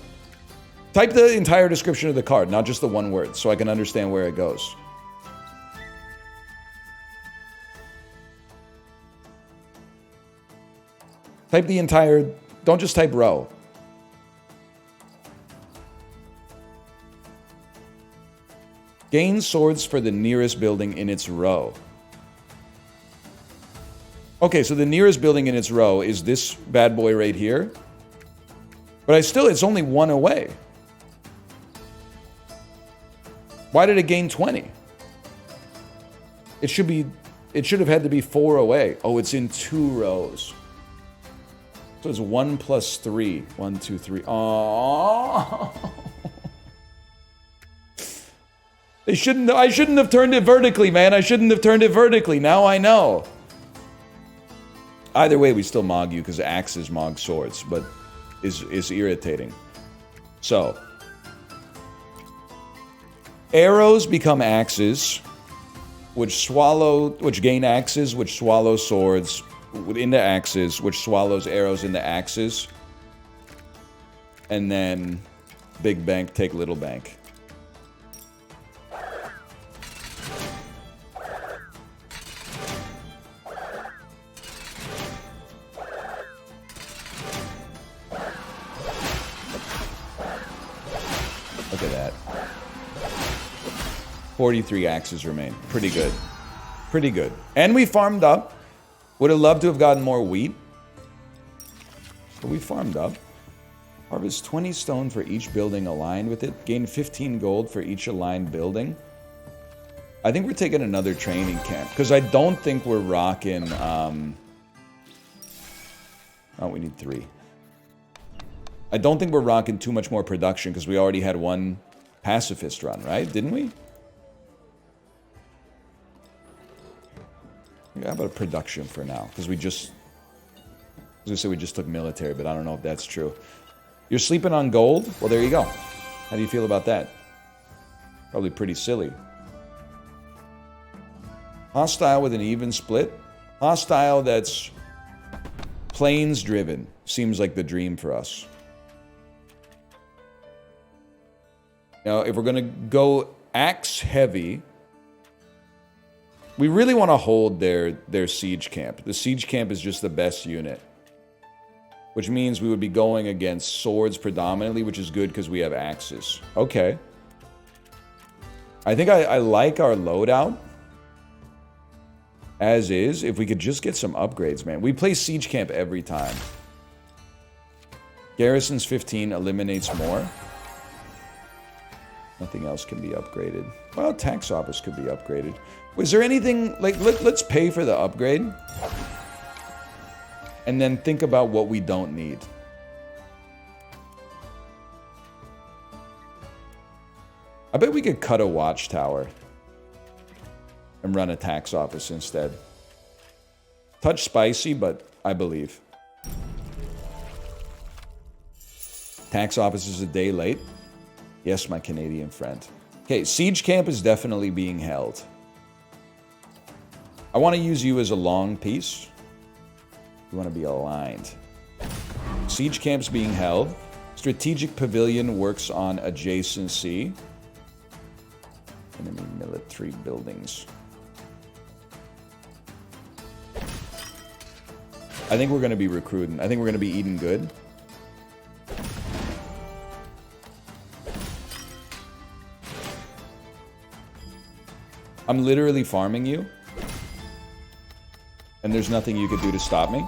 Type the entire description of the card, not just the one word, so I can understand where it goes. Type the entire... Don't just type row. Gain swords for the nearest building in its row. Okay, so the nearest building in its row is this bad boy right here. But it's only 1 away. Why did it gain 20? It should have had to be 4 away. Oh, it's in 2 rows. So it's 1 plus 3. 1, 2, 3. Oh. I shouldn't have turned it vertically, man. I shouldn't have turned it vertically. Now I know. Either way, we still mog you because axes mog swords, but is irritating. So, arrows become axes, which gain axes, which swallow swords into axes, which swallows arrows into axes, and then big bank take little bank. Look at that. 43 axes remain. Pretty good. Pretty good. And we farmed up. Would have loved to have gotten more wheat. But we farmed up. Harvest 20 stone for each building aligned with it. Gain 15 gold for each aligned building. I think we're taking another training camp. Because I don't think we're rocking... Oh, we need 3. I don't think we're rocking too much more production because we already had 1 pacifist run, right? Didn't we? How about a production for now? Because we just... I was going to say we just took military, but I don't know if that's true. You're sleeping on gold? Well, there you go. How do you feel about that? Probably pretty silly. Hostile with an even split? Hostile that's plains driven. Seems like the dream for us. Now, if we're going to go axe heavy, we really want to hold their siege camp. The siege camp is just the best unit. Which means we would be going against swords predominantly, which is good because we have axes. Okay. I think I like our loadout. As is. If we could just get some upgrades, man. We play siege camp every time. Garrisons 15 eliminates more. Nothing else can be upgraded. Well, tax office could be upgraded. Was there anything... Like, let's pay for the upgrade. And then think about what we don't need. I bet we could cut a watchtower. And run a tax office instead. Touch spicy, but I believe. Tax office is a day late. Yes, my Canadian friend. Okay, siege camp is definitely being held. I want to use you as a long piece. You want to be aligned. Siege camp's being held. Strategic pavilion works on adjacency. Enemy military buildings. I think we're going to be recruiting. I think we're going to be eating good. I'm literally farming you. And there's nothing you could do to stop me.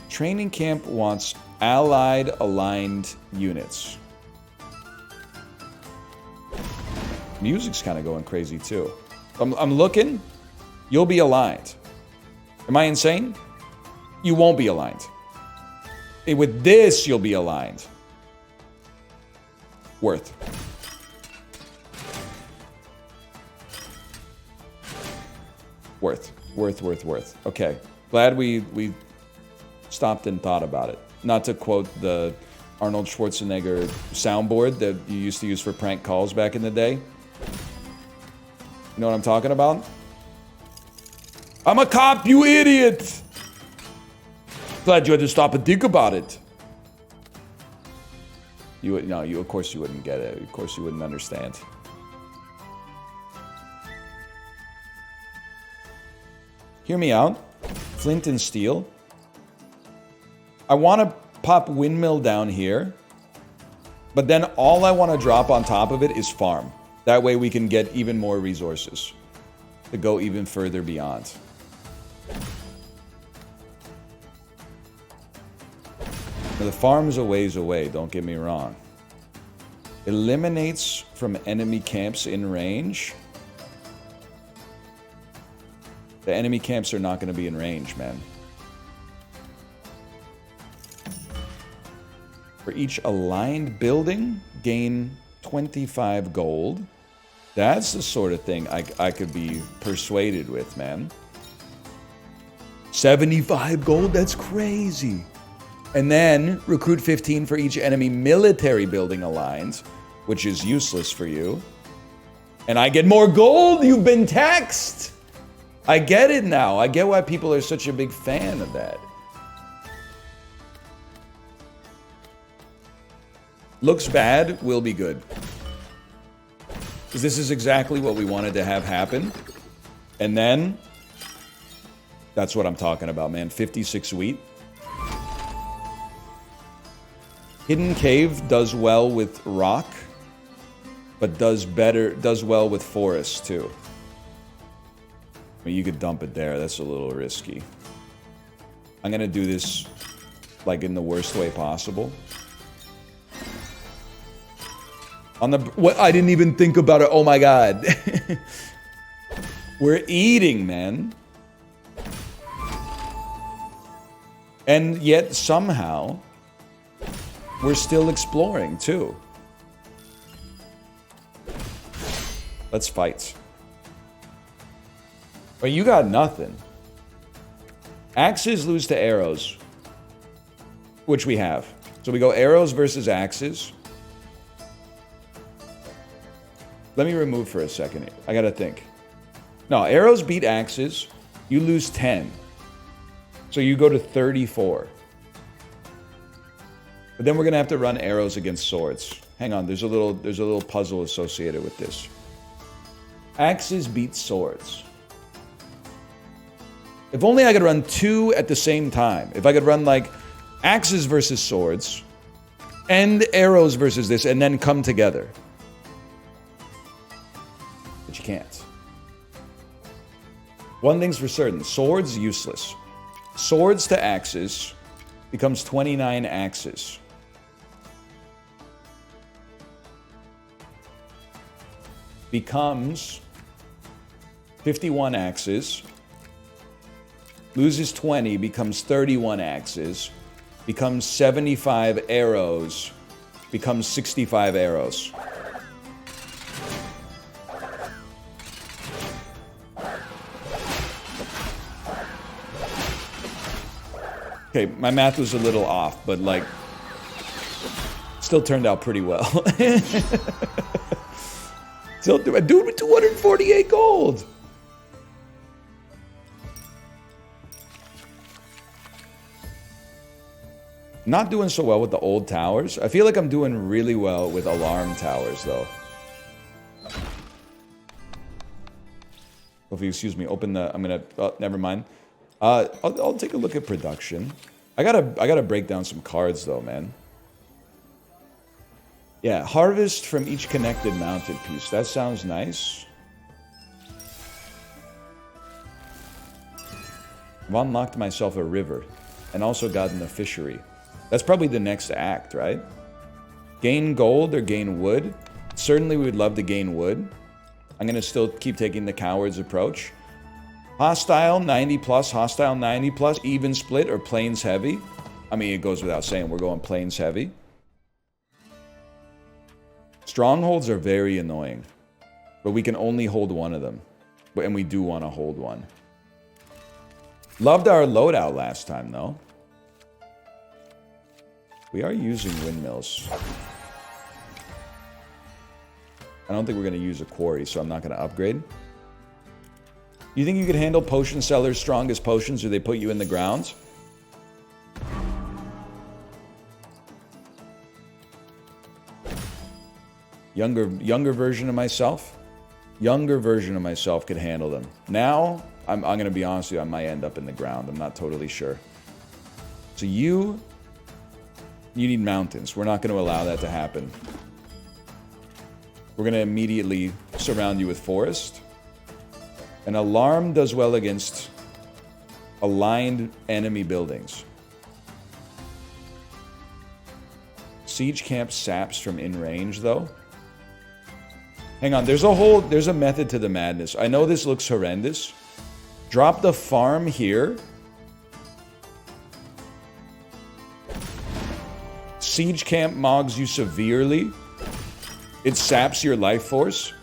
Training camp wants allied aligned units. Music's kind of going crazy too. I'm looking. You'll be aligned. Am I insane? You won't be aligned. With this, you'll be aligned. Worth. Worth. Okay. Glad we stopped and thought about it. Not to quote the Arnold Schwarzenegger soundboard that you used to use for prank calls back in the day. You know what I'm talking about? I'm a cop, you idiot! Glad you had to stop and think about it. Of course you wouldn't get it. Of course you wouldn't understand. Hear me out. Flint and steel. I want to pop windmill down here. But then all I want to drop on top of it is farm. That way we can get even more resources to go even further beyond. Now, the farm's a ways away, don't get me wrong. Eliminates from enemy camps in range. The enemy camps are not going to be in range, man. For each aligned building, gain 25 gold. That's the sort of thing I could be persuaded with, man. 75 gold? That's crazy. And then recruit 15 for each enemy military building aligned, which is useless for you. And I get more gold. You've been taxed. I get it now. I get why people are such a big fan of that. Looks bad, will be good. Because this is exactly what we wanted to have happen. And then, that's what I'm talking about, man. 56 wheat. Hidden Cave does well with rock, but does well with forest too. I mean, you could dump it there. That's a little risky. I'm gonna do this like in the worst way possible. On the what? I didn't even think about it. Oh my god. We're eating, man. And yet somehow we're still exploring too. Let's fight. But you got nothing. Axes lose to arrows, which we have. So we go arrows versus axes. Let me remove for a second. I gotta think. No, arrows beat axes. You lose 10. So you go to 34. But then we're gonna have to run arrows against swords. Hang on, there's a little puzzle associated with this. Axes beat swords. If only I could run two at the same time. If I could run like axes versus swords and arrows versus this and then come together. But you can't. One thing's for certain, swords useless. Swords to axes becomes 29 axes. Becomes 51 axes. Loses 20, becomes 31 axes, becomes 75 arrows, becomes 65 arrows. Okay, my math was a little off, but like, still turned out pretty well. Still, a dude with 248 gold. Not doing so well with the old towers. I feel like I'm doing really well with alarm towers, though. If you excuse me, open the. I'm gonna. Oh, never mind. I'll take a look at production. I gotta break down some cards, though, man. Yeah, harvest from each connected mounted piece. That sounds nice. I've unlocked myself a river, and also gotten a fishery. That's probably the next act, right? Gain gold or gain wood? Certainly we would love to gain wood. I'm going to still keep taking the coward's approach. Hostile 90 plus, hostile 90 plus, even split or plains heavy. I mean, it goes without saying, we're going plains heavy. Strongholds are very annoying, but we can only hold one of them. And we do want to hold one. Loved our loadout last time, though. We are using windmills. I don't think we're going to use a quarry, so I'm not going to upgrade. You think you could handle potion sellers' strongest potions, or they put you in the ground? Younger version of myself? Younger version of myself could handle them. Now, I'm going to be honest with you, I might end up in the ground. I'm not totally sure. So you need mountains. We're not going to allow that to happen. We're going to immediately surround you with forest. An alarm does well against aligned enemy buildings. Siege camp saps from in range, though. Hang on, there's a method to the madness. I know this looks horrendous. Drop the farm here. Siege camp mogs you severely. It saps your life force.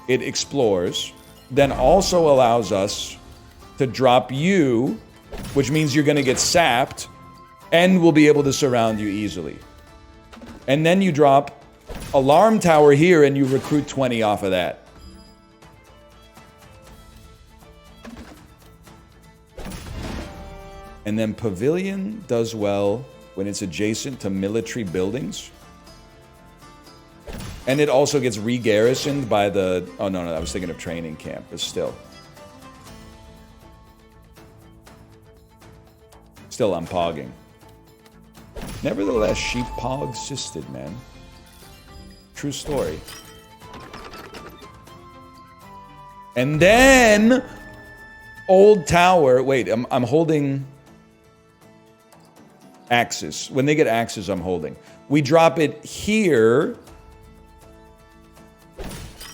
It explores. Then also allows us to drop you, which means you're going to get sapped, and we'll be able to surround you easily. And then you drop alarm tower here, and you recruit 20 off of that. And then pavilion does well when it's adjacent to military buildings. And it also gets re-garrisoned by the... Oh, no, I was thinking of training camp, but still. Still, I'm pogging. Nevertheless, she pog-sisted, man. True story. And then... Old tower... Wait, I'm holding... Axes. When they get axes, I'm holding. We drop it here...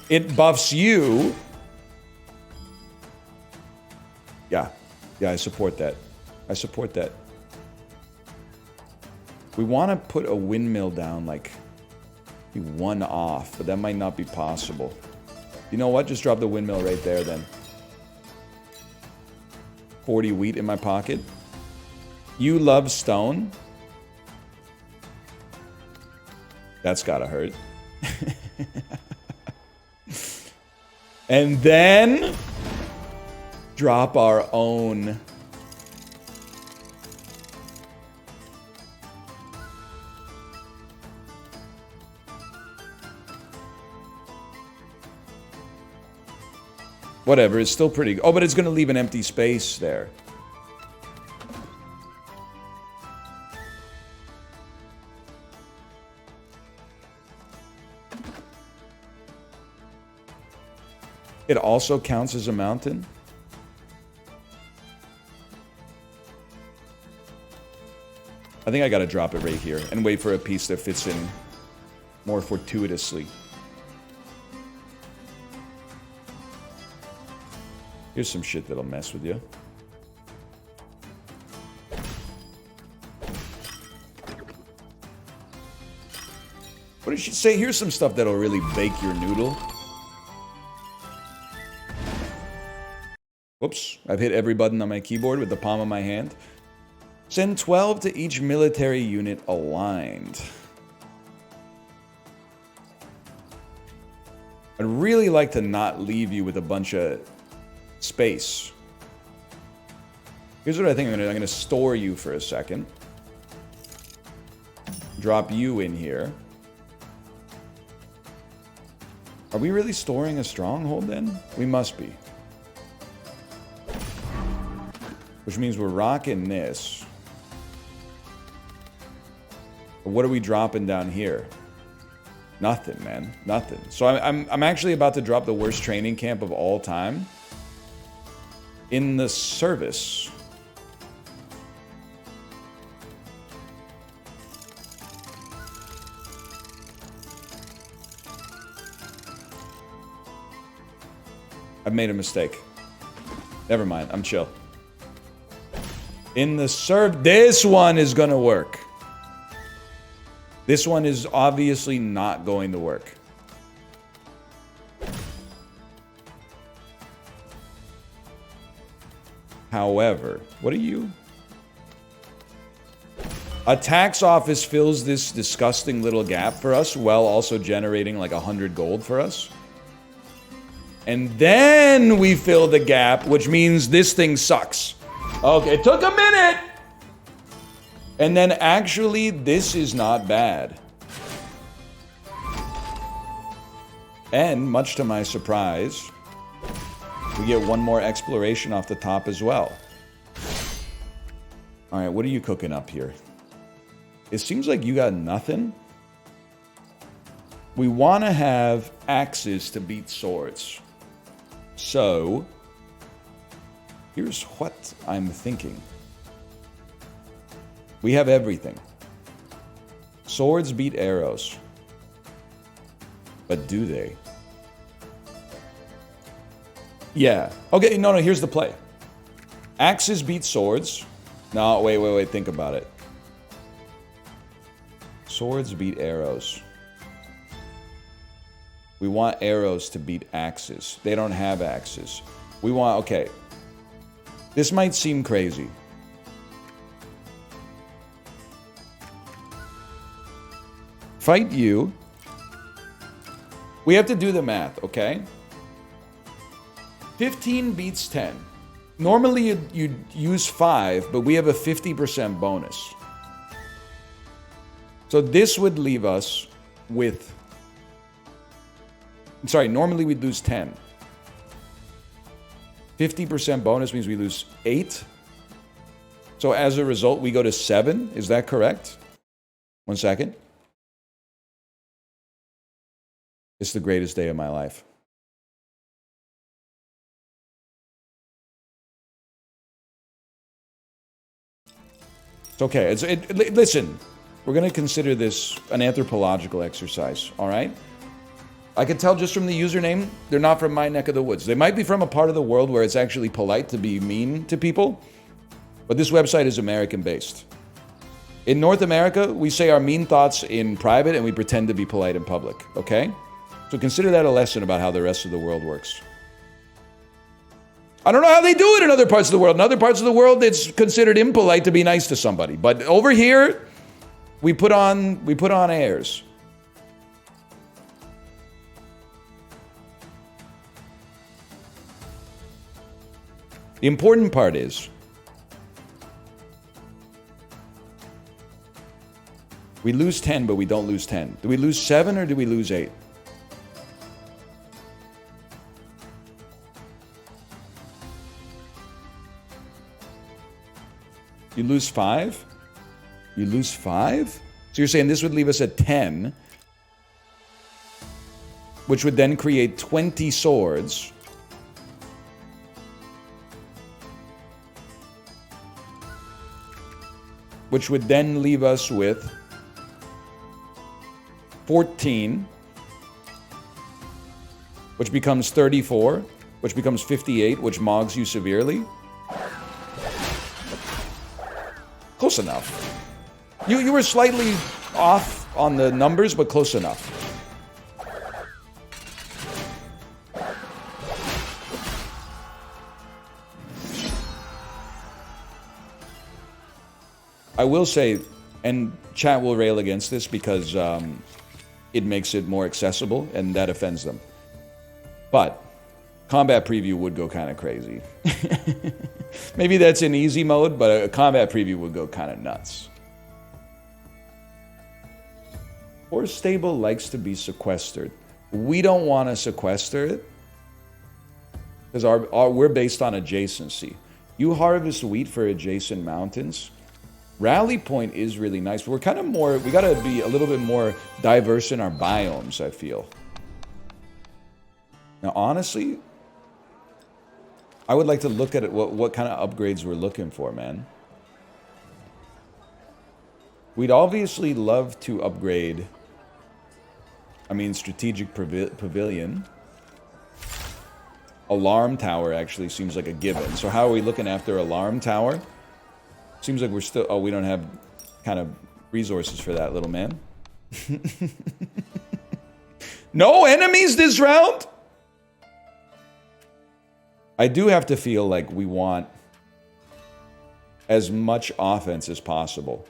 It buffs you. Yeah, I support that. I support that. We want to put a windmill down, like, be one off, but that might not be possible. You know what? Just drop the windmill right there, then. 40 wheat in my pocket. You love stone. That's gotta hurt. And then drop our own. Whatever, it's still pretty. Oh, but it's going to leave an empty space there. It also counts as a mountain. I think I gotta drop it right here and wait for a piece that fits in more fortuitously. Here's some shit that'll mess with you. What did she say? Here's some stuff that'll really bake your noodle. Whoops, I've hit every button on my keyboard with the palm of my hand. Send 12 to each military unit aligned. I'd really like to not leave you with a bunch of space. Here's what I think I'm gonna store you for a second. Drop you in here. Are we really storing a stronghold then? We must be. Which means we're rocking this. But what are we dropping down here? Nothing, man. Nothing. So I'm actually about to drop the worst training camp of all time. In the service. I've made a mistake. Never mind. I'm chill. In the serve, this one is gonna work. This one is obviously not going to work. However, what are you? A tax office fills this disgusting little gap for us while also generating like 100 gold for us. And then we fill the gap, which means this thing sucks. Okay, it took a minute! And then actually, this is not bad. And, much to my surprise, We get one more exploration off the top as well. Alright, what are you cooking up here? It seems like you got nothing. We want to have axes to beat swords. So, here's what I'm thinking. We have everything. Swords beat arrows. But do they? Yeah. Okay, no, here's the play. Axes beat swords. No, wait, think about it. Swords beat arrows. We want arrows to beat axes. They don't have axes. We want, okay. This might seem crazy. Fight you. We have to do the math, okay? 15 beats 10. Normally you'd use 5, but we have a 50% bonus. So this would leave us with... Sorry, normally we'd lose 10. 50% bonus means we lose 8. So as a result, we go to 7. Is that correct? 1 second. It's the greatest day of my life. It's okay. Listen, we're going to consider this an anthropological exercise, all right? I can tell just from the username, they're not from my neck of the woods. They might be from a part of the world where it's actually polite to be mean to people, but this website is American-based. In North America, we say our mean thoughts in private and we pretend to be polite in public, okay? So consider that a lesson about how the rest of the world works. I don't know how they do it in other parts of the world. In other parts of the world, it's considered impolite to be nice to somebody. But over here, we put on airs. The important part is we lose 10, but we don't lose 10. Do we lose 7 or do we lose 8? You lose 5? You lose 5? So you're saying this would leave us at 10, which would then create 20 swords. Which would then leave us with 14, which becomes 34, which becomes 58, which mogs you severely. Close enough. You were slightly off on the numbers, but close enough. I will say, and chat will rail against this because it makes it more accessible, and that offends them. But combat preview would go kind of crazy. Maybe that's in easy mode, but a combat preview would go kind of nuts. Horse stable likes to be sequestered. We don't want to sequester it because we're based on adjacency. You harvest wheat for adjacent mountains. Rally Point is really nice, but we're kind of more, we got to be a little bit more diverse in our biomes, I feel. Now, honestly, I would like to look at it, what kind of upgrades we're looking for, man. We'd obviously love to upgrade, strategic pavilion. Alarm tower actually seems like a given. So how are we looking after alarm tower? Seems like we're still... Oh, we don't have kind of resources for that, little man. No enemies this round? I do have to feel like we want as much offense as possible.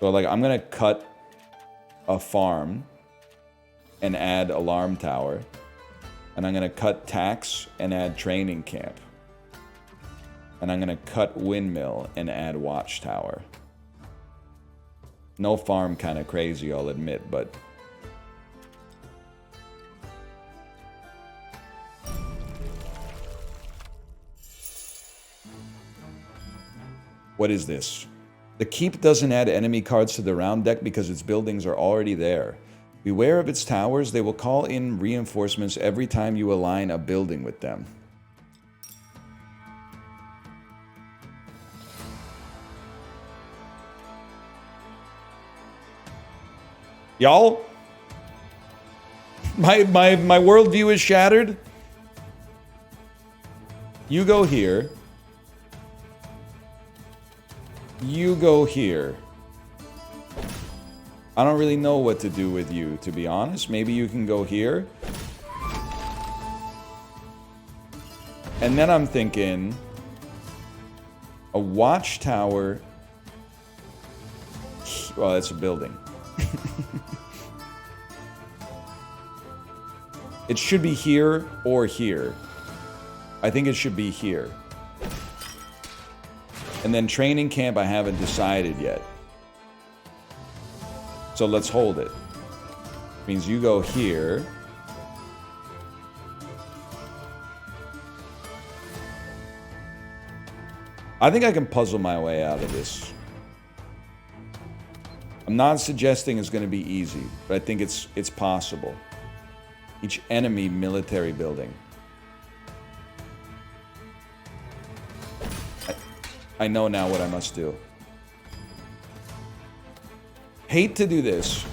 So, like, I'm going to cut a farm and add alarm tower. And I'm going to cut tax and add training camp. And I'm going to cut windmill and add watchtower. No farm kind of crazy, I'll admit, but... What is this? The keep doesn't add enemy cards to the round deck because its buildings are already there. Beware of its towers. They will call in reinforcements every time you align a building with them. Y'all? My worldview is shattered. You go here. You go here. I don't really know what to do with you, to be honest. Maybe you can go here. And then I'm thinking a watchtower. Well, that's a building. It should be here or here. I think it should be here. And then training camp, I haven't decided yet. So let's hold it. Means you go here. I think I can puzzle my way out of this. I'm not suggesting it's going to be easy, but I think it's possible. Each enemy military building. I know now what I must do. Hate to do this,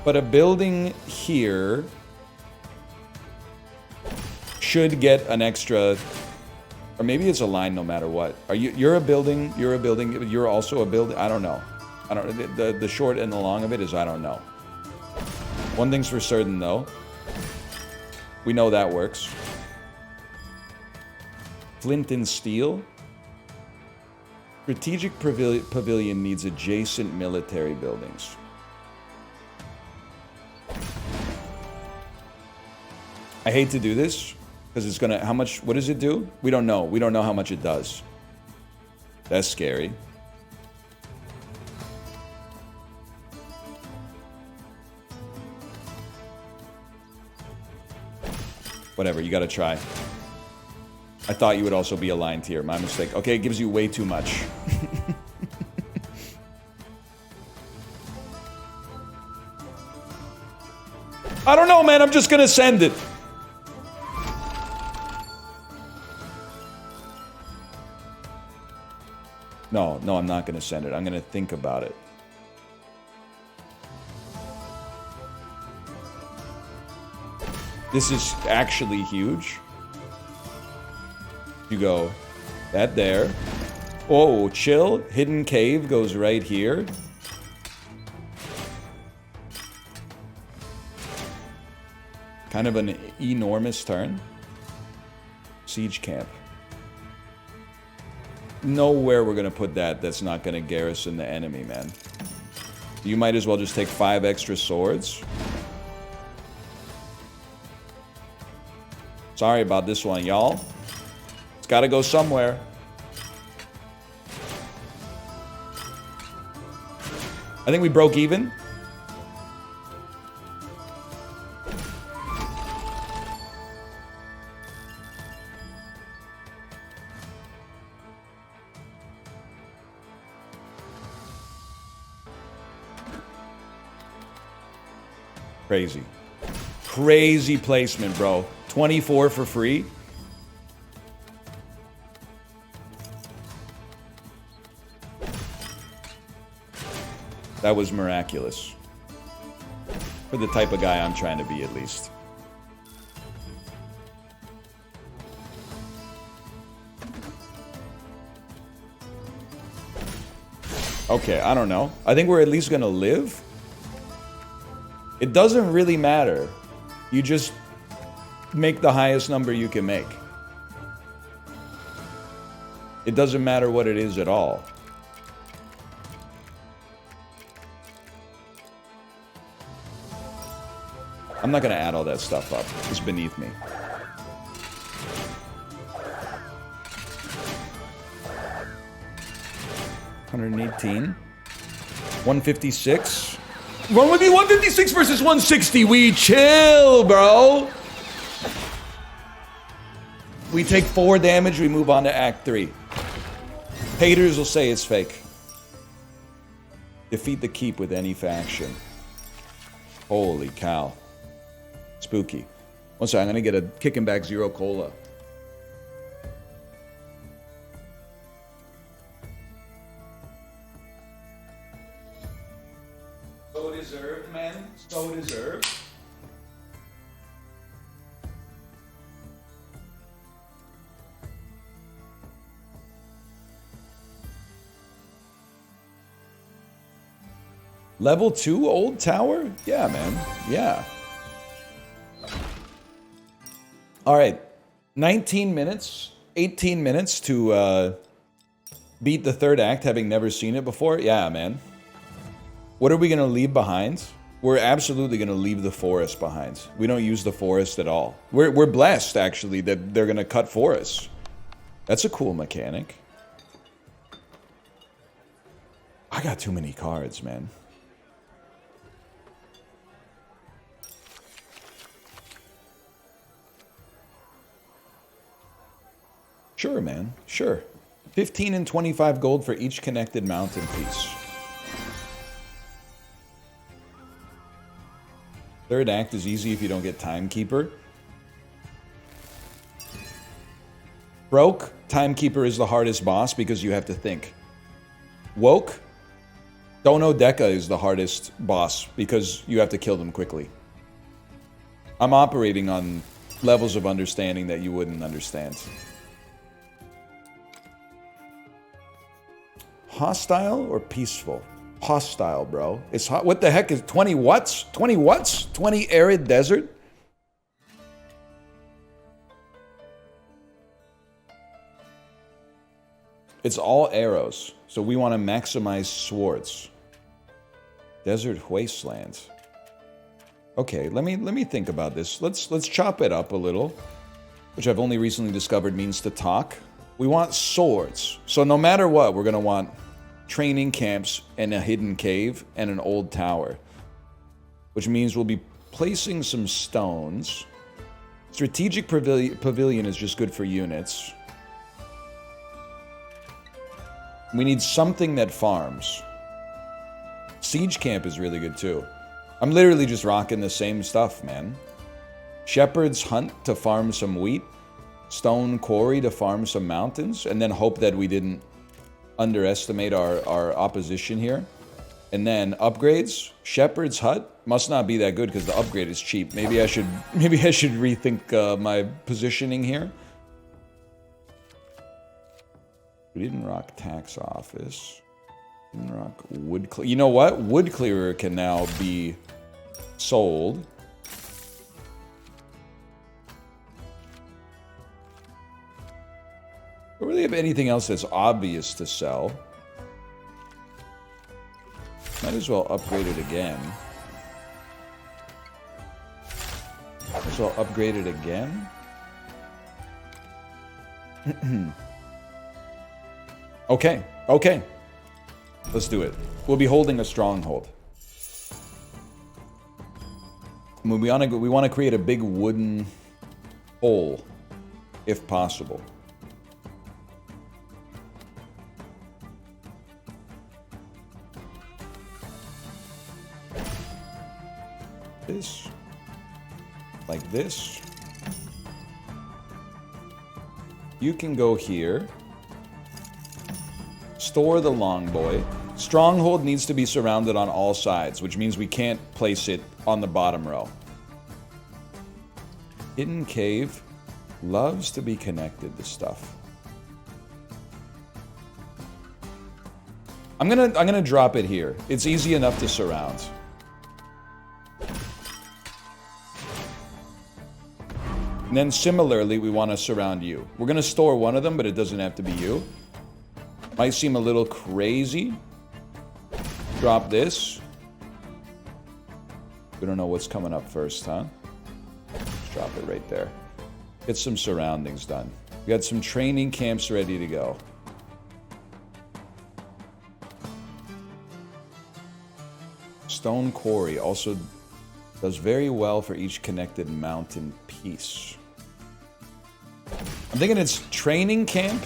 but a building here should get an extra, or maybe it's a line no matter what. You're a building, you're also a building. I don't know. The short and the long of it is I don't know. One thing's for certain though. We know that works. Flint and steel. Strategic pavilion needs adjacent military buildings. I hate to do this because it's gonna. How much? What does it do? We don't know. We don't know how much it does. That's scary. Whatever. You gotta try. I thought you would also be aligned here. My mistake. Okay, it gives you way too much. I don't know, man. I'm just gonna send it. No, I'm not gonna send it. I'm gonna think about it. This is actually huge. You go that there. Oh, chill. Hidden cave goes right here. Kind of an enormous turn. Siege camp. Nowhere we're going to put that that's not going to garrison the enemy, man. You might as well just take 5 extra swords. Sorry about this one, y'all. It's got to go somewhere. I think we broke even. Crazy. Crazy placement, bro. 24 for free. That was miraculous. For the type of guy I'm trying to be, at least. Okay, I don't know. I think we're at least gonna live. It doesn't really matter. You just make the highest number you can make. It doesn't matter what it is at all. I'm not gonna add all that stuff up. It's beneath me. $118. 156. What would be 156 versus 160? We chill, bro. We take 4 damage, we move on to Act 3. Haters will say it's fake. Defeat the keep with any faction. Holy cow. Spooky. One second, I'm gonna get a kicking back zero cola. So deserved, man. So deserved. Level 2 old tower? Yeah, man. Yeah. All right. 19 minutes, 18 minutes to beat the third act, having never seen it before. Yeah, man. What are we going to leave behind? We're absolutely going to leave the forest behind. We don't use the forest at all. We're blessed, actually, that they're going to cut forests. That's a cool mechanic. I got too many cards, man. Sure, man. Sure. 15 and 25 gold for each connected mountain piece. Third act is easy if you don't get Timekeeper. Broke, Timekeeper is the hardest boss because you have to think. Woke, Dono Deca is the hardest boss because you have to kill them quickly. I'm operating on levels of understanding that you wouldn't understand. Hostile or peaceful? Hostile, bro. It's hot. What the heck is 20 watts? 20 watts? 20 arid desert? It's all arrows, so we want to maximize swords. Desert wasteland. Okay, let me think about this. Let's chop it up a little, which I've only recently discovered means to talk. We want swords. So no matter what, we're going to want training camps and a hidden cave and an old tower, which means we'll be placing some stones. Strategic pavilion is just good for units. We need something that farms. Siege camp is really good too. I'm literally just rocking the same stuff, man. Shepherd's hunt to farm some wheat. Stone quarry to farm some mountains. And then hope that we didn't underestimate our opposition here. And then upgrades. Shepherd's hut must not be that good because the upgrade is cheap. Maybe I should rethink my positioning here. We didn't rock tax office. Didn't rock wood clearer. You know what? Wood clearer can now be sold. Don't really have anything else that's obvious to sell. Might as well upgrade it again. Might as well upgrade it again. Okay, okay. Let's do it. We'll be holding a stronghold. We want to create a big wooden hole, if possible. This, like this. You can go here. Store the longboy. Stronghold needs to be surrounded on all sides, which means we can't place it on the bottom row. Hidden cave loves to be connected to stuff. I'm gonna drop it here. It's easy enough to surround. And then similarly, we want to surround you. We're gonna store one of them, but it doesn't have to be you. Might seem a little crazy. Drop this. We don't know what's coming up first, huh? Just drop it right there. Get some surroundings done. We got some training camps ready to go. Stone quarry also does very well for each connected mountain piece. I'm thinking it's training camp.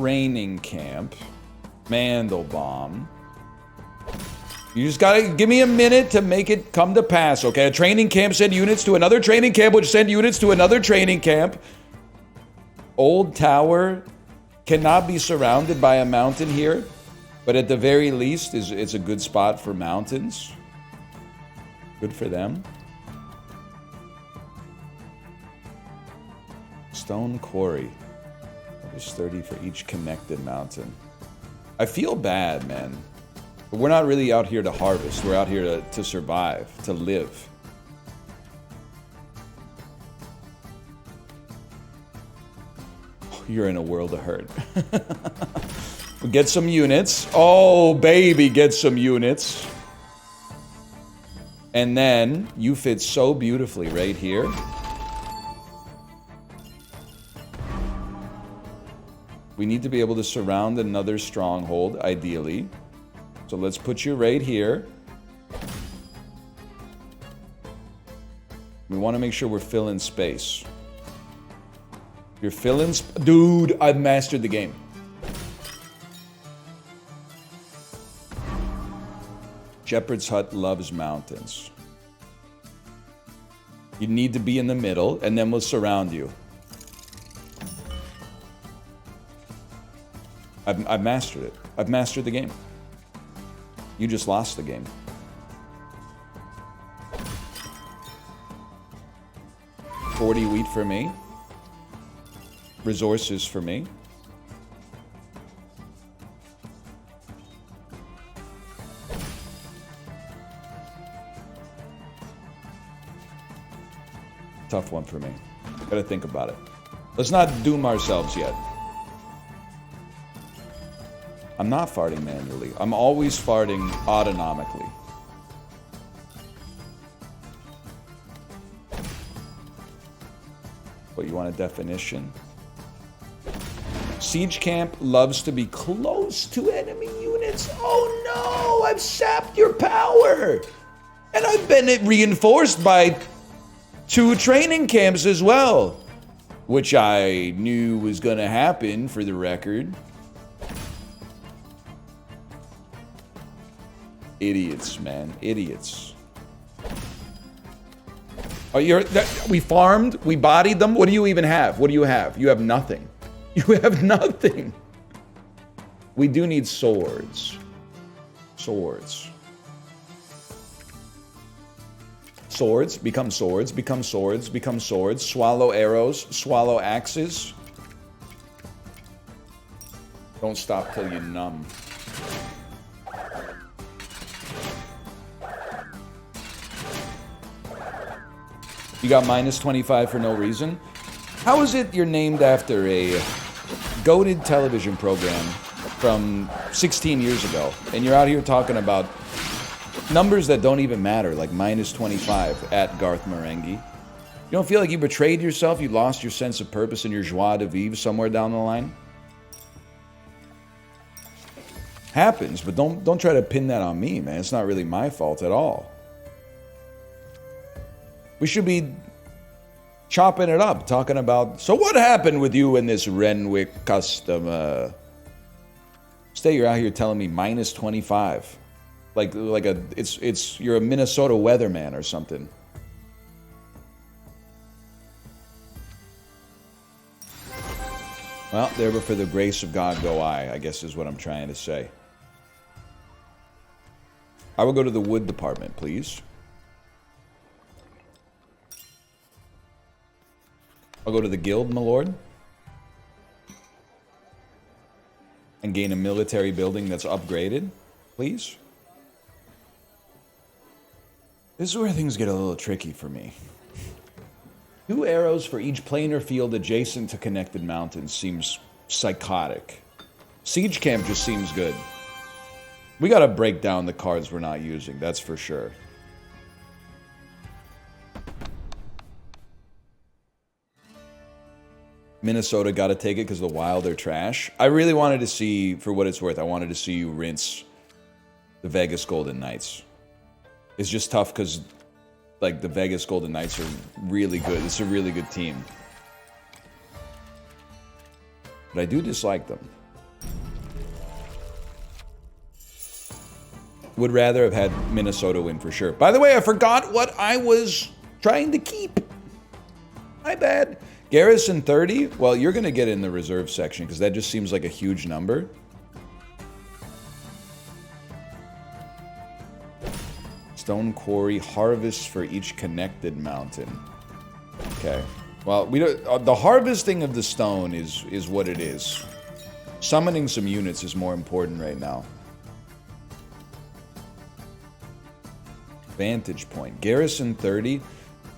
training camp. Mandelbaum. You just gotta give me a minute to make it come to pass, okay? A training camp send units to another training camp, which send units to another training camp. Old Tower cannot be surrounded by a mountain here, but at the very least, it's a good spot for mountains. Good for them. Stone Quarry. There's 30 for each connected mountain. I feel bad, man. But we're not really out here to harvest. We're out here to survive, to live. You're in a world of hurt. Get some units. Oh, baby, get some units. And then you fit so beautifully right here. We need to be able to surround another stronghold, ideally. So let's put you right here. We want to make sure we're filling space. You're filling... Dude, I've mastered the game. Shepherd's Hut loves mountains. You need to be in the middle, and then we'll surround you. I've mastered it. I've mastered the game. You just lost the game. $40 wheat for me. Resources for me. Tough one for me. Gotta think about it. Let's not doom ourselves yet. I'm not farting manually. I'm always farting autonomically. What, you want a definition? Siege camp loves to be close to enemy units. Oh no! I've sapped your power! And I've been reinforced by 2 training camps as well. Which I knew was gonna happen, for the record. Idiots, man. Idiots. Oh, we farmed? We bodied them? What do you even have? What do you have? You have nothing. You have nothing. We do need swords. Swords. Swords. Become swords. Become swords. Become swords. Swallow arrows. Swallow axes. Don't stop till you're numb. You got minus 25 for no reason? How is it you're named after a goated television program from 16 years ago, and you're out here talking about numbers that don't even matter, like minus 25 at Garth Marenghi? You don't feel like you betrayed yourself? You lost your sense of purpose and your joie de vivre somewhere down the line? Happens, but don't try to pin that on me, man. It's not really my fault at all. We should be chopping it up, talking about, so what happened with you and this Renwick customer? Stay, you're out here telling me minus 25. Like you're a Minnesota weatherman or something. Well, there but for the grace of God go I guess is what I'm trying to say. I will go to the wood department, please. I'll go to the guild, my lord. And gain a military building that's upgraded, please. This is where things get a little tricky for me. 2 arrows for each planar field adjacent to connected mountains seems psychotic. Siege camp just seems good. We gotta break down the cards we're not using, that's for sure. Minnesota got to take it because the Wild are trash. I really wanted to see, for what it's worth, I wanted to see you rinse the Vegas Golden Knights. It's just tough because, like, the Vegas Golden Knights are really good. It's a really good team. But I do dislike them. Would rather have had Minnesota win for sure. By the way, I forgot what I was trying to keep. My bad. Garrison 30. Well, you're going to get in the reserve section because that just seems like a huge number. Stone quarry harvest for each connected mountain. Okay. Well, we don't. The harvesting of the stone is what it is. Summoning some units is more important right now. Vantage point. Garrison 30.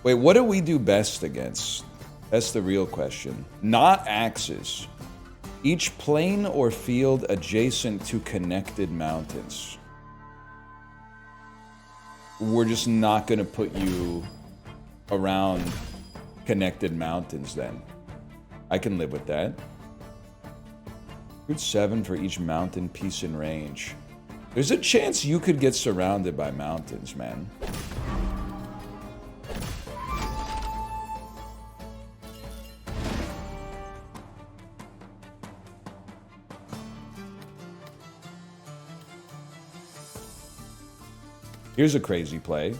Wait, what do we do best against? That's the real question. Not axes. Each plain or field adjacent to connected mountains. We're just not going to put you around connected mountains then. I can live with that. Good 7 for each mountain piece in range. There's a chance you could get surrounded by mountains, man. Here's a crazy play.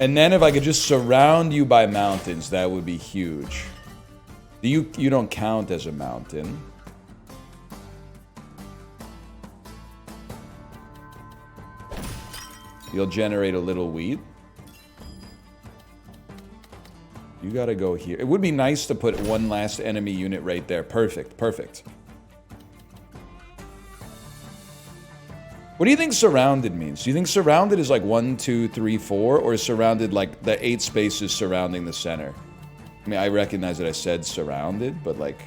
And then if I could just surround you by mountains, that would be huge. You don't count as a mountain. You'll generate a little wheat. You gotta go here. It would be nice to put one last enemy unit right there. Perfect, perfect. What do you think surrounded means? Do you think surrounded is like 1, 2, 3, 4, or is surrounded like the 8 spaces surrounding the center? I mean, I recognize that I said surrounded, but like...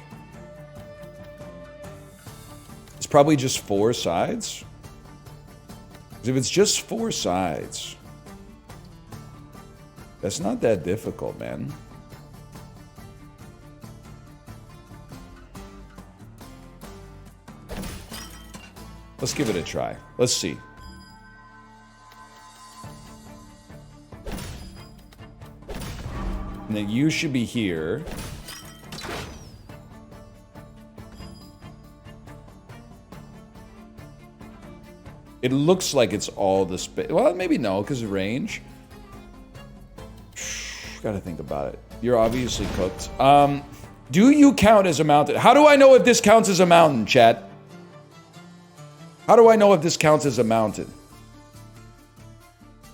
It's probably just 4 sides? Because if it's just 4 sides... That's not that difficult, man. Let's give it a try. Let's see. And then you should be here. It looks like it's all the space. Well, maybe no, because of range. Gotta think about it. You're obviously cooked. Do you count as a mountain? How do I know if this counts as a mountain, chat? How do I know if this counts as a mountain?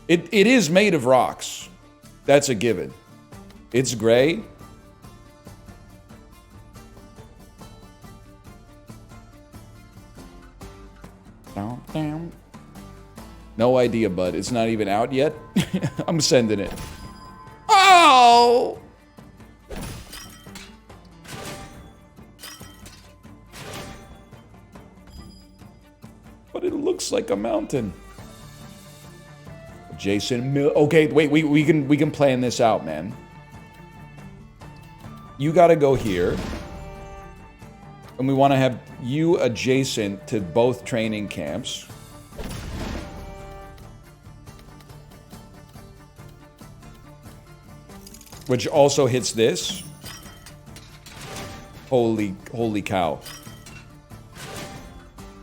It is made of rocks. That's a given. It's gray. No idea, bud. It's not even out yet. I'm sending it. Oh! But it looks like a mountain. Jason, okay, wait, we can plan this out, man. You gotta go here. And we want to have you adjacent to both training camps. Which also hits this. Holy cow.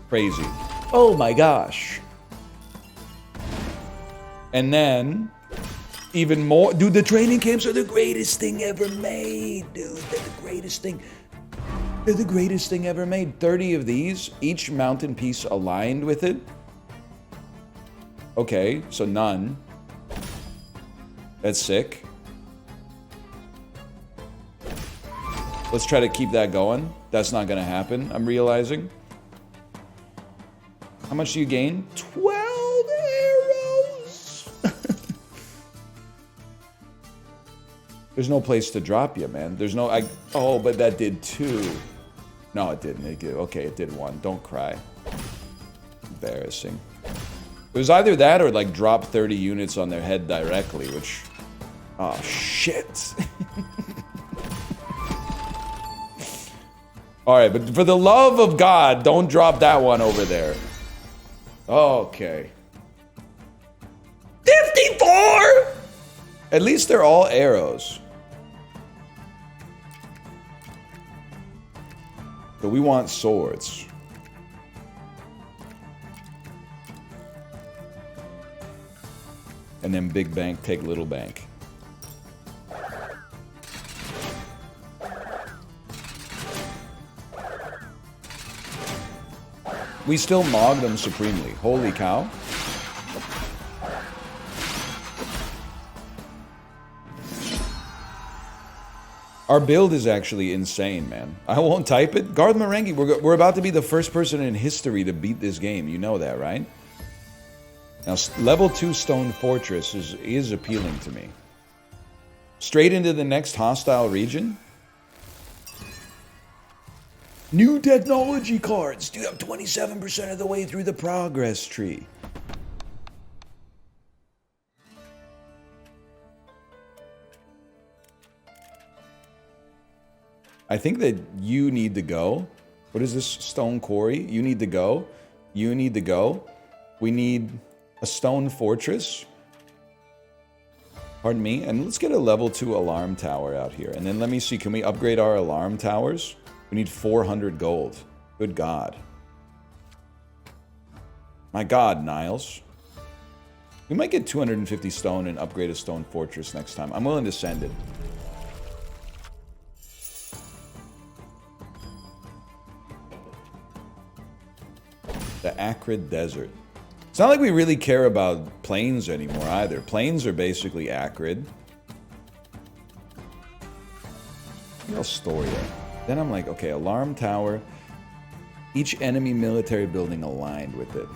Crazy. Oh my gosh. And then, even more. Dude, the training camps are the greatest thing ever made. Dude, they're the greatest thing. They're the greatest thing ever made. 30 of these, each mountain piece aligned with it. Okay, so none. That's sick. Let's try to keep that going. That's not gonna happen, I'm realizing. How much do you gain? 12 arrows! There's no place to drop you, man. There's no... oh, but that did 2. No, it didn't. It did, okay, it did 1. Don't cry. Embarrassing. It was either that or, like, drop 30 units on their head directly, which... oh, shit. Alright, but for the love of God, don't drop that one over there. Okay. 54?! At least they're all arrows. But we want swords. And then big bank, take little bank. We still mog them supremely. Holy cow. Our build is actually insane, man. I won't type it. Garth Marenghi, we're about to be the first person in history to beat this game. You know that, right? Now, level 2 Stone Fortress is appealing to me. Straight into the next hostile region. New technology cards. Dude, I'm 27% of the way through the progress tree. I think that you need to go. What is this? Stone Quarry? You need to go. You need to go. We need a stone fortress. Pardon me. And let's get a level 2 alarm tower out here. And then let me see. Can we upgrade our alarm towers? We need 400 gold. Good God. My God, Niles. We might get 250 stone and upgrade a stone fortress next time. I'm willing to send it. The acrid desert. It's not like we really care about plains anymore either. Plains are basically acrid. Astoria. Then I'm like, okay, alarm tower. Each enemy military building aligned with it.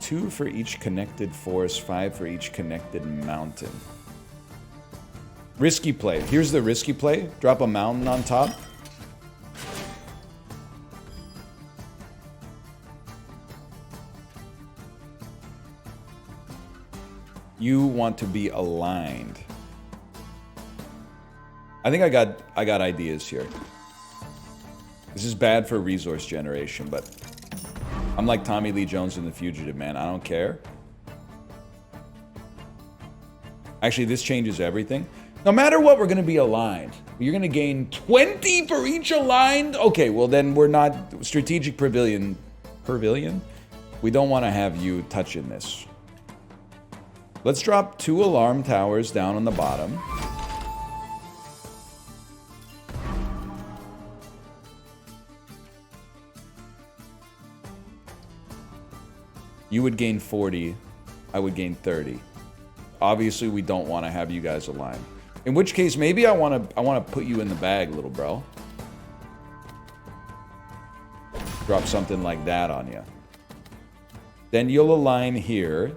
2 for each connected forest, 5 for each connected mountain. Risky play. Here's the risky play. Drop a mountain on top. You want to be aligned. I think I got ideas here. This is bad for resource generation, but I'm like Tommy Lee Jones in The Fugitive, man. I don't care. Actually, this changes everything. No matter what, we're going to be aligned. You're going to gain 20 for each aligned? Okay, well then we're not... Strategic Pavilion? We don't want to have you touching this. Let's drop 2 alarm towers down on the bottom. You would gain 40. I would gain 30. Obviously, we don't want to have you guys aligned. In which case, maybe I want to put you in the bag, little bro. Drop something like that on you. Then you'll align here.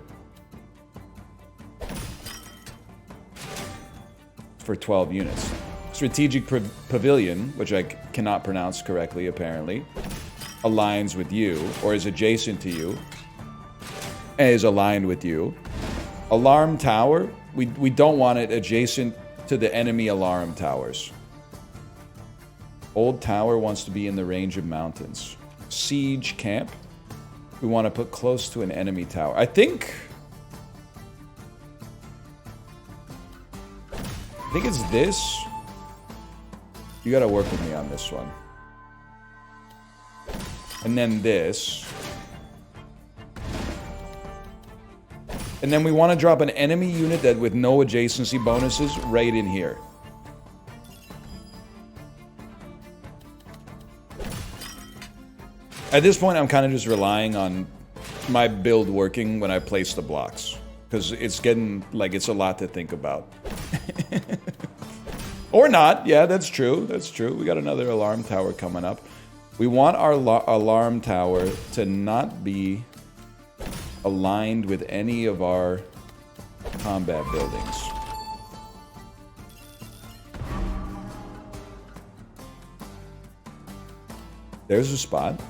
For 12 units. Strategic Pavilion, which I cannot pronounce correctly apparently, aligns with you, or is adjacent to you, and is aligned with you. Alarm Tower, we don't want it adjacent to the enemy alarm towers. Old Tower wants to be in the range of mountains. Siege Camp, we want to put close to an enemy tower. I think it's this. You gotta work with me on this one. And then this. And then we want to drop an enemy unit that with no adjacency bonuses right in here. At this point, I'm kind of just relying on my build working when I place the blocks. Because it's getting, like, it's a lot to think about. Or not. Yeah, that's true. That's true. We got another alarm tower coming up. We want our alarm tower to not be aligned with any of our combat buildings. There's a spot.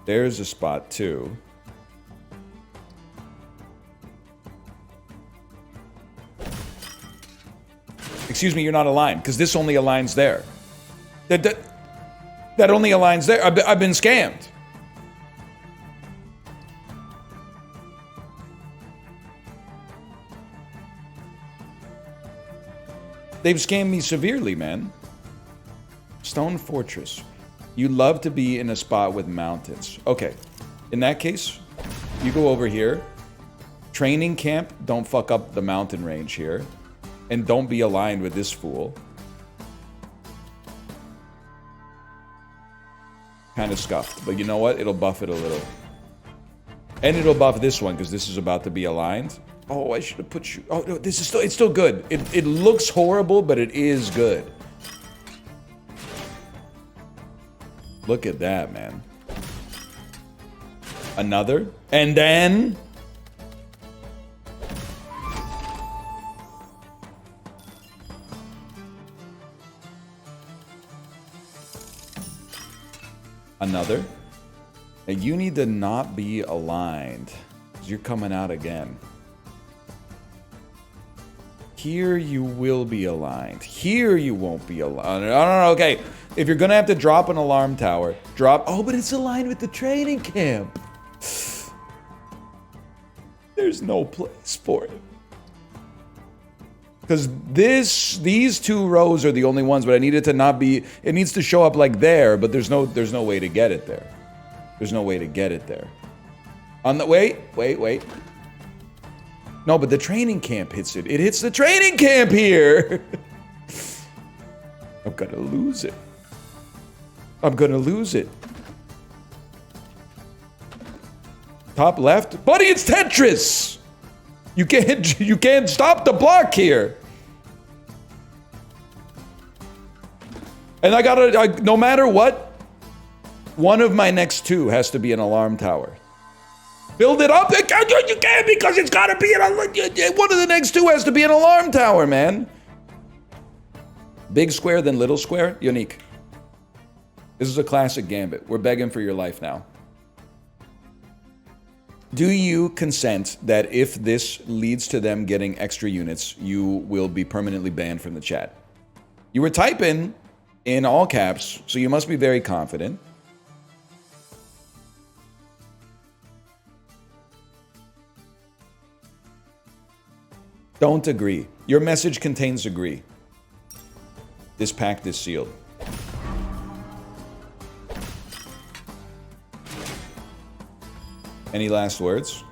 There's a spot too. Excuse me, you're not aligned, because this only aligns there. That only aligns there. I've been scammed. They've scammed me severely, man. Stone Fortress. You love to be in a spot with mountains. Okay, In that case, you go over here. Training camp, don't fuck up the mountain range here. And don't be aligned with this fool. Kind of scuffed, but you know what? It'll buff it a little. And it'll buff this one, because this is about to be aligned. Oh, I should have put you... Oh, no, this is still... It's still good. It looks horrible, but it is good. Look at that, man. Another. And then... Another. Now you need to not be aligned, because you're coming out again. Here you will be aligned. Here you won't be aligned. No, okay. If you're gonna have to drop an alarm tower, drop... Oh, but it's aligned with the training camp. There's no place for it. Because these two rows are the only ones, but I need it to not be... It needs to show up like there, but there's no way to get it there. There's no way to get it there. On the... Wait. No, but the training camp hits it. It hits the training camp here! I'm gonna lose it. I'm gonna lose it. Top left. Buddy, it's Tetris! You can't stop the block here. And I gotta, no matter what, one of my next two has to be an alarm tower. Build it up. You can't, because it's gotta be one of the next two has to be an alarm tower, man. Big square, then little square. Unique. This is a classic gambit. We're begging for your life now. Do you consent that if this leads to them getting extra units, you will be permanently banned from the chat? You were typing in all caps, so you must be very confident. Don't agree. Your message contains agree. This pact is sealed. Any last words?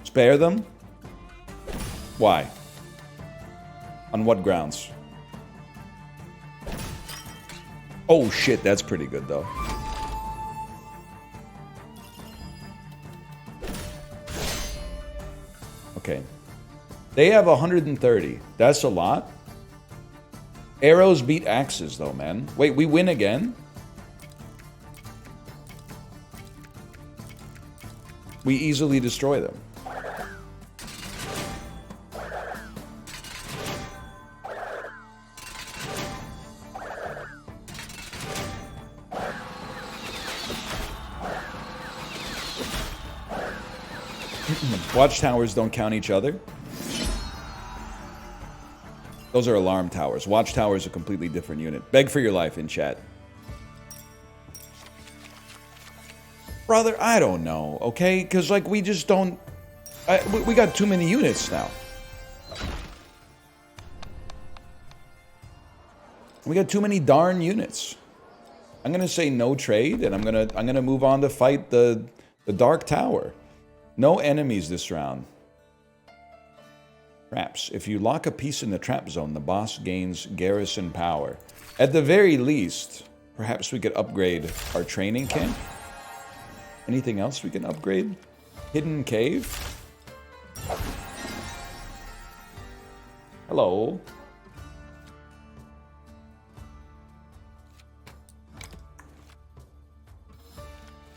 Spare them? Why? On what grounds? Oh shit, that's pretty good though. Okay. They have 130. That's a lot. Arrows beat axes, though, man. Wait, we win again? We easily destroy them. Watchtowers don't count each other. Those are alarm towers. Watchtower is a completely different unit. Beg for your life in chat. Brother, I don't know, okay? Because, like, we just don't... we got too many units now. We got too many darn units. I'm gonna say no trade, and I'm gonna move on to fight the Dark Tower. No enemies this round. Traps. If you lock a piece in the trap zone, the boss gains garrison power. At the very least, perhaps we could upgrade our training camp. Anything else we can upgrade? Hidden cave? Hello.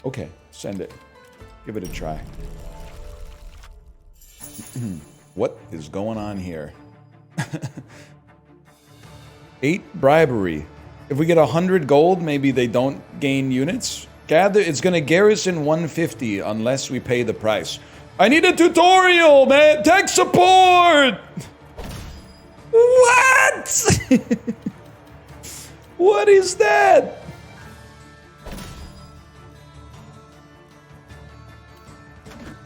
Okay, send it. Give it a try. What is going on here? 8 bribery. If we get 100 gold, maybe they don't gain units. Gather, it's gonna garrison 150 unless we pay the price. I need a tutorial, man! Tech support! What? What is that?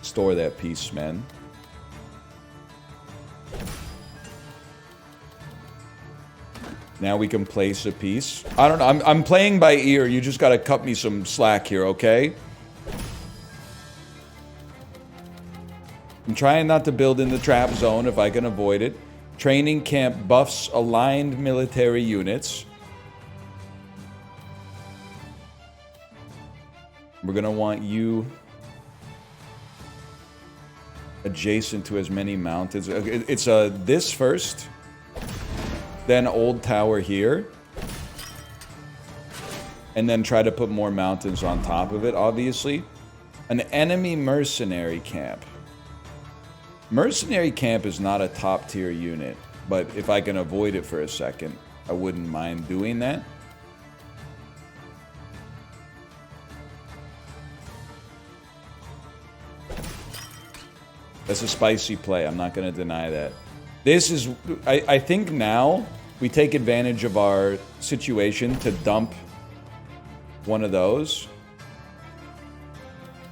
Store that piece, man. Now we can place a piece. I don't know. I'm playing by ear. You just got to cut me some slack here, okay? I'm trying not to build in the trap zone if I can avoid it. Training camp buffs aligned military units. We're going to want you adjacent to as many mountains. It's this first. Then old tower here. And then try to put more mountains on top of it, obviously. An enemy mercenary camp. Mercenary camp is not a top tier unit, but if I can avoid it for a second, I wouldn't mind doing that. That's a spicy play. I'm not going to deny that. This is... I think now we take advantage of our situation to dump one of those.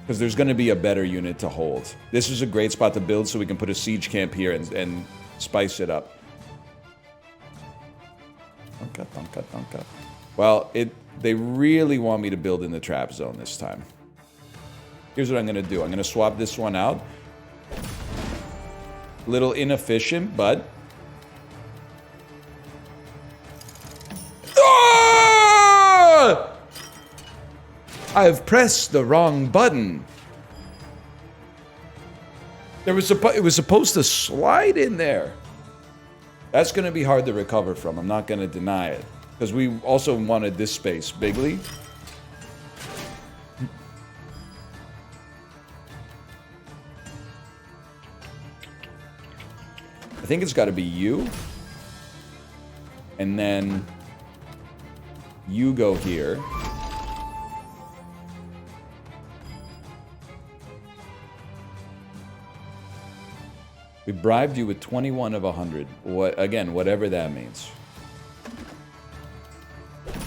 Because there's going to be a better unit to hold. This is a great spot to build so we can put a siege camp here and spice it up. Donka. Well, they really want me to build in the trap zone this time. Here's what I'm going to do. I'm going to swap this one out. Little inefficient, but... Ah! I've pressed the wrong button. It was supposed to slide in there. That's going to be hard to recover from. I'm not going to deny it. Because we also wanted this space bigly. I think it's got to be you. And then you go here. We bribed you with 21 of 100. Again, whatever that means.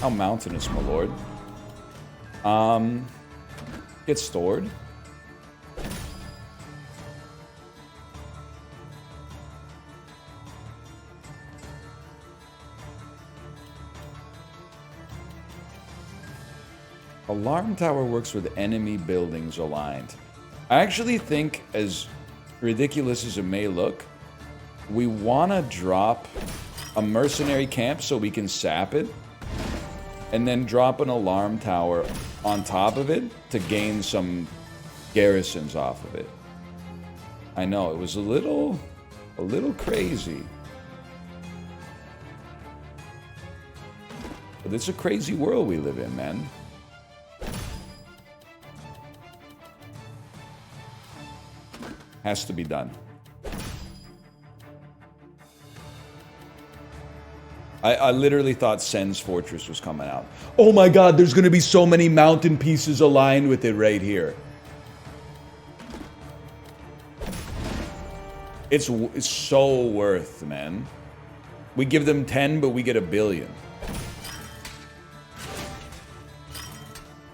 How mountainous, my lord. Get stored. Alarm tower works with enemy buildings aligned. I actually think, as ridiculous as it may look, we want to drop a mercenary camp so we can sap it, and then drop an alarm tower on top of it to gain some garrisons off of it. I know, it was a little crazy. But it's a crazy world we live in, man. Has to be done. I literally thought Sen's Fortress was coming out. Oh my god, there's going to be so many mountain pieces aligned with it right here. It's so worth, man. We give them 10, but we get 1 billion.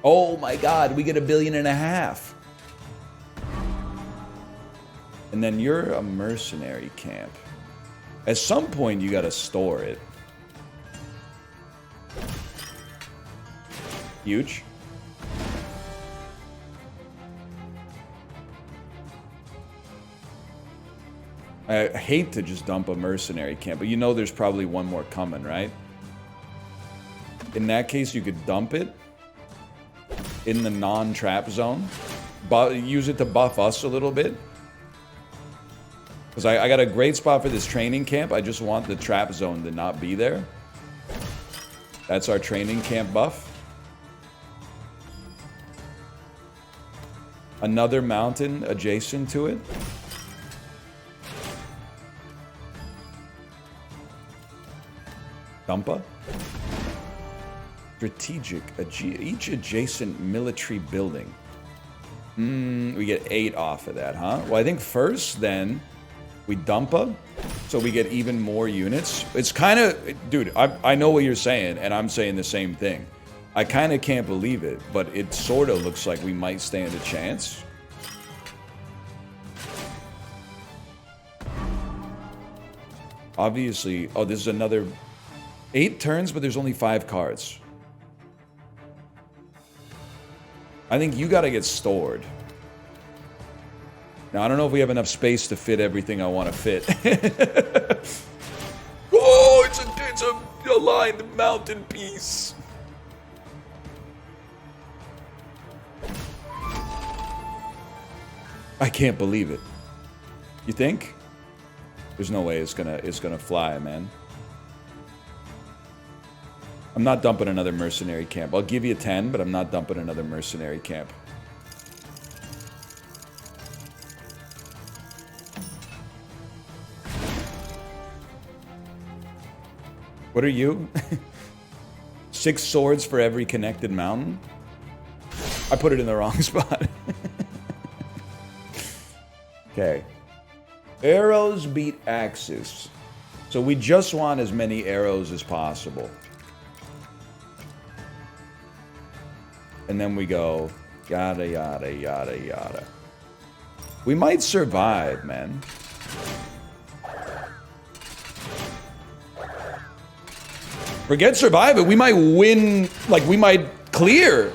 Oh my god, we get 1.5 billion. And then you're a mercenary camp. At some point, you gotta store it. Huge. I hate to just dump a mercenary camp, but you know there's probably one more coming, right? In that case, you could dump it in the non-trap zone. Use it to buff us a little bit. Because I got a great spot for this training camp. I just want the trap zone to not be there. That's our training camp buff. Another mountain adjacent to it. Dumpa. Strategic. Each adjacent military building. We get 8 off of that, huh? Well, I think first, then, we dumpa, so we get even more units. It's kind of... Dude, I know what you're saying, and I'm saying the same thing. I kind of can't believe it, but it sort of looks like we might stand a chance. Obviously... Oh, this is another 8 turns, but there's only 5 cards. I think you gotta get stored. Now, I don't know if we have enough space to fit everything I want to fit. Oh, it's a aligned mountain piece. I can't believe it. You think? There's no way it's gonna fly, man. I'm not dumping another mercenary camp. I'll give you 10, but I'm not dumping another mercenary camp. What are you? 6 swords for every connected mountain? I put it in the wrong spot. Okay. Arrows beat axes. So we just want as many arrows as possible. And then we go yada, yada, yada, yada. We might survive, man. Forget survive it. We might win. Like, we might clear.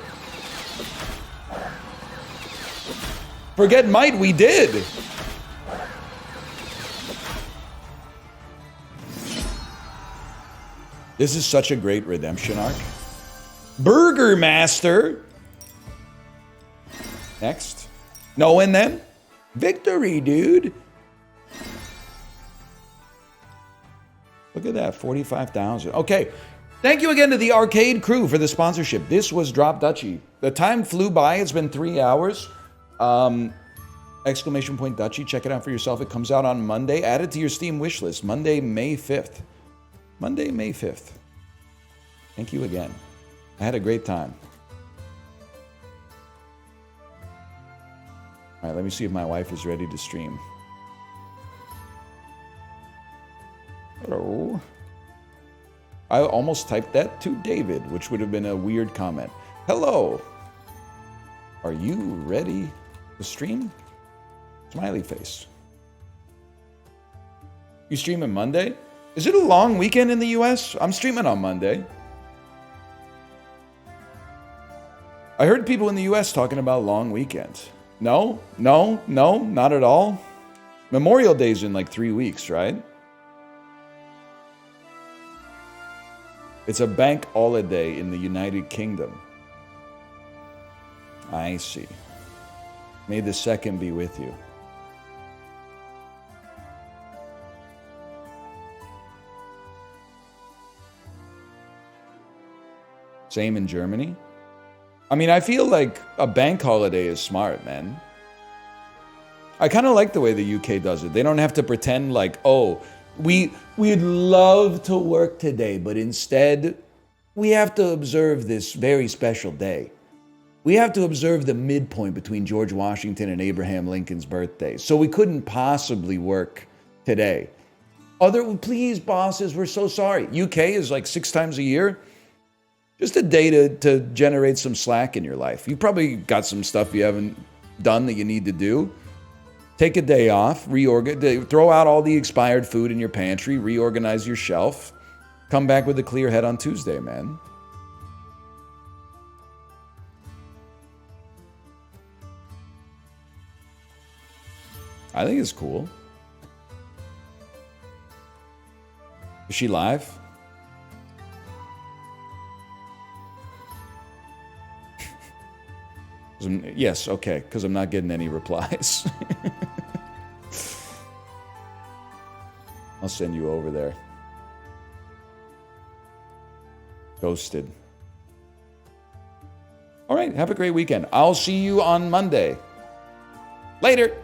Forget might. We did. This is such a great redemption arc. Burger Master. Next. No, and then victory, dude. Look at that, 45,000. Okay, thank you again to the Arcade crew for the sponsorship. This was Drop Dutchy. The time flew by. It's been 3 hours. Exclamation point Dutchy. Check it out for yourself. It comes out on Monday. Add it to your Steam wish list. Monday, May 5th. Monday, May 5th. Thank you again. I had a great time. All right, let me see if my wife is ready to stream. Hello. I almost typed that to David, which would have been a weird comment. Hello. Are you ready to stream? Smiley face. You streaming Monday? Is it a long weekend in the US? I'm streaming on Monday. I heard people in the US talking about long weekends. No, not at all. Memorial Day's in like 3 weeks, right? It's a bank holiday in the United Kingdom. I see. May the 2nd be with you. Same in Germany? I mean, I feel like a bank holiday is smart, man. I kind of like the way the UK does it. They don't have to pretend like, oh, we'd love to work today, but instead, we have to observe this very special day. We have to observe the midpoint between George Washington and Abraham Lincoln's birthday. So we couldn't possibly work today. Please, bosses, we're so sorry. UK is like 6 times a year. Just a day to generate some slack in your life. You probably got some stuff you haven't done that you need to do. Take a day off, throw out all the expired food in your pantry, reorganize your shelf, come back with a clear head on Tuesday, man. I think it's cool. Is she live? Yes, okay, because I'm not getting any replies. I'll send you over there. Ghosted. All right, have a great weekend. I'll see you on Monday. Later.